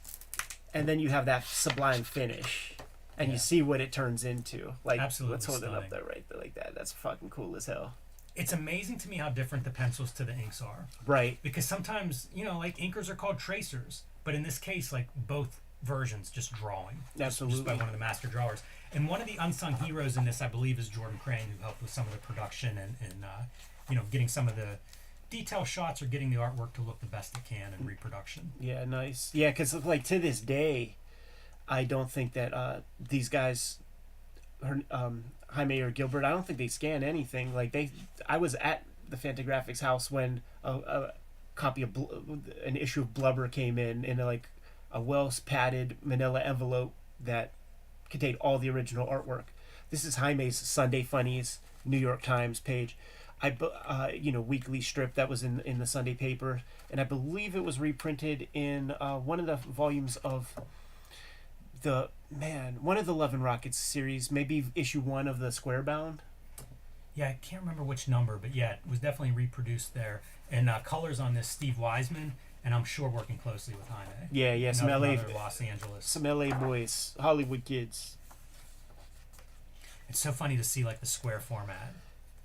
and then you have that sublime finish, and you see what it turns into. Like, absolutely let's hold it stunning. up there, right there, like that. That's fucking cool as hell. It's amazing to me how different the pencils to the inks are. Right. Because sometimes, like inkers are called tracers, but in this case, like both versions just drawing. Absolutely. Just by one of the master drawers. And one of the unsung heroes in this, I believe, is Jordan Crane, who helped with some of the production and getting some of the detail shots or getting the artwork to look the best it can in reproduction. Yeah, nice. Yeah, because like to this day, I don't think that these guys, Jaime or Gilbert, I don't think they scan anything. Like I was at the Fantagraphics house when a copy of an issue of Blubber came in like a well padded manila envelope that contained all the original artwork. This is Jaime's Sunday Funnies New York Times page. Weekly strip that was in the Sunday paper, and I believe it was reprinted in one of the volumes of one of the Love and Rockets series, maybe issue 1 of the Squarebound. Yeah, I can't remember which number, but yeah, it was definitely reproduced there. And colors on this, Steve Wiseman, and I'm sure working closely with Jaime. Yeah, some LA, Los Angeles. some LA boys, Hollywood kids. It's so funny to see like the square format,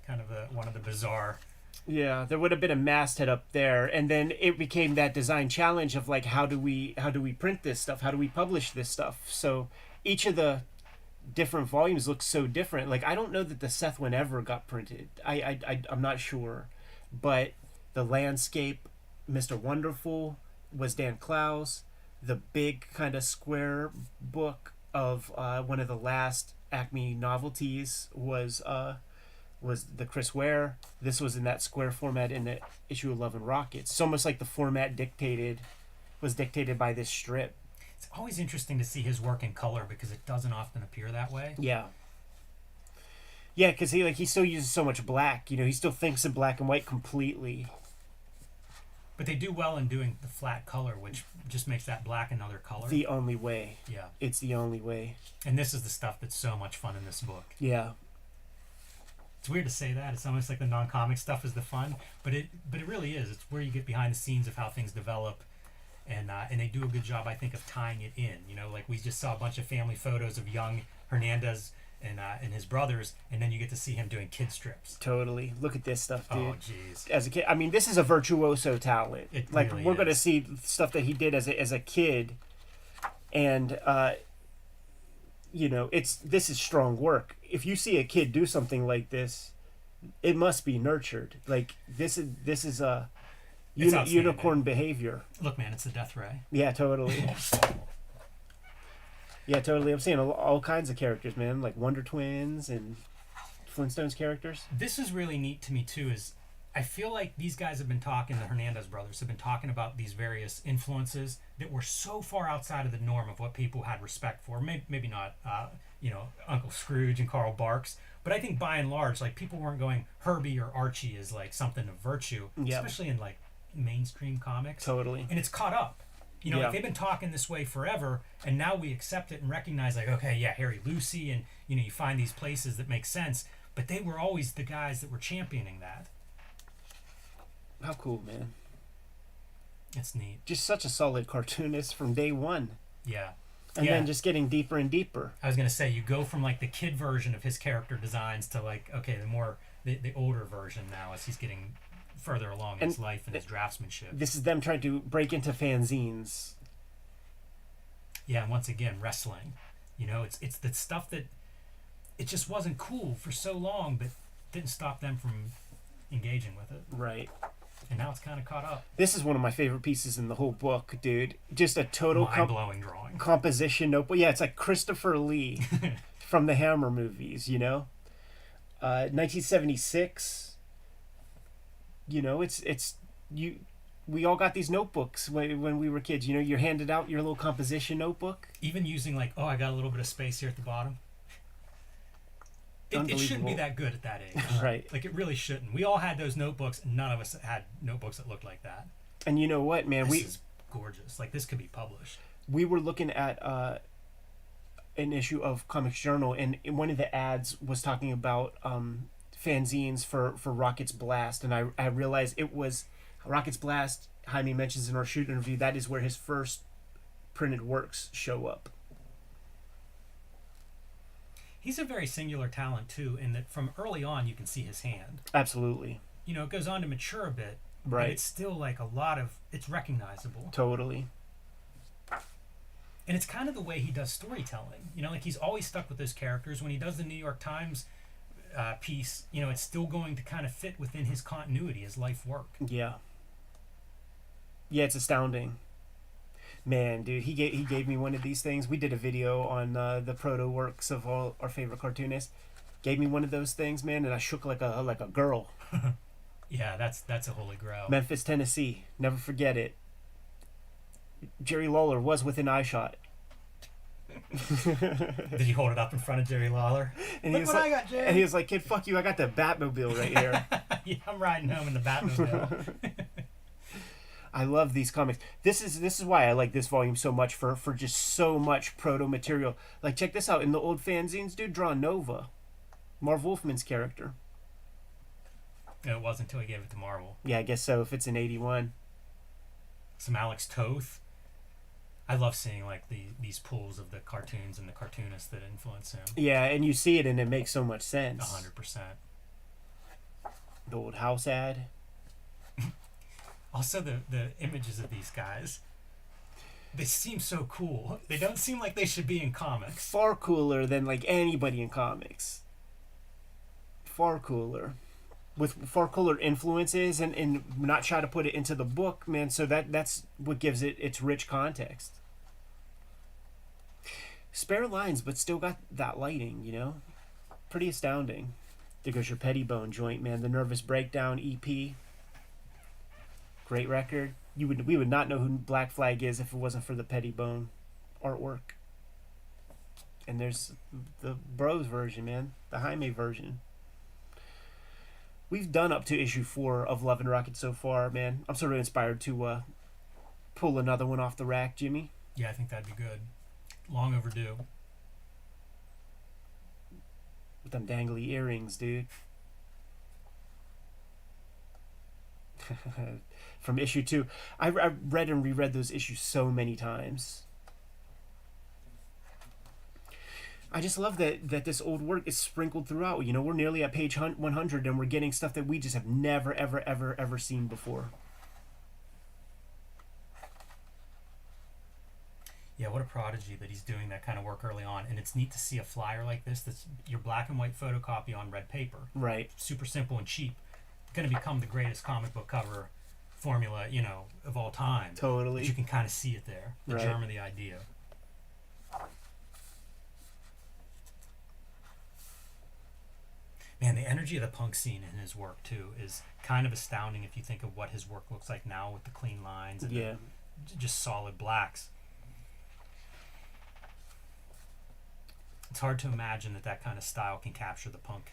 kind of one of the bizarre. Yeah, there would have been a masthead up there, and then it became that design challenge of like, how do we print this stuff? How do we publish this stuff? So each of the different volumes looks so different. Like, I don't know that the Seth one ever got printed. I'm not sure, but the landscape, Mr. Wonderful, was Dan Clowes. The big kind of square book of one of the last Acme novelties was the Chris Ware. This was in that square format in the issue of Love and Rockets. It's almost like the format was dictated by this strip. It's always interesting to see his work in color because it doesn't often appear that way. Yeah. Yeah, because he still uses so much black. He still thinks in black and white completely. But they do well in doing the flat color, which just makes that black another color. The only way. Yeah. It's the only way. And this is the stuff that's so much fun in this book. Yeah. It's weird to say that. It's almost like the non-comic stuff is the fun, but it really is. It's where you get behind the scenes of how things develop, and they do a good job, I think, of tying it in. Like we just saw a bunch of family photos of young Hernandez and his brothers, and then you get to see him doing kid strips. Totally. Look at this stuff, dude. Oh, jeez. As a kid, I mean, this is a virtuoso talent. It like really we're going to is. see stuff that he did as a kid, and this is strong work. If you see a kid do something like this, it must be nurtured. Like this is a unicorn behavior. Look, man, it's the death ray. Yeah, totally. Yeah, totally. I'm seeing all kinds of characters, man, like Wonder Twins and Flintstones characters. This is really neat to me too. Is I feel like these guys have been talking. The Hernandez brothers have been talking about these various influences that were so far outside of the norm of what people had respect for. Maybe not, Uncle Scrooge and Carl Barks. But I think by and large, like people weren't going Herbie or Archie is like something of virtue, especially in like mainstream comics. Totally. And it's caught up. Like they've been talking this way forever, and now we accept it and recognize, like, okay, yeah, Harry Lucy, and you find these places that make sense. But they were always the guys that were championing that. How cool, man! It's neat. Just such a solid cartoonist from day one. Yeah. And then just getting deeper and deeper. I was gonna say, you go from like the kid version of his character designs to like, okay, the older version now as he's getting further along in his life and his draftsmanship. This is them trying to break into fanzines. Yeah, and once again, wrestling. It's the stuff that it just wasn't cool for so long, but didn't stop them from engaging with it. Right. And now it's kind of caught up. This is one of my favorite pieces in the whole book, dude. Just a total mind-blowing drawing. Composition notebook. Yeah, it's like Christopher Lee from the Hammer movies, 1976. We all got these notebooks when we were kids. You're handed out your little composition notebook. Even using like, I got a little bit of space here at the bottom. It shouldn't be that good at that age. Right. Like it really shouldn't. We all had those notebooks, and none of us had notebooks that looked like that. And you know what, man? This is gorgeous. Like this could be published. We were looking at an issue of Comics Journal, and one of the ads was talking about fanzines for Rocket's Blast, and I realized it was Rocket's Blast. Jaime mentions in our shoot interview that is where his first printed works show up. He's a very singular talent too, in that from early on you can see his hand. Absolutely. It goes on to mature a bit, right? But it's still like it's recognizable. Totally. And it's kind of the way he does storytelling. Like he's always stuck with those characters. When he does the New York Times piece, it's still going to kind of fit within his continuity, his life work. Yeah. Yeah, it's astounding. Man, dude, he gave me one of these things. We did a video on the proto works of all our favorite cartoonists. Gave me one of those things, man, and I shook like a girl. Yeah, that's a holy grail. Memphis, Tennessee. Never forget it. Jerry Lawler was within eyeshot. Did you hold it up in front of Jerry Lawler? And Look what I got, Jerry. And he was like, "Kid, fuck you! I got the Batmobile right here." Yeah, I'm riding home in the Batmobile. I love these comics. This is why I like this volume so much for just so much proto material. Like, check this out. In the old fanzines, dude, draw Nova, Marv Wolfman's character. It wasn't until he gave it to Marvel. Yeah, I guess so. If it's in '81. Some Alex Toth. I love seeing like these pulls of the cartoons and the cartoonists that influence him. Yeah, and you see it and it makes so much sense. 100%. The old house ad. Also, the images of these guys, they seem so cool. They don't seem like they should be in comics. Far cooler than like anybody in comics. Far cooler. With far cooler influences and not try to put it into the book, man. So that's what gives it its rich context. Spare lines, but still got that lighting, you know? Pretty astounding. There goes your Pettibone joint, man. The Nervous Breakdown EP. Great record. We would not know who Black Flag is if it wasn't for the Pettibone artwork. And there's the Bros version, man. The Jaime version. We've done up to issue 4 of Love and Rocket so far, man. I'm sort of inspired to pull another one off the rack, Jimmy. Yeah, I think that'd be good. Long overdue. With them dangly earrings, dude. From issue 2. I read and reread those issues so many times. I just love that this old work is sprinkled throughout. You know, we're nearly at page 100 and we're getting stuff that we just have never, ever, ever, ever seen before. Yeah, what a prodigy that he's doing that kind of work early on. And it's neat to see a flyer like this that's your black and white photocopy on red paper. Right. Super simple and cheap. Going to become the greatest comic book cover formula, you know, of all time. Totally. But you can kind of see it there. The Right. germ of the idea. Man, the energy of the punk scene in his work, too, is kind of astounding if you think of what his work looks like now with the clean lines and Yeah. just solid blacks. It's hard to imagine that kind of style can capture the punk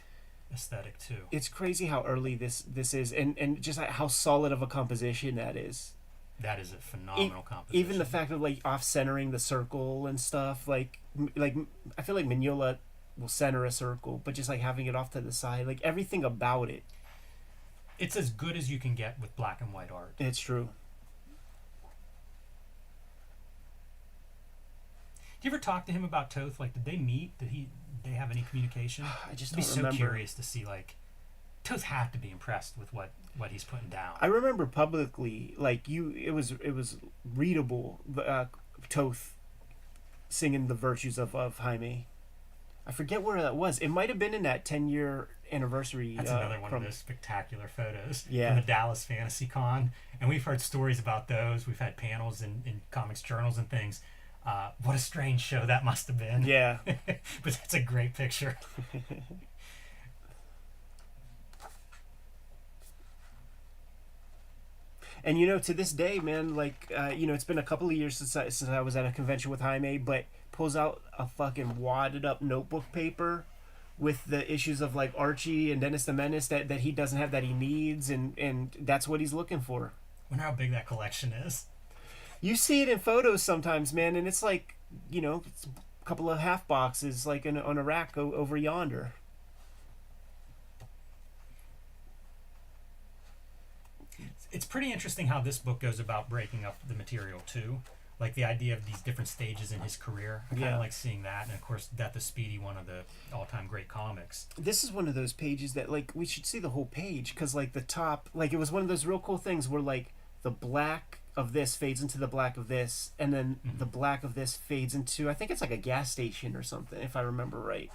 aesthetic, too. It's crazy how early this is and just how solid of a composition that is. That is a phenomenal composition. Even the fact of like off-centering the circle and stuff, like I feel like Mignola will center a circle, but just like having it off to the side, like everything about it. It's as good as you can get with black and white art. It's true. Do you ever talk to him about Toth? Like, did they meet? Did they have any communication? I just I'd be don't so remember. curious to see, like, Toth had to be impressed with what he's putting down. I remember publicly, like it was readable. Toth singing the virtues of Jaime. I forget where that was. It might have been in that 10-year anniversary. That's another one of those spectacular photos Yeah. from the Dallas Fantasy Con. And we've heard stories about those. We've had panels in comics journals and things. What a strange show that must have been. Yeah. But that's a great picture. And you know, to this day, man, like you know, it's been a couple of years since I was at a convention with Jaime, but pulls out a fucking wadded up notebook paper with the issues of like Archie and Dennis the Menace that he doesn't have that he needs, and that's what he's looking for. I wonder how big that collection is. You see it in photos sometimes, man, and it's like, you know, it's a couple of half boxes like on a rack over yonder. It's pretty interesting how this book goes about breaking up the material too. Like the idea of these different stages in his career. I kind of Yeah. like seeing that. And of course, Death of Speedy, one of the all-time great comics. This is one of those pages that like we should see the whole page, because like the top, like it was one of those real cool things where like the black of this fades into the black of this, and then the black of this fades into, I think it's like a gas station or something, if I remember right.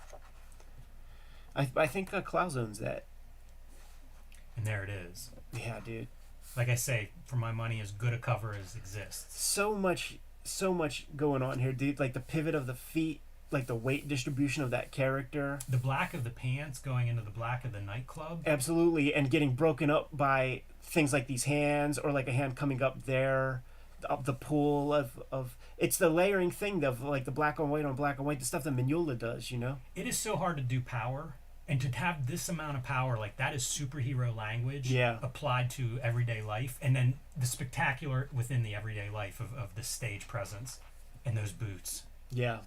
I think Klaus owns that. And there it is. Yeah, dude. Like I say, for my money, as good a cover as exists. So much going on here, dude. Like the pivot of the feet, like the weight distribution of that character. The black of the pants going into the black of the nightclub. Absolutely, and getting broken up by things like these hands, or like a hand coming up there. the pull of it's the layering thing of like the black on black and white, the stuff that Mignola does, you know. It is so hard to do power, and to have this amount of power, like that is superhero language Yeah. applied to everyday life, and then the spectacular within the everyday life of the stage presence and those boots. Yeah.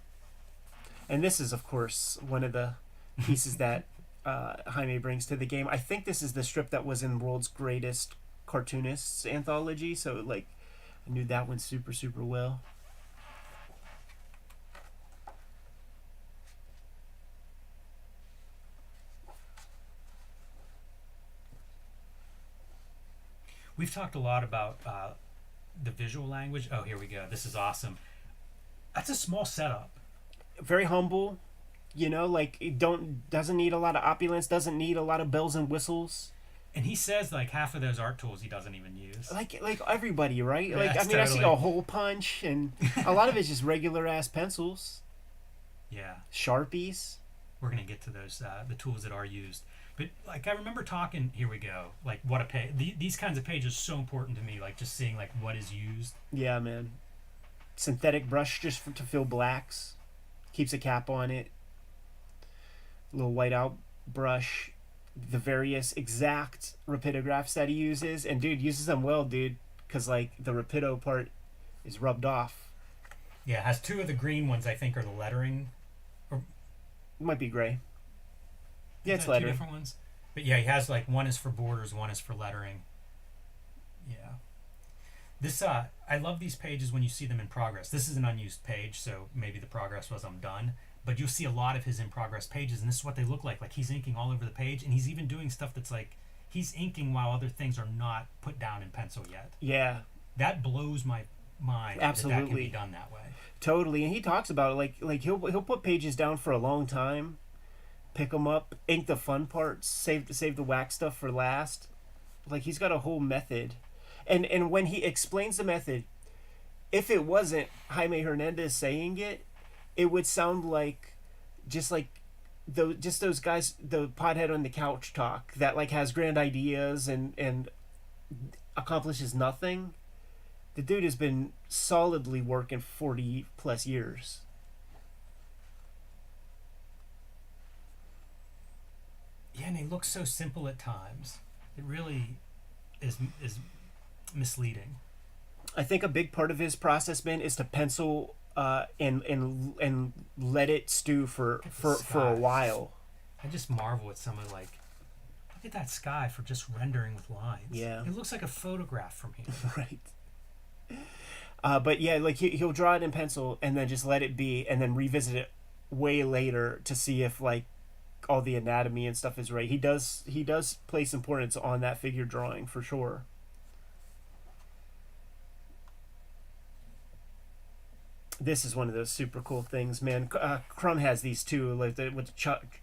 And this is, of course, one of the pieces that Jaime brings to the game. I think this is the strip that was in World's Greatest Cartoonists anthology, so like I knew that one super, super well. We've talked a lot about the visual language. Oh, here we go. This is awesome. That's a small setup. Very humble, you know, like it doesn't need a lot of opulence, doesn't need a lot of bells and whistles. And he says like half of those art tools he doesn't even use. Like everybody, right? Like Yes, I mean, I see totally. a hole punch, and a lot of it's just regular ass pencils, Yeah. Sharpies. We're gonna get to those the tools that are used, but like I remember talking. Here we go. Like what a page. These kinds of pages are so important to me. Like just seeing like what is used. Yeah, man. Synthetic brush just to fill blacks, keeps a cap on it. Little whiteout brush. The various exact rapidographs that he uses, and dude uses them well, dude, because like the rapido part is rubbed off. Yeah, it has two of the green ones. I think are the lettering. It might be gray. Yeah, Is it's that two lettering. different ones. But yeah, he has like one is for borders, one is for lettering. Yeah. This I love these pages when you see them in progress. This is an unused page, so maybe the progress was I'm done. But you'll see a lot of his in progress pages, and this is what they look like. Like he's inking all over the page, and he's even doing stuff that's like he's inking while other things are not put down in pencil yet. Yeah, That blows my mind. That can Absolutely. be done that way. totally. And he talks about it like he'll put pages down for a long time, pick them up, ink the fun parts, save the wax stuff for last. Like he's got a whole method, and when he explains the method, if it wasn't Jaime Hernandez saying it, it would sound like just those guys, the pothead on the couch talk that like has grand ideas and accomplishes nothing. The dude has been solidly working 40 plus years. Yeah, and they look so simple at times. It really is misleading. I think a big part of his process, man, is to pencil and let it stew for a skies. while. I just marvel at some of like, look at that sky for just rendering with lines. Yeah. It looks like a photograph from here. Right. But yeah, like he'll draw it in pencil and then just let it be, and then revisit it way later to see if like all the anatomy and stuff is right. He does place importance on that figure drawing for sure. This is one of those super cool things, man. Crumb has these too, like with the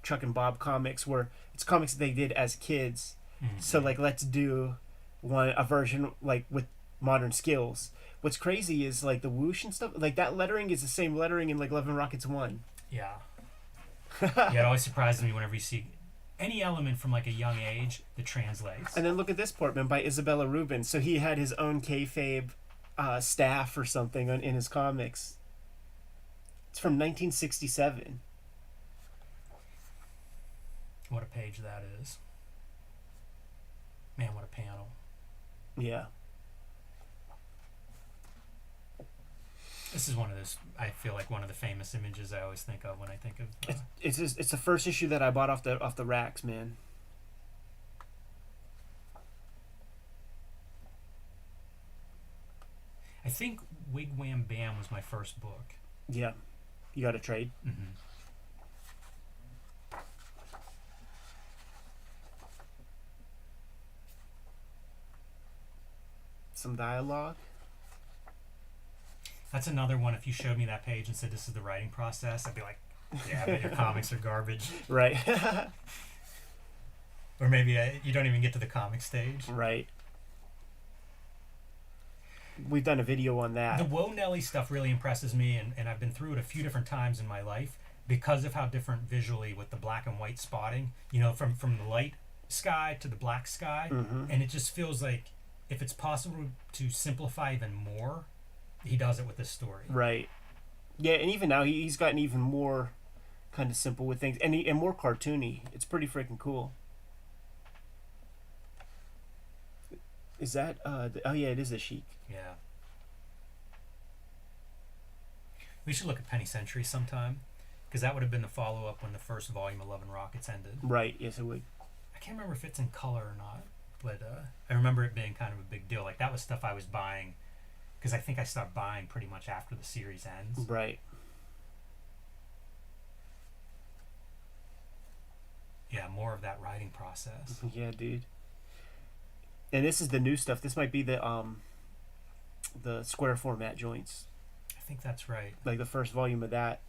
Chuck and Bob comics, where it's comics that they did as kids. Mm-hmm. So like, let's do a version like with modern skills. What's crazy is like the whoosh and stuff. Like that lettering is the same lettering in like Love and Rockets 1. Yeah. Yeah, it always surprises me whenever you see any element from like a young age that translates. And then look at this Portman by Isabella Rubin. So he had his own kayfabe staff or something in his comics. It's from 1967. What a page that is. Man, what a panel. Yeah. This is one of those, I feel like one of the famous images I always think of when I think of... It's the first issue that I bought off the racks, man. I think Wig Wham Bam was my first book. Yeah. You got a trade? Mm-hmm. Some dialogue? That's another one. If you showed me that page and said this is the writing process, I'd be like, yeah, but your comics are garbage. Right. Or maybe you don't even get to the comic stage. Right. We've done a video on The that. Woe Nelly stuff really impresses me, and I've been through it a few different times in my life because of how different visually with the black and white spotting, you know, from the light sky to the black sky. Mm-hmm. And it just feels like if it's possible to simplify even more, he does it with this story. Right. Yeah, and even now he's gotten even more kind of simple with things, and more cartoony. It's pretty freaking cool. Is that oh yeah, it is a Sheik. Yeah. We should look at Penny Century sometime, because that would have been the follow-up when the first volume of Love and Rockets ended. Right. Yes, it would. I can't remember if it's in color or not, but I remember it being kind of a big deal. Like, that was stuff I was buying, because I think I stopped buying pretty much after the series ends. Right. Yeah, more of that writing process. Yeah, dude. And this is the new stuff. This might be the square format joints. I think that's right. Like the first volume of that.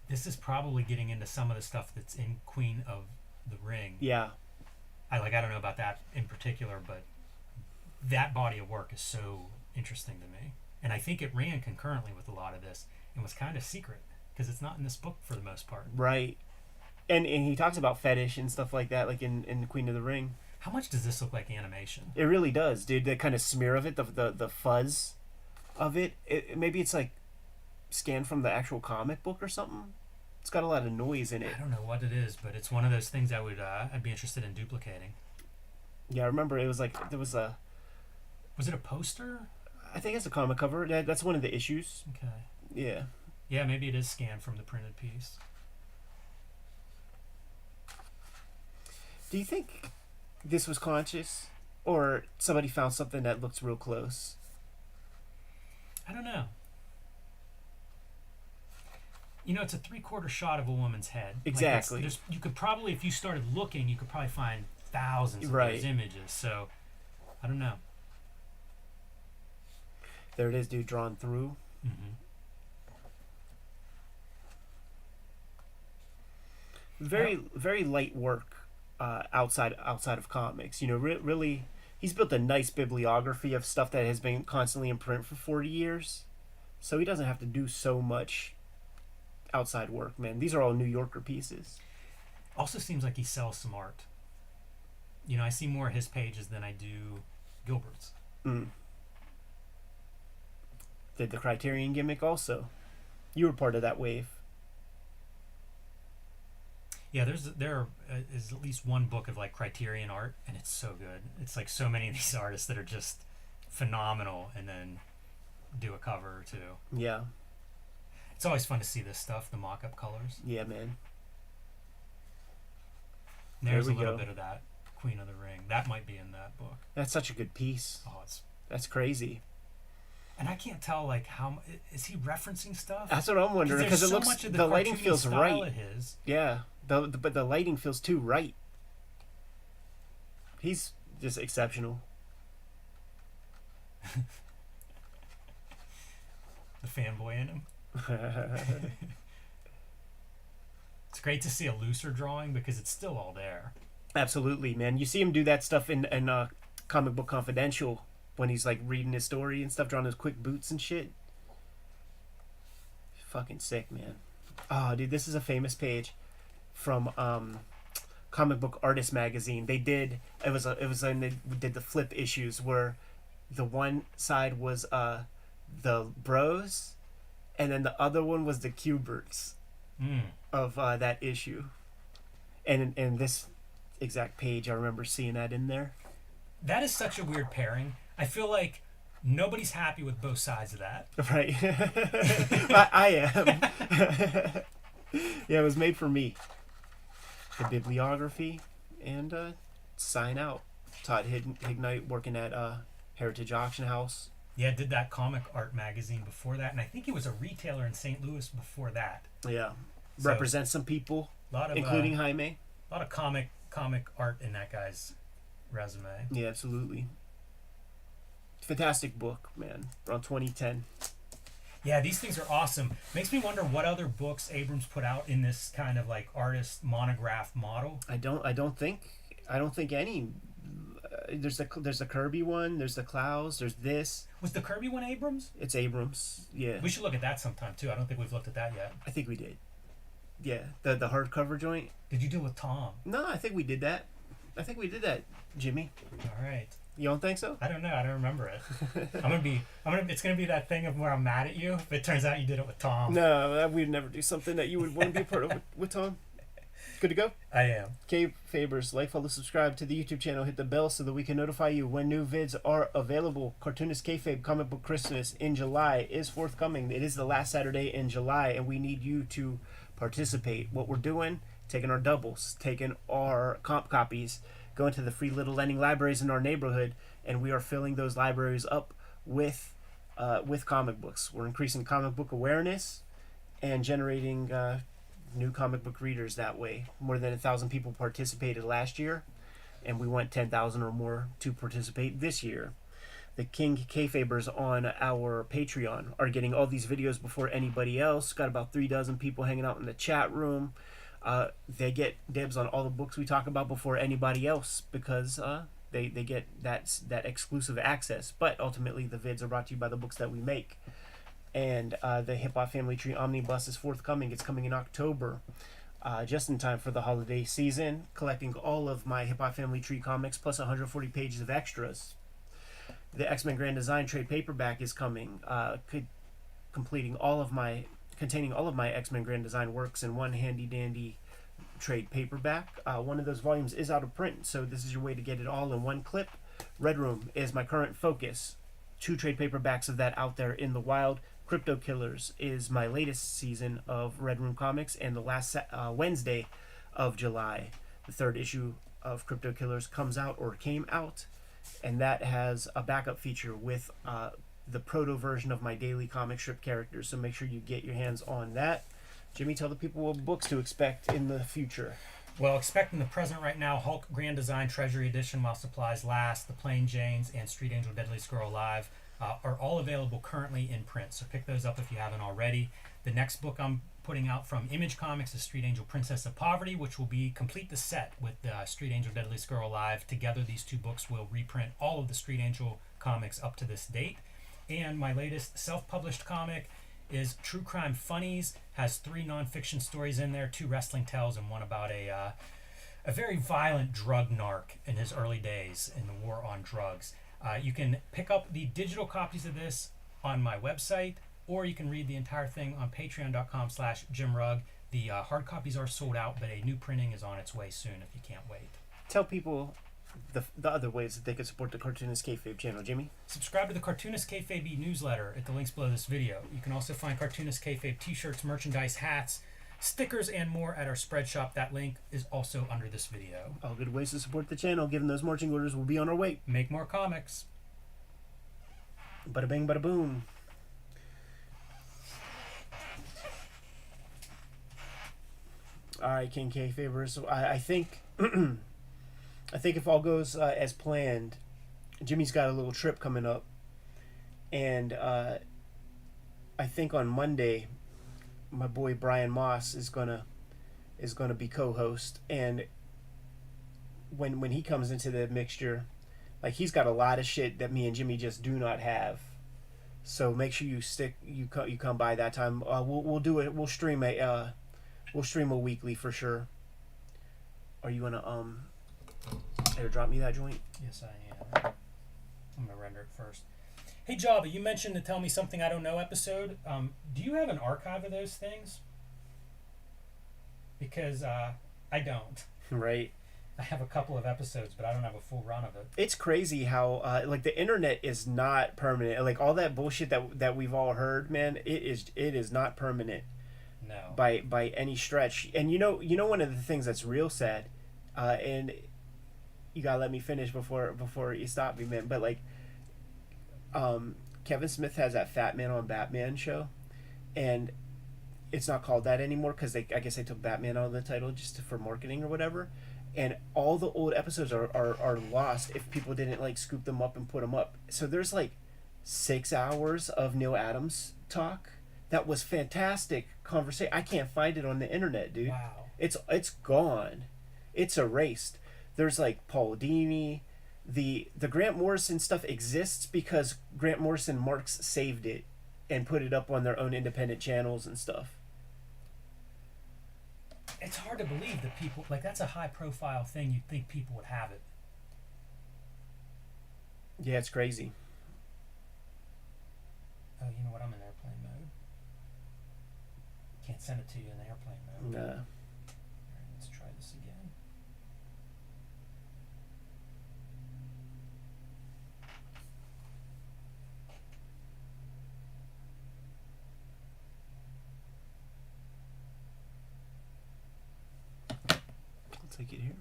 This is probably getting into some of the stuff that's in Queen of the Ring. Yeah. I don't know about that in particular, but that body of work is so interesting to me. And I think it ran concurrently with a lot of this and was kind of secret, because it's not in this book for the most part. Right. And he talks about fetish and stuff like that, like in Queen of the Ring. How much does this look like animation? It really does, dude. The kind of smear of it, the fuzz of it. Maybe it's like scanned from the actual comic book or something. It's got a lot of noise in it. I don't know what it is, but it's one of those things I'd be interested in duplicating. Yeah, I remember it was like was it a poster? I think it's a comic cover. That's one of the issues. Okay. Yeah. Yeah, maybe it is scanned from the printed piece. Do you think this was conscious, or somebody found something that looks real close? I don't know. You know, it's a 3/4 shot of a woman's head. Exactly. Like you could probably, if you started looking, you could probably find thousands of those images. So, I don't know. There it is, dude, drawn through. Mm-hmm. Very light work outside of comics. You know, really, he's built a nice bibliography of stuff that has been constantly in print for 40 years. So he doesn't have to do so much outside work, man. These are all New Yorker pieces. Also seems like he sells some art. You know, I see more of his pages than I do Gilbert's. Did the Criterion gimmick also. You were part of that wave. Yeah, there is at least one book of like Criterion art, and it's so good. It's like so many of these artists that are just phenomenal, and then do a cover or two. Yeah. It's always fun to see this stuff, the mock-up colors. Yeah, man. There's a little bit of that Queen of the Ring. That might be in that book. That's such a good piece. Oh, that's crazy. And I can't tell, like, how is he referencing stuff? That's what I'm wondering, because it looks the lighting feels right. Yeah, but the lighting feels too right. He's just exceptional. The fanboy in him. It's great to see a looser drawing because it's still all there. Absolutely, man. You see him do that stuff in Comic Book Confidential when he's like reading his story and stuff, drawing his quick boots and shit. Fucking sick, man. Oh, dude, this is a famous page from Comic Book Artist magazine. They did it was when they did the flip issues where the one side was the bros, and then the other one was the Cuberts of that issue. And in this exact page, I remember seeing that in there. That is such a weird pairing. I feel like nobody's happy with both sides of that. Right. I am. Yeah, it was made for me. The bibliography and sign out. Todd Hignite working at Heritage Auction House. Yeah, did that comic art magazine before that, and I think it was a retailer in St. Louis before that. Yeah, so, represents some people, including Jaime. A lot of comic art in that guy's resume. Yeah, absolutely. Fantastic book, man. Around 2010. Yeah, these things are awesome. Makes me wonder what other books Abrams put out in this kind of like artist monograph model. I don't think any. There's the Kirby one. There's the Klaus. There's this. Was the Kirby one Abrams? It's Abrams. Yeah. We should look at that sometime too. I don't think we've looked at that yet. I think we did. Yeah, the hardcover joint. Did you do it with Tom? No, I think we did that. Jimmy. All right. You don't think so? I don't know. I don't remember it. It's gonna be that thing of where I'm mad at you if it turns out you did it with Tom. No, we'd never do something that you would want to be a part of with Tom. Good to go? I am. Kayfabers, like, follow, subscribe to the YouTube channel, hit the bell so that we can notify you when new vids are available. Cartoonist Kayfabe Comic Book Christmas in July is forthcoming. It is the last Saturday in July, and we need you to participate. What we're doing, taking our doubles, taking our comp copies, going to the free little lending libraries in our neighborhood, and we are filling those libraries up with comic books. We're increasing comic book awareness and generating new comic book readers that way. More than 1,000 people participated last year, and we want 10,000 or more to participate this year. The King Kayfabers on our Patreon are getting all these videos before anybody else. Got about 3 dozen people hanging out in the chat room. They get dibs on all the books we talk about before anybody else because they get that exclusive access. But ultimately, the vids are brought to you by the books that we make. And the Hip Hop Family Tree Omnibus is forthcoming. It's coming in October, just in time for the holiday season, collecting all of my Hip Hop Family Tree comics plus 140 pages of extras. The X-Men Grand Design trade paperback is coming, containing all of my X-Men Grand Design works in one handy dandy trade paperback. One of those volumes is out of print, so this is your way to get it all in one clip. Red Room is my current focus. 2 trade paperbacks of that out there in the wild. Crypto Killers is my latest season of Red Room Comics, and the last Wednesday of July, the 3rd issue of Crypto Killers comes out or came out, and that has a backup feature with the proto version of my daily comic strip characters, so make sure you get your hands on that. Jimmy, tell the people what books to expect in the future. Well, expect in the present right now, Hulk Grand Design Treasury Edition while supplies last, The Plain Janes, and Street Angel Deadly Squirrel Live are all available currently in print, so pick those up if you haven't already. The next book I'm putting out from Image Comics is Street Angel Princess of Poverty, which will be complete the set with Street Angel Deadly Squirrel Live. Together, these 2 books will reprint all of the Street Angel comics up to this date. And my latest self-published comic is True Crime Funnies, has 3 nonfiction stories in there, 2 wrestling tales, and one about a very violent drug narc in his early days in the war on drugs. You can pick up the digital copies of this on my website, or you can read the entire thing on patreon.com/JimRugg. The hard copies are sold out, but a new printing is on its way soon if you can't wait. Tell people the other ways that they can support the Cartoonist Kayfabe channel, Jimmy. Subscribe to the Cartoonist Kayfabe newsletter at the links below this video. You can also find Cartoonist Kayfabe t-shirts, merchandise, hats, stickers, and more at our spread shop. That link is also under this video. All good ways to support the channel. Given those marching orders, we'll be on our way. Make more comics. Bada bing, bada boom. All right, King Kayfabers. So I think I think if all goes as planned, Jimmy's got a little trip coming up, and I think on Monday, my boy Brian Moss is gonna be co-host, and when he comes into the mixture, like, he's got a lot of shit that me and Jimmy just do not have. So make sure you come by that time. We'll do it. We'll stream a weekly for sure. Are you gonna airdrop me that joint? Yes, I am. I'm gonna render it first. Hey Java, you mentioned the Tell Me Something I Don't Know episode. Do you have an archive of those things? Because I don't. Right. I have a couple of episodes, but I don't have a full run of it. It's crazy how like the internet is not permanent. Like, all that bullshit that we've all heard, man, it is not permanent. No. By any stretch. And you know one of the things that's real sad, and you gotta let me finish before you stop me, man. But like, Kevin Smith has that Fat Man on Batman show, and it's not called that anymore because I guess they took Batman out of the title just for marketing or whatever. And all the old episodes are lost if people didn't like scoop them up and put them up. So there's like 6 hours of Neil Adams talk that was fantastic conversation. I can't find it on the internet, dude. Wow. It's gone. It's erased. There's like Paul Dini. The Grant Morrison stuff exists because Grant Morrison Marks saved it and put it up on their own independent channels and stuff. It's hard to believe that people, like, that's a high profile thing. You'd think people would have it. Yeah, it's crazy. Oh, you know what? I'm in airplane mode. Can't send it to you in airplane mode. Nah. Alright, let's try this again. I'll take it here.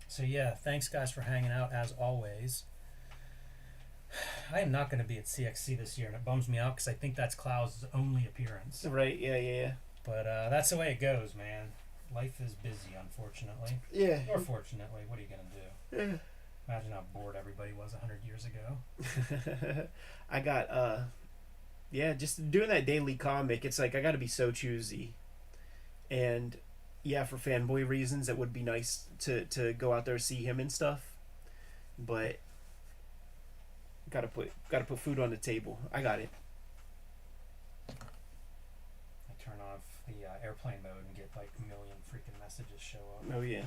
So yeah, thanks guys for hanging out as always. I am not going to be at CXC this year, and it bums me out because I think that's Klaus's only appearance. Right, yeah. But that's the way it goes, man. Life is busy, unfortunately. Yeah. Or fortunately, what are you going to do? Yeah. Imagine how bored everybody was 100 years ago. I got, yeah, just doing that daily comic, it's like I got to be so choosy. And yeah, for fanboy reasons, it would be nice to go out there, see him and stuff. But gotta put food on the table. I got it. I turn off the airplane mode and get like a million freaking messages show up. Oh yeah.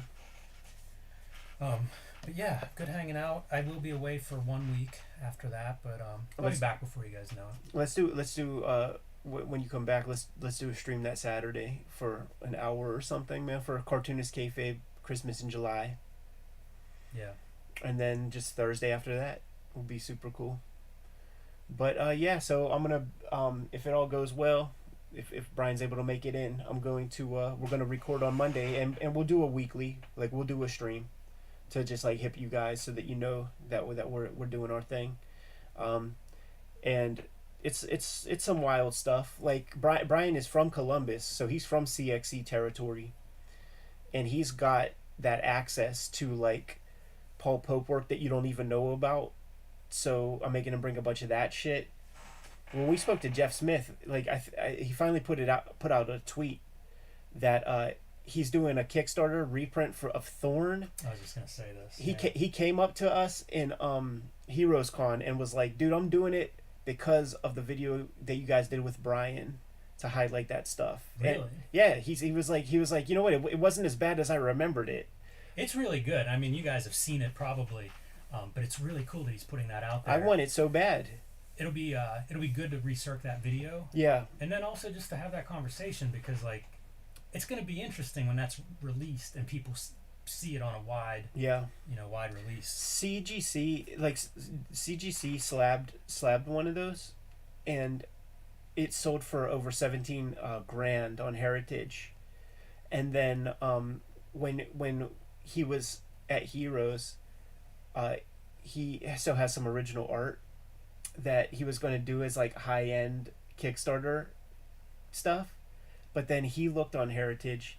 But yeah, good hanging out. I will be away for 1 week after that, but I'll be back before you guys know it. Let's do when you come back, let's do a stream that Saturday for an hour or something, man, for Cartoonist Kayfabe Christmas in July. Yeah. And then just Thursday after that will be super cool. But yeah, so I'm gonna if it all goes well, if Brian's able to make it in, I'm going to we're gonna record on Monday, and we'll do a weekly, like we'll do a stream to just like hip you guys so that you know that we're doing our thing. And it's some wild stuff. Like Brian is from Columbus, so he's from CXE territory, and he's got that access to like Paul Pope work that you don't even know about. So I'm making him bring a bunch of that shit. When we spoke to Jeff Smith, like he finally put out a tweet that he's doing a Kickstarter reprint of Thorn. I was just gonna say this. He came up to us in Heroes Con and was like, "Dude, I'm doing it because of the video that you guys did with Brian to highlight that stuff." Really? And yeah, he was like, you know what? It wasn't as bad as I remembered it. It's really good. I mean, you guys have seen it probably, but it's really cool that he's putting that out there. I want it so bad. It'll be good to recirc that video. Yeah. And then also just to have that conversation, because like it's going to be interesting when that's released and people see it on a wide release. CGC slabbed one of those, and it sold for over 17 grand on Heritage. And then when he was at Heroes, he still has some original art that he was going to do as like high-end Kickstarter stuff, but then he looked on Heritage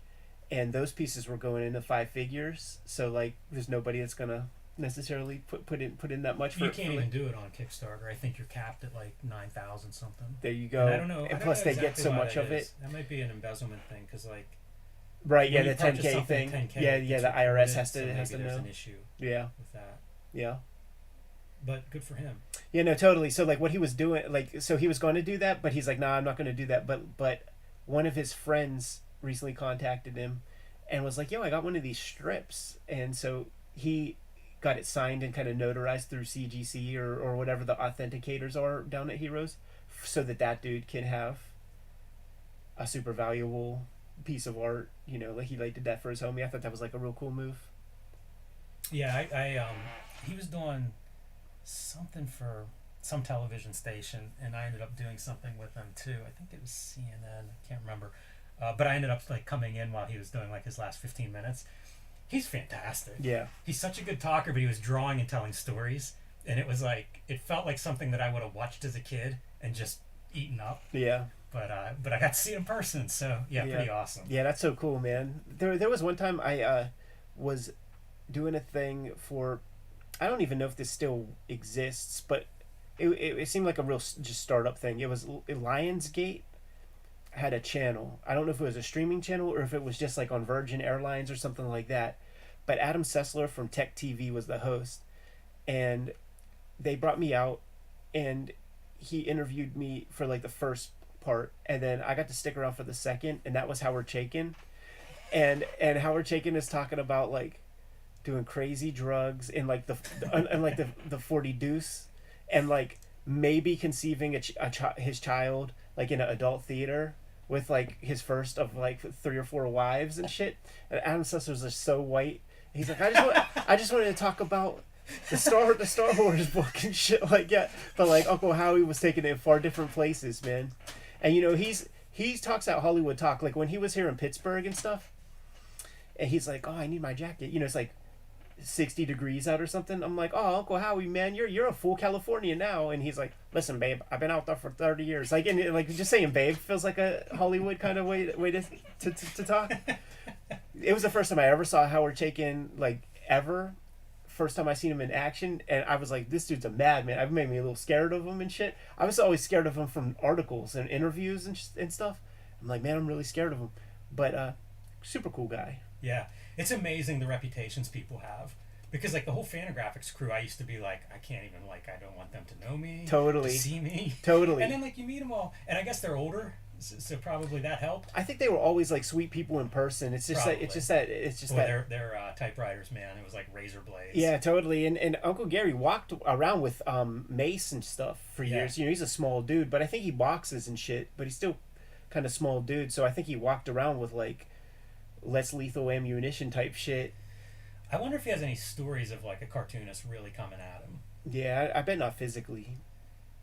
and those pieces were going into 5 figures, so like there's nobody that's gonna necessarily put in that much for you can't even do it on Kickstarter. I think you're capped at like 9,000 something. There you go. And I don't know, and plus they get so much of it. That might be an embezzlement thing, because like right, yeah, when the you purchase 10K something thing. 10K, Yeah, the IRS has so to maybe know. there's an issue Yeah. with that. Yeah. But good for him. Yeah, no, totally. So like what he was doing, like, so he was going to do that, but he's like, nah, I'm not going to do that. But one of his friends recently contacted him and was like, yo, I got one of these strips. And so he got it signed and kind of notarized through CGC or whatever the authenticators are down at Heroes, so that dude can have a super valuable piece of art. You know, like he did that for his homie. I thought that was like a real cool move. Yeah, I he was doing something for some television station, and I ended up doing something with him too. I think it was CNN. I can't remember. But I ended up like coming in while he was doing like his last 15 minutes. He's fantastic. Yeah. He's such a good talker, but he was drawing and telling stories, and it was like, it felt like something that I would have watched as a kid and just eaten up. Yeah. But I got to see it in person, so yeah, pretty awesome. Yeah, that's so cool, man. There was one time I was doing a thing for, I don't even know if this still exists, but it seemed like a real just startup thing. It was Lionsgate had a channel. I don't know if it was a streaming channel or if it was just like on Virgin Airlines or something like that. But Adam Sessler from Tech TV was the host, and they brought me out, and he interviewed me for like the first part, and then I got to stick around for the second, and that was Howard Chaykin, and Howard Chaykin is talking about like doing crazy drugs in like the 40 deuce, and like maybe conceiving his child like in an adult theater with like his first of like 3 or 4 wives and shit. And Adam Sessler's just so white. He's like, I just wanted to talk about the Star Wars book and shit like that. But like Uncle Howie was taking it in far different places, man. And you know he talks out Hollywood talk, like when he was here in Pittsburgh and stuff. And he's like, oh, I need my jacket. You know, it's like 60 degrees out or something. I'm like, oh, Uncle Howie, man, you're a full Californian now. And he's like, listen, babe, I've been out there for 30 years. Like, and like just saying babe feels like a Hollywood kind of way to talk. It was the first time I ever saw Howard Chaykin, like, ever. First time I seen him in action, and I was like, this dude's a madman. It made me a little scared of him and shit. I was always scared of him from articles and interviews and stuff. I'm like, man, I'm really scared of him. But super cool guy. Yeah, it's amazing the reputations people have, because like the whole Fantagraphics crew, I used to be like, I can't even, like, I don't want them to know me, Totally. to see me, Totally. and then like you meet them all, and I guess they're older, so probably that helped. I think they were always like sweet people in person. It's just Probably. that They're typewriters, man. It was like razor blades. Yeah, totally. And Uncle Gary walked around with mace and stuff for years. You know, he's a small dude, but I think he boxes and shit. But he's still kind of small dude, so I think he walked around with like less lethal ammunition type shit. I wonder if he has any stories of like a cartoonist really coming at him. Yeah, I bet not physically.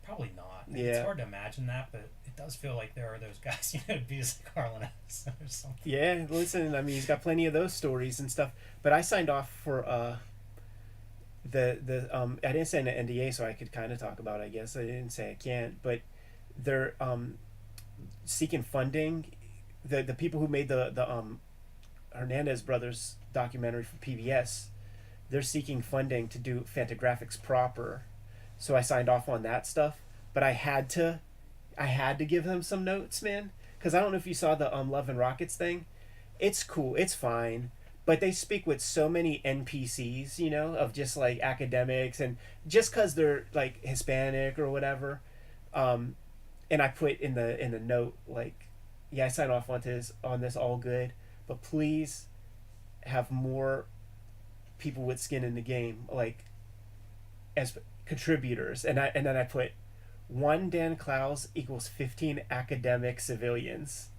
Probably not. Yeah. It's hard to imagine that, but it does feel like there are those guys, you know, it'd be like Harlan Ellison or something. Yeah, listen, I mean, he's got plenty of those stories and stuff. But I signed off for I didn't sign an NDA, so I could kind of talk about it, I guess. I didn't say I can't, but they're seeking funding. The people who made the Hernandez brothers documentary for PBS, they're seeking funding to do Fantagraphics proper. So I signed off on that stuff, but I had to give them some notes, man, because I don't know if you saw the Love and Rockets thing. It's cool, it's fine, but they speak with so many NPCs, you know, of just like academics, and just because they're like Hispanic or whatever, and I put in the note like, yeah, I signed off on this all good, but please have more people with skin in the game, like as contributors. And then I put 1 Dan Clowes equals 15 academic civilians.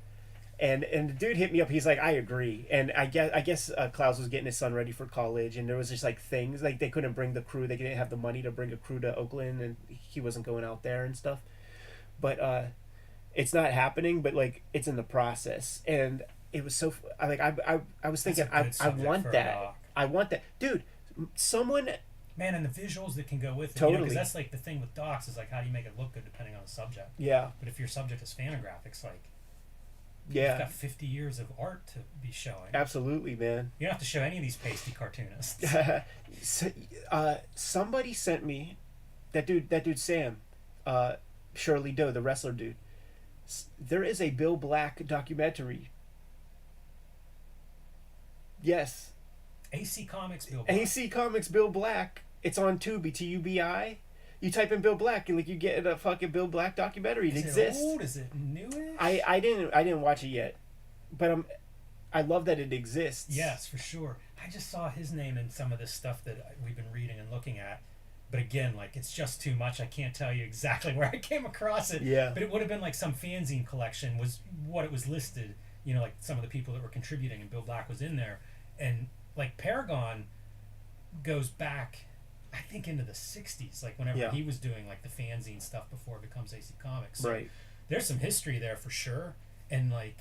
And the dude hit me up. He's like, I agree. And I guess Clowes was getting his son ready for college, and there was just like things like they couldn't bring the crew. They didn't have the money to bring a crew to Oakland, and he wasn't going out there and stuff. But it's not happening. But like it's in the process, and it was so like I was thinking I want that. I want that, dude. Someone. Man, and the visuals that can go with it. Totally. You know, 'cause that's like the thing with docs is like how do you make it look good depending on the subject. Yeah. But if your subject is Fantagraphics, like yeah, you've got 50 years of art to be showing. Absolutely, man. You don't have to show any of these pasty cartoonists. Somebody sent me that dude Sam, Shirley Doe, the wrestler dude. There is a Bill Black documentary. Yes. AC Comics Bill Black. AC Comics Bill Black. It's on Tubi, Tubi. You type in Bill Black and like you get a fucking Bill Black documentary. It exists. Is it old? Is it newish? I didn't watch it yet, but I love that it exists. Yes, for sure. I just saw his name in some of this stuff that we've been reading and looking at. But again, like it's just too much. I can't tell you exactly where I came across it. Yeah. But it would have been like some fanzine collection was what it was listed. You know, like some of the people that were contributing, and Bill Black was in there. And like Paragon goes back, I think, into the 60s, like whenever he was doing like the fanzine stuff before it becomes AC Comics. So right. There's some history there for sure. And like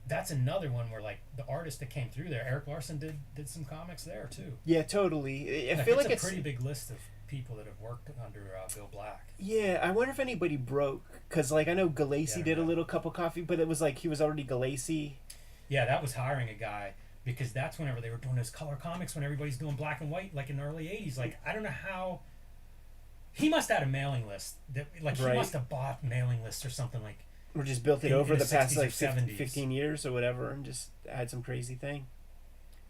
that's another one where like the artist that came through there, Eric Larson did some comics there too. Yeah, totally. I feel like it's a pretty big list of people that have worked under Bill Black. Yeah, I wonder if anybody broke, because like I know Galassi did a little cup of coffee, but it was like he was already Galassi. Yeah, that was hiring a guy. Because that's whenever they were doing those color comics when everybody's doing black and white, like in the early 80s. Like, I don't know how... He must have had a mailing list. That like He must have bought mailing lists or something like... Or just built it over the past like 70s. 15 years or whatever and just had some crazy thing.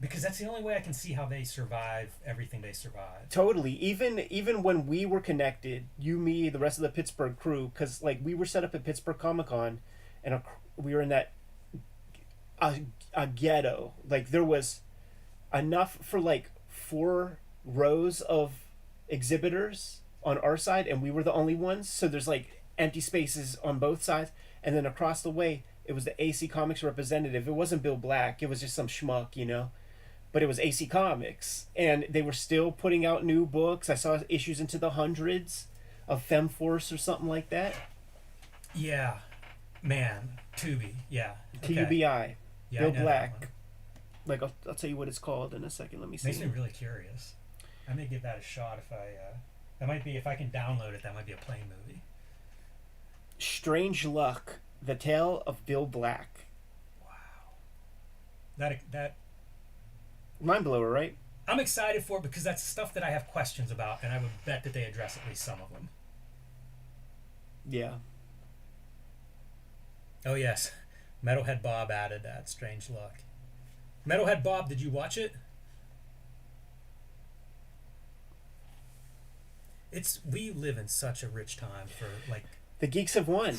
Because that's the only way I can see how they survive everything they survive. Totally. Even when we were connected, you, me, the rest of the Pittsburgh crew, because like we were set up at Pittsburgh Comic Con, and we were in that a ghetto. Like there was enough for like 4 rows of exhibitors on our side, and we were the only ones. So there's like empty spaces on both sides, and then across the way it was the AC Comics representative. It wasn't Bill Black. It was just some schmuck, you know. But it was AC Comics, and they were still putting out new books. I saw issues into the hundreds of FemForce or something like that. Yeah, man, Tubi, yeah. Okay. TUBI. Yeah, Bill I know that Black. one. Like I'll tell you what it's called in a second. Let me see. Makes me really curious. I may give that a shot if I. That might be if I can download it. That might be a plain movie. Strange Luck: The Tale of Bill Black. Wow. That. Mind blower, right? I'm excited for it because that's stuff that I have questions about, and I would bet that they address at least some of them. Yeah. Oh yes, Metalhead Bob added that. Strange Luck. Metalhead Bob, did you watch it? We live in such a rich time for like. The geeks have won.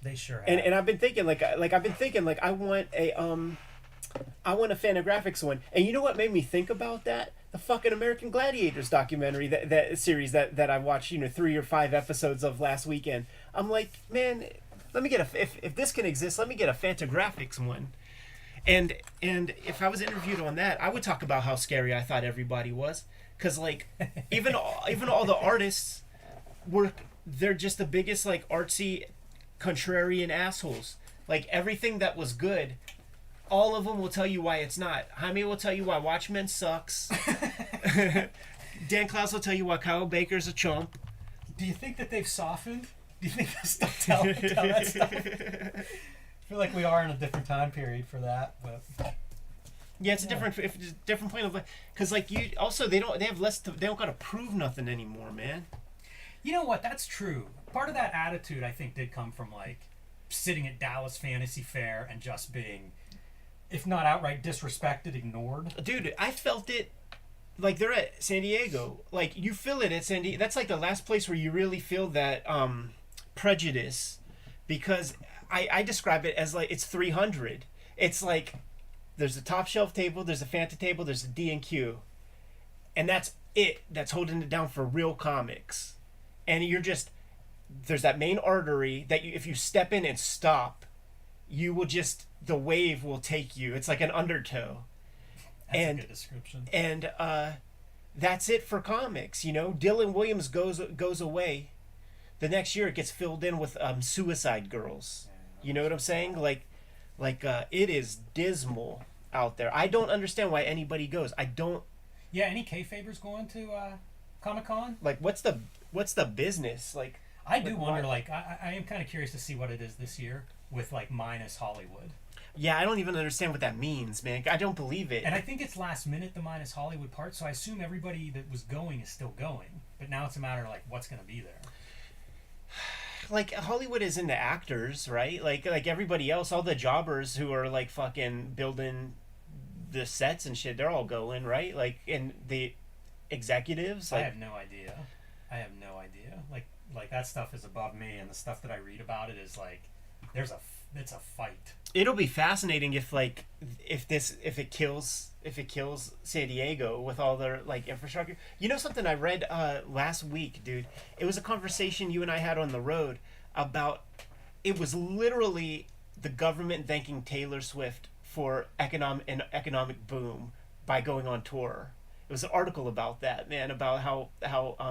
They sure have. And I've been thinking like I want a Fantagraphics one. And you know what made me think about that? The fucking American Gladiators documentary, that series that I watched, 3 or 5 episodes of last weekend. I'm like, man, let me get if this can exist, let me get a Fantagraphics one. And if I was interviewed on that, I would talk about how scary I thought everybody was, cuz like even all the artists they're just the biggest like artsy contrarian assholes. Like everything that was good, all of them will tell you why it's not. Jaime will tell you why Watchmen sucks. Dan Klaus will tell you why Kyle Baker's a chump. Do you think that they've softened? Do you think they still tell that stuff? I feel like we are in a different time period for that, but yeah, it's a different point of life. Because like you also they don't gotta prove nothing anymore, man. You know what? That's true. Part of that attitude I think did come from like sitting at Dallas Fantasy Fair and just being, if not outright disrespected, ignored. Dude, I felt it. Like they're at San Diego. Like you feel it at San Diego. That's like the last place where you really feel that prejudice, because I describe it as like it's 300. It's like there's a top shelf table, there's a Fanta table, there's a D&Q, and that's it. That's holding it down for real comics. And you're just there's that main artery that if you step in and stop, you will just the wave will take you. It's like an undertow. That's a good description. And that's it for comics. Dylan Williams goes away. The next year it gets filled in with Suicide Girls. You know what I'm saying? Like it is dismal out there. I don't understand why anybody goes. I don't. Yeah, any Kayfabers going to Comic-Con? Like what's the business? Like I do wonder. Like I am kind of curious to see what it is this year with like minus Hollywood. Yeah, I don't even understand what that means, man. I don't believe it. And I think it's last minute, the minus Hollywood part, so I assume everybody that was going is still going. But now it's a matter of, like, what's going to be there. Like, Hollywood is into actors, right? Like everybody else, all the jobbers who are, like, fucking building the sets and shit, they're all going, right? Like, and the executives, like... I have no idea. Like, that stuff is above me, and the stuff that I read about it is, like, it's a fight. It'll be fascinating if it kills San Diego with all their like infrastructure. Something I read last week, dude. It was a conversation you and I had on the road about. It was literally the government thanking Taylor Swift for economic boom by going on tour. It was an article about that, man, about how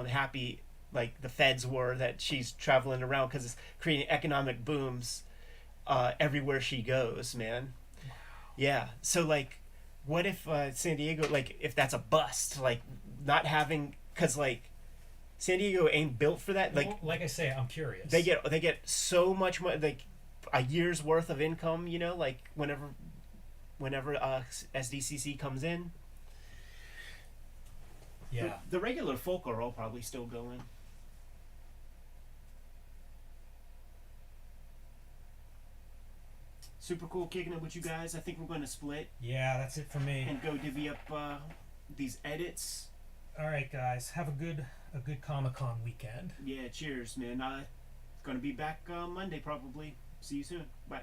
happy like the feds were that she's traveling around because it's creating economic booms. Everywhere she goes, man. Wow. Yeah. So like, what if San Diego, like, if that's a bust, like, not having, cause like, San Diego ain't built for that. Like, like I say, I'm curious. They get so much money, like a year's worth of income. Like whenever SDCC comes in. Yeah. The regular folk are all probably still going. Super cool kicking it with you guys. I think we're going to split Yeah, that's it for me. and go divvy up these edits. All right, guys. Have a good Comic-Con weekend. Yeah, cheers, man. Gonna be back Monday probably. See you soon. Bye.